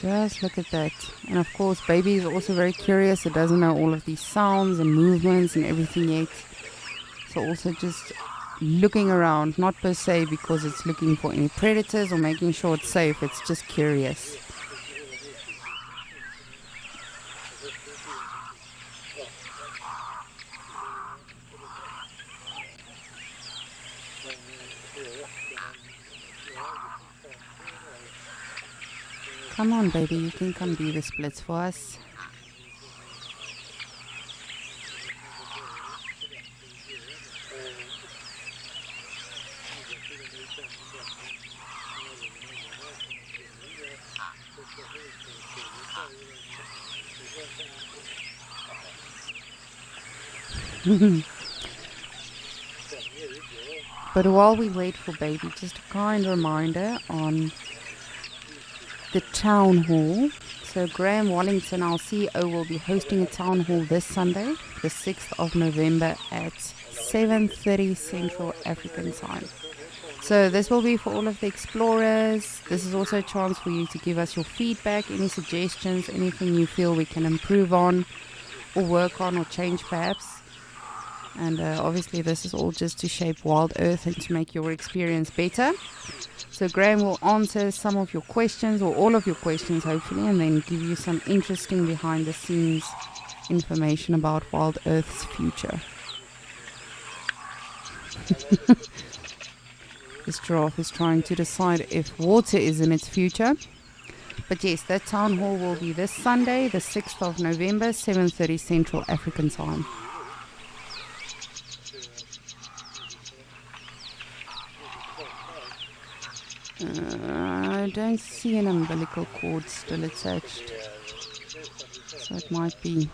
Just look at that. And of course, baby is also very curious. It doesn't know all of these sounds and movements and everything yet. So also just looking around, not per se because it's looking for any predators or making sure it's safe. It's just curious. Come on, baby, you can come do the splits for us. But while we wait for baby, just a kind reminder on the town hall. So Graham Wallington, our CEO, will be hosting a town hall this Sunday, the 6th of November at 7:30 Central African time. So this will be for all of the explorers. This is also a chance for you to give us your feedback, any suggestions, anything you feel we can improve on or work on or change perhaps. And obviously this is all just to shape Wild Earth and to make your experience better. So Graham will answer some of your questions, or all of your questions hopefully, and then give you some interesting behind the scenes information about Wild Earth's future. This giraffe is trying to decide if water is in its future. But yes, that town hall will be this Sunday, the 6th of November, 7:30 Central African time. I don't see an umbilical cord still attached, so it might be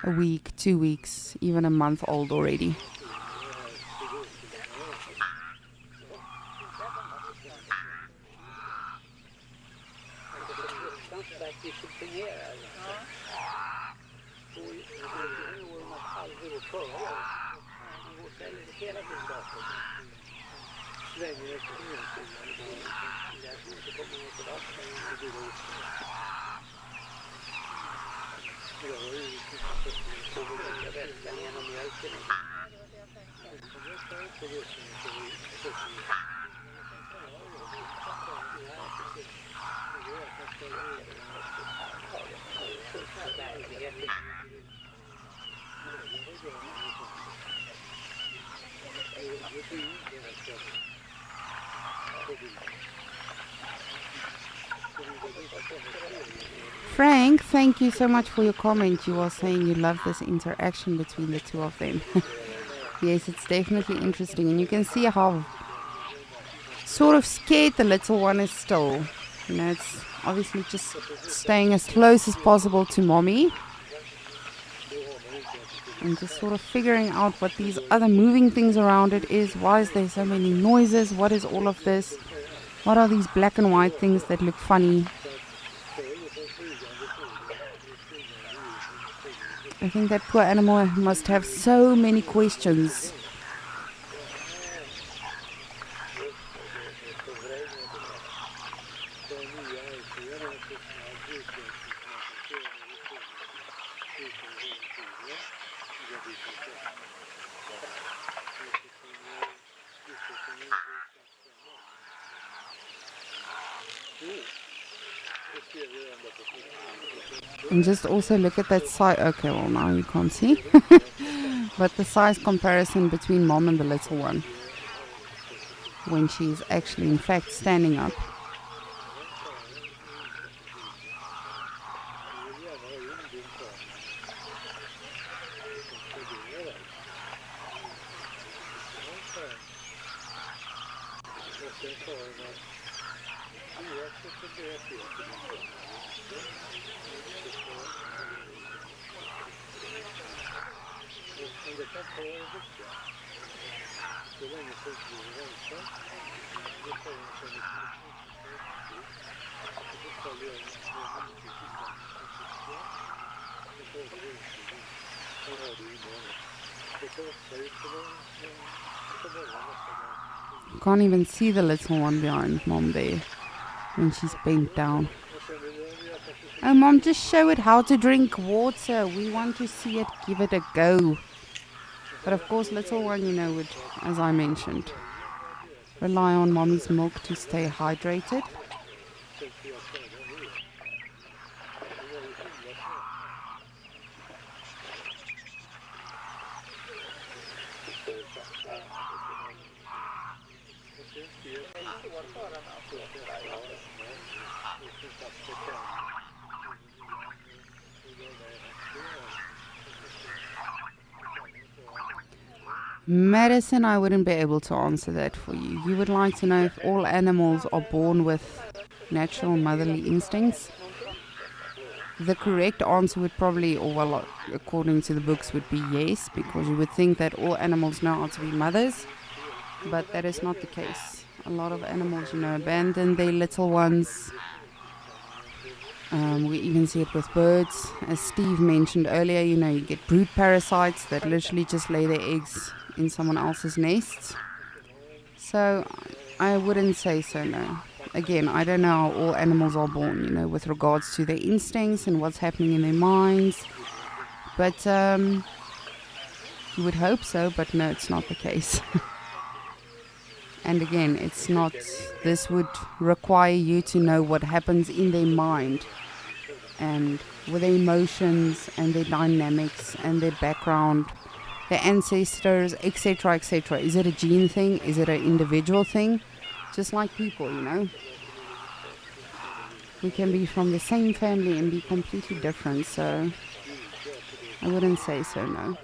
a week, 2 weeks, even a month old already. Frank, thank you so much for your comment. You are saying you love this interaction between the two of them. Yes, it's definitely interesting, and you can see how sort of scared the little one is still. You know, it's obviously just staying as close as possible to mommy and just sort of figuring out what these other moving things around it is. Why is there so many noises? What is all of this? What are these black and white things that look funny? I think that poor animal must have so many questions. And just also look at that size. Okay, well now you can't see. But the size comparison between mom and the little one, when she's actually in fact standing up. You can't even see the little one behind mom there when she's bent down. Oh, mom, just show it how to drink water. We want to see it, give it a go. But of course, little one, you know, would, as I mentioned, rely on mommy's milk to stay hydrated. Madison, I wouldn't be able to answer that for you. You would like to know if all animals are born with natural motherly instincts? The correct answer would probably, or well, according to the books, would be yes, because you would think that all animals know how to be mothers, but that is not the case. A lot of animals, abandon their little ones. We even see it with birds. As Steve mentioned earlier, you get brood parasites that literally just lay their eggs in someone else's nests. So I wouldn't say so, no. Again, I don't know how all animals are born, with regards to their instincts and what's happening in their minds. But you would hope so, but no, it's not the case. And again, this would require you to know what happens in their mind and with their emotions and their dynamics and their background, their ancestors, etc., etc. Is it a gene thing? Is it an individual thing? Just like people, We can be from the same family and be completely different, so I wouldn't say so, no.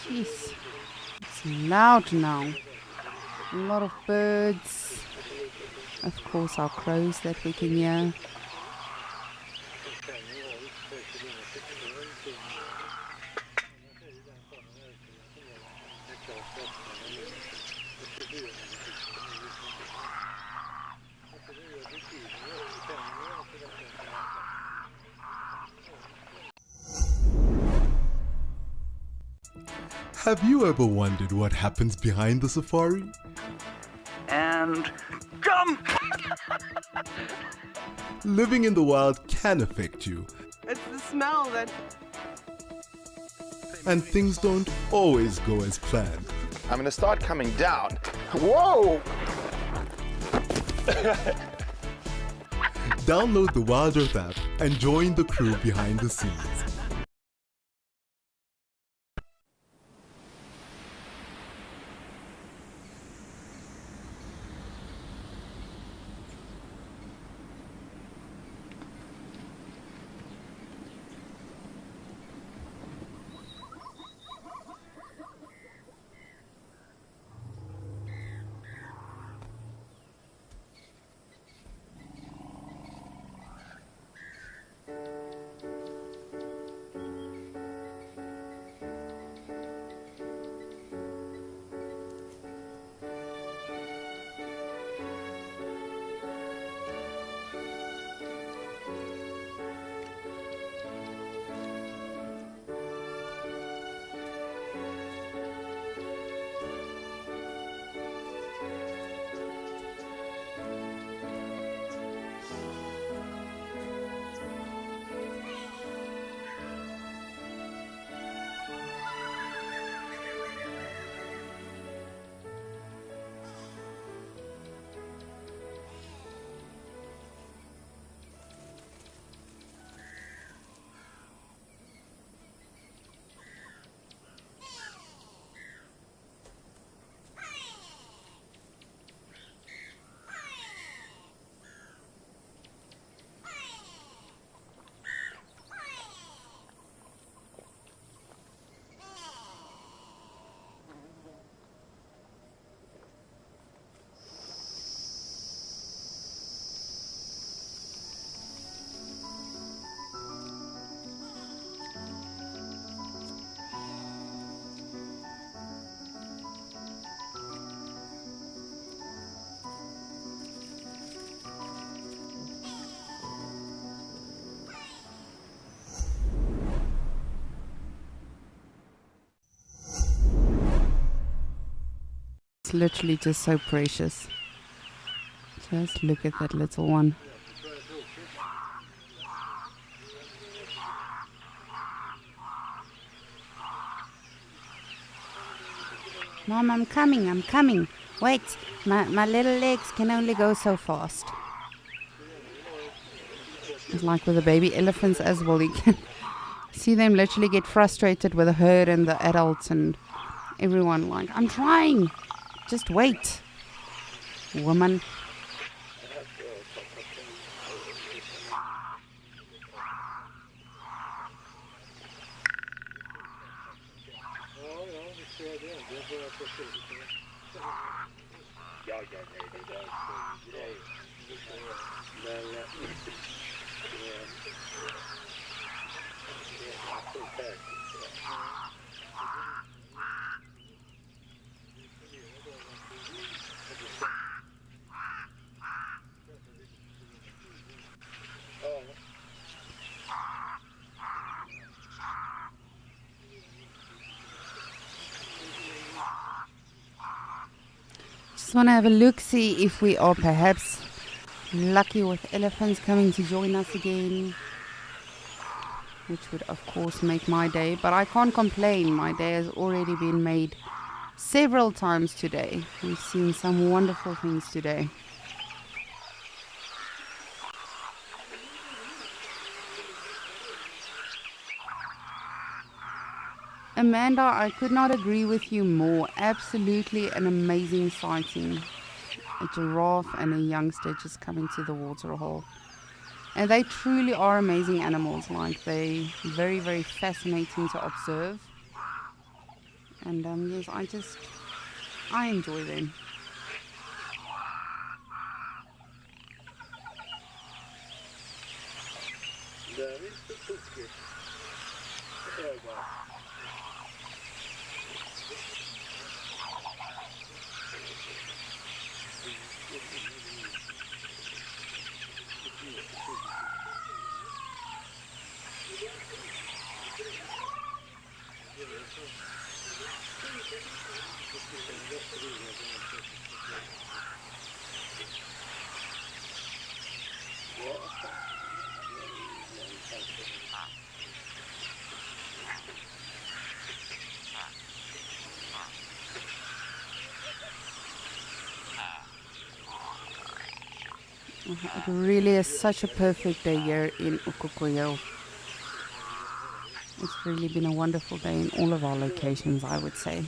Jeez, it's loud now. A lot of birds. Of course, our crows that we can hear. Have you ever wondered what happens behind the safari? And jump! Living in the wild can affect you, It's the smell that... and things don't always go as planned. I'm gonna start coming down. Whoa! Download the Wild Earth app and join the crew behind the scenes. It's literally just so precious. Just look at that little one. Mom, I'm coming. Wait, my little legs can only go so fast. It's like with the baby elephants as well. You can see them literally get frustrated with the herd and the adults and everyone, like, I'm trying Just wait, woman. Just want to have a look, see if we are perhaps lucky with elephants coming to join us again, which would of course make my day, but I can't complain. My day has already been made several times today. We've seen some wonderful things today. Amanda, I could not agree with you more. Absolutely an amazing sighting. A giraffe and a youngster just coming to the water hole. And they truly are amazing animals. Like, they very, very fascinating to observe. And yes, I enjoy them. It really is such a perfect day here in Ukukuyo. It's really been a wonderful day in all of our locations, I would say.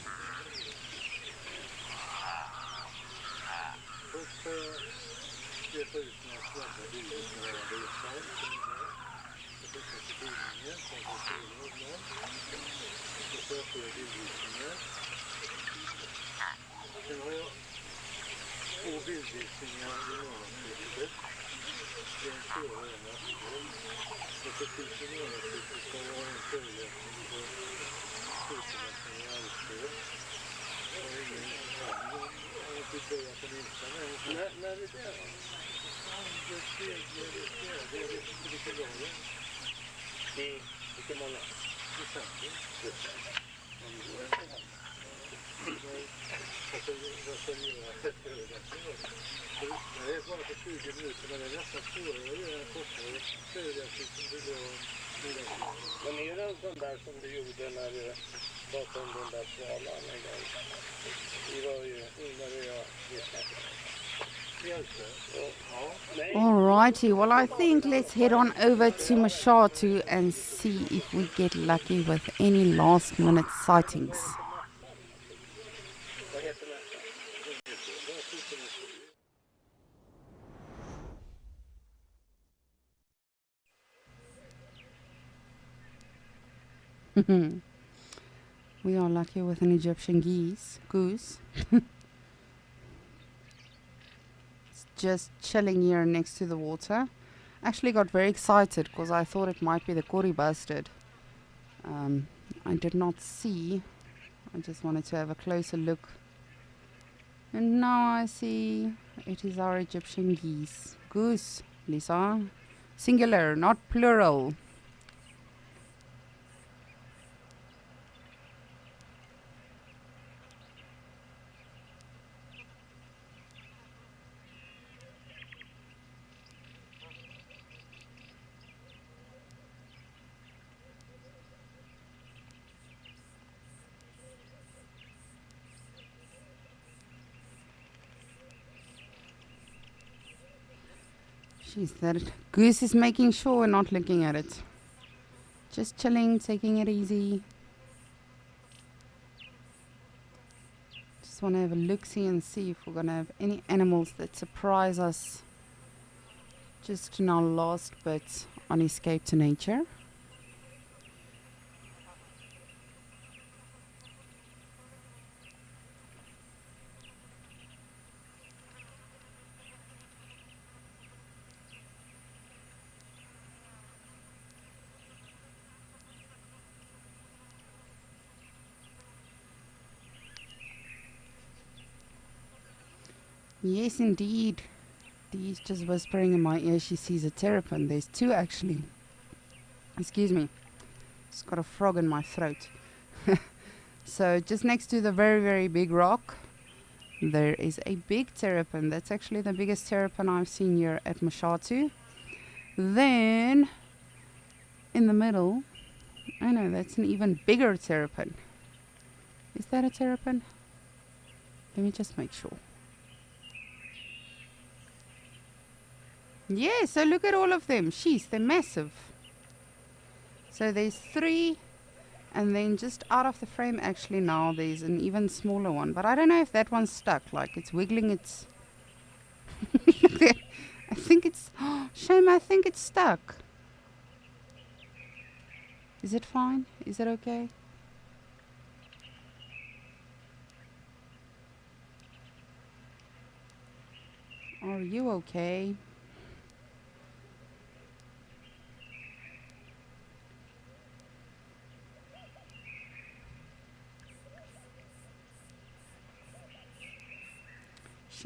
Alrighty, well, I think let's head on over to Mashatu and see if we get lucky with any last minute sightings. We are lucky with an Egyptian goose. It's just chilling here next to the water. Actually got very excited because I thought it might be the Kori bustard. I did not see. I just wanted to have a closer look. And now I see it is our Egyptian geese. Goose, Lisa. Singular, not plural. Jeez, that goose is making sure we're not looking at it. Just chilling, taking it easy. Just want to have a look-see and see if we're going to have any animals that surprise us just in our last bit on Escape to Nature. Yes, indeed. Dee's just whispering in my ear she sees a terrapin. There's two actually. Excuse me. Just got a frog in my throat. So just next to the very, very big rock, there is a big terrapin. That's actually the biggest terrapin I've seen here at Mashatu. Then, in the middle, I know that's an even bigger terrapin. Is that a terrapin? Let me just make sure. Yeah, so look at all of them. Sheesh, they're massive. So there's three, and then just out of the frame actually now there's an even smaller one. But I don't know if that one's stuck, like it's wiggling its... I think it's... Oh, shame, I think it's stuck. Is it fine? Is it okay? Are you okay?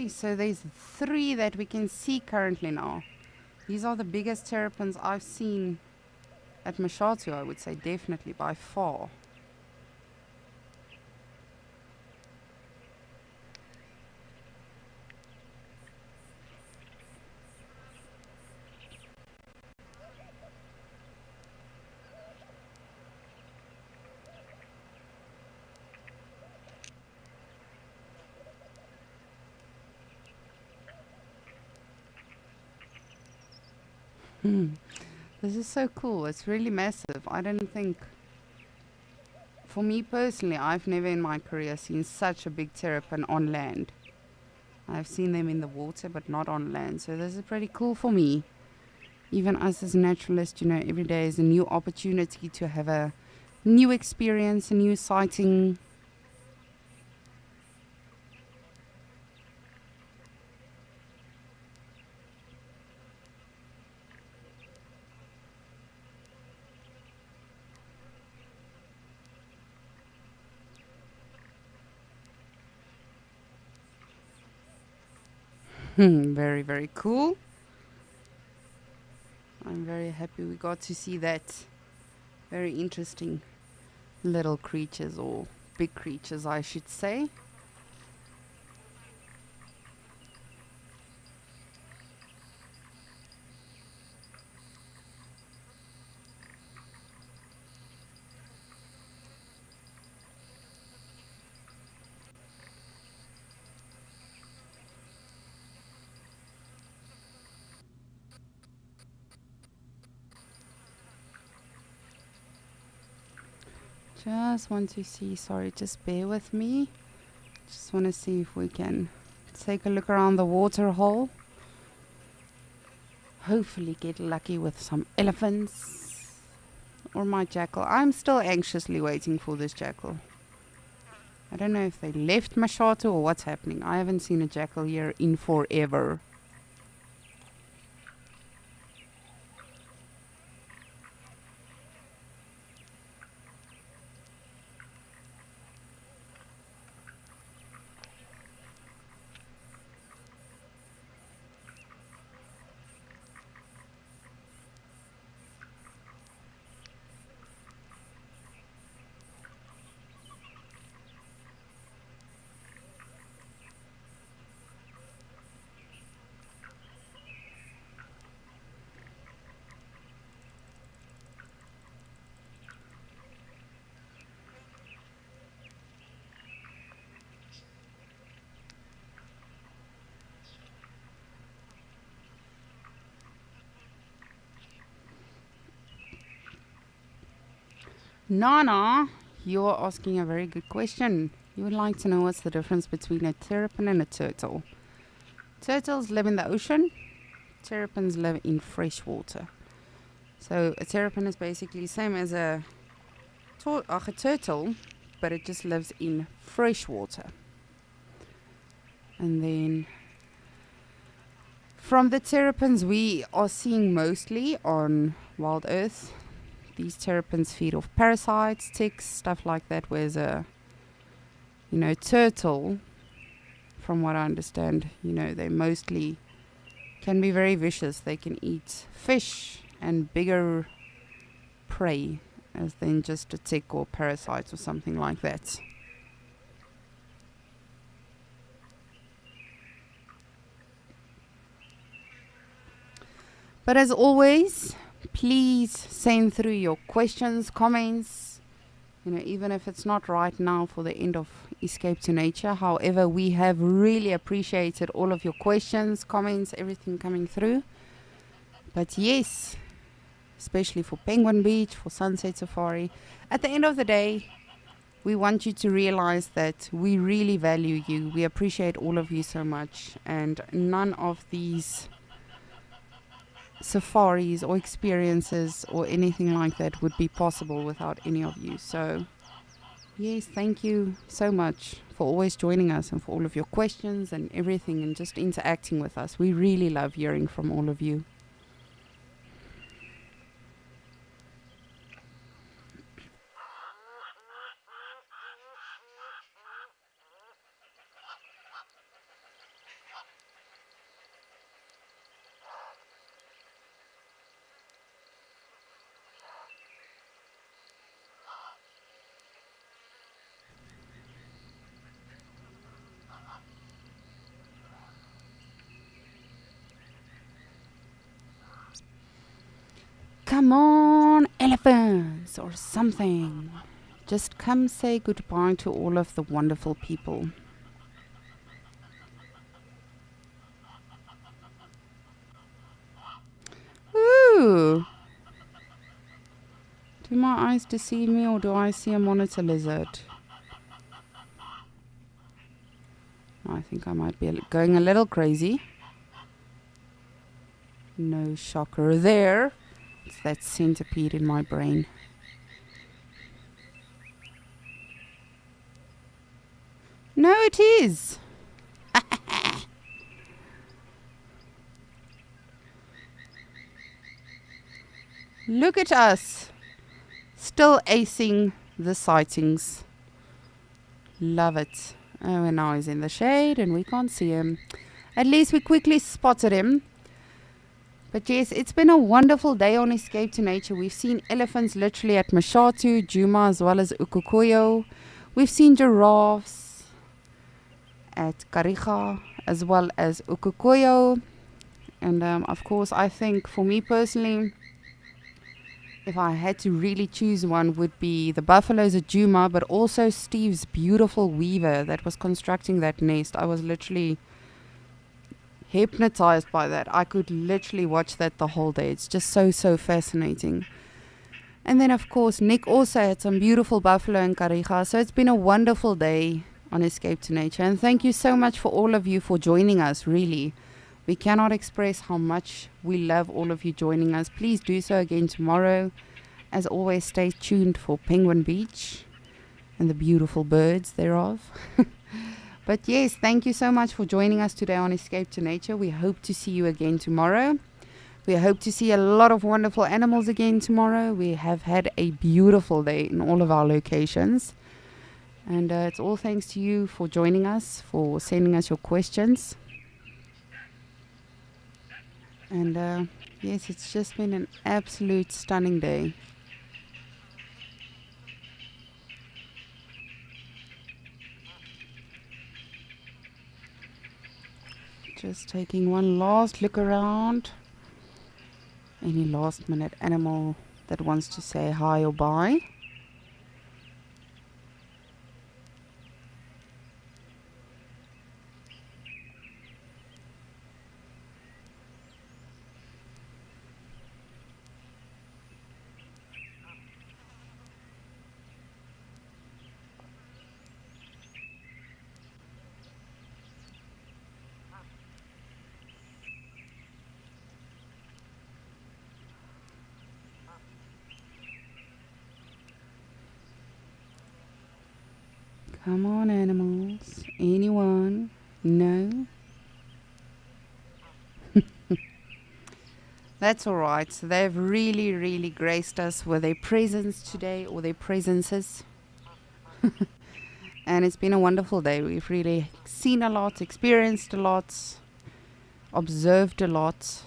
So there's three that we can see currently now. These are the biggest terrapins I've seen at Mashatu, I would say, definitely by far. This is so cool. It's really massive. I don't think, for me personally, I've never in my career seen such a big terrapin on land. I've seen them in the water, but not on land. So this is pretty cool for me. Even us as naturalists, you know, every day is a new opportunity to have a new experience, a new sighting. Very, very cool. I'm very happy we got to see that. Very interesting little creatures, or big creatures, I should say. Just want to see, sorry, just bear with me. Just want to see if we can take a look around the water hole. Hopefully get lucky with some elephants or my jackal. I'm still anxiously waiting for this jackal. I don't know if they left Mashatu or what's happening. I haven't seen a jackal here in forever. Nana, you're asking a very good question. You would like to know what's the difference between a terrapin and a turtle. Turtles live in the ocean. Terrapins live in fresh water. So a terrapin is basically the same as a turtle, but it just lives in fresh water. And then from the terrapins we are seeing mostly on Wild Earth, these terrapins feed off parasites, ticks, stuff like that, whereas a turtle, from what I understand, they mostly can be very vicious. They can eat fish and bigger prey as than just a tick or parasites or something like that. But as always, please send through your questions, comments, even if it's not right now for the end of Escape to Nature. However, we have really appreciated all of your questions, comments, everything coming through. But yes, especially for Penguin Beach, for Sunset Safari, at the end of the day, we want you to realize that we really value you. We appreciate all of you so much, and none of these safaris or experiences or anything like that would be possible without any of you. So yes, thank you so much for always joining us and for all of your questions and everything and just interacting with us. We really love hearing from all of you. Come on, elephants or something. Just come say goodbye to all of the wonderful people. Ooh. Do my eyes deceive me, or do I see a monitor lizard? I think I might be going a little crazy. No shocker there. It's that centipede in my brain. No, it is. Look at us. Still acing the sightings. Love it. Oh, and now he's in the shade and we can't see him. At least we quickly spotted him. But yes, it's been a wonderful day on Escape to Nature. We've seen elephants literally at Mashatu, Djuma, as well as Ukukoyo. We've seen giraffes at Kariga, as well as Ukukoyo. And of course, I think for me personally, if I had to really choose one, would be the buffaloes at Djuma, but also Steve's beautiful weaver that was constructing that nest. I was literally hypnotized by that. I could literally watch that the whole day. It's just so fascinating. And then of course Nick also had some beautiful buffalo in Kariga. So it's been a wonderful day on Escape to Nature, and thank you so much for all of you for joining us. Really, we cannot express how much we love all of you joining us. Please do so again tomorrow. As always, stay tuned for Penguin Beach and the beautiful birds thereof. But yes, thank you so much for joining us today on Escape to Nature. We hope to see you again tomorrow. We hope to see a lot of wonderful animals again tomorrow. We have had a beautiful day in all of our locations. And it's all thanks to you for joining us, for sending us your questions. And yes, it's just been an absolute stunning day. Just taking one last look around. Any last minute animal that wants to say hi or bye. Come on, animals. Anyone? No? That's alright. They've really, really graced us with their presence today, or their presences. And it's been a wonderful day. We've really seen a lot, experienced a lot, observed a lot.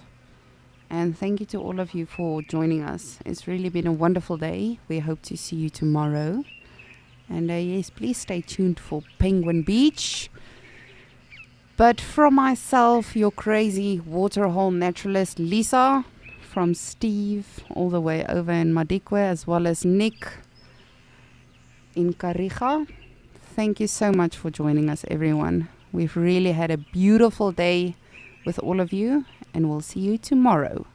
And thank you to all of you for joining us. It's really been a wonderful day. We hope to see you tomorrow. And yes, please stay tuned for Penguin Beach. But from myself, your crazy waterhole naturalist, Lisa, from Steve all the way over in Madikwe, as well as Nick in Kariga. Thank you so much for joining us, everyone. We've really had a beautiful day with all of you, and we'll see you tomorrow.